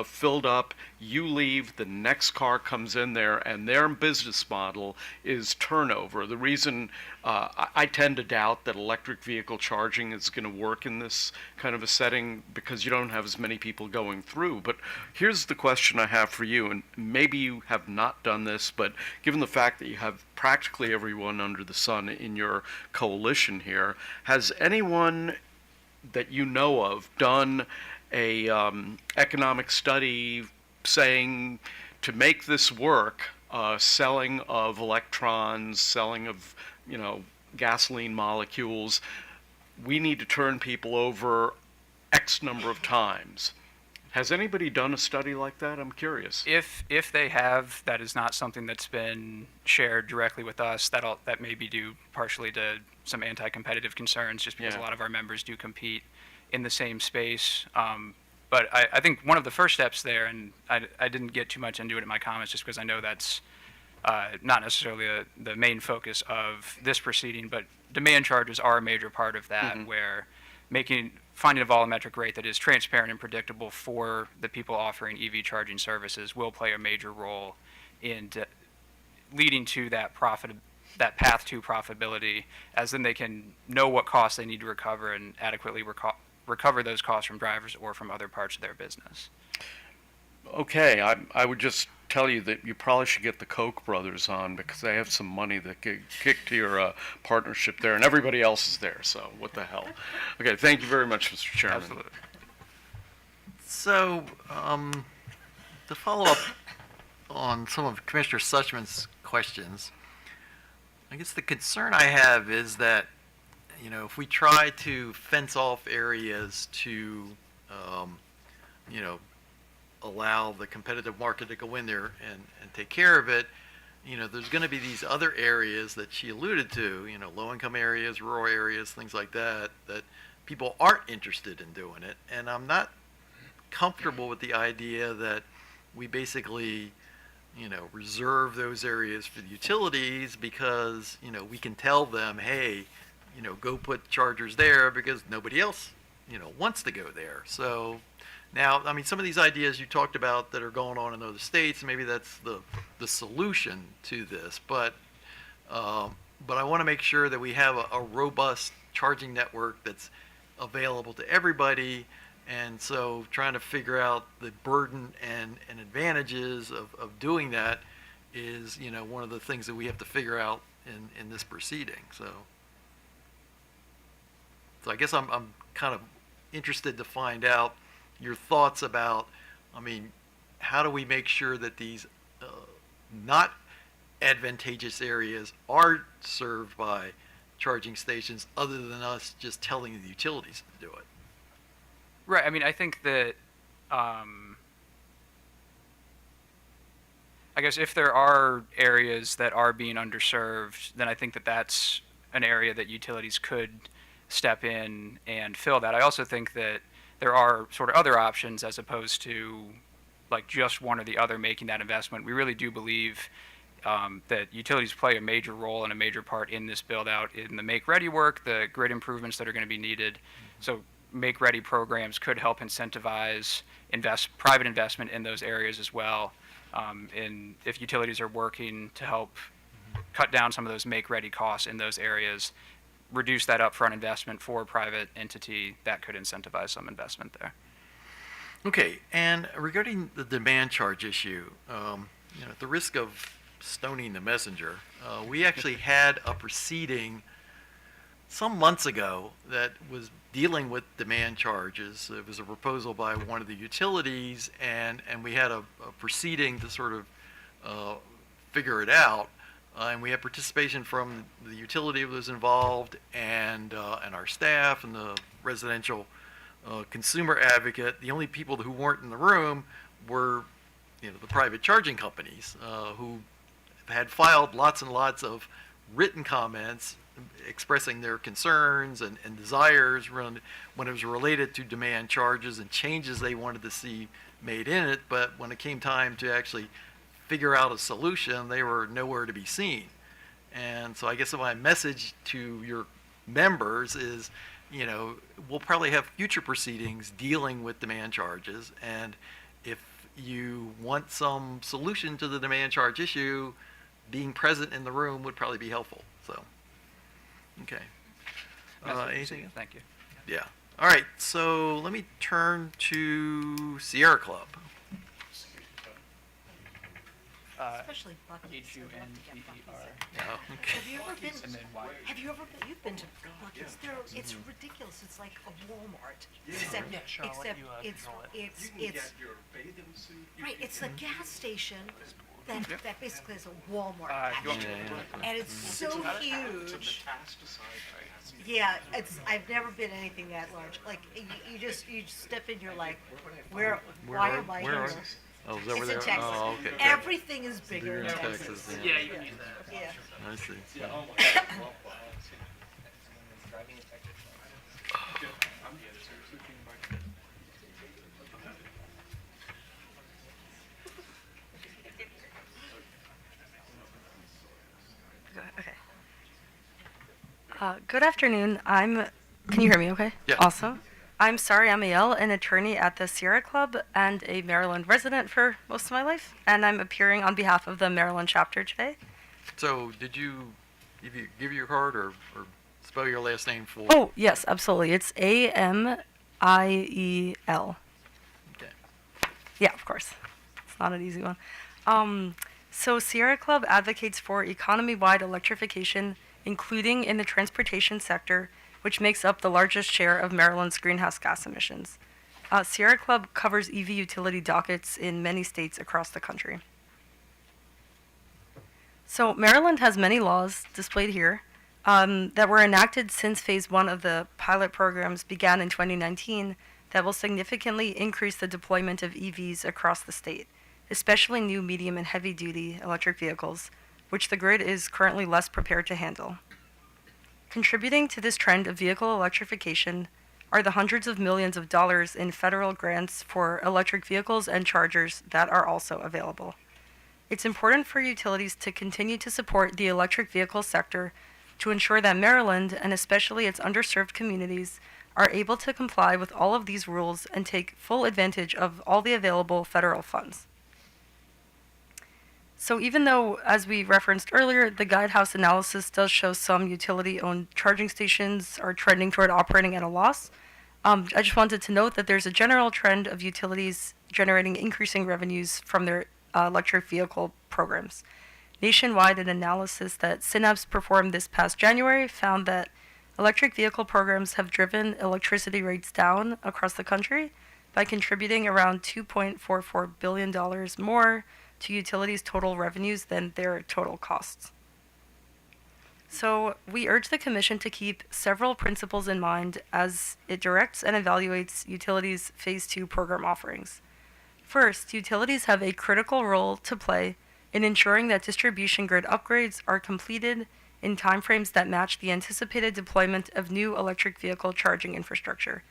filled up, you leave, the next car comes in there, and their business model is turnover. The reason I tend to doubt that electric vehicle charging is going to work in this kind of a setting because you don't have as many people going through. But here's the question I have for you, and maybe you have not done this, but given the fact that you have practically everyone under the sun in your coalition here, has anyone that you know of done a economic study saying to make this work, selling of electrons, selling of, gasoline molecules, we need to turn people over X number of times. Has anybody done a study like that? I'm curious. If they have, that is not something that's been shared directly with us. That may be due partially to some anti-competitive concerns, just because a lot of our members do compete in the same space. But I think one of the first steps there, and I didn't get too much into it in my comments just because I know that's not necessarily the main focus of this proceeding, but demand charges are a major part of that, where finding a volumetric rate that is transparent and predictable for the people offering EV charging services will play a major role in leading to that path to profitability, as then they can know what costs they need to recover and adequately recover those costs from drivers or from other parts of their business. Okay, I would just tell you that you probably should get the Koch brothers on because they have some money that get kicked to your partnership there, and everybody else is there, so what the hell. Okay, thank you very much, Mr. Chairman. Absolutely. So, to follow up on some of Commissioner Suchman's questions, I guess the concern I have is that, if we try to fence off areas to, allow the competitive market to go in there and take care of it, there's going to be these other areas that she alluded to, low-income areas, rural areas, things like that, that people aren't interested in doing it. And I'm not comfortable with the idea that we basically, reserve those areas for the utilities because, we can tell them, hey, go put chargers there because nobody else, wants to go there. So now, I mean, some of these ideas you talked about that are going on in other states, maybe that's the solution to this. But I want to make sure that we have a robust charging network that's available to everybody. And so trying to figure out the burden and advantages of doing that is, one of the things that we have to figure out in this proceeding. So I guess I'm kind of interested to find out your thoughts about, I mean, how do we make sure that these not advantageous areas are served by charging stations other than us just telling the utilities to do it? Right. I mean, I think that, I guess if there are areas that are being underserved, then I think that that's an area that utilities could step in and fill that. I also think that there are sort of other options as opposed to like just one or the other making that investment. We really do believe that utilities play a major role and a major part in this build out in the Make Ready work, the grid improvements that are going to be needed. So Make Ready programs could help incentivize private investment in those areas as well. And if utilities are working to help cut down some of those Make Ready costs in those areas, reduce that upfront investment for a private entity, that could incentivize some investment there. Okay, and regarding the demand charge issue, at the risk of stoning the messenger, we actually had a proceeding some months ago that was dealing with demand charges. It was a proposal by one of the utilities, and we had a proceeding to sort of figure it out. And we had participation from the utility that was involved, and our staff, and the residential consumer advocate. The only people who weren't in the room were, the private charging companies who had filed lots and lots of written comments expressing their concerns and desires when it was related to demand charges and changes they wanted to see made in it. But when it came time to actually figure out a solution, they were nowhere to be seen. And so I guess my message to your members is, we'll probably have future proceedings dealing with demand charges. And if you want some solution to the demand charge issue, being present in the room would probably be helpful. So, okay. Anything? Thank you. Yeah. All right. So let me turn to Sierra Club. Especially Buc-ee's. H-U-N-E-E-R. Oh, okay. Have you ever been? And then Y. Have you ever been? You've been to Buc-ee's. It's ridiculous. It's like a Walmart, except it's right. It's a gas station that basically is a Walmart package, and it's so huge. Yeah, I've never been anything that large. Like you just step in, you're like, why am I here? Oh, is that where It's in they're? Texas. Oh, okay. Everything is bigger You're in in Texas. Texas, Yeah, you can use that. Yeah. I see. Okay. Good afternoon. Can you hear me okay? Yeah. Awesome. I'm Sari Amiel, an attorney at the Sierra Club and a Maryland resident for most of my life, and I'm appearing on behalf of the Maryland chapter today. So, did you give your card or spell your last name for? Oh, yes, absolutely. It's Amiel. Okay. Yeah, of course. It's not an easy one. So Sierra Club advocates for economy-wide electrification, including in the transportation sector, which makes up the largest share of Maryland's greenhouse gas emissions. Sierra Club covers EV utility dockets in many states across the country. So Maryland has many laws displayed here that were enacted since phase 1 of the pilot programs began in 2019 that will significantly increase the deployment of EVs across the state, especially new medium and heavy duty electric vehicles, which the grid is currently less prepared to handle. Contributing to this trend of vehicle electrification are the hundreds of millions of dollars in federal grants for electric vehicles and chargers that are also available. It's important for utilities to continue to support the electric vehicle sector to ensure that Maryland, and especially its underserved communities, are able to comply with all of these rules and take full advantage of all the available federal funds. So even though, as we referenced earlier, the Guidehouse analysis does show some utility-owned charging stations are trending toward operating at a loss, I just wanted to note that there's a general trend of utilities generating increasing revenues from their electric vehicle programs. Nationwide, an analysis that Synapse performed this past January found that electric vehicle programs have driven electricity rates down across the country by contributing around $2.44 billion more to utilities' total revenues than their total costs. So we urge the Commission to keep several principles in mind as it directs and evaluates utilities' Phase 2 program offerings. First, utilities have a critical role to play in ensuring that distribution grid upgrades are completed in timeframes that match the anticipated deployment of new electric vehicle charging infrastructure.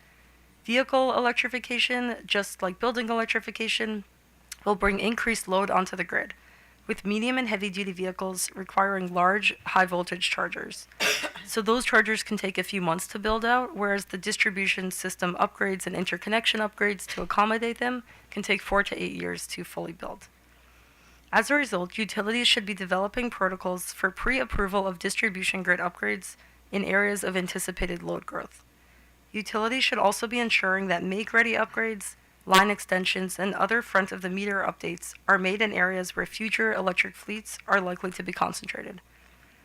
Vehicle electrification, just like building electrification, will bring increased load onto the grid, with medium and heavy-duty vehicles requiring large, high-voltage chargers. So those chargers can take a few months to build out, whereas the distribution system upgrades and interconnection upgrades to accommodate them can take 4 to 8 years to fully build. As a result, utilities should be developing protocols for pre-approval of distribution grid upgrades in areas of anticipated load growth. Utilities should also be ensuring that make-ready upgrades, line extensions, and other front-of-the-meter updates are made in areas where future electric fleets are likely to be concentrated.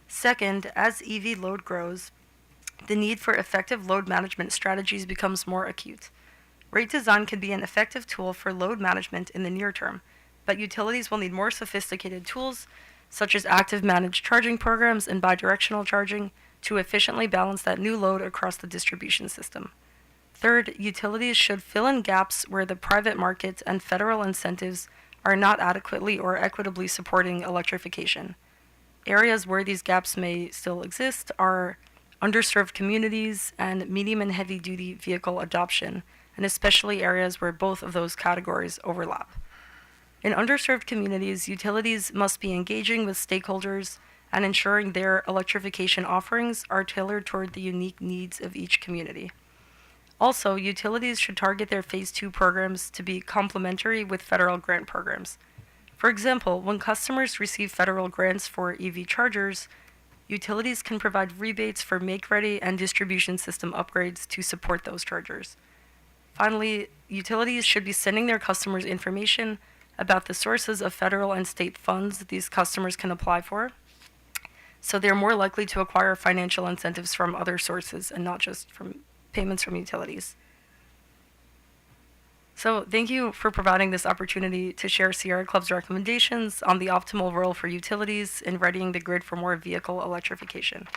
Second, as EV load grows, the need for effective load management strategies becomes more acute. Rate design can be an effective tool for load management in the near term, but utilities will need more sophisticated tools, such as active managed charging programs and bidirectional charging, to efficiently balance that new load across the distribution system. Third, utilities should fill in gaps where the private market and federal incentives are not adequately or equitably supporting electrification. Areas where these gaps may still exist are underserved communities and medium and heavy-duty vehicle adoption, and especially areas where both of those categories overlap. In underserved communities, utilities must be engaging with stakeholders and ensuring their electrification offerings are tailored toward the unique needs of each community. Also, utilities should target their Phase 2 programs to be complementary with federal grant programs. For example, when customers receive federal grants for EV chargers, utilities can provide rebates for make-ready and distribution system upgrades to support those chargers. Finally, utilities should be sending their customers information about the sources of federal and state funds these customers can apply for, so they're more likely to acquire financial incentives from other sources and not just from payments from utilities. So thank you for providing this opportunity to share Sierra Club's recommendations on the optimal role for utilities in readying the grid for more vehicle electrification.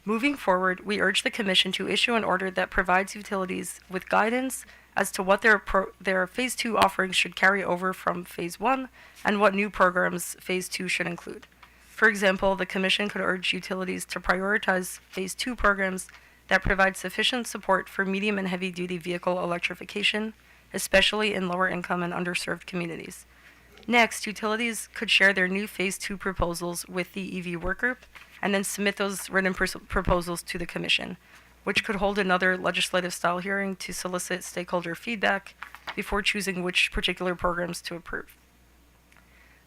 Moving forward, we urge the Commission to issue an order that provides utilities with guidance as to what their Phase 2 offerings should carry over from Phase 1 and what new programs Phase 2 should include. For example, the Commission could urge utilities to prioritize Phase 2 programs that provide sufficient support for medium and heavy-duty vehicle electrification, especially in lower-income and underserved communities. Next, utilities could share their new Phase 2 proposals with the EV Workgroup and then submit those written proposals to the Commission, which could hold another legislative-style hearing to solicit stakeholder feedback before choosing which particular programs to approve.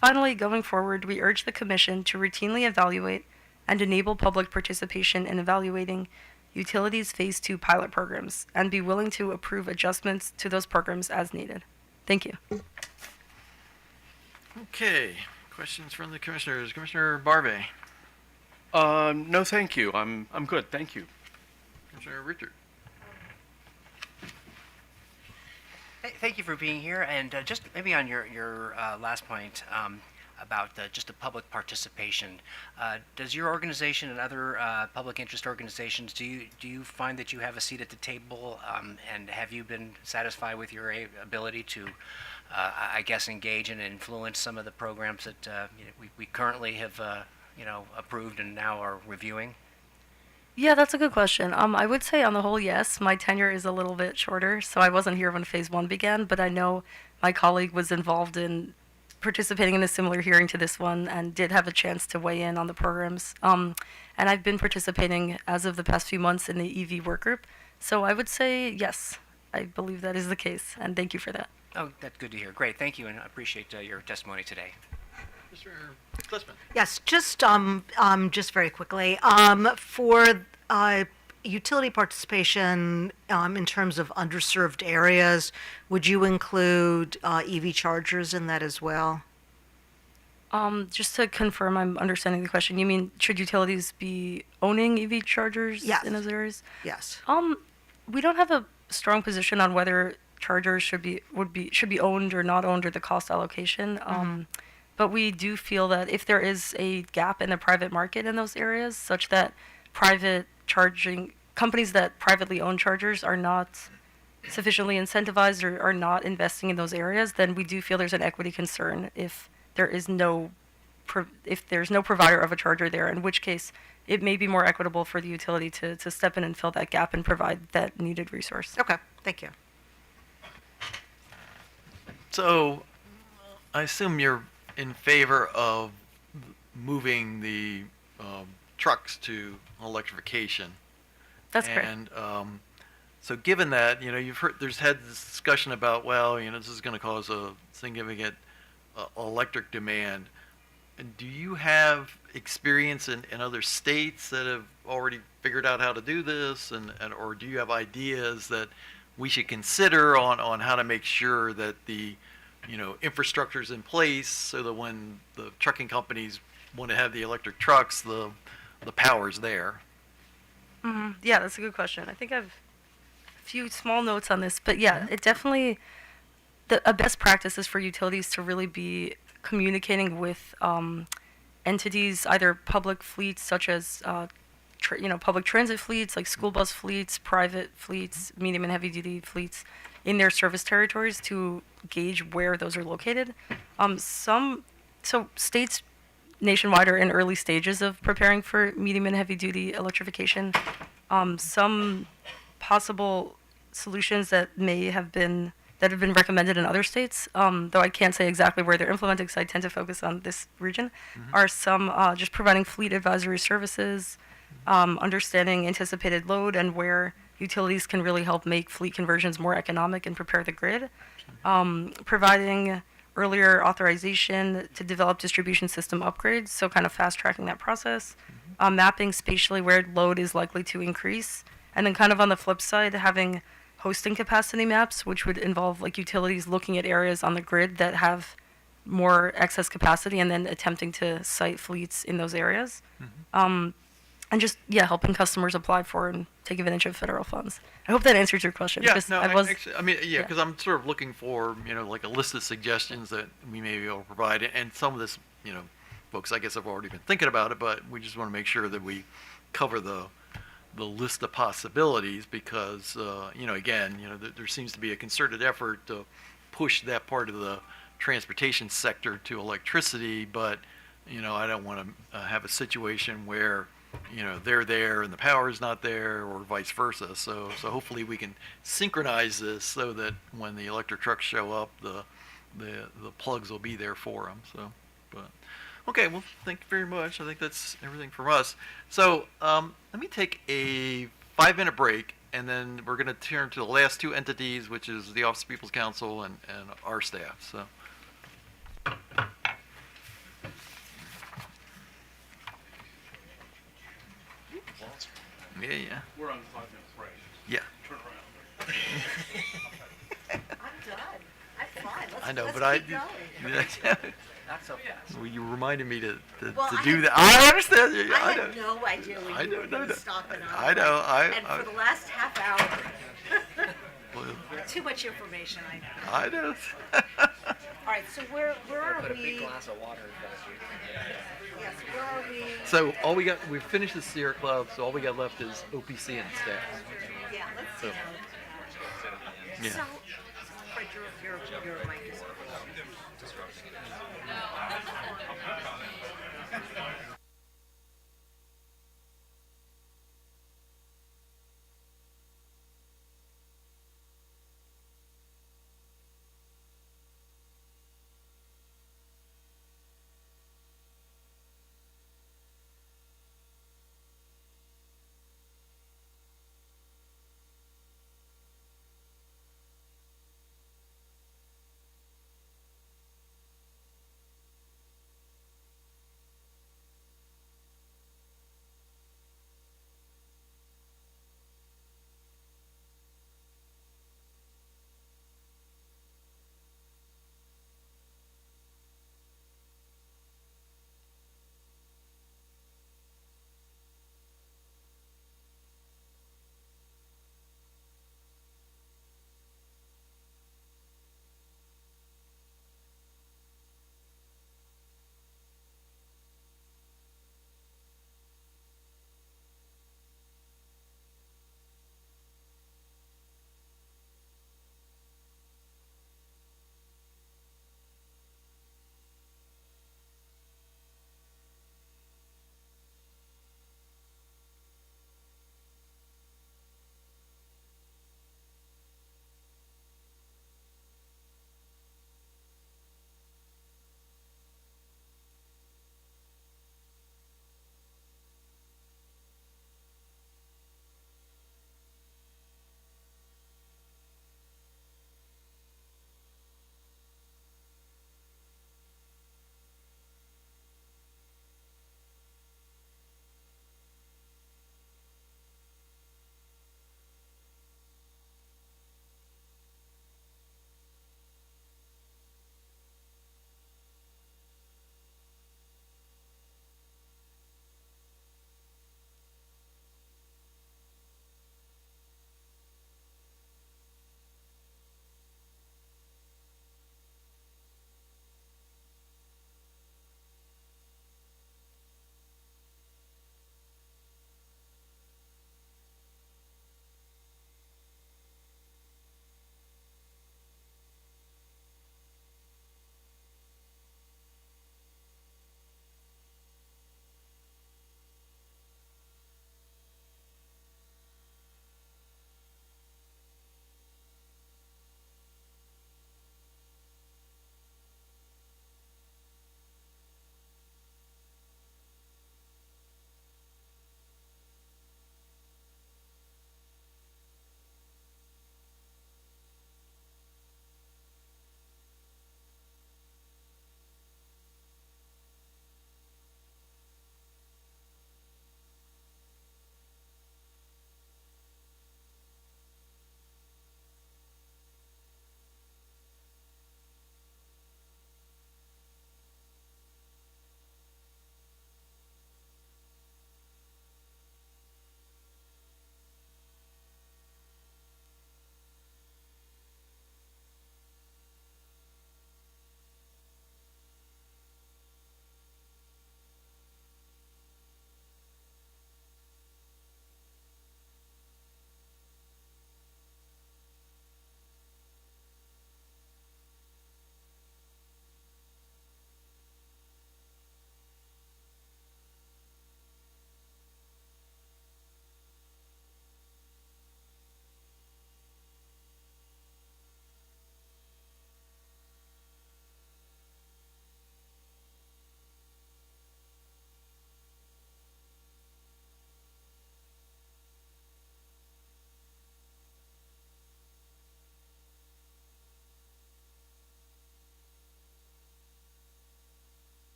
Finally, going forward, we urge the Commission to routinely evaluate and enable public participation in evaluating utilities' Phase 2 pilot programs and be willing to approve adjustments to those programs as needed. Thank you. Okay, questions from the commissioners. Commissioner Barbe. No, thank you. I'm good. Thank you. Commissioner Richard. Thank you for being here, and just maybe on your last point about just the public participation. Does your organization and other public interest organizations, do you find that you have a seat at the table, and have you been satisfied with your ability to, I guess, engage and influence some of the programs that we currently have approved and now are reviewing? Yeah, that's a good question. I would say on the whole, yes. My tenure is a little bit shorter, so I wasn't here when Phase 1 began, but I know my colleague was involved in participating in a similar hearing to this one and did have a chance to weigh in on the programs. And I've been participating as of the past few months in the EV work group. So I would say yes, I believe that is the case, and thank you for that. Oh, that's good to hear. Great, thank you, and I appreciate your testimony today. Mr. Klitzman. Yes, just very quickly, for utility participation in terms of underserved areas, would you include EV chargers in that as well? Just to confirm I'm understanding the question, you mean should utilities be owning EV chargers Yes. in those areas? Yes. We don't have a strong position on whether chargers should be owned or not owned or the cost allocation. But we do feel that if there is a gap in the private market in those areas, such that private charging companies that privately own chargers are not sufficiently incentivized or are not investing in those areas, then we do feel there's an equity concern if there's no provider of a charger there, in which case it may be more equitable for the utility to step in and fill that gap and provide that needed resource. Okay, thank you. So, I assume you're in favor of moving the trucks to electrification. That's correct. And so, given that, you've heard there's had this discussion about, well, this is going to cause a significant electric demand. And do you have experience in other states that have already figured out how to do this, or do you have ideas that we should consider on how to make sure that the infrastructure is in place so that when the trucking companies want to have the electric trucks, the power's there? Yeah, that's a good question. I think I have a few small notes on this, but yeah, it definitely, a best practice is for utilities to really be communicating with entities, either public fleets such as public transit fleets like school bus fleets, private fleets, medium and heavy duty fleets in their service territories to gauge where those are located. So states nationwide are in early stages of preparing for medium and heavy duty electrification. Some possible solutions that have been recommended in other states, though I can't say exactly where they're implementing because I tend to focus on this region, are some just providing fleet advisory services, understanding anticipated load and where utilities can really help make fleet conversions more economic and prepare the grid, providing earlier authorization to develop distribution system upgrades, so kind of fast tracking that process, mapping spatially where load is likely to increase, and then kind of on the flip side, having hosting capacity maps, which would involve like utilities looking at areas on the grid that have more excess capacity and then attempting to site fleets in those areas. And just, helping customers apply for and take advantage of federal funds. I hope that answers your question. Yeah, because no, yeah. because I'm sort of looking for, like a list of suggestions that we may be able to provide. And some of this, folks, I guess have already been thinking about it, but we just want to make sure that we cover the list of possibilities because, again, there seems to be a concerted effort to push that part of the transportation sector to electricity, but, I don't want to have a situation where, they're there and the power is not there or vice versa. So hopefully we can synchronize this so that when the electric trucks show up, the plugs will be there for them. Okay, well, thank you very much. I think that's everything from us. So let me take a 5-minute break, and then we're going to turn to the last two entities, which is the Office of People's Counsel and our staff. So. Yeah. We're on 5-minute break. Yeah. Turn around. I'm done. I'm fine. I know, let's but keep going. Not so fast. Well, you reminded me to Well, do I that. I understand. I I know. had no idea when I you know, were going no. to stop and I know. And for the last half hour, Well, too much information, I know. I know. All right, so where are Put a we? big glass of water in front of you. Yes, where are we? So we finished the Sierra Club, so all we got left is OPC and staff. Yeah, let's So, see. yeah. So, Fred, your mic is.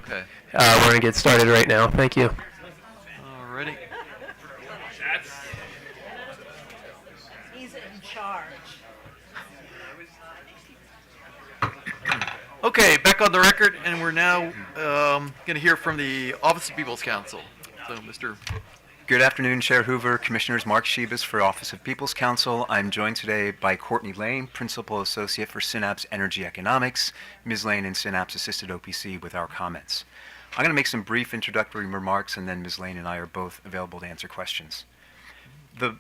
Okay. We're going to get started right now. Thank you. Alrighty. He's in charge. Okay, back on the record, and we're now going to hear from the Office of People's Counsel. So, Mr. Good afternoon, Chair Hoover, Commissioners. Mark Shebas for Office of People's Counsel. I'm joined today by Courtney Lane, Principal Associate for Synapse Energy Economics. Ms. Lane and Synapse assisted OPC with our comments. I'm going to make some brief introductory remarks, and then Ms. Lane and I are both available to answer questions. The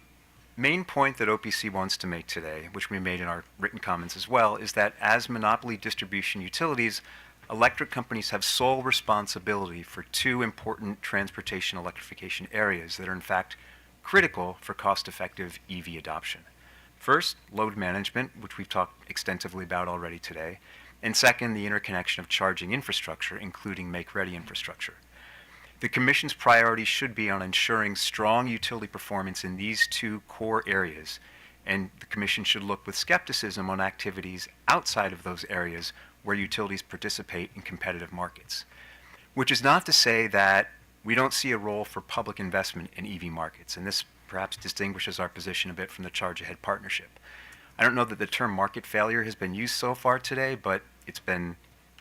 main point that OPC wants to make today, which we made in our written comments as well, is that as monopoly distribution utilities, electric companies have sole responsibility for two important transportation electrification areas that are in fact critical for cost-effective EV adoption. First, load management, which we've talked extensively about already today, and second, the interconnection of charging infrastructure, including make-ready infrastructure. The Commission's priority should be on ensuring strong utility performance in these two core areas, and the Commission should look with skepticism on activities outside of those areas where utilities participate in competitive markets. Which is not to say that we don't see a role for public investment in EV markets, and this perhaps distinguishes our position a bit from the Charge Ahead partnership. I don't know that the term market failure has been used so far today, but it's been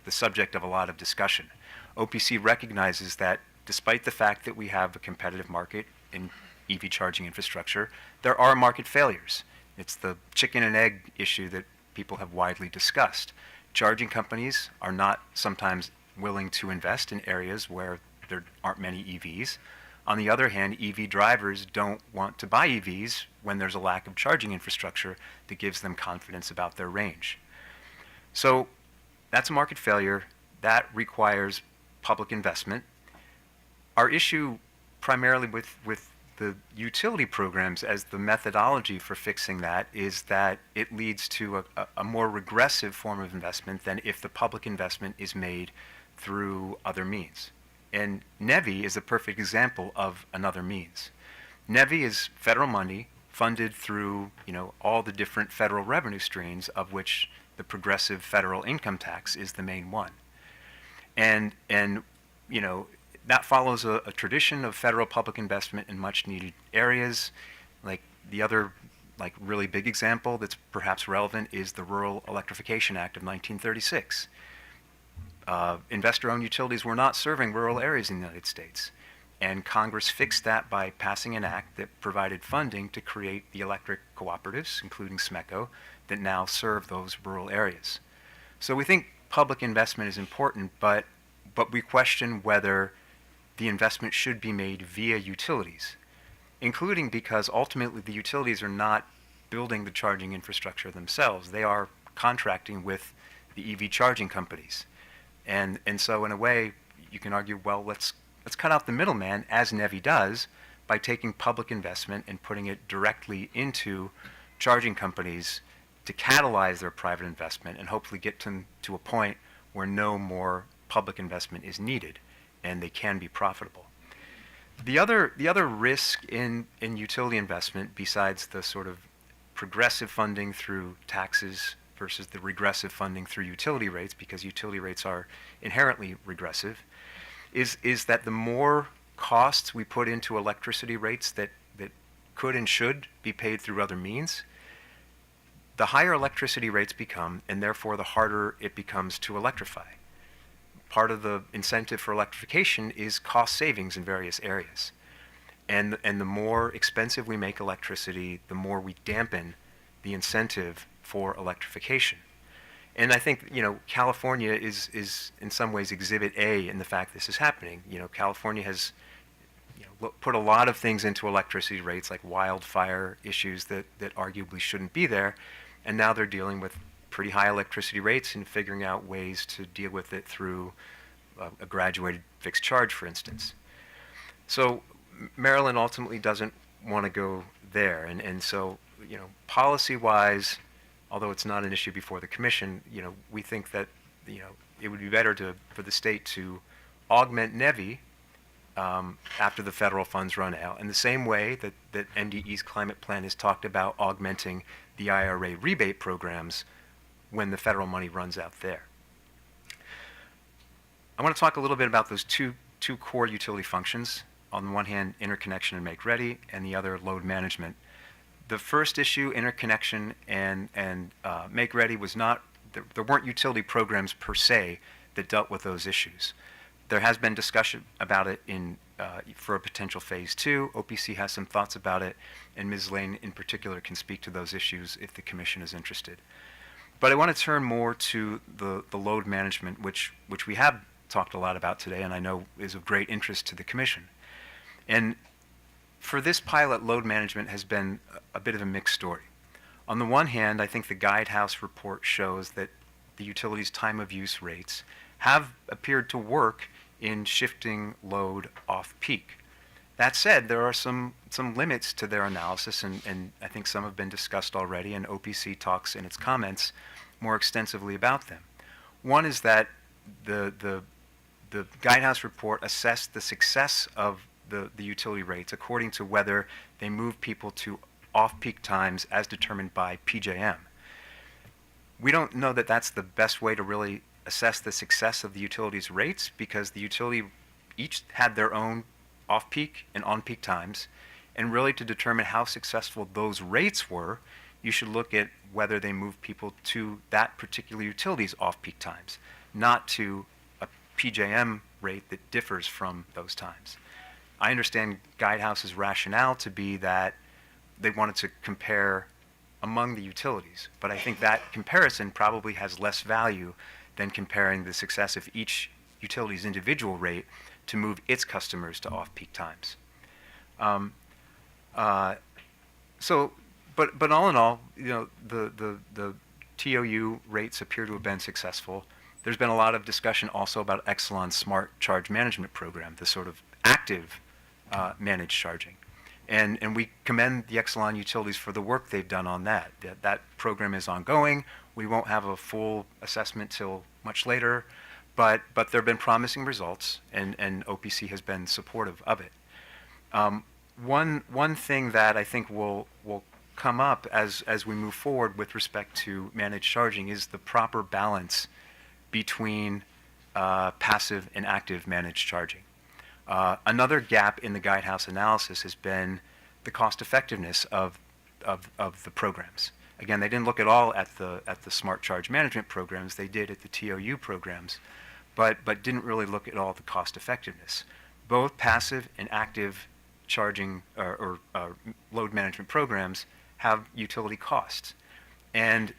the subject of a lot of discussion. OPC recognizes that despite the fact that we have a competitive market in EV charging infrastructure, there are market failures. It's the chicken and egg issue that people have widely discussed. Charging companies are not sometimes willing to invest in areas where there aren't many EVs. On the other hand, EV drivers don't want to buy EVs when there's a lack of charging infrastructure that gives them confidence about their range. So that's a market failure. That requires public investment. Our issue primarily with the utility programs as the methodology for fixing that is that it leads to a more regressive form of investment than if the public investment is made through other means. And NEVI is a perfect example of another means. NEVI is federal money funded through, all the different federal revenue streams, of which the progressive federal income tax is the main one. And that follows a tradition of federal public investment in much needed areas. Like the other really big example that's perhaps relevant is the Rural Electrification Act of 1936. Investor-owned utilities were not serving rural areas in the United States. And Congress fixed that by passing an act that provided funding to create the electric cooperatives, including SMECO, that now serve those rural areas. So we think public investment is important, but we question whether the investment should be made via utilities, including because ultimately the utilities are not building the charging infrastructure themselves. They are contracting with the EV charging companies. And so in a way, you can argue, well, let's cut out the middleman, as NEVI does, by taking public investment and putting it directly into charging companies to catalyze their private investment and hopefully get to a point where no more public investment is needed and they can be profitable. The other risk in utility investment, besides the sort of progressive funding through taxes versus the regressive funding through utility rates, because utility rates are inherently regressive, is that the more costs we put into electricity rates that could and should be paid through other means, the higher electricity rates become, and therefore the harder it becomes to electrify. Part of the incentive for electrification is cost savings in various areas. And the more expensive we make electricity, the more we dampen the incentive for electrification. And I think, California is in some ways exhibit A in the fact this is happening. California has put a lot of things into electricity rates, like wildfire issues that arguably shouldn't be there, and now they're dealing with pretty high electricity rates and figuring out ways to deal with it through a graduated fixed charge, for instance. So Maryland ultimately doesn't want to go there, and so policy-wise, although it's not an issue before the Commission, we think that it would be better for the state to augment NEVI after the federal funds run out, in the same way that NDE's climate plan has talked about augmenting the IRA rebate programs when the federal money runs out there. I want to talk a little bit about those two core utility functions. On the one hand, interconnection and make ready, and the other, load management. The first issue, interconnection and make ready, was not, there weren't utility programs per se that dealt with those issues. There has been discussion about it for a potential phase 2. OPC has some thoughts about it, and Ms. Lane in particular can speak to those issues if the commission is interested. But I want to turn more to the load management, which we have talked a lot about today, and I know is of great interest to the commission. And for this pilot, load management has been a bit of a mixed story. On the one hand, I think the Guidehouse report shows that the utilities' time of use rates have appeared to work in shifting load off-peak. That said, there are some limits to their analysis, and I think some have been discussed already, and OPC talks in its comments more extensively about them. One is that the Guidehouse report assessed the success of the utility rates according to whether they move people to off-peak times as determined by PJM. We don't know that that's the best way to really assess the success of the utilities' rates, because the utility each had their own off-peak and on-peak times, and really to determine how successful those rates were, you should look at whether they move people to that particular utility's off-peak times, not to a PJM rate that differs from those times. I understand Guidehouse's rationale to be that they wanted to compare among the utilities, but I think that comparison probably has less value than comparing the success of each utility's individual rate to move its customers to off-peak times. But all in all, the TOU rates appear to have been successful. There's been a lot of discussion also about Exelon's Smart Charge Management Program, the sort of active managed charging. And we commend the Exelon utilities for the work they've done on that. That program is ongoing. We won't have a full assessment till much later, but there have been promising results, and OPC has been supportive of it. One thing that I think will come up as we move forward with respect to managed charging is the proper balance between passive and active managed charging. Another gap in the Guidehouse analysis has been the cost effectiveness of the programs. Again, they didn't look at all at the Smart Charge Management programs. They did at the TOU programs, but didn't really look at all the cost effectiveness. Both passive and active charging or load management programs have utility costs, and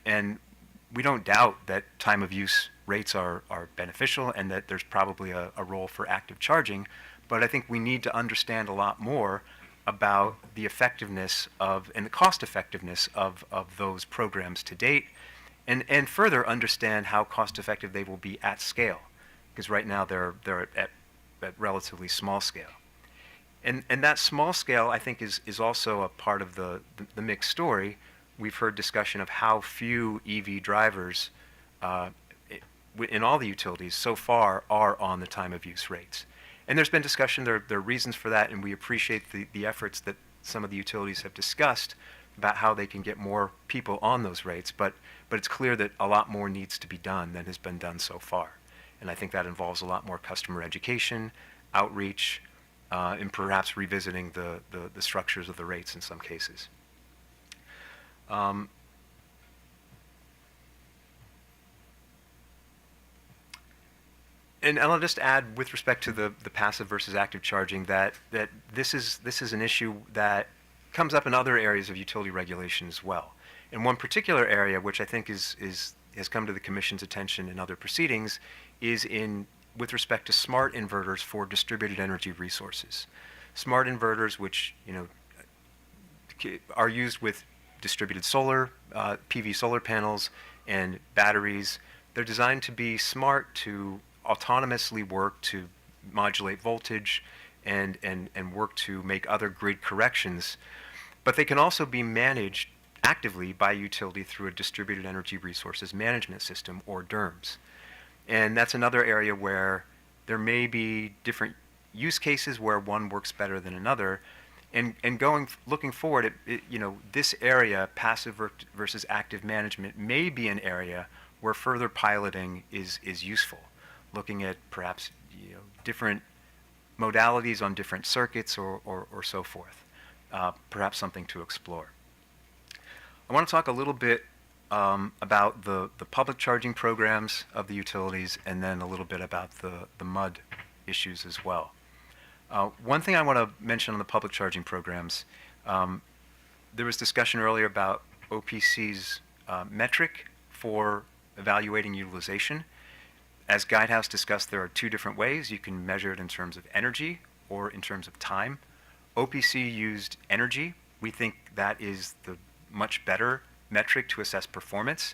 we don't doubt that time of use rates are beneficial and that there's probably a role for active charging. But I think we need to understand a lot more about the effectiveness of and the cost effectiveness of those programs to date, and further understand how cost effective they will be at scale, because right now they're at relatively small scale. And that small scale, I think, is also a part of the mixed story. We've heard discussion of how few EV drivers in all the utilities so far are on the time of use rates. And there's been discussion, there are reasons for that, and we appreciate the efforts that some of the utilities have discussed about how they can get more people on those rates, but it's clear that a lot more needs to be done than has been done so far. And I think that involves a lot more customer education, outreach, and perhaps revisiting the structures of the rates in some cases. And I'll just add, with respect to the passive versus active charging, that this is an issue that comes up in other areas of utility regulation as well. In one particular area, which I think has come to the Commission's attention in other proceedings, is with respect to smart inverters for distributed energy resources. Smart inverters, which are used with distributed solar, PV solar panels, and batteries. They're designed to be smart, to autonomously work to modulate voltage and work to make other grid corrections, but they can also be managed actively by utility through a distributed energy resources management system, or DERMS. And that's another area where there may be different use cases where one works better than another. And looking forward, this area, passive versus active management, may be an area where further piloting is useful. looking at perhaps different modalities on different circuits or so forth. Perhaps something to explore. I want to talk a little bit about the public charging programs of the utilities, and then a little bit about the MUD issues as well. One thing I want to mention on the public charging programs, there was discussion earlier about OPC's metric for evaluating utilization. As Guidehouse discussed, there are two different ways. You can measure it in terms of energy or in terms of time. OPC used energy. We think that is the much better metric to assess performance.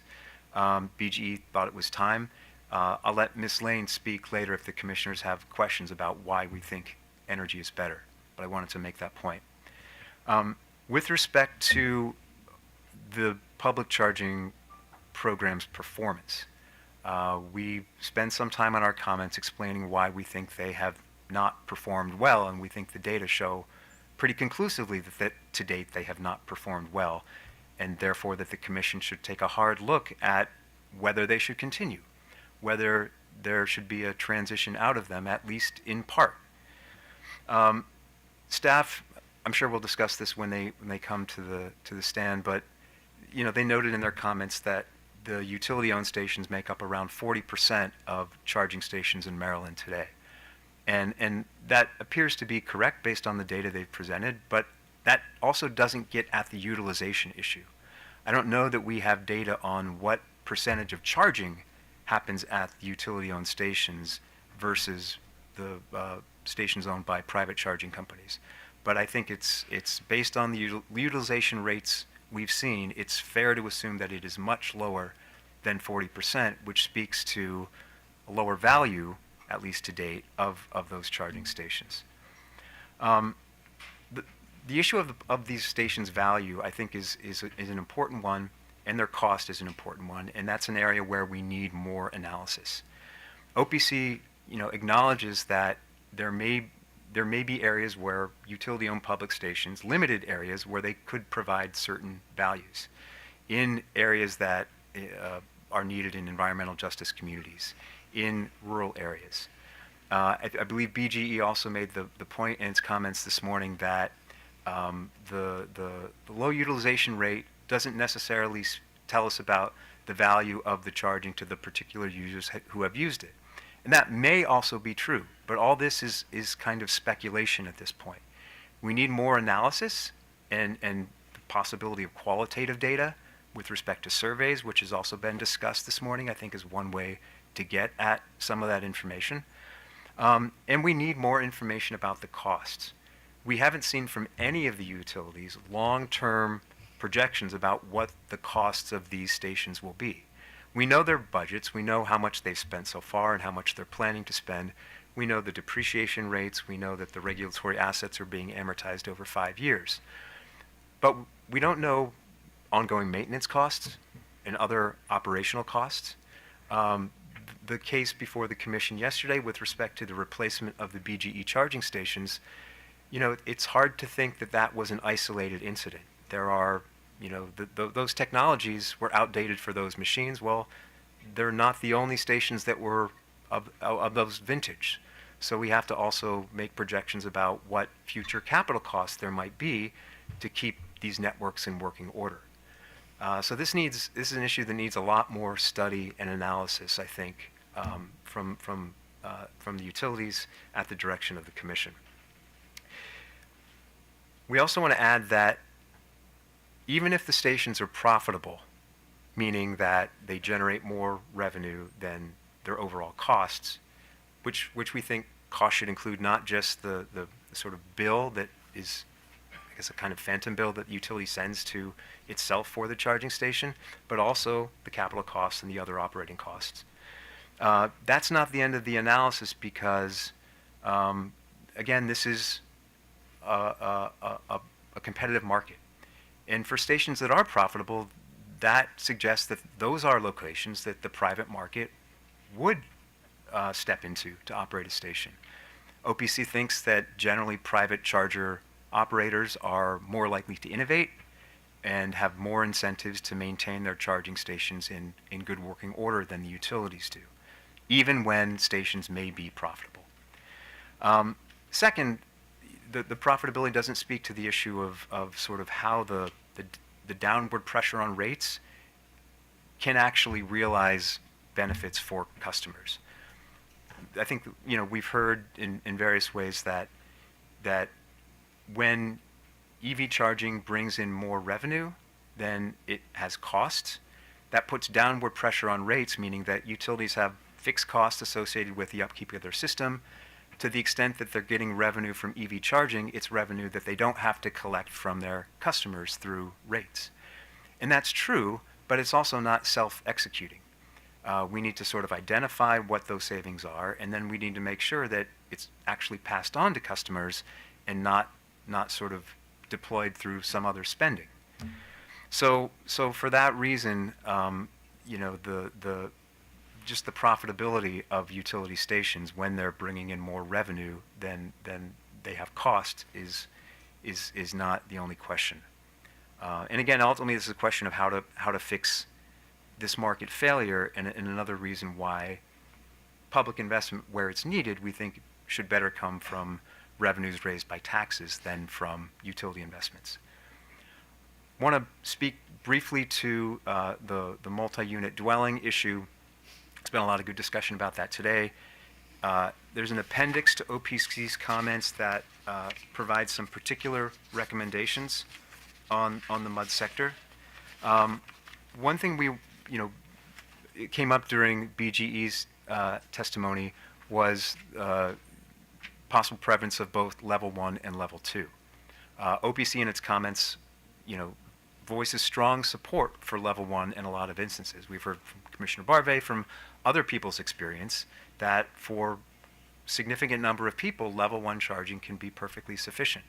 BGE thought it was time. I'll let Ms. Lane speak later if the commissioners have questions about why we think energy is better, but I wanted to make that point. With respect to the public charging program's performance, we spend some time on our comments explaining why we think they have not performed well, and we think the data show pretty conclusively that to date they have not performed well, and therefore that the Commission should take a hard look at whether they should continue, whether there should be a transition out of them, at least in part. Staff, I'm sure we'll discuss this when they come to the stand, but they noted in their comments that the utility-owned stations make up around 40% of charging stations in Maryland today. And that appears to be correct based on the data they've presented, but that also doesn't get at the utilization issue. I don't know that we have data on what percentage of charging happens at the utility-owned stations versus the stations owned by private charging companies. But I think it's based on the utilization rates we've seen, it's fair to assume that it is much lower than 40%, which speaks to a lower value, at least to date, of those charging stations. The issue of these stations' value, I think, is an important one, and their cost is an important one, and that's an area where we need more analysis. OPC, acknowledges that there may be areas where utility-owned public stations, limited areas where they could provide certain values in areas that are needed in environmental justice communities, in rural areas. I believe BGE also made the point in its comments this morning that the low utilization rate doesn't necessarily tell us about the value of the charging to the particular users who have used it. And that may also be true, but all this is kind of speculation at this point. We need more analysis and the possibility of qualitative data with respect to surveys, which has also been discussed this morning, I think is one way to get at some of that information. And we need more information about the costs. We haven't seen from any of the utilities long-term projections about what the costs of these stations will be. We know their budgets, we know how much they've spent so far and how much they're planning to spend. We know the depreciation rates, we know that the regulatory assets are being amortized over 5 years. But we don't know ongoing maintenance costs and other operational costs. The case before the Commission yesterday with respect to the replacement of the BGE charging stations, it's hard to think that that was an isolated incident. There are those technologies were outdated for those machines. Well, they're not the only stations that were of those vintage. So we have to also make projections about what future capital costs there might be to keep these networks in working order. So this is an issue that needs a lot more study and analysis, I think, from the utilities at the direction of the Commission. We also want to add that even if the stations are profitable, meaning that they generate more revenue than their overall costs, which we think cost should include not just the sort of bill that is, I guess, a kind of phantom bill that the utility sends to itself for the charging station, but also the capital costs and the other operating costs. That's not the end of the analysis because, again, this is a competitive market. And for stations that are profitable, that suggests that those are locations that the private market would step into to operate a station. OPC thinks that generally private charger operators are more likely to innovate and have more incentives to maintain their charging stations in good working order than the utilities do. even when stations may be profitable. Second, the profitability doesn't speak to the issue of sort of how the downward pressure on rates can actually realize benefits for customers. I think, you know, we've heard in various ways that when EV charging brings in more revenue than it has costs, that puts downward pressure on rates, meaning that utilities have fixed costs associated with the upkeep of their system. To the extent that they're getting revenue from EV charging, it's revenue that they don't have to collect from their customers through rates. And that's true, but it's also not self-executing. We need to sort of identify what those savings are, and then we need to make sure that it's actually passed on to customers and not sort of deployed through some other spending. So for that reason, you know, just the profitability of utility stations when they're bringing in more revenue than they have cost is not the only question. And again, ultimately, this is a question of how to fix this market failure, and another reason why public investment where it's needed, we think should better come from revenues raised by taxes than from utility investments. I want to speak briefly to the multi-unit dwelling issue. There's been a lot of good discussion about that today. There's an appendix to OPC's comments that provides some particular recommendations on the MUD sector. One thing it came up during BGE's testimony was possible prevalence of both level 1 and level 2. OPC in its comments, voices strong support for level 1 in a lot of instances. We've heard from Commissioner Barve from other people's experience that for significant number of people, level 1 charging can be perfectly sufficient.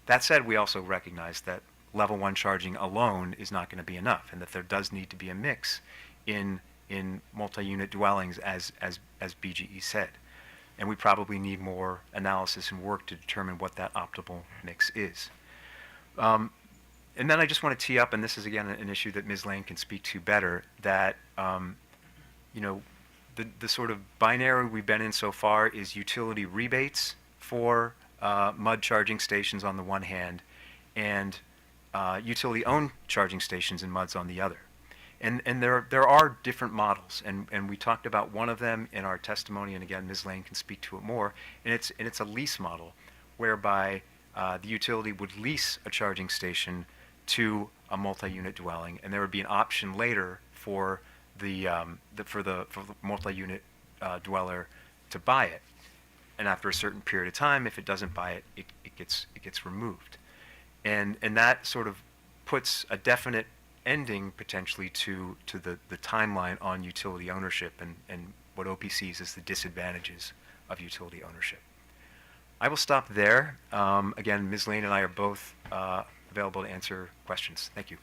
That said, we also recognize that level 1 charging alone is not going to be enough, and that there does need to be a mix in multi-unit dwellings, as BGE said. And we probably need more analysis and work to determine what that optimal mix is. And then I just want to tee up, and this is again an issue that Ms. Lane can speak to better, that the sort of binary we've been in so far is utility rebates for MUD charging stations on the one hand, and utility-owned charging stations and MUDs on the other. And there are different models, and we talked about one of them in our testimony, and again, Ms. Lane can speak to it more, and it's a lease model, whereby the utility would lease a charging station to a multi-unit dwelling, and there would be an option later for the multi-unit dweller to buy it, and after a certain period of time, if it doesn't buy it, it gets removed, and that sort of puts a definite ending potentially to the timeline on utility ownership and what OP sees as the disadvantages of utility ownership. I will stop there. Again, Ms. Lane and I are both available to answer questions. Thank you.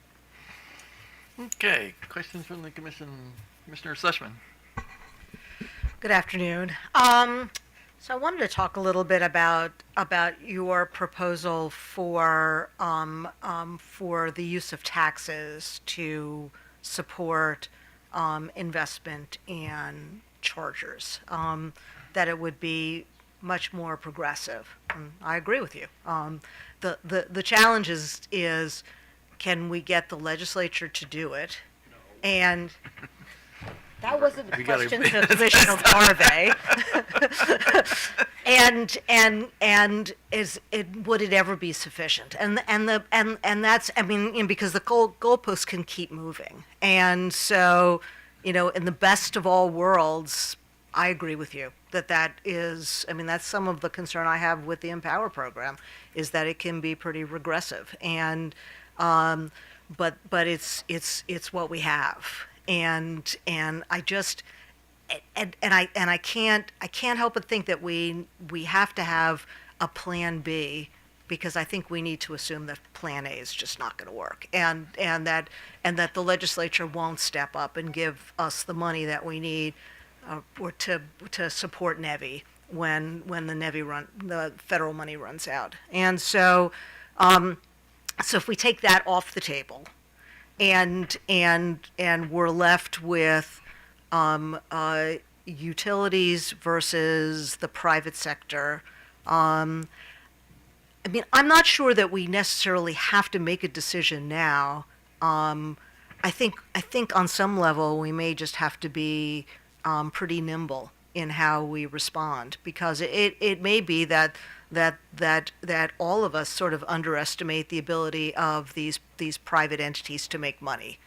Okay, questions from the commission. Commissioner Sushman. Good afternoon. So I wanted to talk a little bit about your proposal for the use of taxes to support investment in chargers. That it would be much more progressive. And I agree with you. The challenge is can we get the legislature to do it? And that wasn't a question to Commissioner Barve. and would it ever be sufficient? And that's, I mean, because the goalposts can keep moving. And so, in the best of all worlds, I agree with you that is, I mean, that's some of the concern I have with the Empower program, is that it can be pretty regressive. And but it's what we have. And I just I can't help but think that we have to have a plan B, because I think we need to assume that plan A is just not going to work, and that the legislature won't step up and give us the money that we need or to support NEVI when the federal money runs out. And so so if we take that off the table, and we're left with utilities versus the private sector. I mean, I'm not sure that we necessarily have to make a decision now. I think on some level we may just have to be pretty nimble in how we respond, because it may be that all of us sort of underestimate the ability of these private entities to make money.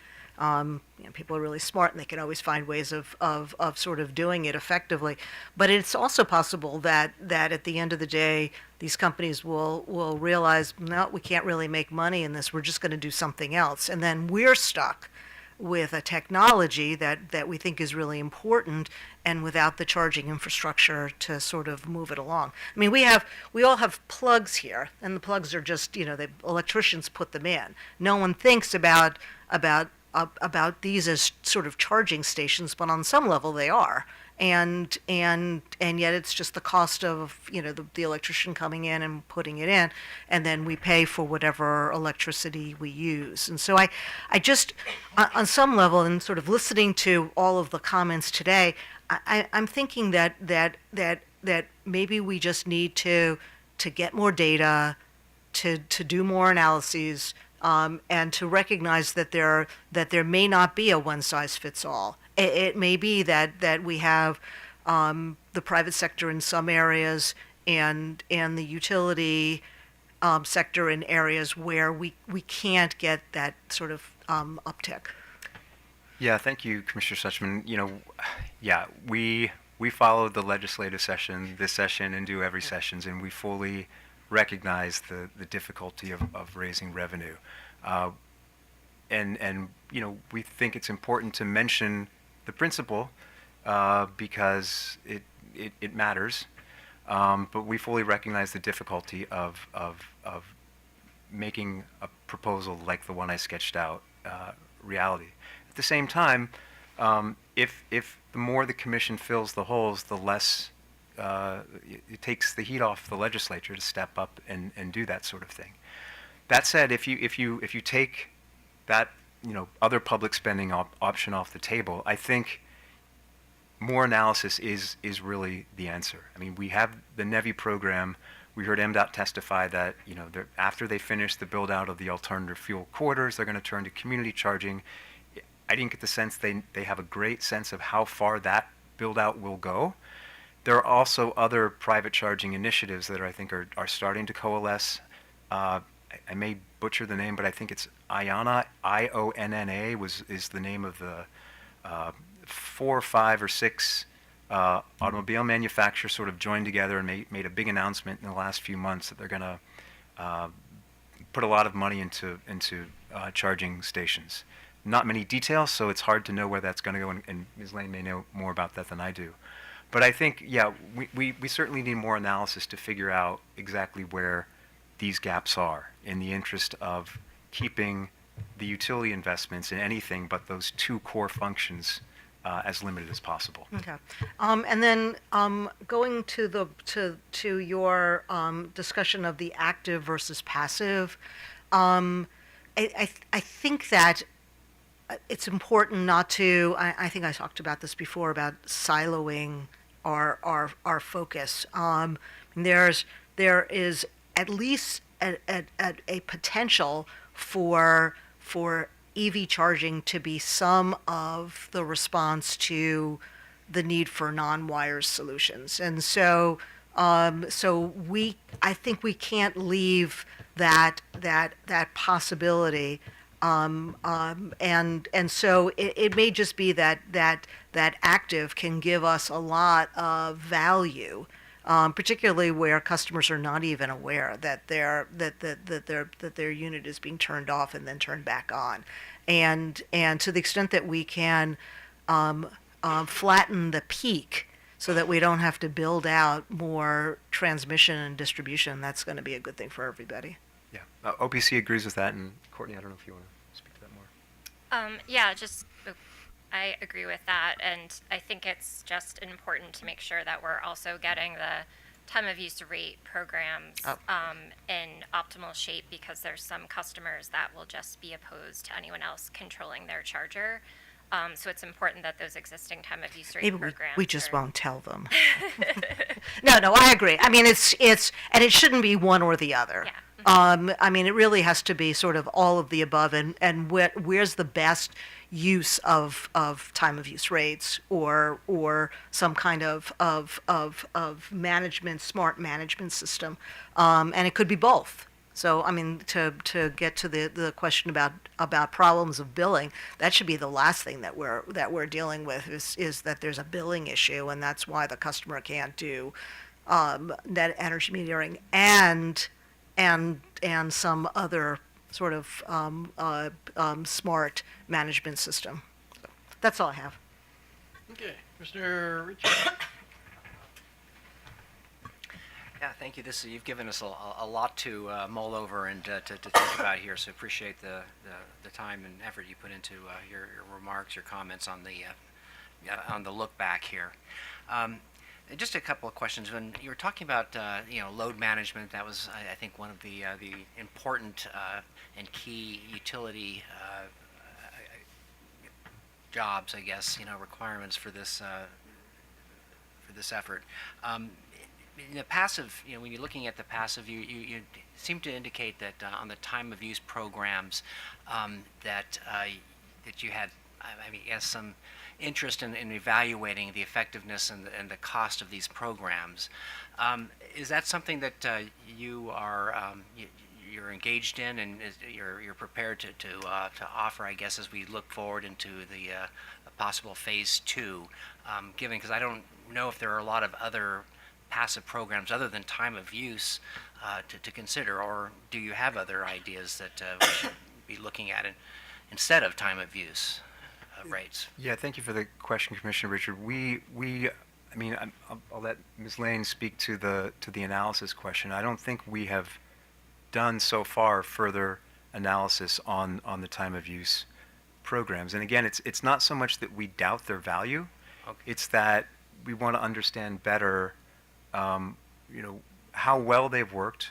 People are really smart and they can always find ways of sort of doing it effectively. But it's also possible that at the end of the day, these companies will realize, no, we can't really make money in this. We're just going to do something else. And then we're stuck with a technology that we think is really important, and without the charging infrastructure to sort of move it along. I mean, we all have plugs here, and the plugs are just, the electricians put them in. No one thinks about these as sort of charging stations, but on some level they are. And yet it's just the cost of, the electrician coming in and putting it in, and then we pay for whatever electricity we use. And so I just, on some level, and sort of listening to all of the comments today, I'm thinking that maybe we just need to get more data, to do more analyses, and to recognize that there may not be a one-size-fits-all. It may be that we have the private sector in some areas and the utility sector in areas where we can't get that sort of uptick. Yeah, thank you, Commissioner Suchman. We follow the legislative session, this session, and do every sessions, and we fully recognize the difficulty of raising revenue. And we think it's important to mention the principle because it matters, but we fully recognize the difficulty of making a proposal like the one I sketched out reality. At the same time, if the more the commission fills the holes, the less it takes the heat off the legislature to step up and do that sort of thing. That said, if you take that other public spending option off the table, I think more analysis is really the answer. I mean, we have the NEVI program. We heard MDOT testify that after they finish the build out of the alternative fuel corridors, they're going to turn to community charging. I didn't get the sense they have a great sense of how far that build out will go. There are also other private charging initiatives that I think are starting to coalesce. I may butcher the name, but I think it's IONNA, IONNA is the name of the 4 or 5 or 6 automobile manufacturers sort of joined together and made a big announcement in the last few months that they're going to put a lot of money into charging stations. Not many details, so it's hard to know where that's going to go, and Ms. Lane may know more about that than I do. But I think, we certainly need more analysis to figure out exactly where these gaps are in the interest of keeping the utility investments in anything but those 2 core functions as limited as possible. Okay, and then going to your discussion of the active versus passive, I think that it's important not to. I think I talked about this before about siloing our focus. There is at least a potential for EV charging to be some of the response to the need for non-wires solutions, and so I think we can't leave that possibility, and so it may just be that active can give us a lot of value. Particularly where customers are not even aware that their unit is being turned off and then turned back on, and to the extent that we can flatten the peak so that we don't have to build out more transmission and distribution, that's going to be a good thing for everybody. Yeah, OPC agrees with that, and Courtney, I don't know if you want to speak to that more. I agree with that, and I think it's just important to make sure that we're also getting the time of use rate programs in optimal shape, because there's some customers that will just be opposed to anyone else controlling their charger. So it's important that those existing time of use rate Maybe programs. we just are- won't tell them. No, I agree. I mean, it's and it shouldn't be one or the other. I mean, it really has to be sort of all of the above, and where's the best use of time of use rates or some kind of management, smart management system, and it could be both. So, I mean, to get to the question about problems of billing, that should be the last thing that we're dealing with is that there's a billing issue, and that's why the customer can't do net energy metering and some other sort of smart management system. That's all I have. Okay, Mr. Richard. Yeah, thank you. You've given us a lot to mull over and to think about here, so appreciate the time and effort you put into your remarks, your comments on the look back here. Just a couple of questions. When you were talking about load management, that was I think one of the important and key utility jobs, I guess, requirements for this effort. In the passive, when you're looking at the passive, you seem to indicate that on the time of use programs that you had, I mean, yes, some interest in evaluating the effectiveness and the cost of these programs. Is that something that you are you're engaged in and you're prepared to offer, I guess, as we look forward into the possible phase 2, given, because I don't know if there are a lot of other passive programs other than time of use to consider, or do you have other ideas that we should be looking at instead of time of use rates? Yeah, thank you for the question, Commissioner Richard. I mean, I'll let Ms. Lane speak to the analysis question. I don't think we have done so far further analysis on the time of use programs. And again, it's not so much that we doubt their value. Okay. It's that we want to understand better, how well they've worked,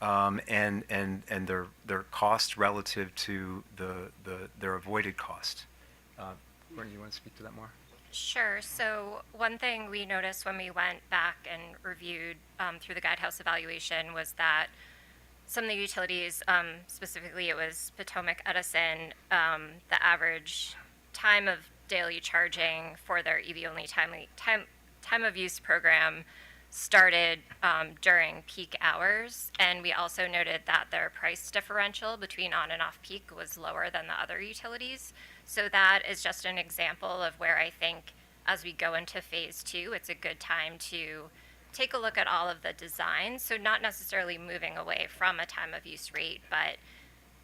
and their cost relative to their avoided cost. Courtney, you want to speak to that more? Sure. So one thing we noticed when we went back and reviewed through the Guidehouse evaluation was that some of the utilities, specifically it was Potomac Edison, the average time of daily charging for their EV-only time of use program started during peak hours, and we also noted that their price differential between on and off peak was lower than the other utilities. So that is just an example of where I think as we go into phase 2, it's a good time to take a look at all of the designs. So not necessarily moving away from a time of use rate, but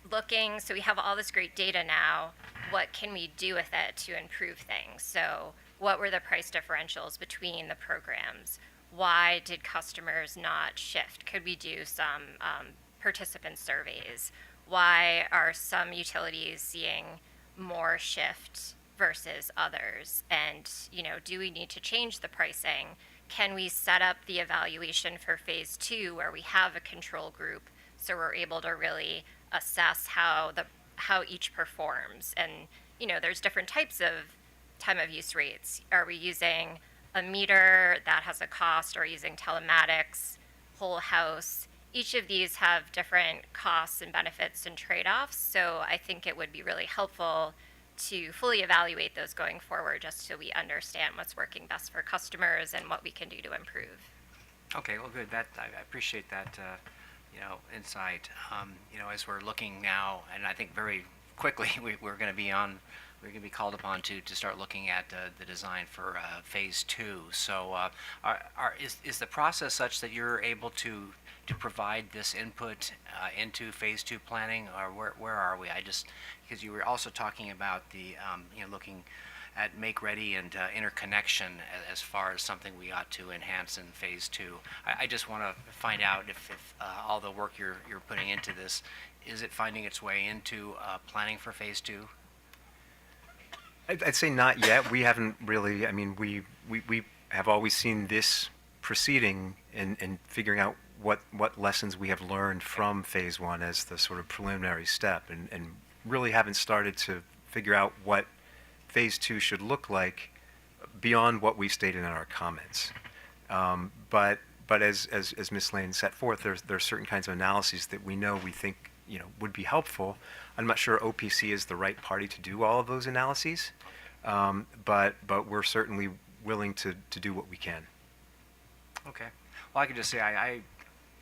looking, so we have all this great data now, what can we do with it to improve things? So what were the price differentials between the programs? Why did customers not shift? Could we do some participant surveys? Why are some utilities seeing more shift versus others? And, do we need to change the pricing? Can we set up the evaluation for phase 2 where we have a control group so we're able to really assess how each performs? And, there's different types of time of use rates. Are we using a meter that has a cost, or using telematics, whole house? Each of these have different costs and benefits and trade-offs, so I think it would be really helpful to fully evaluate those going forward, just so we understand what's working best for customers and what we can do to improve. Okay, well, good. I appreciate that, insight. As we're looking now, and I think very quickly we're going to be called upon to start looking at the design for phase 2. So, is the process such that you're able to provide this input into phase 2 planning, or where are we? Because you were also talking about the looking at make ready and interconnection as far as something we ought to enhance in phase 2. I just want to find out if all the work you're putting into this, is it finding its way into planning for phase 2? I'd say not yet. We haven't really. I mean, we have always seen this proceeding and figuring out what lessons we have learned from phase 1 as the sort of preliminary step, and really haven't started to figure out what phase 2 should look like beyond what we stated in our comments. But as Ms. Lane set forth, there are certain kinds of analyses that we think would be helpful. I'm not sure OPC is the right party to do all of those analyses, but we're certainly willing to do what we can. Okay. Well, I can just say I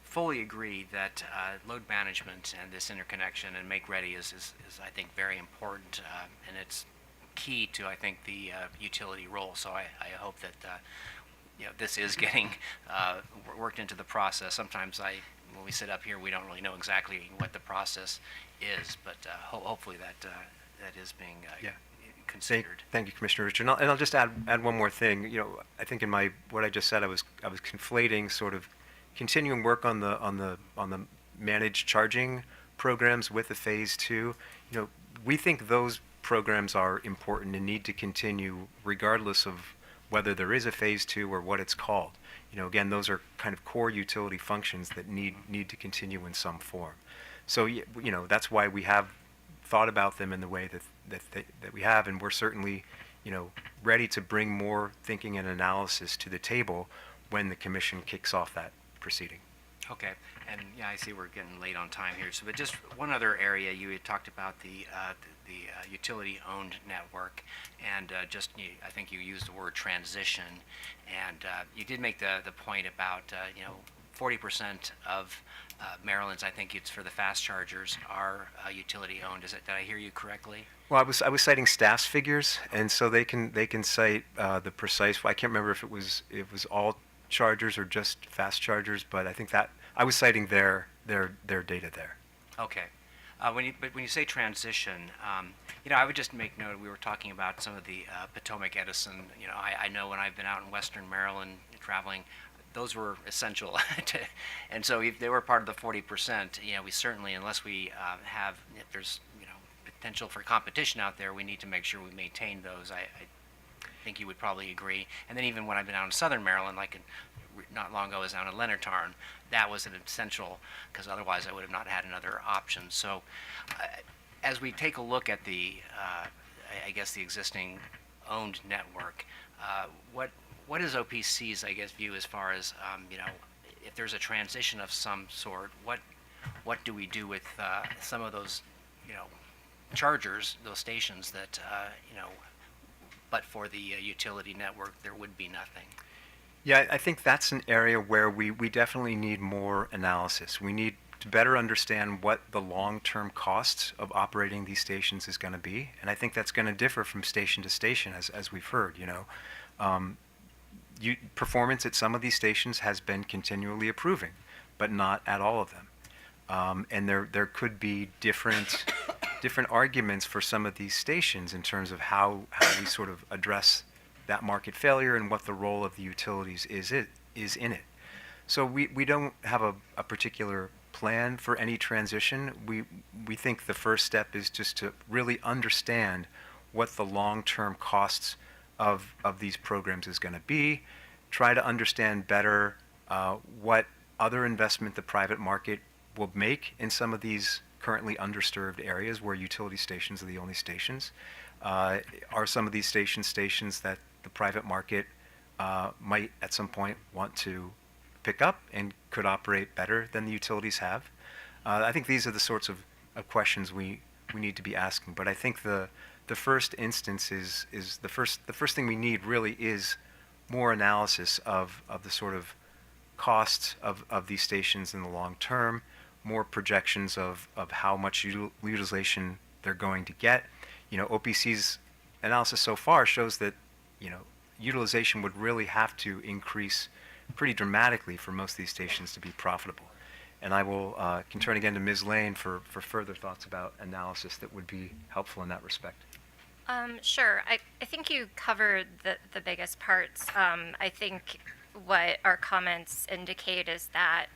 fully agree that load management and this interconnection and make ready is I think very important, and it's key to I think the utility role. So I hope that this is getting worked into the process. Sometimes when we sit up here, we don't really know exactly what the process is, but hopefully that is being considered. Thank you, Commissioner Richard. And I'll just add one more thing. I think in what I just said, I was conflating sort of continuing work on the managed charging programs with the phase 2. We think those programs are important and need to continue regardless of whether there is a phase 2 or what it's called. Again, those are kind of core utility functions that need to continue in some form. So, that's why we have thought about them in the way that we have, and we're certainly, ready to bring more thinking and analysis to the table when the commission kicks off that proceeding. Okay, and yeah, I see we're getting late on time here. So, but just one other area, you had talked about the utility-owned network, and I think you used the word transition, and you did make the point about 40% of Maryland's, I think it's for the fast chargers, are utility-owned. Did I hear you correctly? Well, I was citing staff's figures, and so they can cite the precise. I can't remember if it was all chargers or just fast chargers, but I think that I was citing their data there. Okay. When you say transition, I would just make note. We were talking about some of the Potomac Edison. I know when I've been out in Western Maryland traveling, those were essential, and so if they were part of the 40%, we certainly, unless we if there's potential for competition out there, we need to make sure we maintain those. I think you would probably agree. And then even when I've been out in Southern Maryland, like not long ago, I was down in Leonard Tarn, that was an essential, because otherwise I would have not had another option. So as we take a look at the, I guess, the existing owned network, what is OPC's, I guess, view as far as, if there's a transition of some sort, what do we do with some of those, chargers, those stations that, but for the utility network, there would be nothing? Yeah, I think that's an area where we definitely need more analysis. We need to better understand what the long-term costs of operating these stations is going to be, and I think that's going to differ from station to station, as we've heard. Performance at some of these stations has been continually improving, but not at all of them. And there could be different arguments for some of these stations in terms of how we sort of address that market failure and what the role of the utilities is in it. So we don't have a particular plan for any transition. We think the first step is just to really understand what the long-term costs of these programs is going to be, try to understand better what other investment the private market will make in some of these currently underserved areas where utility stations are the only stations. Are some of these stations that the private market might at some point want to pick up and could operate better than the utilities have? I think these are the sorts of questions we need to be asking. But I think the first instance is the first thing we need really is more analysis of the sort of costs of these stations in the long term, more projections of how much utilization they're going to get. OPC's analysis so far shows that utilization would really have to increase pretty dramatically for most of these stations to be profitable. And I will can turn again to Ms. Lane for further thoughts about analysis that would be helpful in that respect. Sure. I think you covered the biggest parts. I think what our comments indicate is that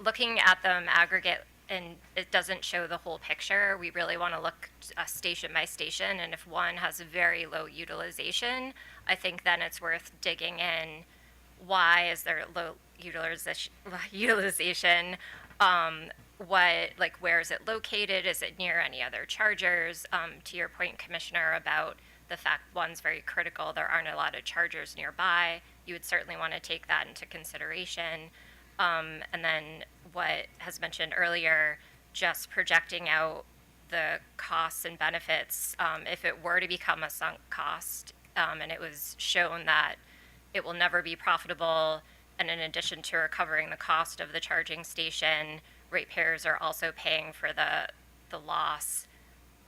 looking at them aggregate, and it doesn't show the whole picture. We really want to look station by station, and if one has a very low utilization, I think then it's worth digging in. Why is there low utilization? where is it located? Is it near any other chargers? To your point, Commissioner, about the fact one's very critical, there aren't a lot of chargers nearby. You would certainly want to take that into consideration. And then what has mentioned earlier, just projecting out the costs and benefits, if it were to become a sunk cost, and it was shown that it will never be profitable, and in addition to recovering the cost of the charging station, ratepayers are also paying for the loss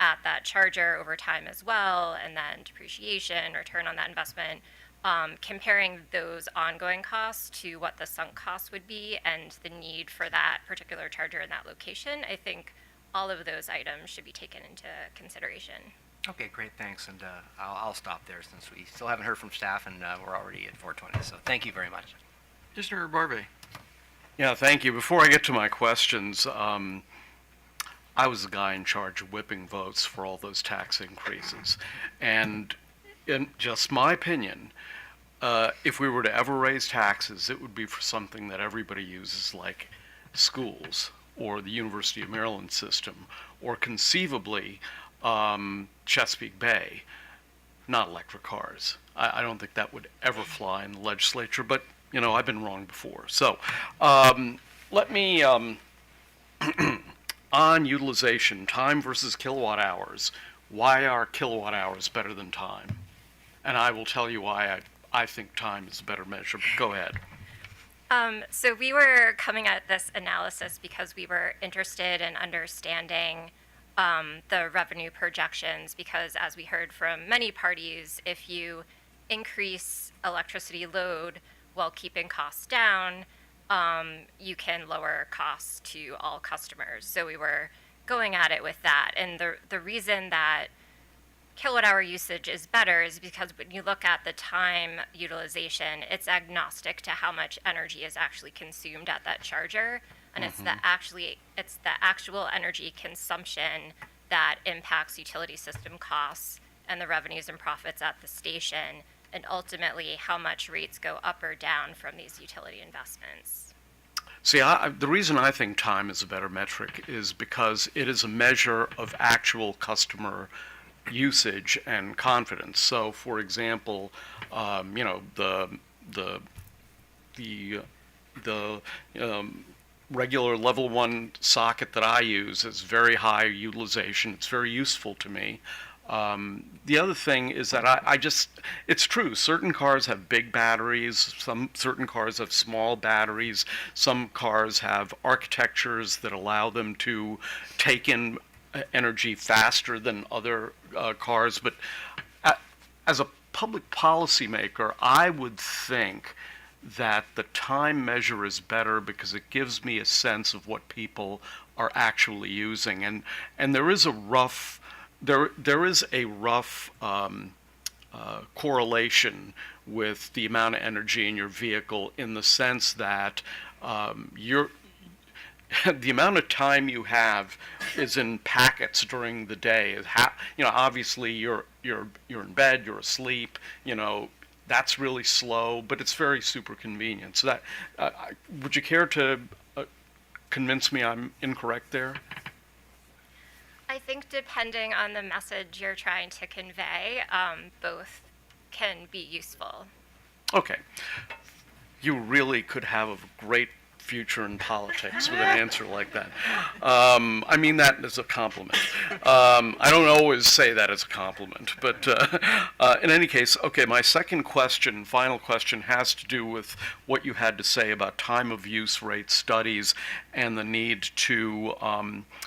at that charger over time as well, and then depreciation, return on that investment. Comparing those ongoing costs to what the sunk cost would be and the need for that particular charger in that location, I think all of those items should be taken into consideration. Okay, great, thanks, and I'll stop there since we still haven't heard from staff and we're already at 4:20, so thank you very much. Commissioner Barbe. Yeah, thank you. Before I get to my questions, I was the guy in charge of whipping votes for all those tax increases. And in just my opinion, if we were to ever raise taxes, it would be for something that everybody uses, like schools or the University of Maryland system, or conceivably Chesapeake Bay, not electric cars. I don't think that would ever fly in the legislature, but you know, I've been wrong before. So let me, on utilization, time versus kilowatt hours, why are kilowatt hours better than time? And I will tell you why I think time is a better measure, but go ahead. So we were coming at this analysis because we were interested in understanding the revenue projections, because as we heard from many parties, if you increase electricity load while keeping costs down, you can lower costs to all customers. So we were going at it with that. And the reason that kilowatt hour usage is better is because when you look at the time utilization, it's agnostic to how much energy is actually consumed at that charger. And it's the actual energy consumption that impacts utility system costs and the revenues and profits at the station, and ultimately how much rates go up or down from these utility investments. See, the reason I think time is a better metric is because it is a measure of actual customer usage and confidence. So, for example, you know, the regular level 1 socket that I use is very high utilization. It's very useful to me. The other thing is that it's true, certain cars have big batteries, certain cars have small batteries, some cars have architectures that allow them to take in energy faster than other cars. But as a public policy maker, I would think that the time measure is better because it gives me a sense of what people are actually using. And there is a rough correlation with the amount of energy in your vehicle, in the sense that the amount of time you have is in packets during the day. You know, obviously you're in bed, you're asleep. You know, that's really slow, but it's very super convenient. So that would you care to convince me I'm incorrect there? I think depending on the message you're trying to convey, both can be useful. Okay. You really could have a great future in politics with an answer like that. I mean that as a compliment. I don't always say that as a compliment, but in any case, okay, my second question, final question, has to do with what you had to say about time of use rate studies and the need to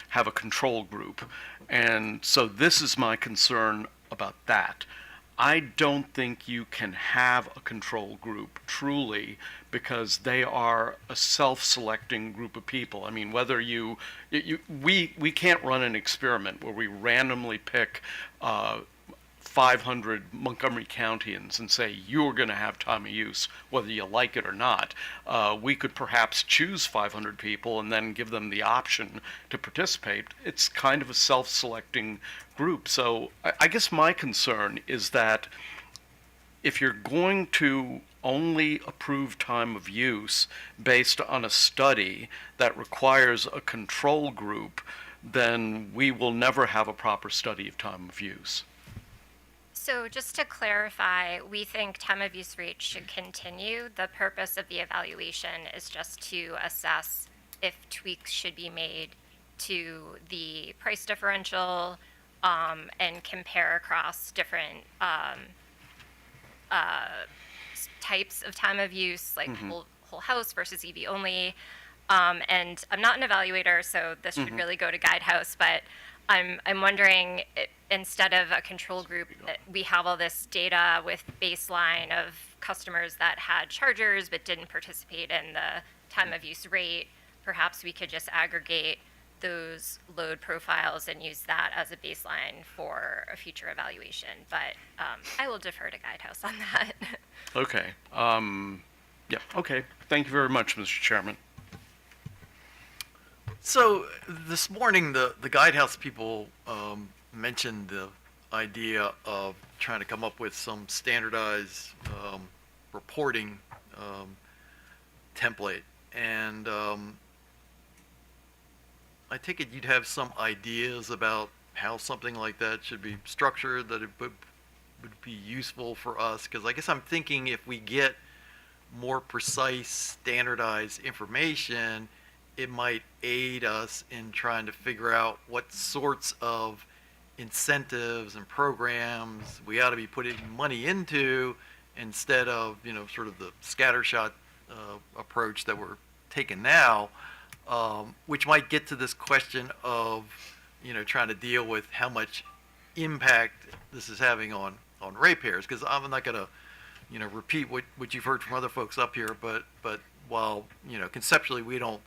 have a control group. And so this is my concern about that. I don't think you can have a control group truly, because they are a self-selecting group of people. I mean, whether we can't run an experiment where we randomly pick 500 Montgomery Countyans and say, you're going to have time of use, whether you like it or not. We could perhaps choose 500 people and then give them the option to participate. It's kind of a self-selecting group. So I guess my concern is that if you're going to only approve time of use based on a study that requires a control group, then we will never have a proper study of time of use. So just to clarify, we think time of use rates should continue. The purpose of the evaluation is just to assess if tweaks should be made to the price differential and compare across different types of time of use, like whole house versus EV only. And I'm not an evaluator, so this should really go to Guidehouse, but I'm wondering, instead of a control group, we have all this data with baseline of customers that had chargers but didn't participate in the time of use rate. Perhaps we could just aggregate those load profiles and use that as a baseline for a future evaluation. But I will defer to Guidehouse on that. Okay. Yeah, okay. Thank you very much, Mr. Chairman. So this morning, the Guidehouse people mentioned the idea of trying to come up with some standardized reporting template, and I take it you'd have some ideas about how something like that should be structured, that it would be useful for us, because I guess I'm thinking if we get more precise, standardized information, it might aid us in trying to figure out what sorts of incentives and programs we ought to be putting money into, instead of, sort of the scattershot approach that we're taking now, which might get to this question of, trying to deal with how much impact this is having on ratepayers. Because I'm not going to, repeat what you've heard from other folks up here, but while, conceptually we don't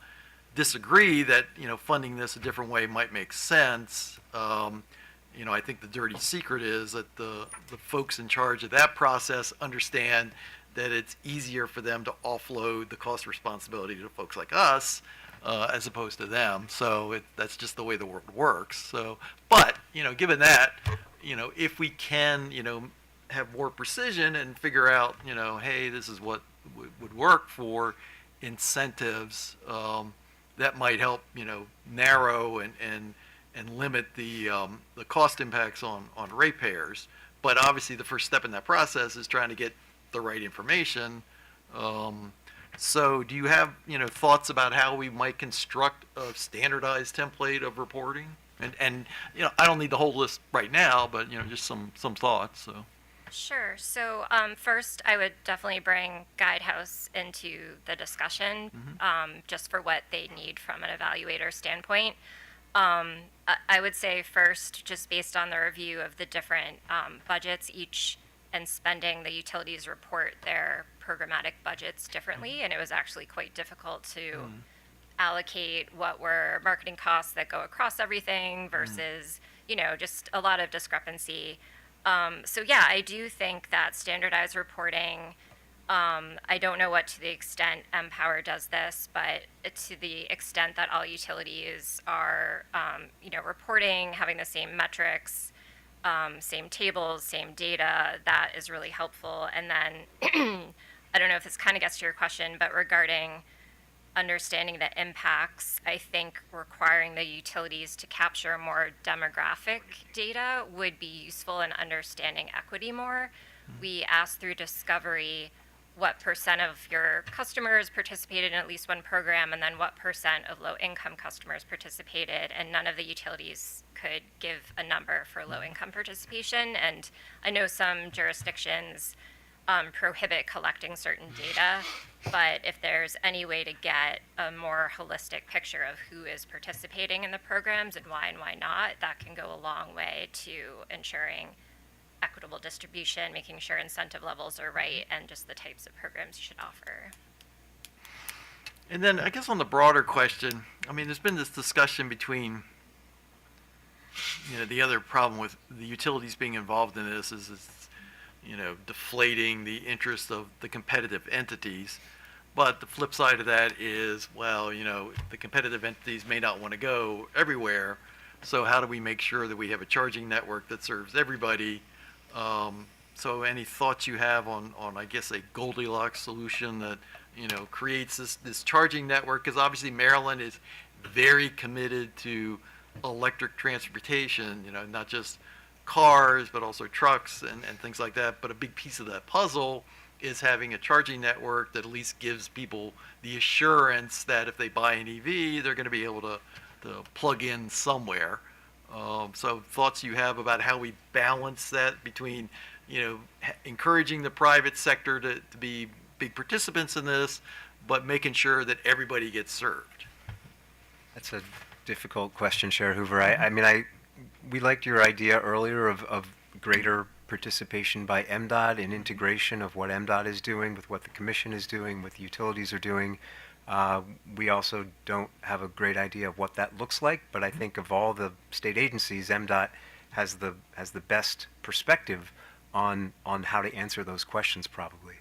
disagree that, funding this a different way might make sense, I think the dirty secret is that the folks in charge of that process understand that it's easier for them to offload the cost responsibility to folks like us, as opposed to them. So that's just the way the world works. So, but, given that, if we can, have more precision and figure out, hey, this is what would work for incentives, that might help, narrow and limit the cost impacts on ratepayers. But obviously the first step in that process is trying to get the right information. So do you have, thoughts about how we might construct a standardized template of reporting? And I don't need the whole list right now, but, just some thoughts, so. Sure. So first, I would definitely bring Guidehouse into the discussion, just for what they need from an evaluator standpoint. I would say first, just based on the review of the different budgets each and spending, the utilities report their programmatic budgets differently, and it was actually quite difficult to allocate what were marketing costs that go across everything versus, just a lot of discrepancy. So yeah, I do think that standardized reporting, I don't know what to the extent Empower does this, but to the extent that all utilities are, reporting, having the same metrics, same tables, same data, that is really helpful. And then, I don't know if this kind of gets to your question, but regarding understanding the impacts, I think requiring the utilities to capture more demographic data would be useful in understanding equity more. We asked through Discovery what percent of your customers participated in at least one program, and then what percent of low-income customers participated, and none of the utilities could give a number for low-income participation. And I know some jurisdictions prohibit collecting certain data, but if there's any way to get a more holistic picture of who is participating in the programs and why not, that can go a long way to ensuring equitable distribution, making sure incentive levels are right, and just the types of programs you should offer. And then I guess on the broader question, there's been this discussion between, the other problem with the utilities being involved in this is deflating the interest of the competitive entities. But the flip side of that is, well, the competitive entities may not want to go everywhere. So how do we make sure that we have a charging network that serves everybody, So any thoughts you have on, I guess, a Goldilocks solution that, creates this charging network? Because obviously Maryland is very committed to electric transportation, not just cars, but also trucks and things like that. But a big piece of that puzzle is having a charging network that at least gives people the assurance that if they buy an EV, they're going to be able to plug in somewhere. So thoughts you have about how we balance that between, encouraging the private sector to be big participants in this, but making sure that everybody gets served? That's a difficult question, Chair Hoover. We liked your idea earlier of greater participation by MDOT and integration of what MDOT is doing with what the Commission is doing, what the utilities are doing. We also don't have a great idea of what that looks like, but I think of all the state agencies, MDOT has the best perspective on how to answer those questions, probably,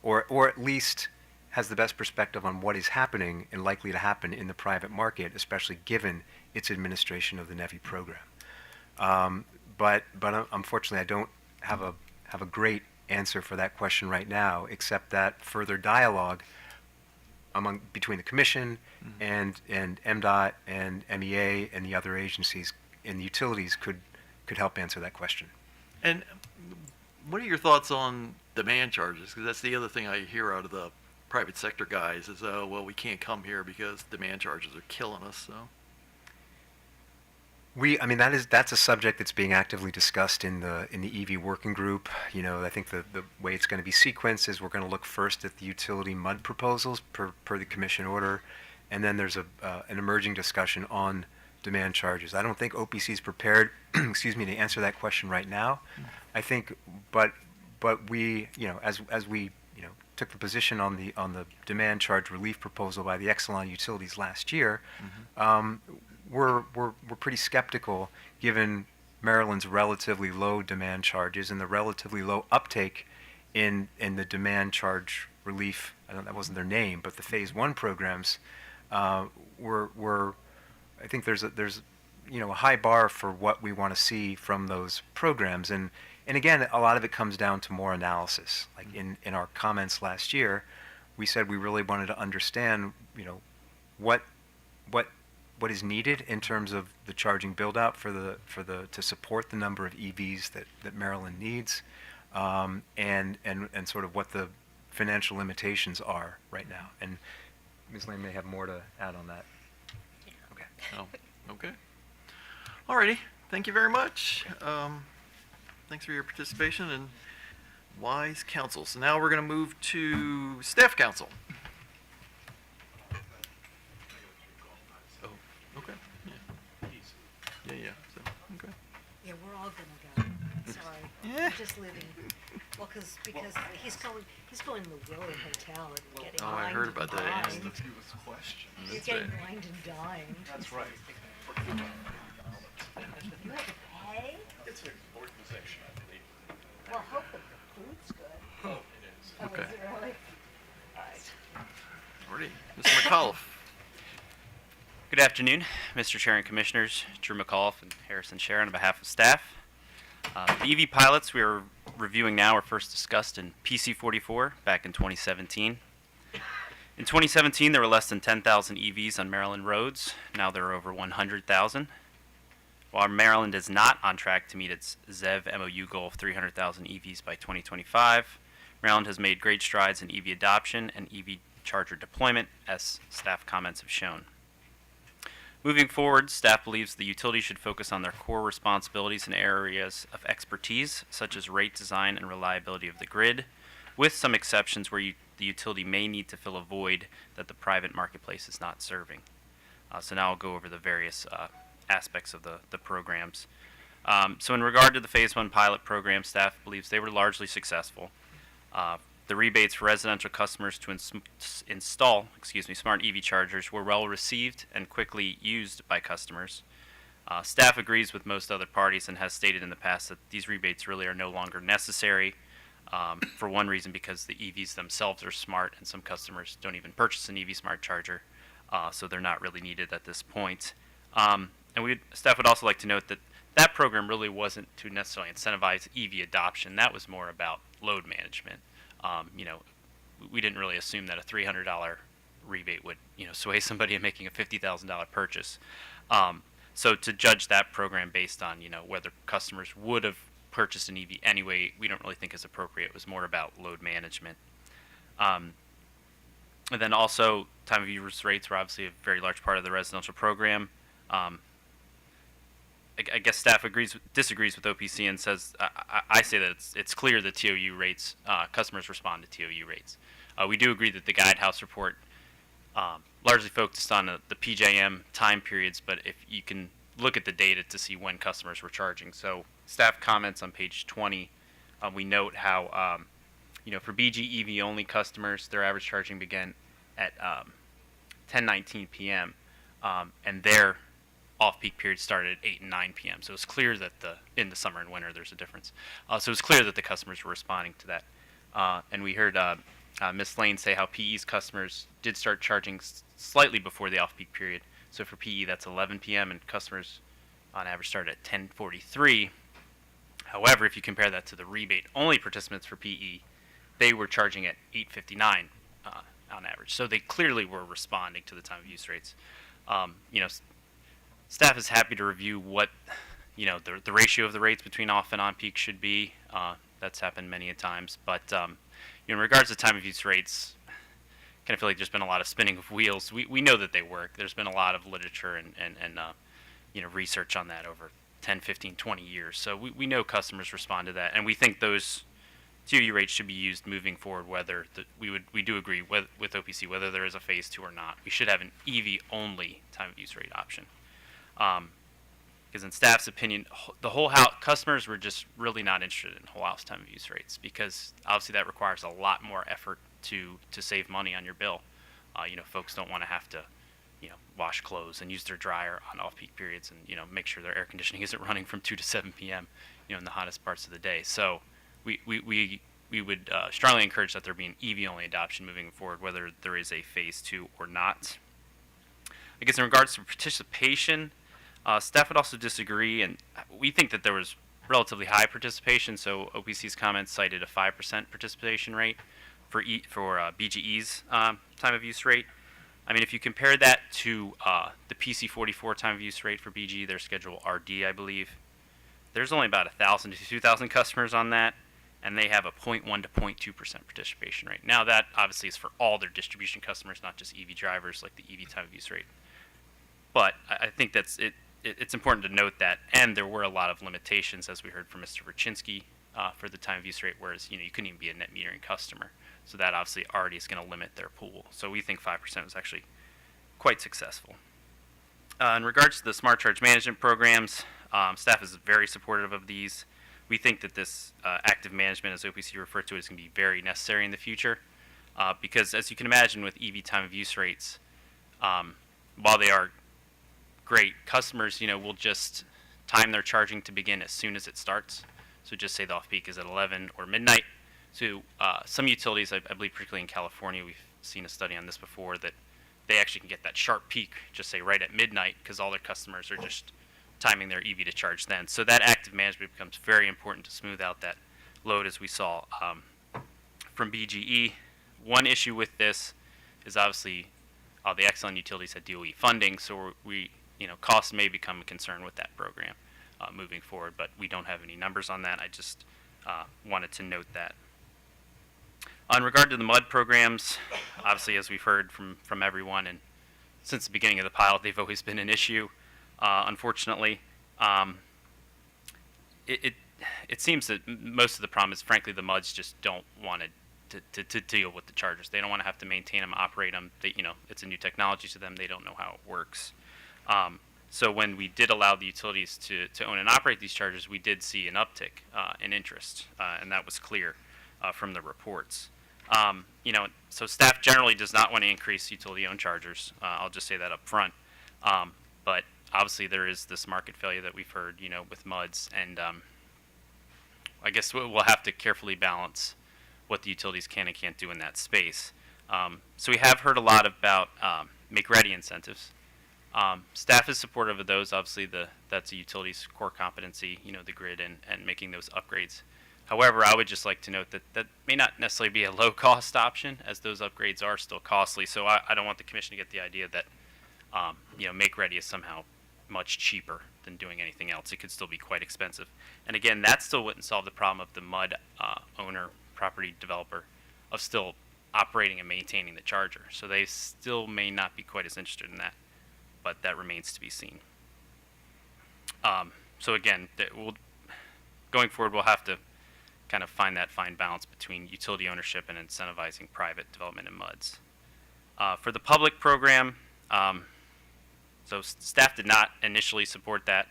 or at least has the best perspective on what is happening and likely to happen in the private market, especially given its administration of the NEVI program. But unfortunately, I don't have a great answer for that question right now, except that further dialogue between the Commission and MDOT and MEA and the other agencies and the utilities could help answer that question. And what are your thoughts on demand charges? Because that's the other thing I hear out of the private sector guys is, oh, well, we can't come here because demand charges are killing us. So. That's a subject that's being actively discussed in the EV working group. I think the way it's going to be sequenced is we're going to look first at the utility MUD proposals per the Commission order, and then there's an emerging discussion on demand charges. I don't think OPC is prepared, to answer that question right now. I think, but we, as we took the position on the demand charge relief proposal by the Exelon utilities last year. We're pretty skeptical, given Maryland's relatively low demand charges and the relatively low uptake in the demand charge relief. That wasn't their name, but the Phase 1 programs. I think there's a high bar for what we want to see from those programs, and again, a lot of it comes down to more analysis. Like in our comments last year, we said we really wanted to understand, what is needed in terms of the charging build out to support the number of EVs that Maryland needs, and sort of what the financial limitations are right now. And Ms. Lane may have more to add on that. Okay. Oh, okay. Alrighty. Thank you very much. Thanks for your participation and wise counsel. So now we're going to move to staff counsel. Oh, okay. Yeah. So, okay. Yeah, we're all gonna go. Sorry. I'm just leaving. Well, because he's going to the Willard Hotel and getting I wined heard about and that. dined. Let's give us a question. He's getting wined and dined. That's right. You have to pay? It's an organization, I believe. Well, hope the food's good. Oh, it is. Oh, Okay. is it really? All right. Already. Mr. McAuliffe. Good afternoon, Mr. Chair and Commissioners. Drew McAuliffe and Harrison Sharon on behalf of staff. The EV pilots we are reviewing now were first discussed in PC 44 back in 2017. In 2017, there were less than 10,000 EVs on Maryland roads. Now there are over 100,000. While Maryland is not on track to meet its ZEV MOU goal of 300,000 EVs by 2025, Maryland has made great strides in EV adoption and EV charger deployment, as staff comments have shown. Moving forward, staff believes the utility should focus on their core responsibilities in areas of expertise, such as rate design and reliability of the grid, with some exceptions where the utility may need to fill a void that the private marketplace is not serving. So now I'll go over the various aspects of the programs. So in regard to the Phase 1 pilot program, staff believes they were largely successful. The rebates for residential customers to install smart EV chargers were well received and quickly used by customers. Staff agrees with most other parties and has stated in the past that these rebates really are no longer necessary, for one reason because the EVs themselves are smart and some customers don't even purchase an EV smart charger, so they're not really needed at this point. And staff would also like to note that that program really wasn't to necessarily incentivize EV adoption. That was more about load management. You know, we didn't really assume that a $300 rebate would, you know, sway somebody into making a $50,000 purchase. So to judge that program based on, you know, whether customers would have purchased an EV anyway, we don't really think is appropriate. It was more about load management. And then also, time of use rates were obviously a very large part of the residential program. I guess staff disagrees with OPC and says, I say that it's clear that TOU rates, customers respond to TOU rates. We do agree that the Guidehouse report largely focused on the PJM time periods, but if you can look at the data to see when customers were charging. So staff comments on page 20, we note how, you know, for BG EV only customers, their average charging began at 10:19 p.m. And their off-peak period started at 8 and 9 p.m. So it's clear that in the summer and winter there's a difference. So it's clear that the customers were responding to that. And we heard Ms. Lane say how PE's customers did start charging slightly before the off-peak period. So for PE that's 11 p.m. and customers on average started at 10:43. However, if you compare that to the rebate-only participants for PE, they were charging at 8:59 on average. So they clearly were responding to the time of use rates. You know, staff is happy to review what, you know, the ratio of the rates between off and on peak should be. That's happened many a times. But you know, in regards to time of use rates, I kind of feel like there's been a lot of spinning of wheels. We know that they work. There's been a lot of literature and you know, research on that over 10, 15, 20 years. So we know customers respond to that, and we think those TOU rates should be used moving forward. Whether we do agree with OPC whether there is a phase 2 or not. We should have an EV only time of use rate option. Because in staff's opinion, the whole house customers were just really not interested in whole house time of use rates, because obviously that requires a lot more effort to save money on your bill. You know, folks don't want to have to, you know, wash clothes and use their dryer on off-peak periods, and, you know, make sure their air conditioning isn't running from 2 to 7 p.m. you know, in the hottest parts of the day. So we would strongly encourage that there be an EV only adoption moving forward, whether there is a phase 2 or not. I guess in regards to participation, staff would also disagree, and we think that there was relatively high participation. So OPC's comments cited a 5% participation rate for BGE's time of use rate. I mean, if you compare that to the PC44 time of use rate for BGE, their schedule RD, I believe, there's only about 1,000 to 2,000 customers on that, and they have a 0.1 to 0.2% participation rate. Now, that obviously is for all their distribution customers, not just EV drivers, like the EV time of use rate. But I think that's it. It's important to note that, and there were a lot of limitations, as we heard from Mr. Rachinsky, for the time of use rate, whereas, you know, you couldn't even be a net metering customer. So that obviously already is going to limit their pool. So we think 5% was actually quite successful. In regards to the smart charge management programs, staff is very supportive of these. We think that this active management, as OPC referred to it, is going to be very necessary in the future, because as you can imagine with EV time of use rates, while they are great, customers, you know, will just time their charging to begin as soon as it starts. So just say the off-peak is at 11 or midnight. So some utilities, I believe particularly in California, we've seen a study on this before, that they actually can get that sharp peak, just say right at midnight, because all their customers are just timing their EV to charge then. So that active management becomes very important to smooth out that load, as we saw from BGE. One issue with this is obviously the Exelon utilities had DOE funding, so you know, costs may become a concern with that program moving forward, but we don't have any numbers on that. I just wanted to note that. In regard to the MUD programs, obviously, as we've heard from everyone, and since the beginning of the pilot, they've always been an issue. Unfortunately, it seems that most of the problem is, frankly, the MUDs just don't want to deal with the chargers. They don't want to have to maintain them, operate them. You know, it's a new technology to them. They don't know how it works. So when we did allow the utilities to own and operate these chargers, we did see an uptick in interest, and that was clear from the reports. You know, so staff generally does not want to increase utility-owned chargers. I'll just say that up front. But obviously there is this market failure that we've heard, you know, with MUDs, and I guess we'll have to carefully balance what the utilities can and can't do in that space. So we have heard a lot about make-ready incentives. Staff is supportive of those. Obviously, that's a utility's core competency, the grid and making those upgrades. However, I would just like to note that that may not necessarily be a low-cost option, as those upgrades are still costly. So I don't want the commission to get the idea that, Make Ready is somehow much cheaper than doing anything else. It could still be quite expensive. And again, that still wouldn't solve the problem of the MUD owner, property developer, of still operating and maintaining the charger. So they still may not be quite as interested in that, but that remains to be seen. So again, going forward, we'll have to kind of find that fine balance between utility ownership and incentivizing private development in MUDs. For the public program, so staff did not initially support that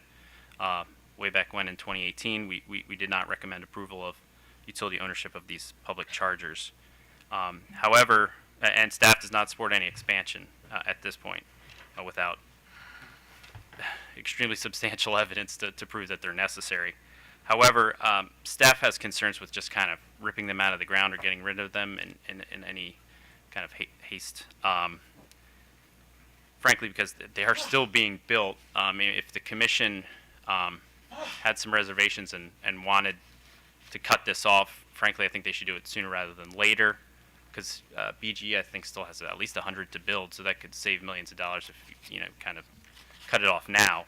way back when in 2018. We did not recommend approval of utility ownership of these public chargers. However, and staff does not support any expansion at this point without extremely substantial evidence to prove that they're necessary. However, staff has concerns with just kind of ripping them out of the ground or getting rid of them in any kind of haste. Frankly, because they are still being built. If the commission had some reservations and wanted to cut this off, frankly, I think they should do it sooner rather than later, because BG, I think, still has at least 100 to build, so that could save millions of dollars if you kind of cut it off now.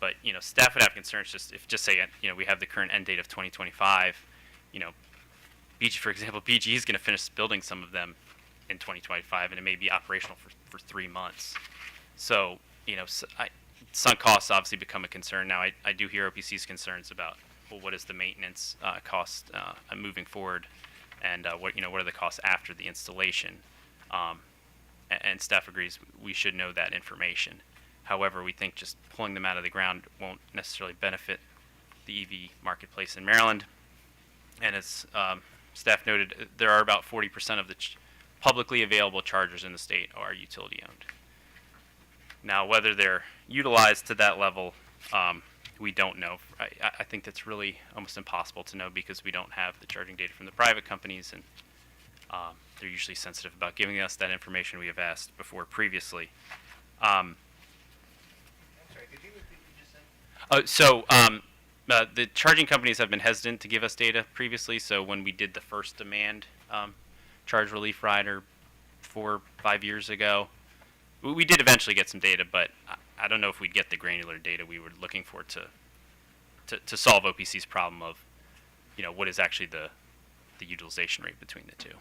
But staff would have concerns just say we have the current end date of 2025. BG, for example, BG is going to finish building some of them in 2025, and it may be operational for 3 months. So sunk costs obviously become a concern. Now I do hear OPC's concerns about what is the maintenance cost moving forward, and what are the costs after the installation. And staff agrees we should know that information. However, we think just pulling them out of the ground won't necessarily benefit the EV marketplace in Maryland. And as staff noted, there are about 40% of the publicly available chargers in the state are utility owned. Now, whether they're utilized to that level, we don't know. I think that's really almost impossible to know because we don't have the charging data from the private companies, and they're usually sensitive about giving us that information. We have asked before previously. The charging companies have been hesitant to give us data previously. So when we did the first demand charge relief rider 4 or 5 years ago, we did eventually get some data, but I don't know if we'd get the granular data we were looking for to solve OPC's problem of, what is actually the utilization rate between the two.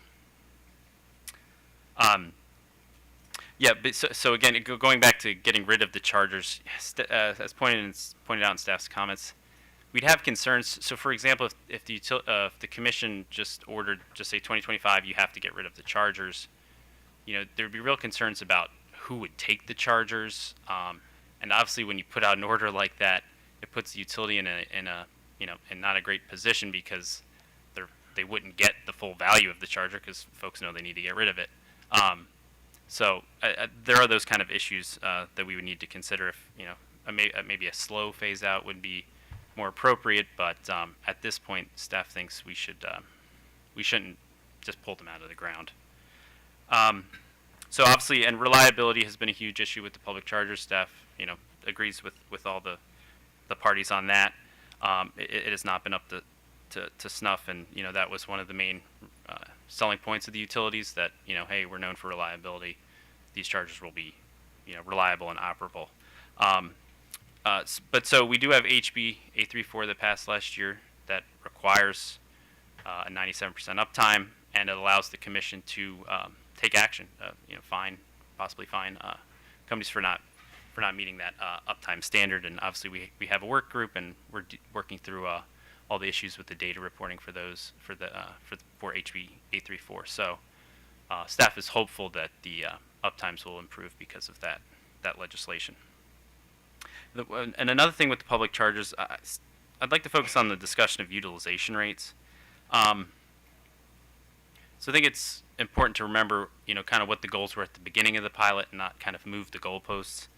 But so again, going back to getting rid of the chargers, as pointed out in staff's comments, we'd have concerns. So, for example, if the commission just ordered, just say 2025, you have to get rid of the chargers, there'd be real concerns about who would take the chargers. And obviously, when you put out an order like that, it puts the utility in not a great position because they wouldn't get the full value of the charger because folks know they need to get rid of it. So there are those kind of issues that we would need to consider. If maybe a slow phase out would be more appropriate, but at this point, staff thinks we shouldn't just pull them out of the ground. So obviously, and reliability has been a huge issue with the public chargers. Staff, agrees with all the parties on that. It has not been up to snuff, and that was one of the main selling points of the utilities, that hey, we're known for reliability. These chargers will be reliable and operable. But so we do have HB 834 that passed last year that requires a 97% uptime, and it allows the commission to take action, possibly fine companies for not meeting that uptime standard. And obviously we have a work group, and we're working through all the issues with the data reporting for those for HB 834. So staff is hopeful that the uptimes will improve because of that legislation. And another thing with the public chargers, I'd like to focus on the discussion of utilization rates. So I think it's important to remember, kind of what the goals were at the beginning of the pilot, and not kind of move the goalposts.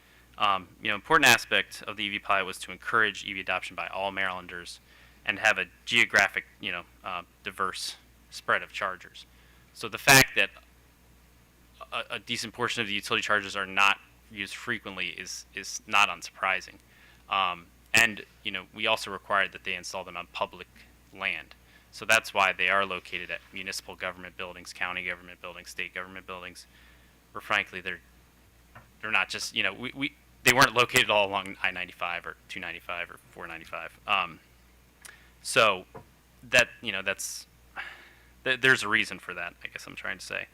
Important aspect of the EV pilot was to encourage EV adoption by all Marylanders and have a geographic, diverse spread of chargers. So the fact that a decent portion of the utility chargers are not used frequently is not unsurprising. And we also required that they install them on public land. So that's why they are located at municipal government buildings, county government buildings, state government buildings, where frankly they're not just they weren't located all along I-95 or 295 or 495. So that that's there's a reason for that, I guess I'm trying to say.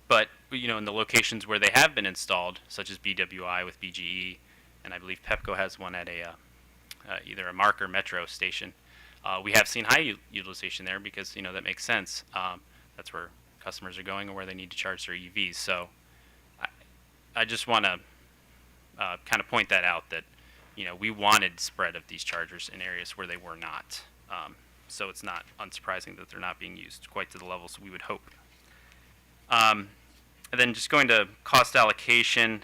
But in the locations where they have been installed, such as BWI with BGE, and I believe Pepco has one at either a MARC or Metro station, we have seen high utilization there because that makes sense. That's where customers are going or where they need to charge their EVs. So I just want to kind of point that out that we wanted spread of these chargers in areas where they were not. So it's not unsurprising that they're not being used quite to the levels we would hope. And then just going to cost allocation,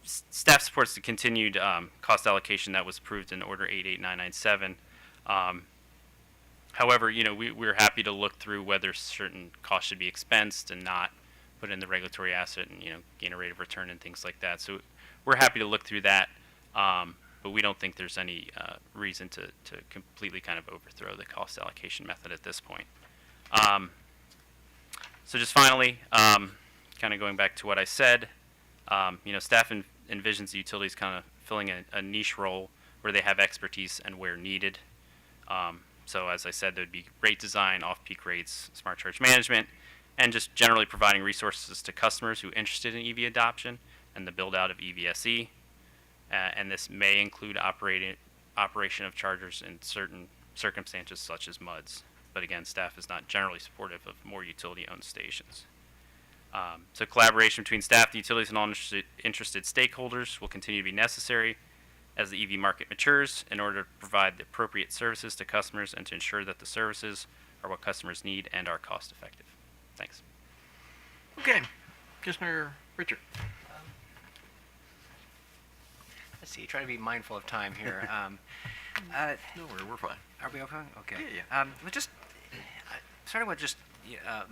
staff supports the continued cost allocation that was approved in Order 88997. However, we're happy to look through whether certain costs should be expensed and not put in the regulatory asset and gain a rate of return and things like that. So we're happy to look through that, but we don't think there's any reason to completely kind of overthrow the cost allocation method at this point. So just finally, kind of going back to what I said, staff envisions the utilities kind of filling a niche role where they have expertise and where needed. So as I said, there'd be rate design, off-peak rates, smart charge management, and just generally providing resources to customers who are interested in EV adoption and the build-out of EVSE. And this may include operation of chargers in certain circumstances such as MUDs. But again, staff is not generally supportive of more utility-owned stations. So collaboration between staff, the utilities, and all interested stakeholders will continue to be necessary as the EV market matures in order to provide the appropriate services to customers and to ensure that the services are what customers need and are cost-effective. Thanks. Okay, Commissioner Richard. Let's see, try to be mindful of time here. No, we're fine. Are we okay? Okay. Yeah. Well, just starting with just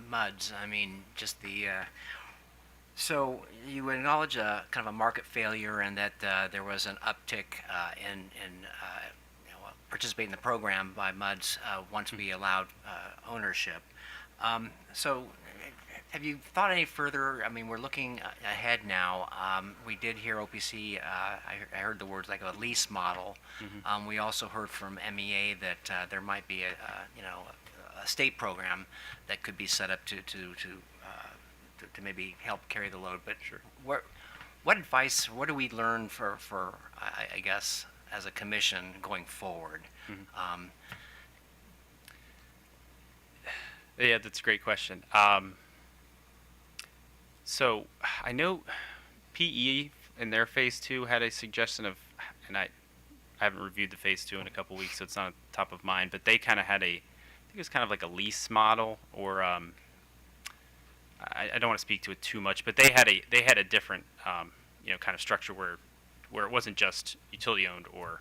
MUDs. I mean, just the. So you acknowledge a kind of a market failure, and that there was an uptick in participating in the program by MUDs once we allowed ownership. So have you thought any further? I mean, we're looking ahead now. We did hear OPC, I heard the words like a lease model. Mm-hmm. We also heard from MEA that there might be a state program that could be set up to maybe help carry the load. But sure. What advice, what do we learn for I guess, as a commission going forward? Mm-hmm. Yeah, that's a great question. So I know PE in their phase 2 had a suggestion of, and I haven't reviewed the phase 2 in a couple weeks, so it's not top of mind, but they kind of had I think it was kind of like a lease model, or I don't want to speak to it too much, but they had a different kind of structure where it wasn't just utility owned or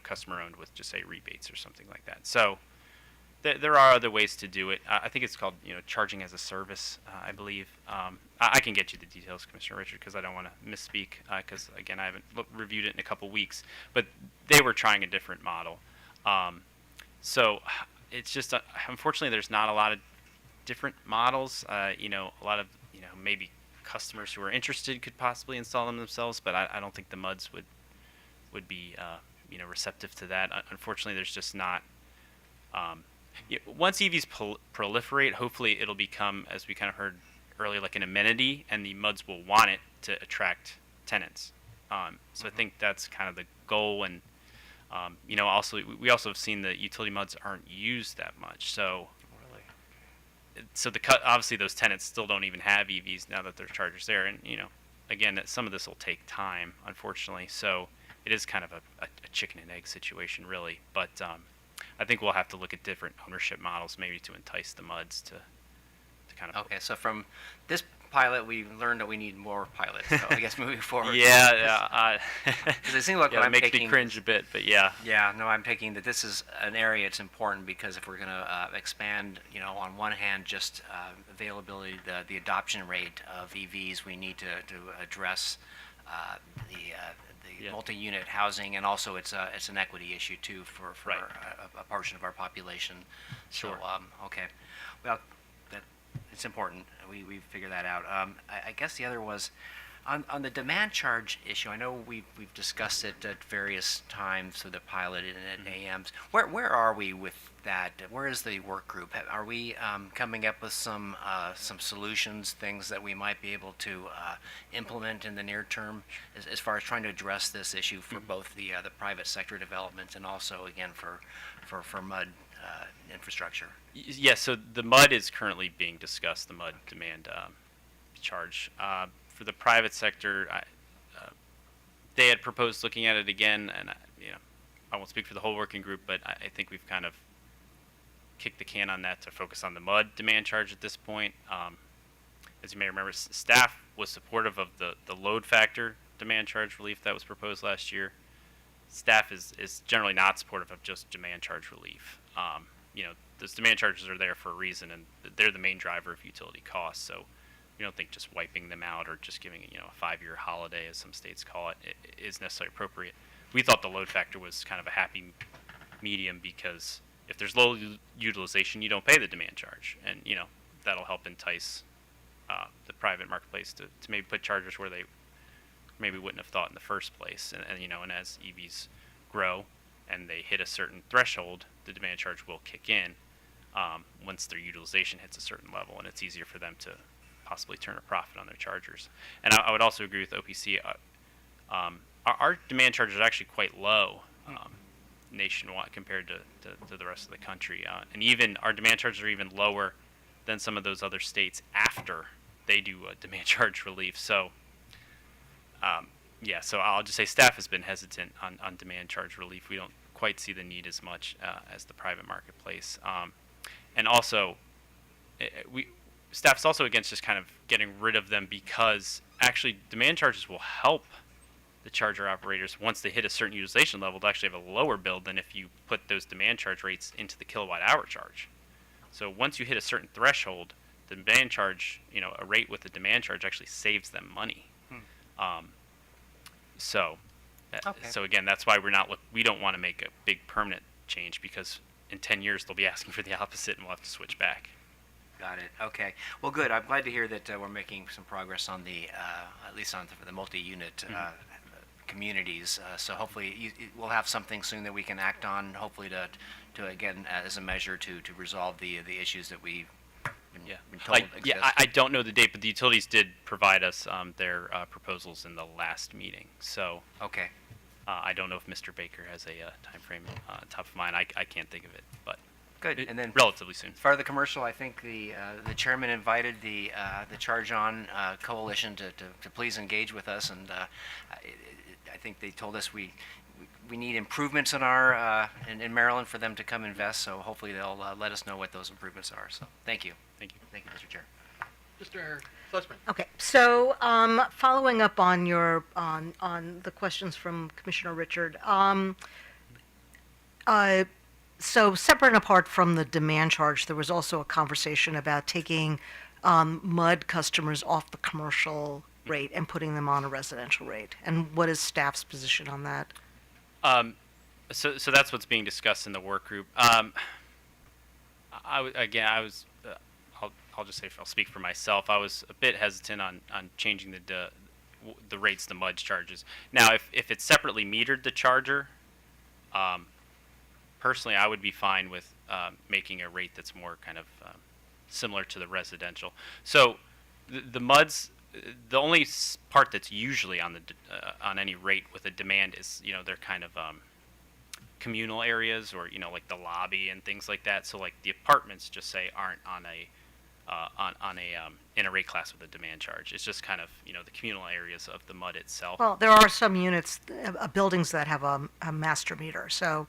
customer owned with just say rebates or something like that. So there are other ways to do it. I think it's called charging as a service, I believe. I can get you the details, Commissioner Richard, because I don't want to misspeak, because again I haven't reviewed it in a couple weeks. But they were trying a different model. So it's just unfortunately there's not a lot of different models. A lot of maybe customers who are interested could possibly install them themselves, but I don't think the MUDs would be receptive to that. Unfortunately, there's just not. Once EVs proliferate, hopefully it'll become, as we kind of heard earlier, like an amenity, and the MUDs will want it to attract tenants. So I think that's kind of the goal, and also we also have seen that utility MUDs aren't used that much. So obviously those tenants still don't even have EVs now that there's chargers there, and again some of this will take time, unfortunately. So it is kind of a chicken and egg situation, really. But I think we'll have to look at different ownership models maybe to entice the MUDs to kind of. Okay, so from this pilot, we learned that we need more pilots. So I guess moving forward. Yeah. Because it seems like Yeah, what it I'm makes taking. me cringe a bit, but yeah. Yeah, no, I'm taking that this is an area it's important because if we're going to expand, on one hand, just availability, the adoption rate of EVs, we need to address the multi-unit housing, and also it's an equity issue too for a portion of our population. Sure. So, okay, well, it's important. We figure that out. I guess the other was on the demand charge issue. I know we've discussed it at various times for the pilot and at AMs. Where are we with that? Where is the work group? Are we coming up with some solutions, things that we might be able to implement in the near term, as far as trying to address this issue for both the private sector development and also again for MUD infrastructure? Yes, so the MUD is currently being discussed, the MUD demand charge. For the private sector, they had proposed looking at it again, and I won't speak for the whole working group, but I think we've kind of kicked the can on that to focus on the MUD demand charge at this point. As you may remember, staff was supportive of the load factor demand charge relief that was proposed last year. Staff is generally not supportive of just demand charge relief. Those demand charges are there for a reason, and they're the main driver of utility costs. So we don't think just wiping them out or just giving a 5-year holiday, as some states call it, is necessarily appropriate. We thought the load factor was kind of a happy medium because if there's low utilization, you don't pay the demand charge, and that'll help entice the private marketplace to maybe put chargers where they maybe wouldn't have thought in the first place. And as EVs grow and they hit a certain threshold, the demand charge will kick in once their utilization hits a certain level, and it's easier for them to possibly turn a profit on their chargers. And I would also agree with OPC. Our demand charge is actually quite low nationwide compared to the rest of the country, and even our demand charges are even lower than some of those other states after they do demand charge relief. So so I'll just say staff has been hesitant on demand charge relief. We don't quite see the need as much as the private marketplace. And also, staff's also against just kind of getting rid of them because actually demand charges will help the charger operators once they hit a certain utilization level to actually have a lower bill than if you put those demand charge rates into the kilowatt hour charge. So once you hit a certain threshold, the demand charge, a rate with the demand charge actually saves them money. So again, that's why we don't want to make a big permanent change, because in 10 years they'll be asking for the opposite and we'll have to switch back. Got it. Okay. Well, good. I'm glad to hear that we're making some progress on at least on the multi-unit communities. So hopefully we'll have something soon that we can act on. Hopefully to again as a measure to resolve the issues that we've been told exist. I don't know the date, but the utilities did provide us their proposals in the last meeting. So okay. I don't know if Mr. Baker has a time frame top of mind. I can't think of it, but good. And then relatively soon. As far as the commercial, I think the chairman invited the Charge On coalition to please engage with us, and I think they told us we need improvements in our in Maryland for them to come invest. So hopefully they'll let us know what those improvements are. So thank you. Thank you. Thank you, Mr. Chair. Mr. Schlossman. Okay, so following up on your on the questions from Commissioner Richard, so separate and apart from the demand charge, there was also a conversation about taking MUD customers off the commercial rate and putting them on a residential rate. And what is staff's position on that? So that's what's being discussed in the work group. I'll just say, I'll speak for myself. I was a bit hesitant on changing the rates the MUD charges. Now, if it's separately metered, the charger, personally, I would be fine with making a rate that's more kind of similar to the residential. So the MUDs, the only part that's usually on any rate with a demand is they're kind of communal areas, or like the lobby and things like that. So like the apartments just say aren't on a in a rate class with a demand charge. It's just kind of the communal areas of the MUD itself. Well, there are some units, buildings that have a master meter. So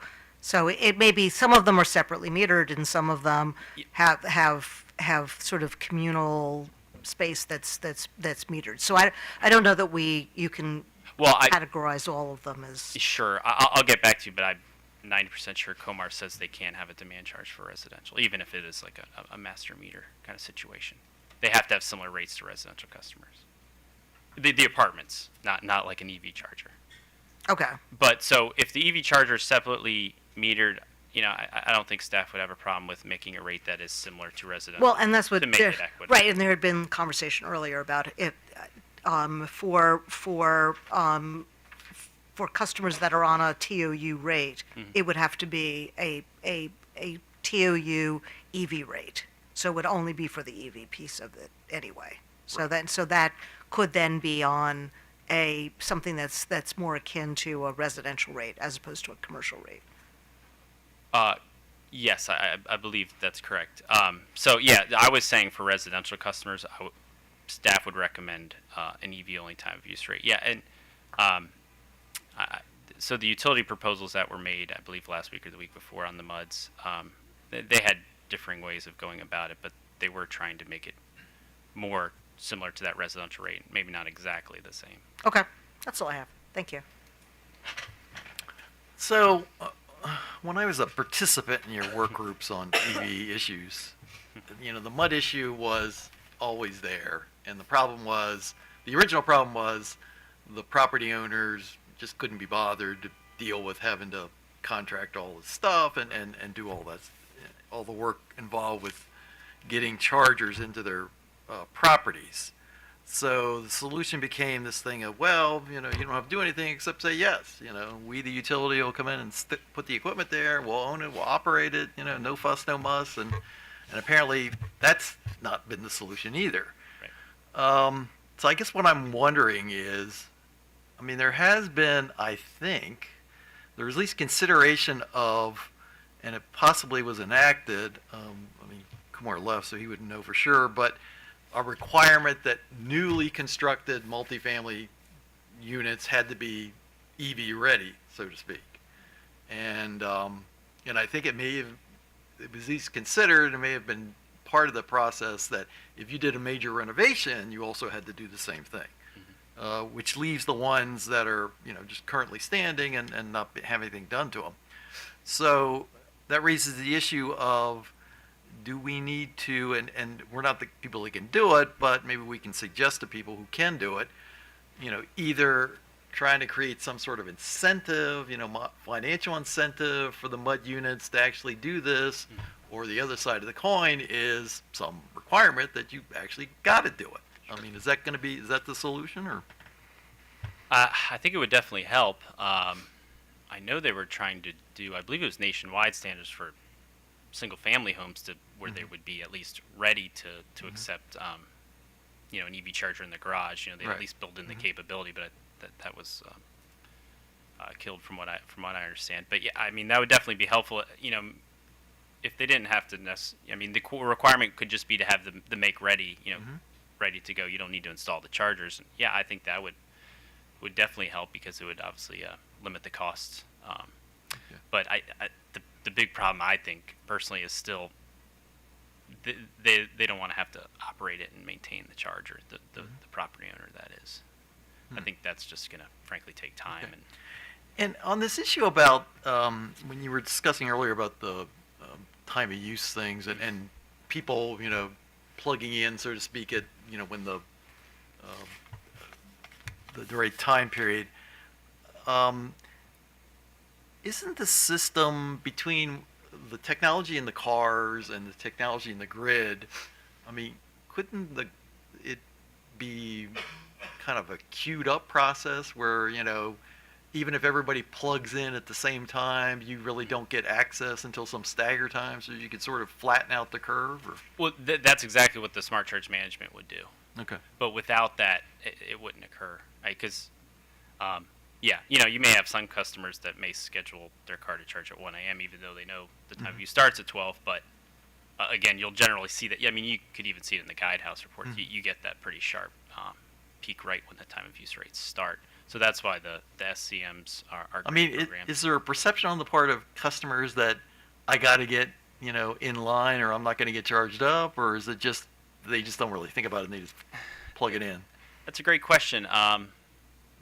it may be some of them are separately metered, and some of them have sort of communal space that's metered. So I don't know that you can Well, categorize all of them as. Sure, I'll get back to you, but I'm 90% sure Comar says they can't have a demand charge for residential, even if it is like a master meter kind of situation. They have to have similar rates to residential customers. The apartments, not like an EV charger. Okay. But so if the EV charger is separately metered, I don't think staff would have a problem with making a rate that is similar to residential. Well, and that's what to make it equitable. right, and there had been conversation earlier about it for customers that are on a TOU rate, it would have to be a TOU EV rate. So it would only be for the EV piece of it anyway. So that could then be on something that's more akin to a residential rate as opposed to a commercial rate. Yes, I believe that's correct. So yeah, I was saying for residential customers, staff would recommend an EV only time of use rate. Yeah, and so the utility proposals that were made, I believe last week or the week before on the MUDs, they had differing ways of going about it, but they were trying to make it more similar to that residential rate, maybe not exactly the same. Okay, that's all I have. Thank you. So, when I was a participant in your work groups on EV issues, the mud issue was always there. And the original problem was the property owners just couldn't be bothered to deal with having to contract all this stuff and do all the work involved with getting chargers into their properties. So the solution became this thing of, you don't have to do anything except say yes. We, the utility, will come in and put the equipment there. We'll own it. We'll operate it. No fuss, no muss. And apparently that's not been the solution either. Right. So I guess what I'm wondering is, there has been, I think, there's at least consideration of, and it possibly was enacted, Kumar left, so he wouldn't know for sure, but a requirement that newly constructed multifamily units had to be EV ready, so to speak. And I think it was at least considered, it may have been part of the process that if you did a major renovation, you also had to do the same thing. Which leaves the ones that are, just currently standing and not have anything done to them. So that raises the issue of, do we need to, and we're not the people that can do it, but maybe we can suggest to people who can do it, either trying to create some sort of incentive, financial incentive for the MUD units to actually do this, or the other side of the coin is some requirement that you actually got to do it. Is that the solution, or? I think it would definitely help. I know they were trying to do, I believe it was nationwide standards for single-family homes to where they would be at least ready to accept, an EV charger in the garage. They at least build in the capability, but that was killed from what I understand. But yeah, that would definitely be helpful. If they didn't have to the requirement could just be to have the make ready, ready to go. You don't need to install the chargers. And yeah, I think that would definitely help because it would obviously limit the costs. But the big problem I think personally is still they don't want to have to operate it and maintain the charger. The property owner, that is. I think that's just going to frankly take time. Okay. And on this issue about when you were discussing earlier about the time of use things and people plugging in, so to speak, at when the right time period, isn't the system between the technology in the cars and the technology in the grid, couldn't it be kind of a queued up process where, even if everybody plugs in at the same time, you really don't get access until some stagger time, so you could sort of flatten out the curve? Or? Well, that's exactly what the smart charge management would do. Okay. But without that, it wouldn't occur, right? Because, you may have some customers that may schedule their car to charge at 1 a.m. even though they know the time of use starts at 12. But again, you'll generally see that. You could even see it in the guidehouse reports. You get that pretty sharp peak right when the time of use rates start. So that's why the SCMs are great programs. Is there a perception on the part of customers that I got to get in line or I'm not going to get charged up, or is it just they just don't really think about it and they just plug it in? That's a great question.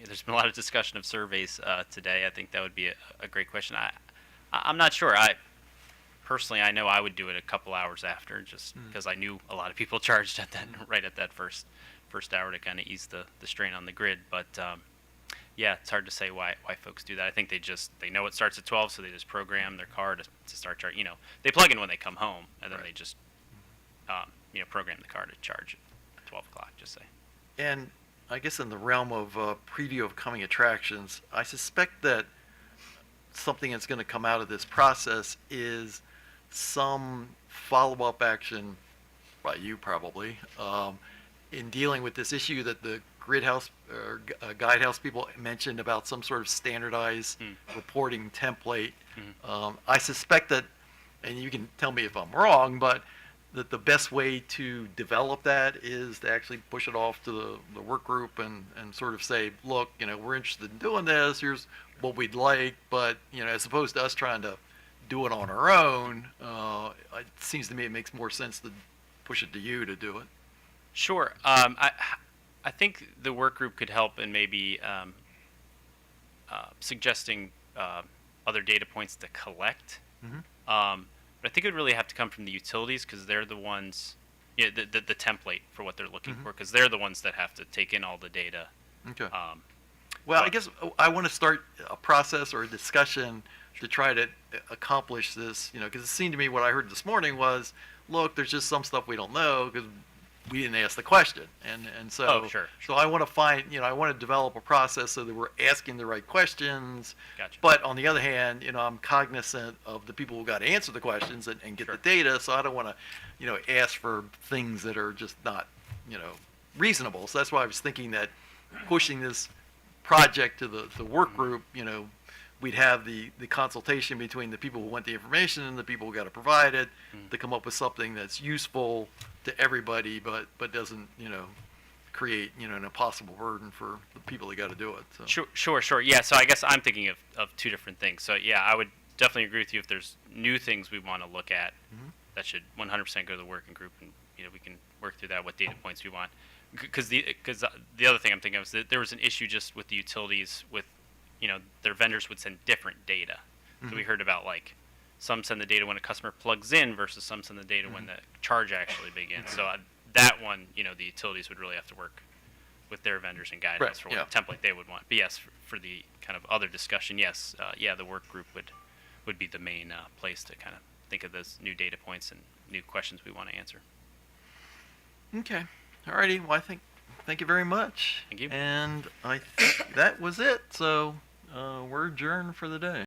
There's been a lot of discussion of surveys today. I think that would be a great question. I'm not sure. Personally, I know I would do it a couple hours after, just because I knew a lot of people charged at that right at that first hour to kind of ease the strain on the grid. But yeah, it's hard to say why folks do that. I think they know it starts at 12, so they just program their car to start charging. You know, they plug in when they come home, and then they just program the car to charge at 12 o'clock. Just say. And I guess in the realm of preview of coming attractions, I suspect that something that's going to come out of this process is some follow-up action by you probably in dealing with this issue that the grid house or guide house people mentioned about some sort of standardized reporting template. I suspect that, and you can tell me if I'm wrong, but that the best way to develop that is to actually push it off to the work group and sort of say, look, we're interested in doing this, here's what we'd like, but, as opposed to us trying to do it on our own, it seems to me it makes more sense to push it to you to do it. Sure. I think the work group could help in maybe suggesting other data points to collect. But I think it would really have to come from the utilities because they're the ones, the template for what they're looking for, because they're the ones that have to take in all the data. Okay. Well, I guess I want to start a process or a discussion to try to accomplish this, because it seemed to me what I heard this morning was, look, there's just some stuff we don't know because we didn't ask the question. And so, so I want to find, I want to develop a process so that we're asking the right questions. Gotcha. But on the other hand, I'm cognizant of the people who got to answer the questions and get the data. So I don't want to, ask for things that are just not, reasonable. So that's why I was thinking that pushing this project to the work group, we'd have the consultation between the people who want the information and the people who got to provide it to come up with something that's useful to everybody, but doesn't, create, an impossible burden for the people that got to do it. So. Sure. Yeah, so I guess I'm thinking of two different things. So yeah, I would definitely agree with you if there's new things we want to look at, that should 100% go to the working group, and we can work through that, what data points we want. Because the other thing I'm thinking of is that there was an issue just with the utilities with, their vendors would send different data. So we heard about some send the data when a customer plugs in versus some send the data when the charge actually begins. So that one, the utilities would really have to work with their vendors and guidance for what template they would want. But yes, for the kind of other discussion, yes, the work group would be the main place to kind of think of those new data points and new questions we want to answer. Okay. Alrighty. Well, thank you very much. Thank you. And I think that was it. So we're adjourned for the day.